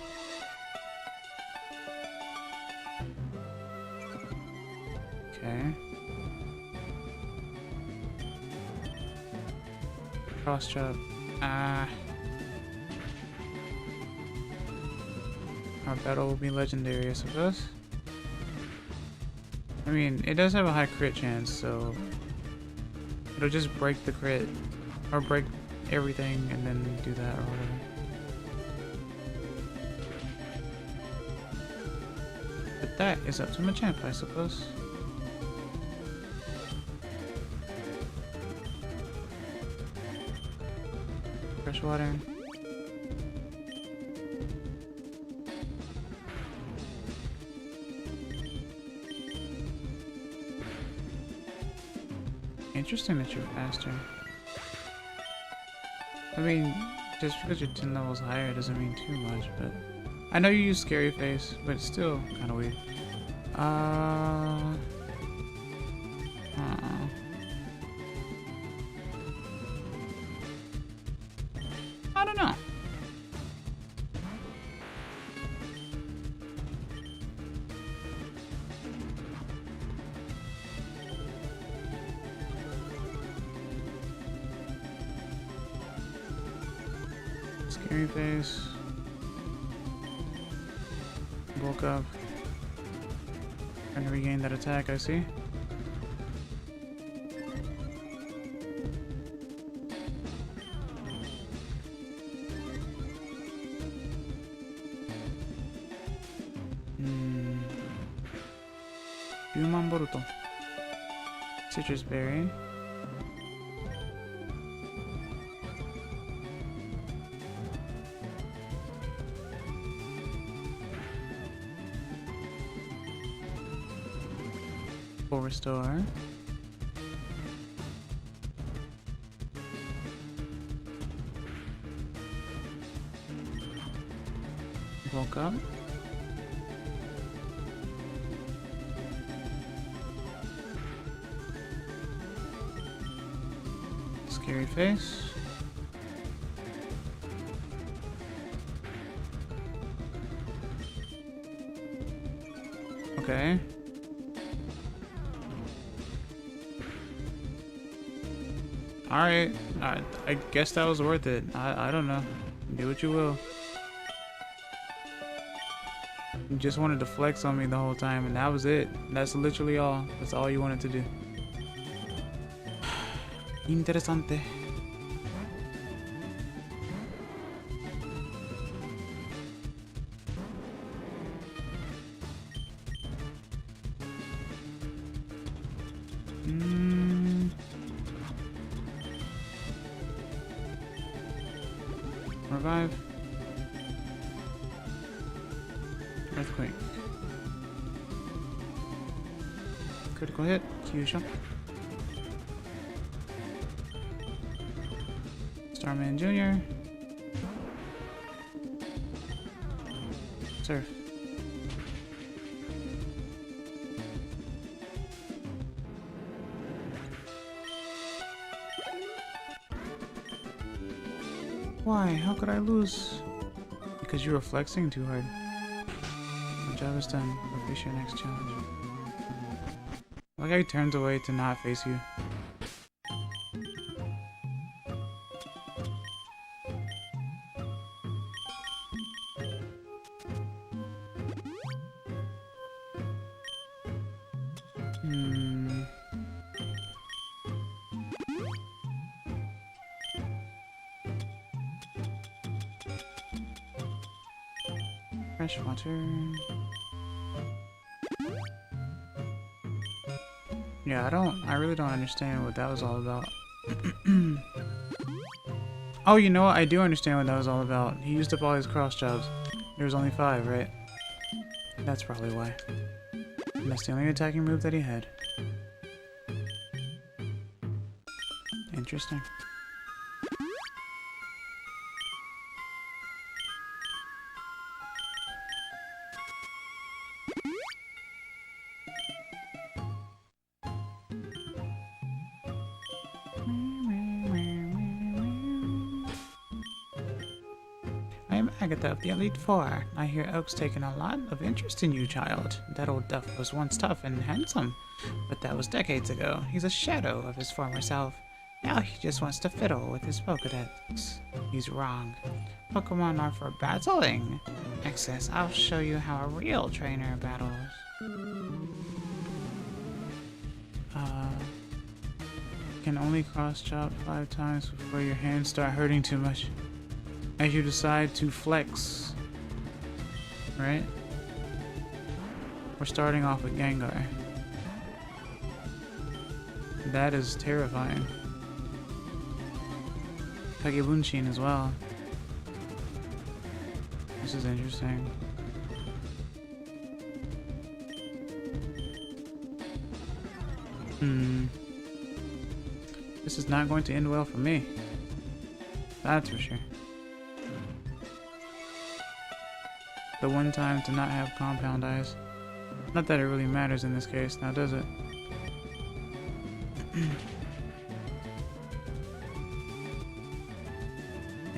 Okay. Cross chop. Ah. Our battle will be legendary, I suppose. I mean, it does have a high crit chance, so it'll just break the crit, or break everything and then do that or whatever. But that is up to Machamp, I suppose. Fresh water. Interesting that you're faster. I mean, just because you're 10 levels higher doesn't mean too much, but I know you use Scary Face, but it's still kind of weird. I don't know. Scary Face. Bulk up. Trying to regain that attack, I see. Human Boruto. Citrus Berry. Full restore. Woke up. Scary Face. Okay. Alright. I guess that was worth it. I don't know. Do what you will. You just wanted to flex on me the whole time, and that was it. That's literally all. That's all you wanted to do. Interesante. Revive. Earthquake. Critical hit. Kyusha. Starman Jr. Surf. Why? How could I lose? Because you were flexing too hard. The job is done. Go face your next challenge. Like how he turns away to not face you. Fresh water. Yeah, I really don't understand what that was all about. Oh, you know what? I do understand what that was all about. He used up all his cross jobs. There was only 5, right? That's probably why. And that's the only attacking move that he had. Interesting. I am Agatha of the Elite Four. I hear Oak's taken a lot of interest in you, child. That old duff was once tough and handsome, but that was decades ago. He's a shadow of his former self. Now he just wants to fiddle with his Pokedex. He's wrong. Pokemon are for battling. Access, I'll show you how a real trainer battles. Can only cross-chop 5 times before your hands start hurting too much. As you decide to flex. Right? We're starting off with Gengar. That is terrifying. Kagebunshin as well. This is interesting. This is not going to end well for me. That's for sure. The one time to not have compound eyes. Not that it really matters in this case, now does it?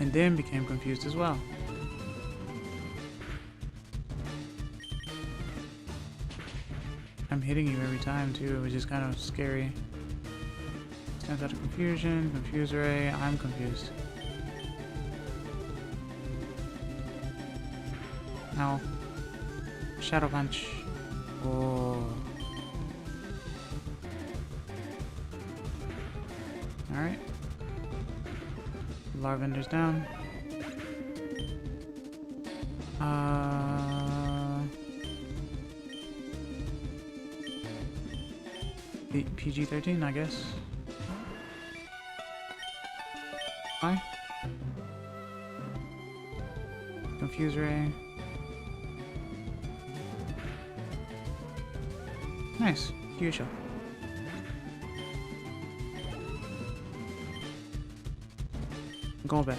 And then became confused as well. I'm hitting you every time too, which is kind of scary. Stands out of confusion, confuse ray, I'm confused. Ow. Shadow punch. Oh. Alright. Larvender's down. PG-13, I guess. Why? Confuse ray. Nice. Kyusha. Golbat.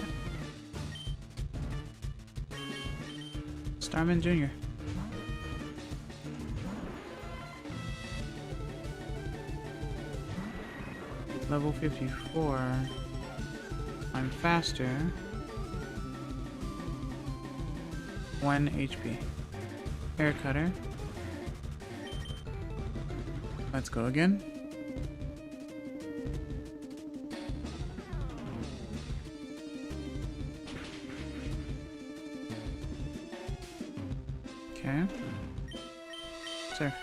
Starman Jr. Level 54. I'm faster. 1 HP. Hair cutter. Let's go again. Okay. Sir.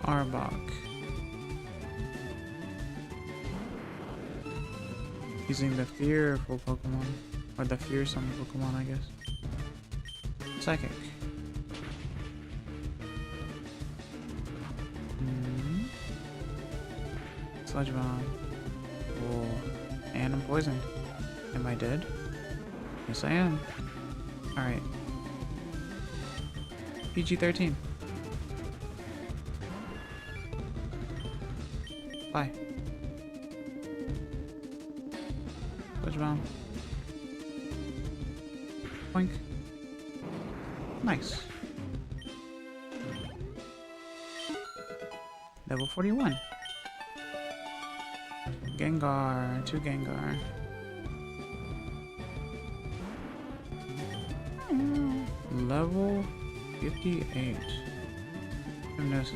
Arbok. Using the fearful Pokemon. Or the fearsome Pokemon, I guess. Psychic. Sludge Bomb. Oh. And I'm poisoned. Am I dead? Yes, I am. Alright. PG-13. Bye. Sludge Bomb. Boink. Nice. Level 41. Gengar. 2 Gengar. Level 58. Hypnosis.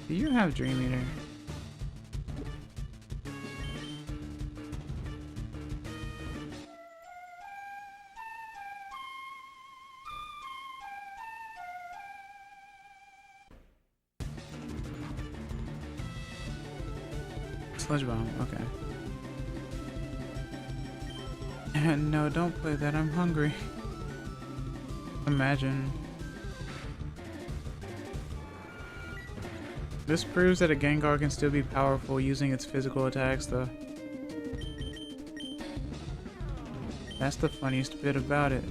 Do you have Dream Eater? Sludge Bomb, okay. And no, don't play that, I'm hungry. Imagine. This proves that a Gengar can still be powerful using its physical attacks, though. That's the funniest bit about it.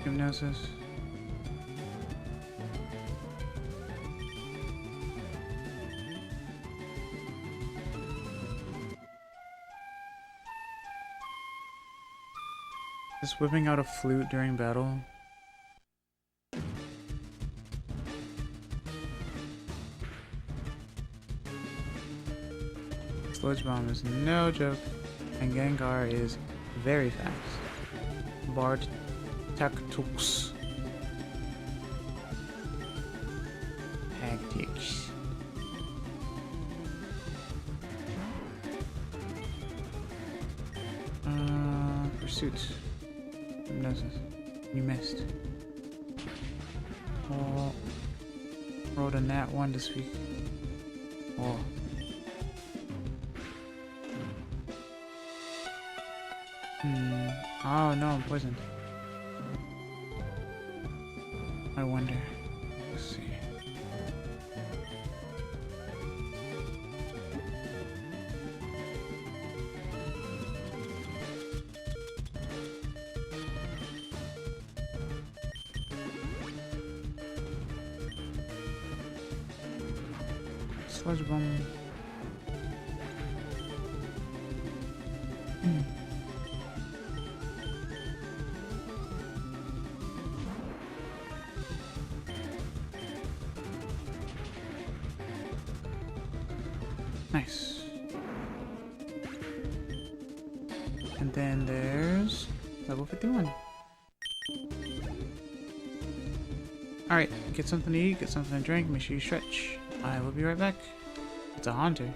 Hypnosis. Just whipping out a flute during battle. Sludge Bomb is no joke, and Gengar is very fast. Bart Tactics. Tactics. Pursuit. Hypnosis. You missed. Oh. Rolled a nat 1 to speak. Oh. Oh no, I'm poisoned. I wonder. Let's see. Sludge Bomb. Nice. And then there's level 51. Alright, get something to eat, get something to drink, make sure you stretch. I will be right back. It's a Haunter.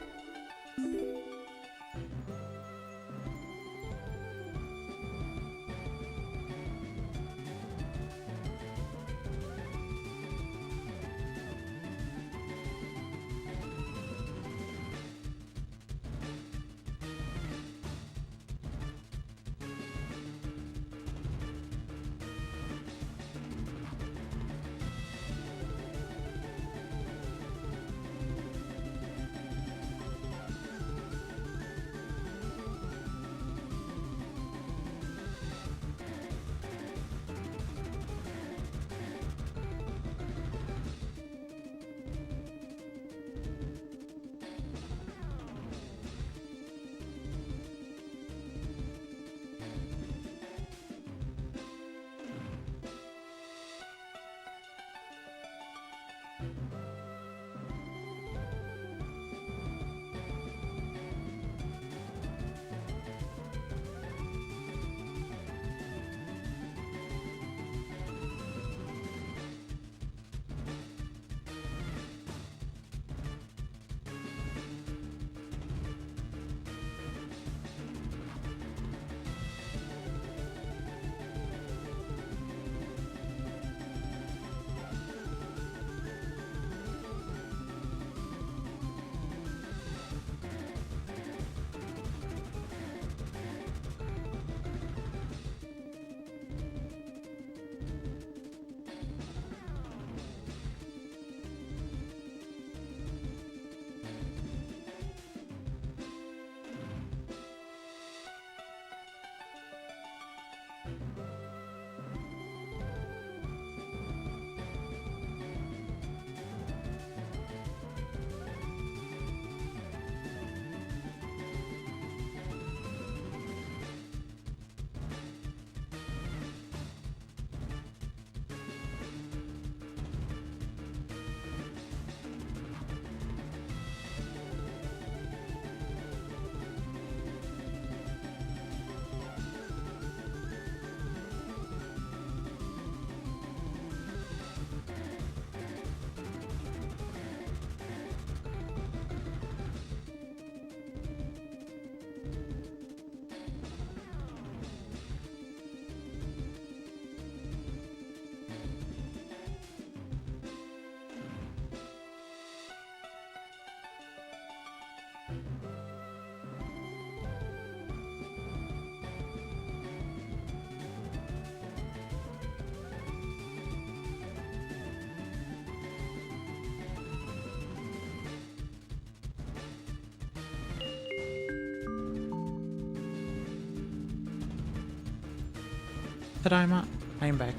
Tadaima, I am back.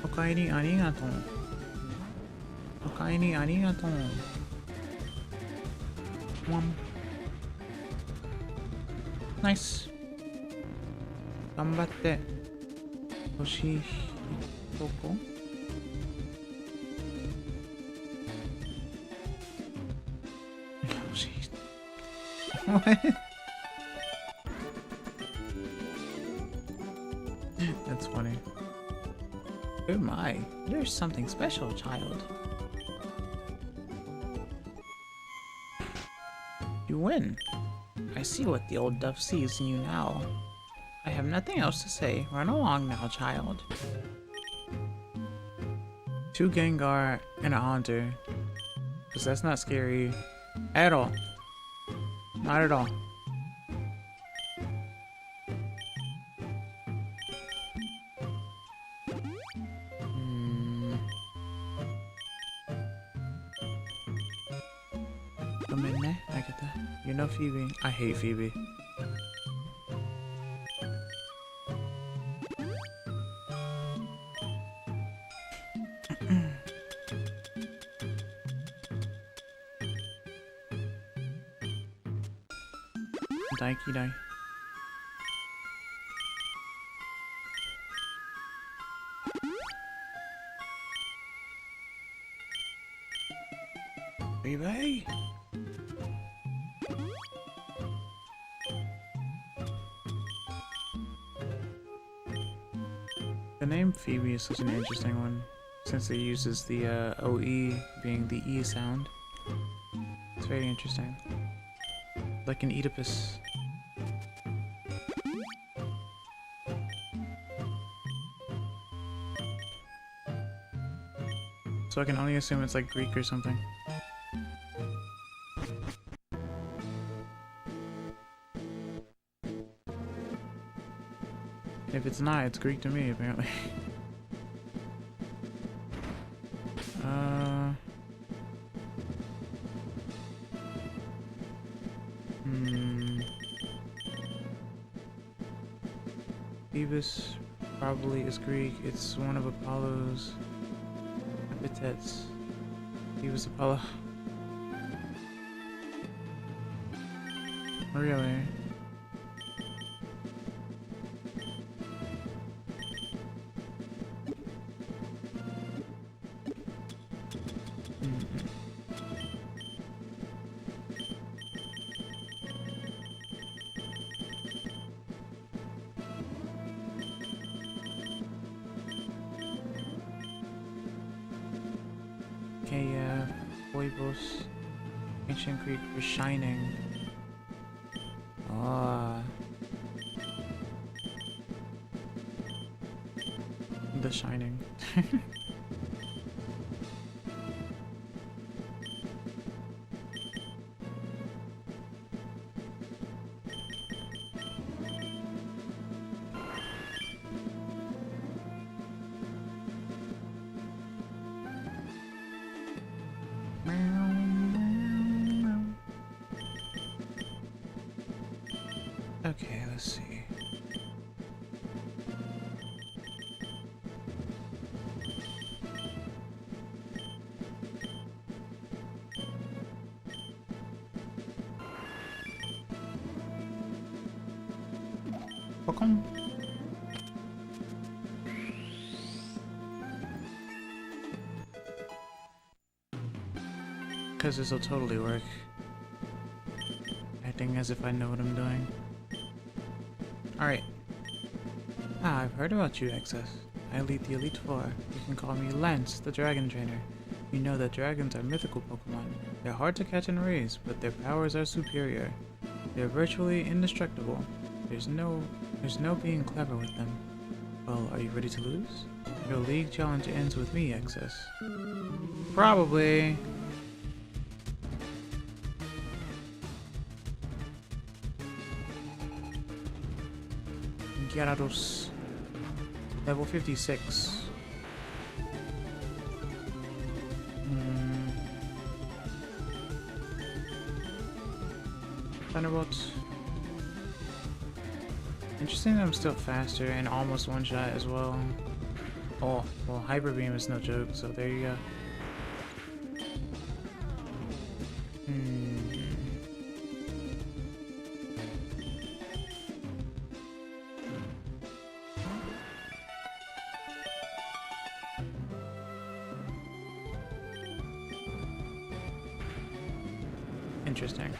Okaeri arigatou. Okaeri arigatou. Nice. 頑張って。ほしいとこ What? That's funny. Oh my, you're something special, child. You win. I see what the old dove sees in you now. I have nothing else to say. Run along now, child. 2 Gengar and a Haunter. Because that's not scary at all. Not at all. Come in there. I get that. You know Phoebe. I hate Phoebe. Daiki dai. Baby. The name Phoebe is such an interesting one, since it uses the OE being the E sound. It's very interesting. Like an Oedipus. So I can only assume it's like Greek or something. If it's not, it's Greek to me, apparently. Phoebus probably is Greek. It's one of Apollo's epithets. Phoebus Apollo. Really? Okay, Phoebus. Ancient Greek for shining. Ah. The Shining. Okay, let's see. Pokémon. Because this'll totally work. Acting as if I know what I'm doing. Alright. I've heard about you, Excess. I lead the Elite Four. You can call me Lance, the Dragon Trainer. You know that dragons are mythical Pokemon. They're hard to catch and raise, but their powers are superior. They're virtually indestructible. There's no being clever with them. Well, are you ready to lose? Your league challenge ends with me, Excess. Probably. Gyarados. Level 56. Thunderbolt. Interesting that I'm still faster and almost one shot as well. Oh, well, Hyper Beam is no joke, so there you go. Interesting.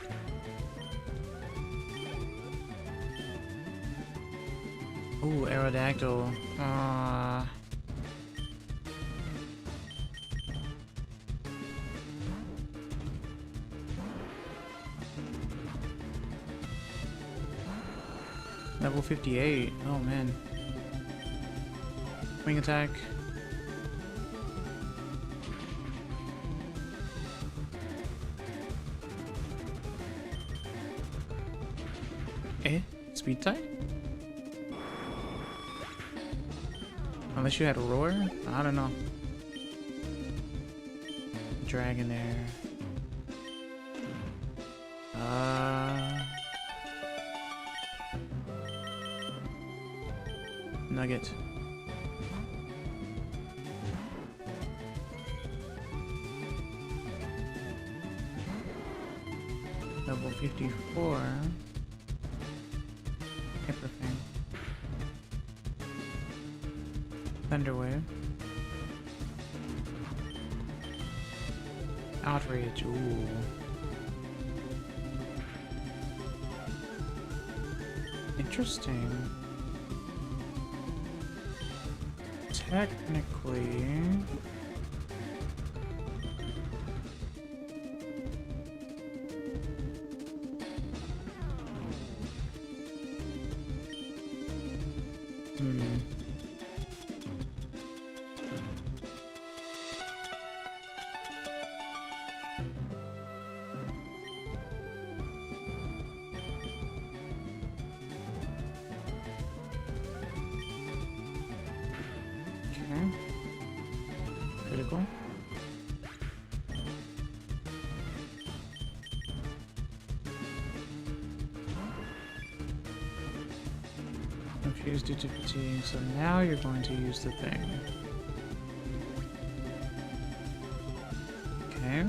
Ooh, Aerodactyl. Level 58. Oh man. Wing attack. Eh? Speed type? Unless you had a roar? I don't know. Dragon there. Nugget. Level 54. Hyperfang. Thunderwave. Outrage. Ooh. Interesting. Technically... Critical. Confused due to fatigue, so now you're going to use the thing. Okay.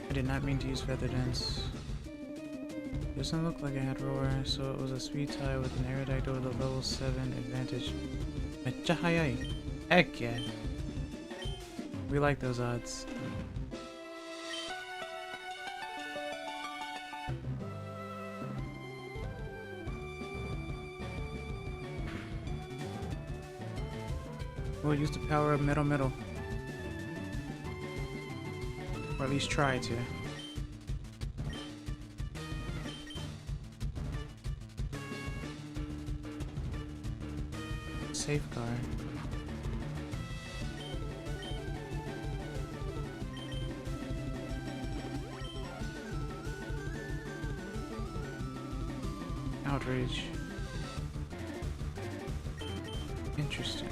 I did not mean to use Feather Dance. Doesn't look like I had Roar, so it was a speed tie with an Aerodactyl with a level 7 advantage. Mecha hayai. Heck yeah. We like those odds. We'll use the power of Metal. Or at least try to. Safeguard. Outrage. Interesting.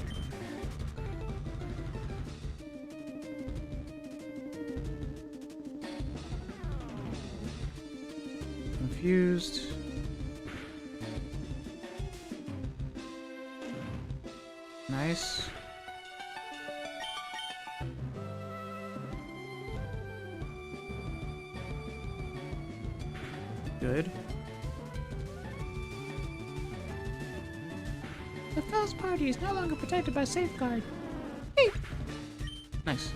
Confused. Nice. Good. The Fells party is no longer protected by Safeguard. Hey. Nice.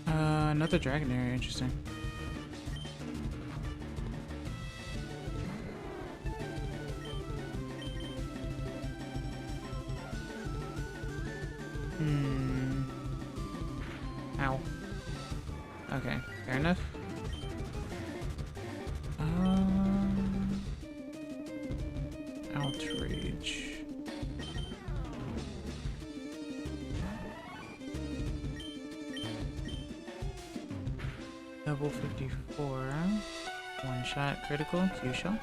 Another dragon area, interesting. Ow. Okay, fair enough. Outrage. Level 54. One shot critical, Q shell.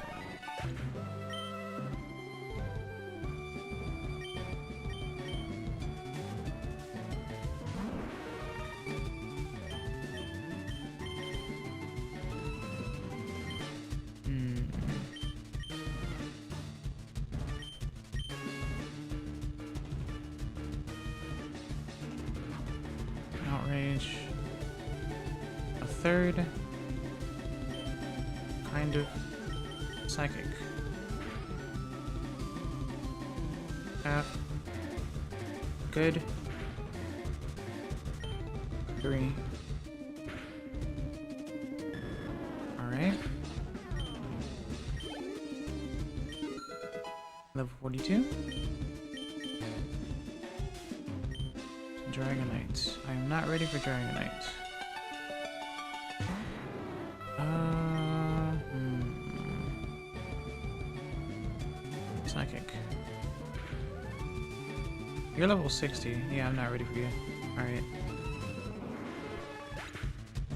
outrage. A third. Kind of psychic. Half. Good. 3. Alright. Level 42. Dragonite. I am not ready for Dragonite. Psychic. You're level 60. Yeah, I'm not ready for you. Alright.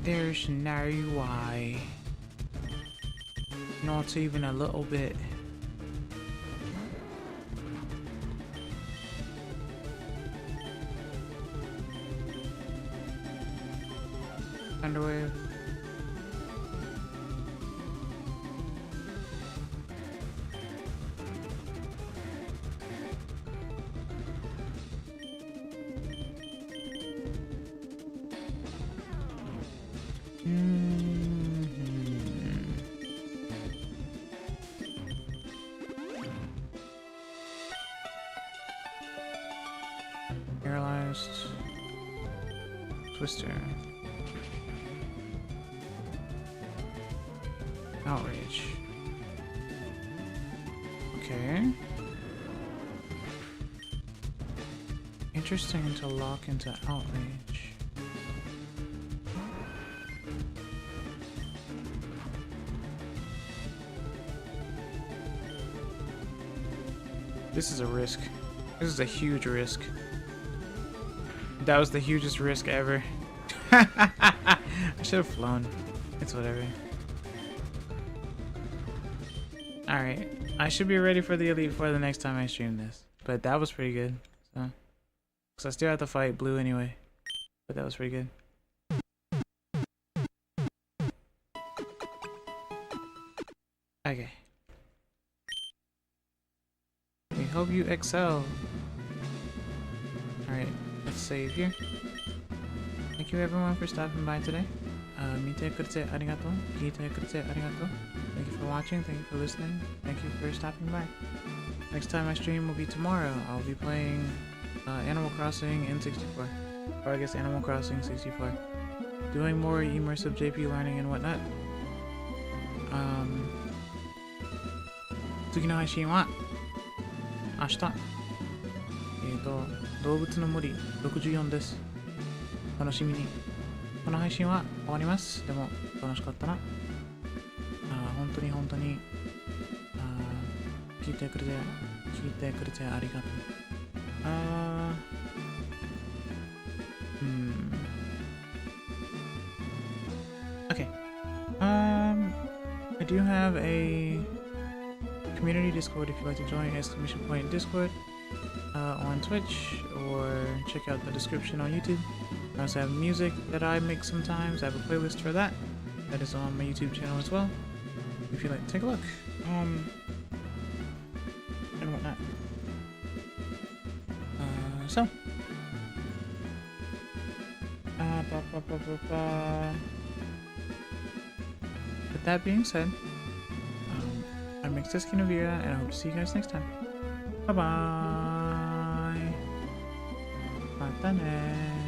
There's no way. Not even a little bit. Thunderwave. Paralyzed. Twister. Outrage. Okay. Interesting to lock into outrage. This is a risk. This is a huge risk. That was the hugest risk ever. I should have flown. It's whatever. Alright. I should be ready for the Elite Four the next time I stream this. But that was pretty good. So, because I still have to fight Blue anyway. But that was pretty good. Okay. We hope you excel. Alright, let's save here. Thank you everyone for stopping by today. Mite kurete arigato. Kite kurete arigato. Thank you for watching. Thank you for listening. Thank you for stopping by. Next time I stream will be tomorrow. I'll be playing Animal Crossing in 64. Or I guess Animal Crossing 64. Doing more immersive JP learning and whatnot. 次の配信は明日。動物の森64です。楽しみに。この配信は終わります。でも楽しかったな。本当に聞いてくれてありがとう。Okay. I do have a community Discord if you'd like to join, exclamation point Discord on Twitch, or check out the description on YouTube. I also have music that I make sometimes. I have a playlist for that. That is on my YouTube channel as well. If you'd like to take a look. And whatnot. With that being said, I'm Kiナヴィラ, and I hope to see you guys next time. Bye bye. またね